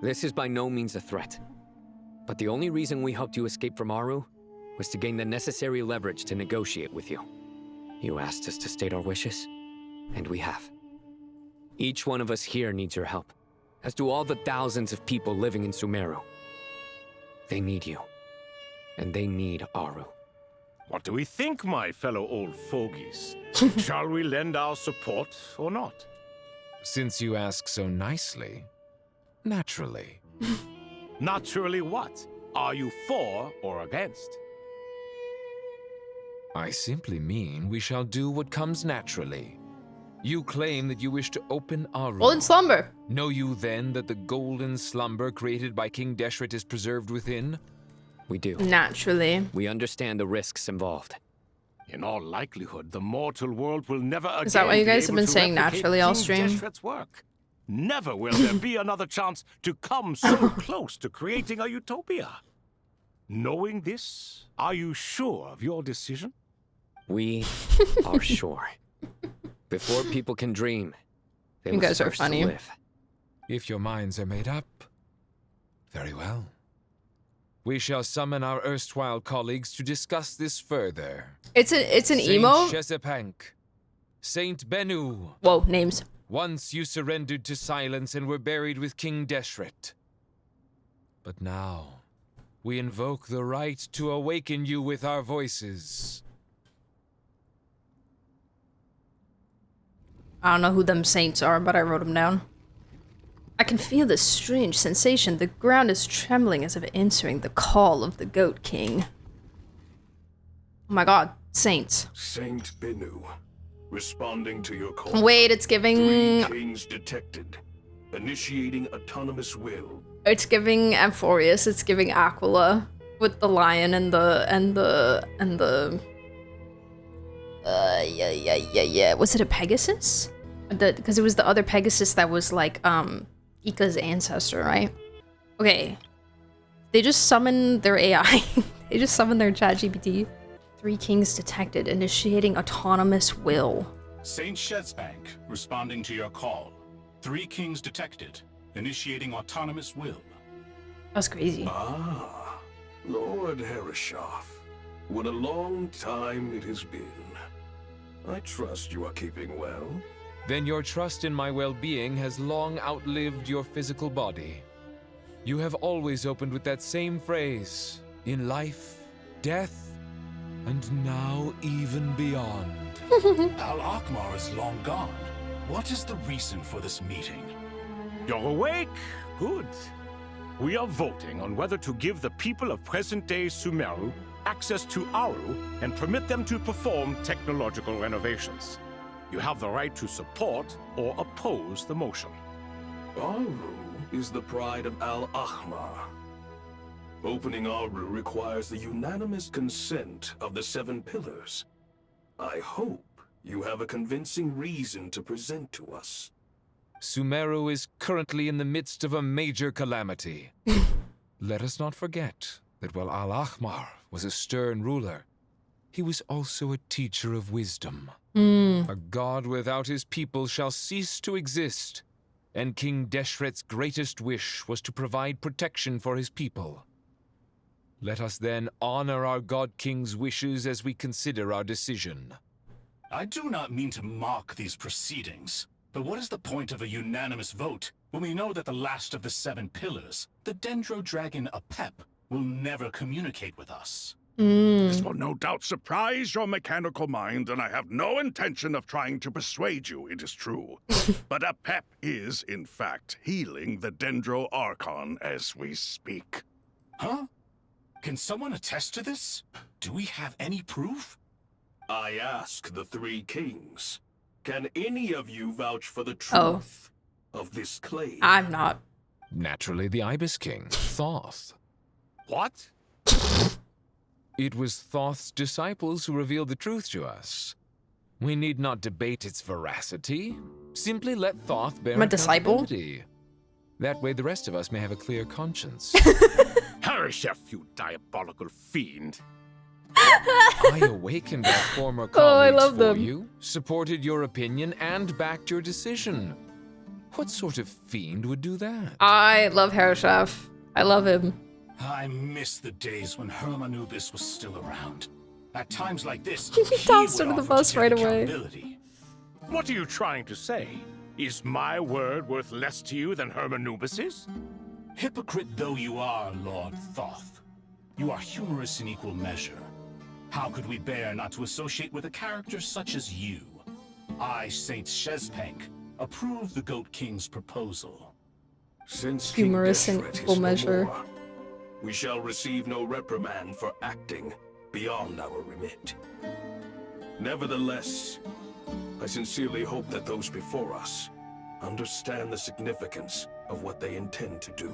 This is by no means a threat. But the only reason we helped you escape from Aru was to gain the necessary leverage to negotiate with you. You asked us to state our wishes. And we have. Each one of us here needs your help, as do all the thousands of people living in Sumeru. They need you. And they need Aru. What do we think, my fellow old fogies? Shall we lend our support or not? Since you ask so nicely, naturally. Naturally what? Are you for or against? I simply mean we shall do what comes naturally. You claim that you wish to open Aru. Golden slumber. Know you then that the golden slumber created by King Deshret is preserved within? We do. Naturally. We understand the risks involved. In all likelihood, the mortal world will never again. Is that why you guys be have able been to saying replicate naturally all King stream? Deshret's work. Never will there be another chance to come so close to creating a utopia. Knowing this, are you sure of your decision? We are sure. Before people can dream, they You must guys are first funny. live. If your minds are made up, very well. We shall summon our erstwhile colleagues to discuss this further. It's an emo. Saint Chesepank, Saint Benu. Whoa, names. Once you surrendered to silence and were buried with King Deshret. But now, we invoke the right to awaken you with our voices. I don't know who them saints are, but I wrote them down. I can feel this strange sensation. The ground is trembling as if answering the call of the Goat King. Oh my god, saints. Saint Benu, responding to your call. Wait, it's giving... 3 kings detected. Initiating autonomous will. It's giving Amphorius, it's giving Aquila. With the lion and the... Yeah. Was it a Pegasus? Because it was the other Pegasus that was like, Ika's ancestor, right? Okay. They just summoned their AI. They just summoned their ChatGPT. 3 kings detected, initiating autonomous will. Saint Chesepank, responding to your call. 3 kings detected, initiating autonomous will. That's crazy. Ah, Lord Herreshoff. What a long time it has been. I trust you are keeping well. Then your trust in my well-being has long outlived your physical body. You have always opened with that same phrase, in life, death, and now even beyond. Al-Akmar is long gone. What is the reason for this meeting? You're awake? Good. We are voting on whether to give the people of present-day Sumeru access to Aru and permit them to perform technological renovations. You have the right to support or oppose the motion. Aru is the pride of Al-Ahmar. Opening Aru requires the unanimous consent of the 7 pillars. I hope you have a convincing reason to present to us. Sumeru is currently in the midst of a major calamity. Let us not forget that while Al-Ahmar was a stern ruler, he was also a teacher of wisdom. A god without his people shall cease to exist, and King Deshret's greatest wish was to provide protection for his people. Let us then honor our God King's wishes as we consider our decision. I do not mean to mock these proceedings, but what is the point of a unanimous vote when we know that the last of the 7 pillars, the Dendro Dragon Apep, will never communicate with us? This will no doubt surprise your mechanical mind, and I have no intention of trying to persuade you it is true. But Apep is, in fact, healing the Dendro Archon as we speak. Huh? Can someone attest to this? Do we have any proof? I ask the 3 kings. Can any of you vouch for the truth of this claim? I'm not. Naturally, the Ibis King, Thoth. What? It was Thoth's disciples who revealed the truth to us. We need not debate its veracity. Simply let Thoth bear I'm a disciple? accountability. That way the rest of us may have a clear conscience. Herreshoff, you diabolical fiend. I awakened our former I colleagues love for them. you, supported your opinion, and backed your decision. What sort of fiend would do that? I love Herreshoff. I love him. I miss the days when Hermanubis was still around. At times like this, He tossed her to the bus right away. What are you trying to say? Is my word worth less to you than Hermanubis's? Hypocrite though you are, Lord Thoth, you are humorous in equal measure. How could we bear not to associate with a character such as you? I, Saint Shezpank, approve the Goat King's proposal. Since Humorous King in Deshret equal is no measure. more, we shall receive no reprimand for acting beyond our remit. Nevertheless, I sincerely hope that those before us understand the significance of what they intend to do.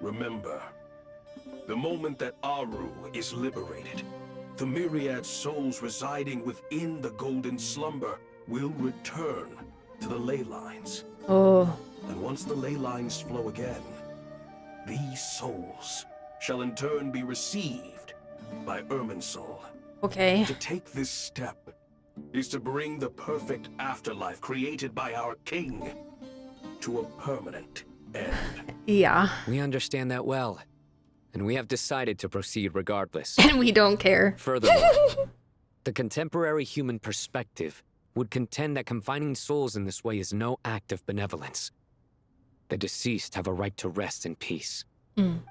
Remember, the moment that Aru is liberated, the myriad souls residing within the Golden Slumber will return to the ley lines. Oh. And once the ley lines flow again, these souls shall in turn be received by Irminsul. Okay. To take this step is to bring the perfect afterlife created by our king to a permanent end. Yeah. We understand that well, and we have decided to proceed regardless. And we don't care. Furthermore, the contemporary human perspective would contend that confining souls in this way is no act of benevolence. The deceased have a right to rest in peace.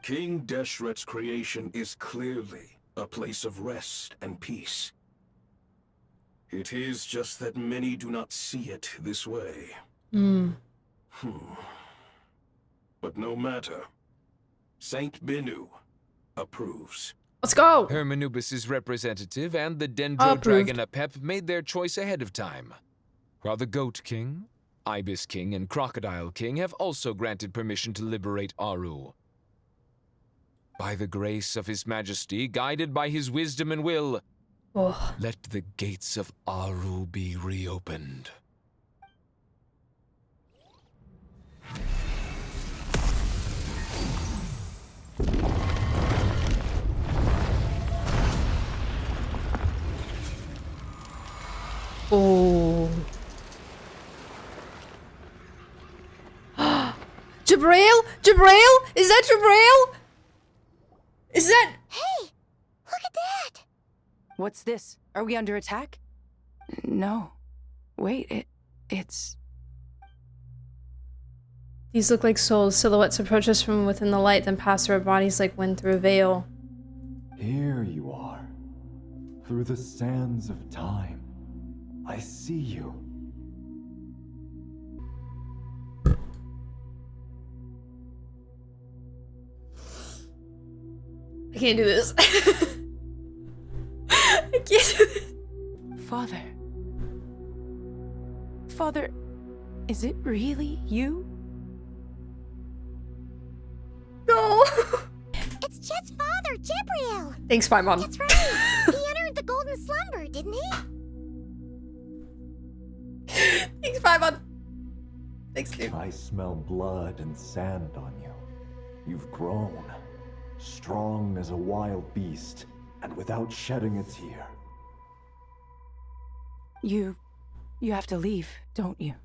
King Deshret's creation is clearly a place of rest and peace. It is just that many do not see it this way. But no matter. Saint Binu approves. Let's go! Hermanubis' representative and the Dendro Dragon Apep made their choice ahead of time, while the Goat King, Ibis King, and Crocodile King have also granted permission to liberate Aru. By the grace of His Majesty, guided by his wisdom and will, let the gates of Aru be reopened. Oh. Jabrail? Jabrail? Is that Jabrail? Is that... Hey! Look at that! What's this? Are we under attack? No. Wait, it's... These look like souls. Silhouettes approach us from within the light, then pass through our bodies like wind through a veil. Here you are. Through the sands of time. I see you. I can't do this. I can't do this. Father. Father, is it really you? No. It's Chet's father, Jibriel. Thanks, my mom. That's right. He entered the Golden Slumber, didn't he? Thanks, my mom. Thanks, dude. I smell blood and sand on you. You've grown. Strong as a wild beast, and without shedding a tear. You have to leave, don't you?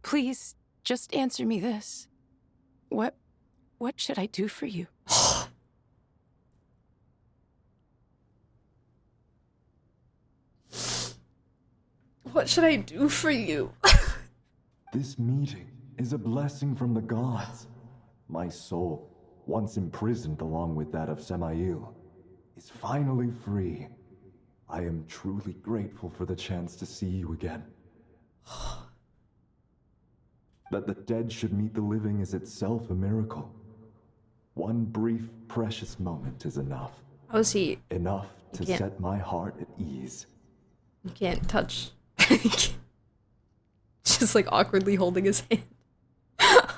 Please, just answer me this. What should I do for you? What should I do for you? This meeting is a blessing from the gods. My soul, once imprisoned along with that of Semail, is finally free. I am truly grateful for the chance to see you again. That the dead should meet the living is itself a miracle. One brief, precious moment is enough. How is he? Enough to set my heart at ease. You can't touch. Just like awkwardly holding his hand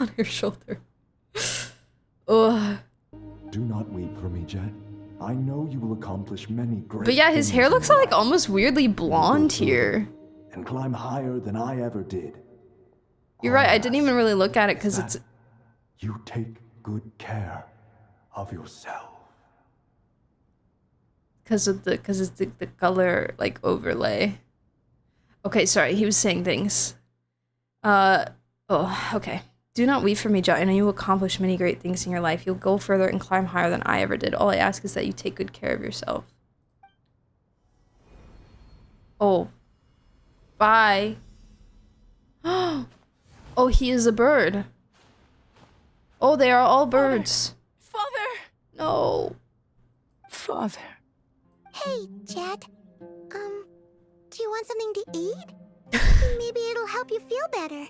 on your shoulder. Ugh. Do not weep for me, Jet. I know you will accomplish many great But yeah, his hair things looks in like life. almost weirdly blonde here. And climb higher than I ever did. You're right, I didn't even really look at it because it's... You take good care of yourself. Because it's the color, like, overlay. Okay, sorry, he was saying things. Okay. Do not weep for me, Jet. I know you will accomplish many great things in your life. You'll go further and climb higher than I ever did. All I ask is that you take good care of yourself. Oh. Bye. Oh, he is a bird. Oh, they are all birds. Father! No. Father. Hey, Jet. Do you want something to eat? Maybe it'll help you feel better.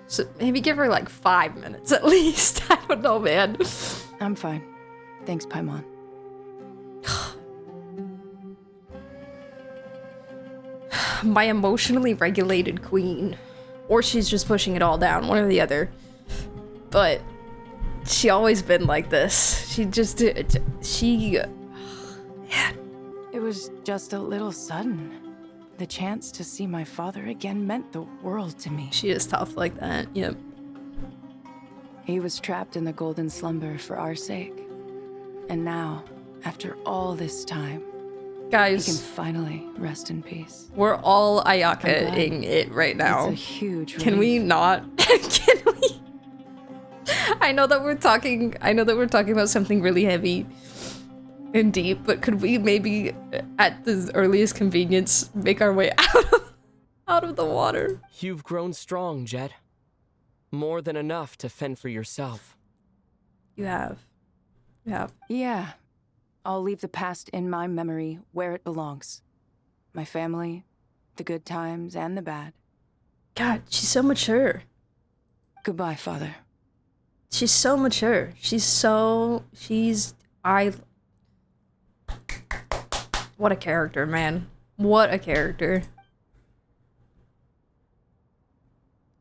So maybe give her like 5 minutes at least. I don't know, man. I'm fine. Thanks, Paimon. My emotionally regulated queen. Or she's just pushing it all down, one or the other. But she always been like this. She It was just a little sudden. The chance to see my father again meant the world to me. She is tough like that, yep. He was trapped in the golden slumber for our sake. And now, after all this time, guys, he can finally rest in peace. We're all Ayaka-ing it right now. It's a huge Can we not? Can we? I know that we're talking about something really heavy and deep, but could we maybe, at the earliest convenience, make our way out of the water? You've grown strong, Jet. More than enough to fend for yourself. You have. Yeah. I'll leave the past in my memory where it belongs. My family, the good times and the bad. God, she's so mature. Goodbye, Father. She's so mature. What a character, man. What a character.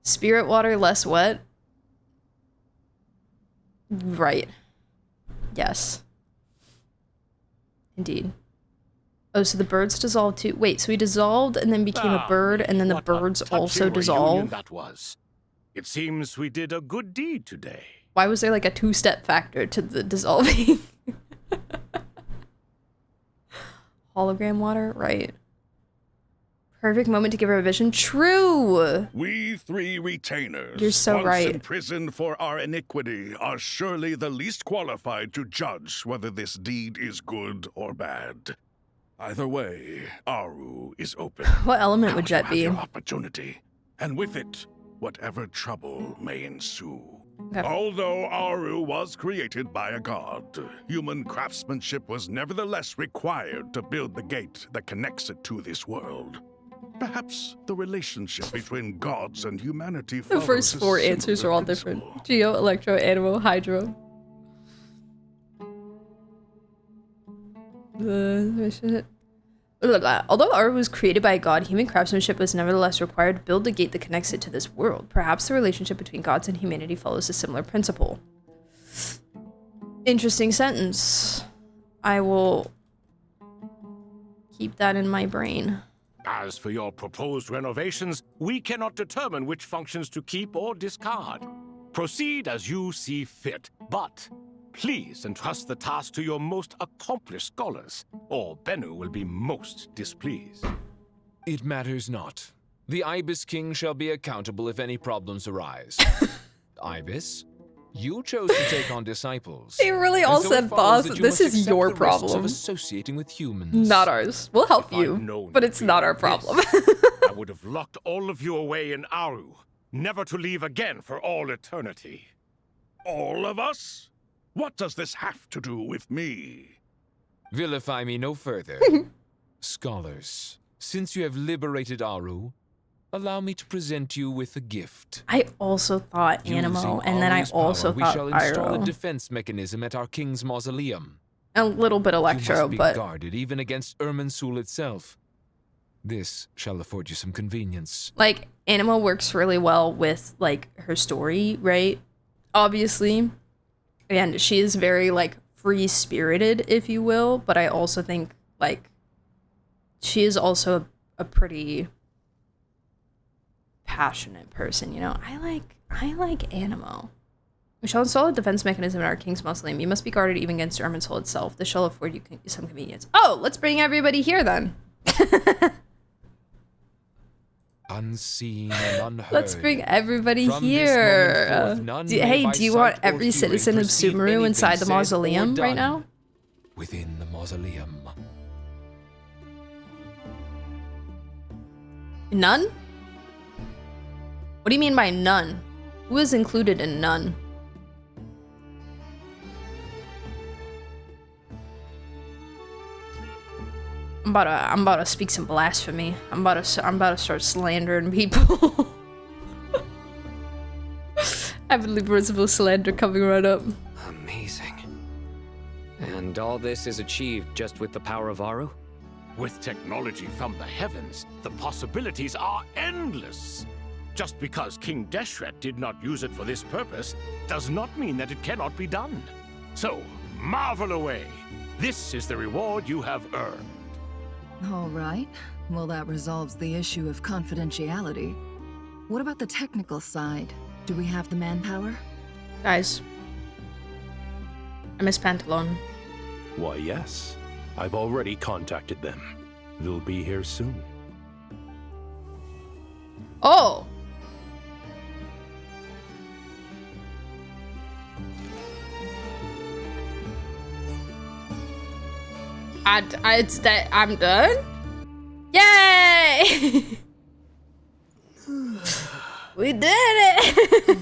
Spirit water less wet? Right. Yes. Indeed. Oh, so the birds dissolved too. Wait, so he dissolved and then became a bird, and then the birds also dissolved? That was. It seems we did a good deed today. Why was there like a 2-step factor to the dissolving? Hologram water? Right. Perfect moment to give her a vision. True! We 3 retainers, You're so once right. imprisoned for our iniquity, are surely the least qualified to judge whether this deed is good or bad. Either way, Aru is open. What element would Jet be? Your opportunity, and with it, whatever trouble may ensue. Okay. Although Aru was created by a god, human craftsmanship was nevertheless required to build the gate that connects it to this world. Perhaps the relationship between gods and humanity The first 4 answers are all different. Geo, Electro, Animo, Hydro. Although art was created by a god, human craftsmanship was nevertheless required to build a gate that connects it to this world. Perhaps the relationship between gods and humanity follows a similar principle. Interesting sentence. I will keep that in my brain. As for your proposed renovations, we cannot determine which functions to keep or discard. Proceed as you see fit, but please entrust the task to your most accomplished scholars, or Bennu will be most displeased. It matters not. The Ibis King shall be accountable if any problems arise. Ibis, you chose to take on disciples. They really all said, boss, this is your Of problem. associating with humans. Not ours. We'll help you, but it's not our problem. I would have locked all of you away in Aru, never to leave again for all eternity. All of us? What does this have to do with me? Vilify me no further. Scholars, since you have liberated Aru, allow me to present you with a gift. I also thought Animo, and then I Aru's also power, thought we shall install a Pyro. defense mechanism at our king's mausoleum. A little bit You Electro, must be but guarded even against Irminsul itself. This shall afford you some convenience. like Animo works really well with like her story, right? Obviously. And she is very like free-spirited, if you will, but I also think like she is also a pretty passionate person, you know. I like Animo. We shall install a defense mechanism in our king's mausoleum. You must be guarded even against Irminsul itself. This shall afford you some convenience. Oh, let's bring everybody here then. Unseen and unheard. Let's bring everybody From this here. moment forth, none may Hey, by do you sight want or every hearing citizen of perceive Sumeru anything inside the said or mausoleum right done now? Within the mausoleum. None? What do you mean by none? Who is included in none? I'm about to speak some blasphemy. I'm about to start slandering people. I believe merciful slander coming right up. Amazing. And all this is achieved just with the power of Aru? With technology from the heavens, the possibilities are endless. Just because King Deshret did not use it for this purpose does not mean that it cannot be done. So, marvel away. This is the reward you have earned. All right. Well, that resolves the issue of confidentiality. What about the technical side? Do we have the manpower? Guys, I miss Pantalone. Why, yes. I've already contacted them. They'll be here soon. Oh! I'm done? Yay! We did it!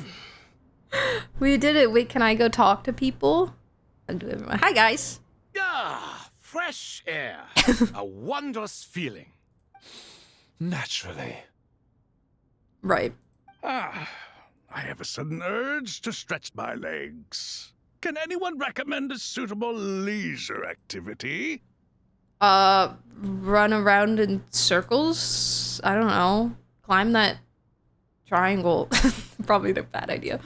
We did it. Wait, can I go talk to people? I'll do everyone. Hi, guys. Ah, fresh air. A wondrous feeling. Naturally. Right. I have a sudden urge to stretch my legs. Can anyone recommend a suitable leisure activity? Run around in circles? I don't know. Climb that triangle. Probably a bad idea.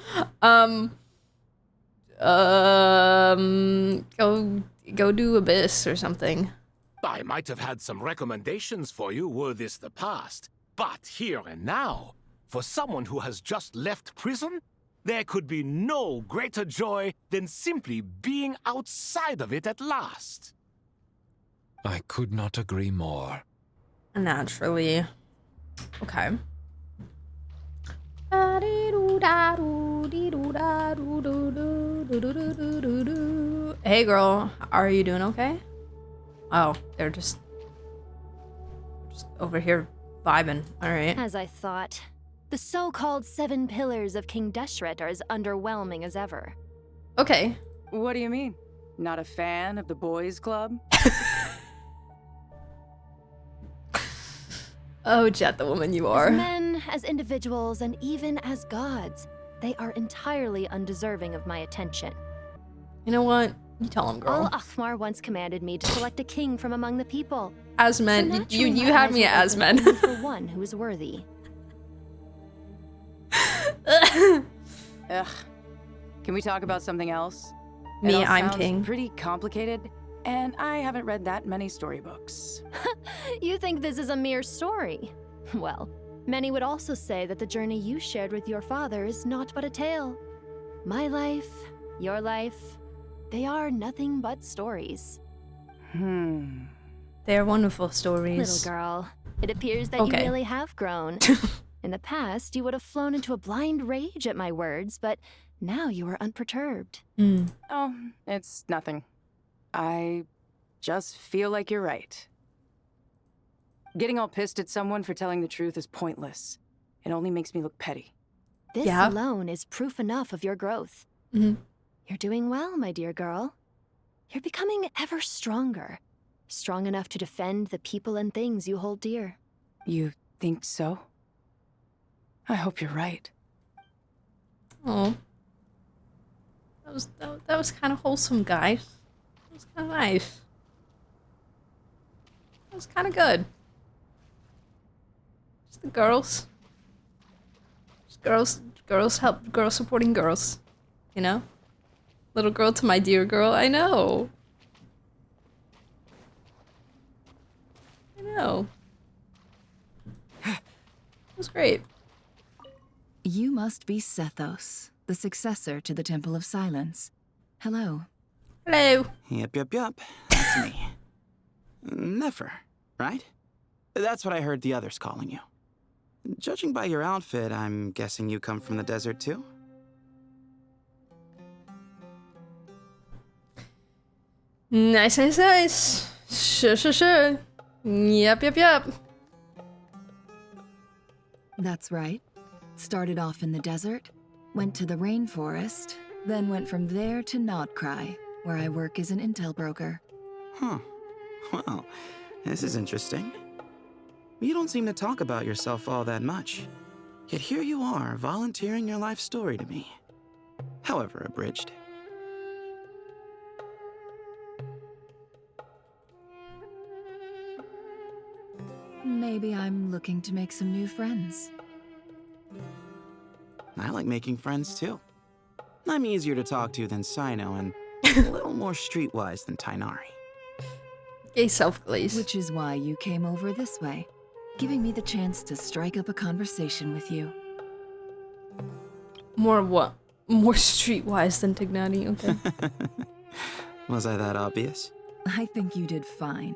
Go do Abyss or something. I might have had some recommendations for you were this the past. But here and now, for someone who has just left prison, there could be no greater joy than simply being outside of it at last. I could not agree more. Naturally. Okay. Hey girl, are you doing okay? Oh, they're just over here vibing. Alright. As I thought. The so-called 7 pillars of King Deshret are as underwhelming as ever. Okay. What do you mean? Not a fan of the boys' club? Oh, Jet, the woman you are. As men, as individuals, and even as gods, they are entirely undeserving of my attention. You know what? You tell him, girl. Al-Akhmar once commanded me to select a king from among the people. As men. So you had me as men. For one who is worthy. Ugh. Can we talk about something else? Me, It all I'm sounds king. Pretty complicated, and I haven't read that many storybooks. You think this is a mere story? Well, many would also say that the journey you shared with your father is not but a tale. My life, your life, they are nothing but stories. They're wonderful stories. Little girl, it appears that you really have grown. In the past, you would have flown into a blind rage at my words, but now you are unperturbed. Oh, it's nothing. I just feel like you're right. Getting all pissed at someone for telling the truth is pointless. It only makes me look petty. This alone is proof enough of your growth. You're doing well, my dear girl. You're becoming ever stronger. Strong enough to defend the people and things you hold dear. You think so? I hope you're right. Oh. That was kind of wholesome, guys. That was kind of nice. That was kind of good. Just the girls. Just girls help, girls supporting girls. You know? Little girl to my dear girl, I know. I know. It was great. You must be Sethos, the successor to the Temple of Silence. Hello. Hello. Yep. That's me. Nefer, right? That's what I heard the others calling you. Judging by your outfit, I'm guessing you come from the desert too? Nice. Sure. Yep. That's right. Started off in the desert, went to the rainforest, then went from there to Nodcry, where I work as an intel broker. Huh. Well, this is interesting. You don't seem to talk about yourself all that much. Yet here you are, volunteering your life story to me. However abridged. Maybe I'm looking to make some new friends. I like making friends too. I'm easier to talk to than Sino and a little more streetwise than Tainari. Gay self-glaze. Which is why you came over this way, giving me the chance to strike up a conversation with you. More what? More streetwise than Tignani, okay. Was I that obvious? I think you did fine.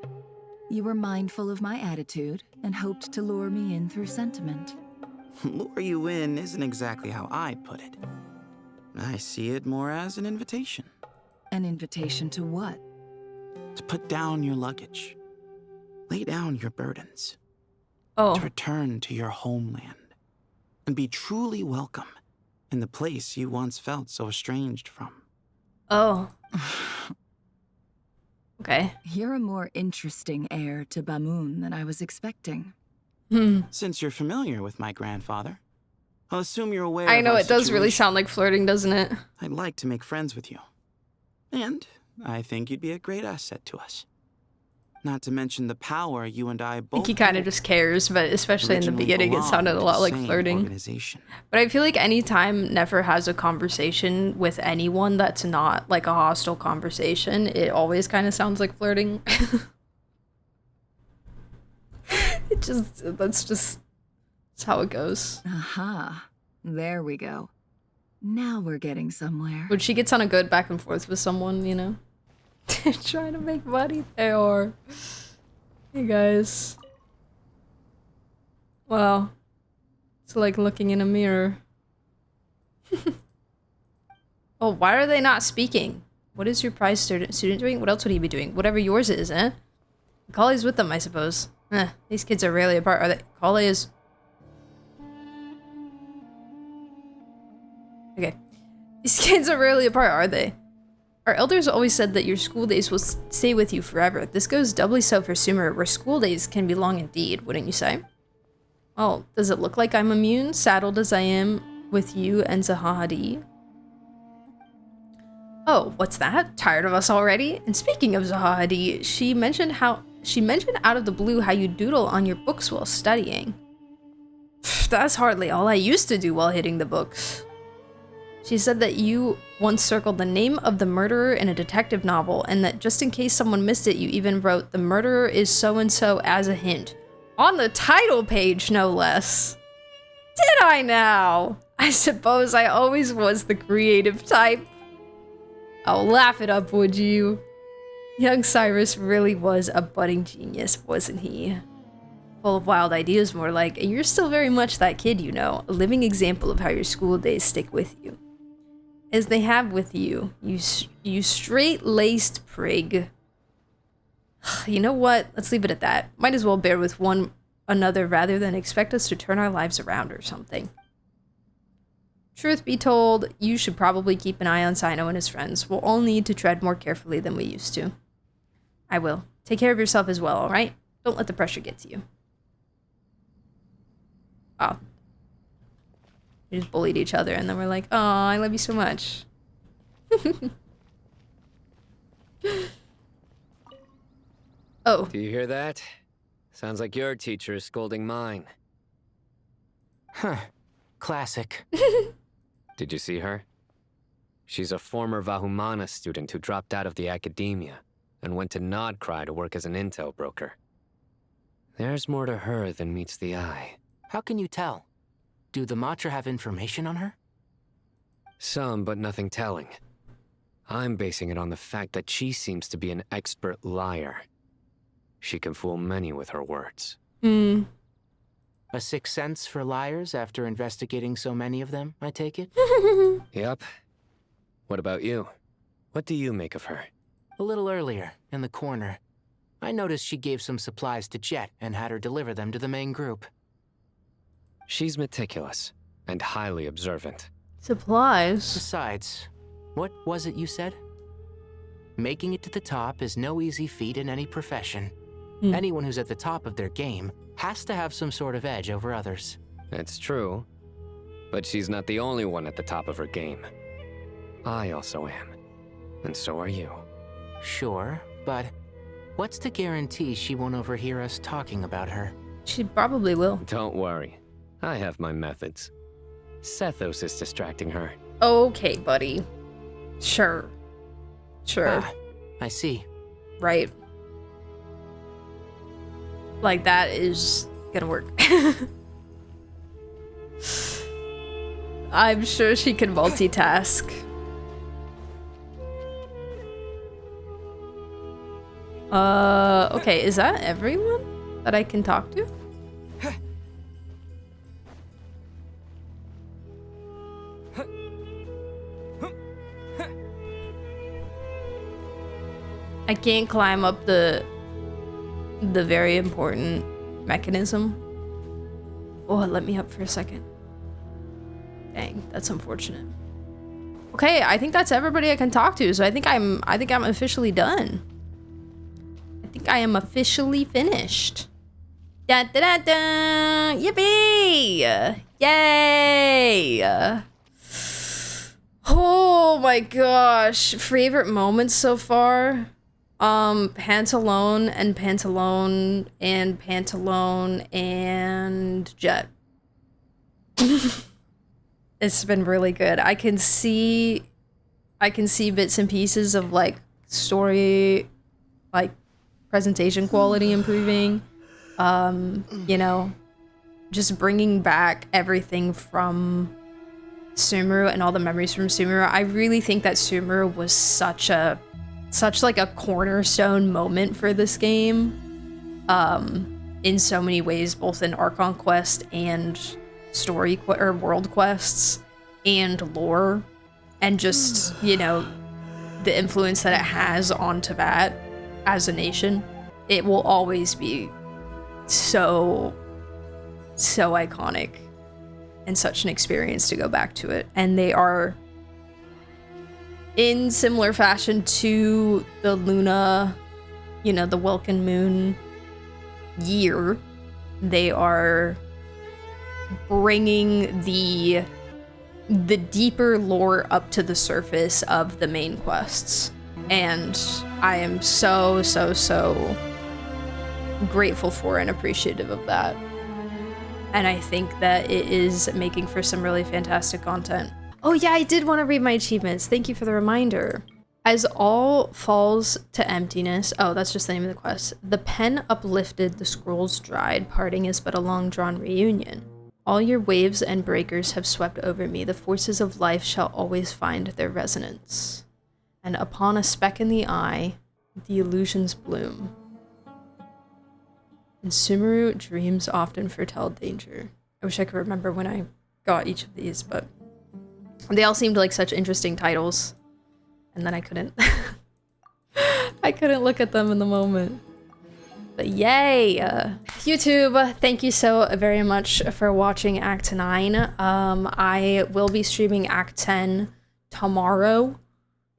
You were mindful of my attitude and hoped to lure me in through sentiment. Lure you in isn't exactly how I'd put it. I see it more as an invitation. An invitation to what? To put down your luggage. Lay down your burdens. Oh. To return to your homeland. And be truly welcome in the place you once felt so estranged from. Oh. Okay. You're a more interesting heir to Bamun than I was expecting. Since you're familiar with my grandfather, I'll assume you're aware I know, of our it does really situation. sound like flirting, doesn't it? I'd like to make friends with you. And I think you'd be a great asset to us. Not to mention the power you and I I both think he kind of just cares, but especially in the originally beginning, it belonged sounded a to lot the like same flirting. organization. But I feel like anytime Nefer has a conversation with anyone that's not like a hostile conversation, it always kind of sounds like flirting. That's how it goes. Aha. There we go. Now we're getting somewhere. When she gets on a good back and forth with someone, you know, trying to make money, they are. Hey guys. Wow. It's like looking in a mirror. Oh, why are they not speaking? What is your prize student doing? What else would he be doing? Whatever yours is, eh? Kale's with them, I suppose. These kids are rarely apart, are they? Kale is... Okay. These kids are rarely apart, are they? Our elders always said that your school days will stay with you forever. This goes doubly so for Sumer, where school days can be long indeed, wouldn't you say? Well, does it look like I'm immune, saddled as I am with you and Zahahadi? Oh, what's that? Tired of us already? And speaking of Zahahadi, she mentioned out of the blue how you doodle on your books while studying. That's hardly all I used to do while hitting the books. She said that you once circled the name of the murderer in a detective novel, and that just in case someone missed it, you even wrote, "The murderer is so-and-so" as a hint. On the title page, no less. Did I now? I suppose I always was the creative type. Oh, laugh it up, would you? Young Cyrus really was a budding genius, wasn't he? Full of wild ideas, more like, and you're still very much that kid, you know, a living example of how your school days stick with you. As they have with you, you straight-laced prig. You know what? Let's leave it at that. Might as well bear with one another rather than expect us to turn our lives around or something. Truth be told, you should probably keep an eye on Sino and his friends. We'll all need to tread more carefully than we used to. I will. Take care of yourself as well, alright? Don't let the pressure get to you. Oh. We just bullied each other and then we're like, oh, I love you so much. Oh. Do you hear that? Sounds like your teacher is scolding mine. Huh. Classic. Did you see her? She's a former Vahumana student who dropped out of the academia and went to Nodcry to work as an intel broker. There's more to her than meets the eye. How can you tell? Do the Matra have information on her? Some, but nothing telling. I'm basing it on the fact that she seems to be an expert liar. She can fool many with her words. A sixth sense for liars after investigating so many of them, I take it? Yep. What about you? What do you make of her? A little earlier, in the corner, I noticed she gave some supplies to Jet and had her deliver them to the main group. She's meticulous and highly observant. Supplies? Besides, what was it you said? Making it to the top is no easy feat in any profession. Anyone who's at the top of their game has to have some sort of edge over others. It's true, but she's not the only one at the top of her game. I also am, and so are you. Sure, but what's to guarantee she won't overhear us talking about her? She probably will. Don't worry, I have my methods. Sethos is distracting her. Okay, buddy. Sure. Sure. Ah, I see. Right. Like, that is gonna work. I'm sure she can multitask. Okay, is that everyone that I can talk to? I can't climb up the very important mechanism. Oh, it let me up for a second. Dang, that's unfortunate. Okay, I think that's everybody I can talk to, so I think I'm officially done. I think I am officially finished. Da da da da! Yippee! Yay! Oh my gosh, favorite moments so far? Pantalone and Pantalone and Pantalone and Jet. It's been really good. I can see bits and pieces of like story, like presentation quality improving. You know, just bringing back everything from Sumeru and all the memories from Sumeru. I really think that Sumeru was such like a cornerstone moment for this game, in so many ways, both in Archon quest and story or world quests and lore, and just, you know, the influence that it has on Teyvat as a nation. It will always be so iconic and such an experience to go back to it. And they are, in similar fashion to the Luna, you know, the Welkin Moon year, they are bringing the deeper lore up to the surface of the main quests. And I am so grateful for and appreciative of that. And I think that it is making for some really fantastic content. Oh yeah, I did want to read my achievements. Thank you for the reminder. As all falls to emptiness, oh, that's just the name of the quest. The pen uplifted, the scrolls dried, parting is but a long-drawn reunion. All your waves and breakers have swept over me. The forces of life shall always find their resonance. And upon a speck in the eye, the illusions bloom. And Sumeru dreams often foretell danger. I wish I could remember when I got each of these, but they all seemed like such interesting titles. And then I couldn't I couldn't look at them in the moment. But yay! YouTube, thank you so very much for watching Act 9. I will be streaming Act 10 tomorrow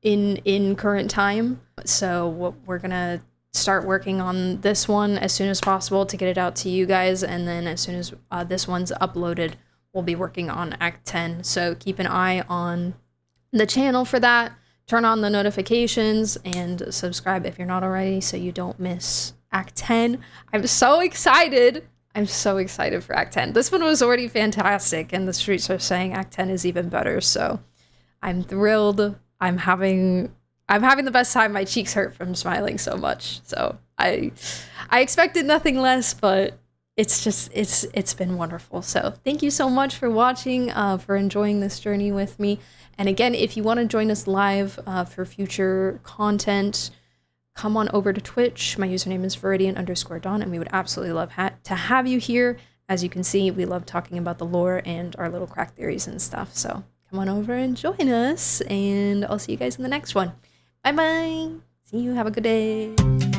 in current time. So we're gonna start working on this one as soon as possible to get it out to you guys, and then as soon as this one's uploaded, we'll be working on Act 10. So keep an eye on the channel for that. Turn on the notifications and subscribe if you're not already so you don't miss Act 10. I'm so excited. I'm so excited for Act 10. This one was already fantastic, and the streets are saying Act 10 is even better, so I'm thrilled. I'm having the best time. My cheeks hurt from smiling so much. So I expected nothing less, but it's been wonderful. So thank you so much for watching, for enjoying this journey with me. And again, if you want to join us live for future content, come on over to Twitch. My username is viridian_dawn, and we would absolutely love to have you here. As you can see, we love talking about the lore and our little crack theories and stuff. So come on over and join us, and I'll see you guys in the next one. Bye bye. See you. Have a good day.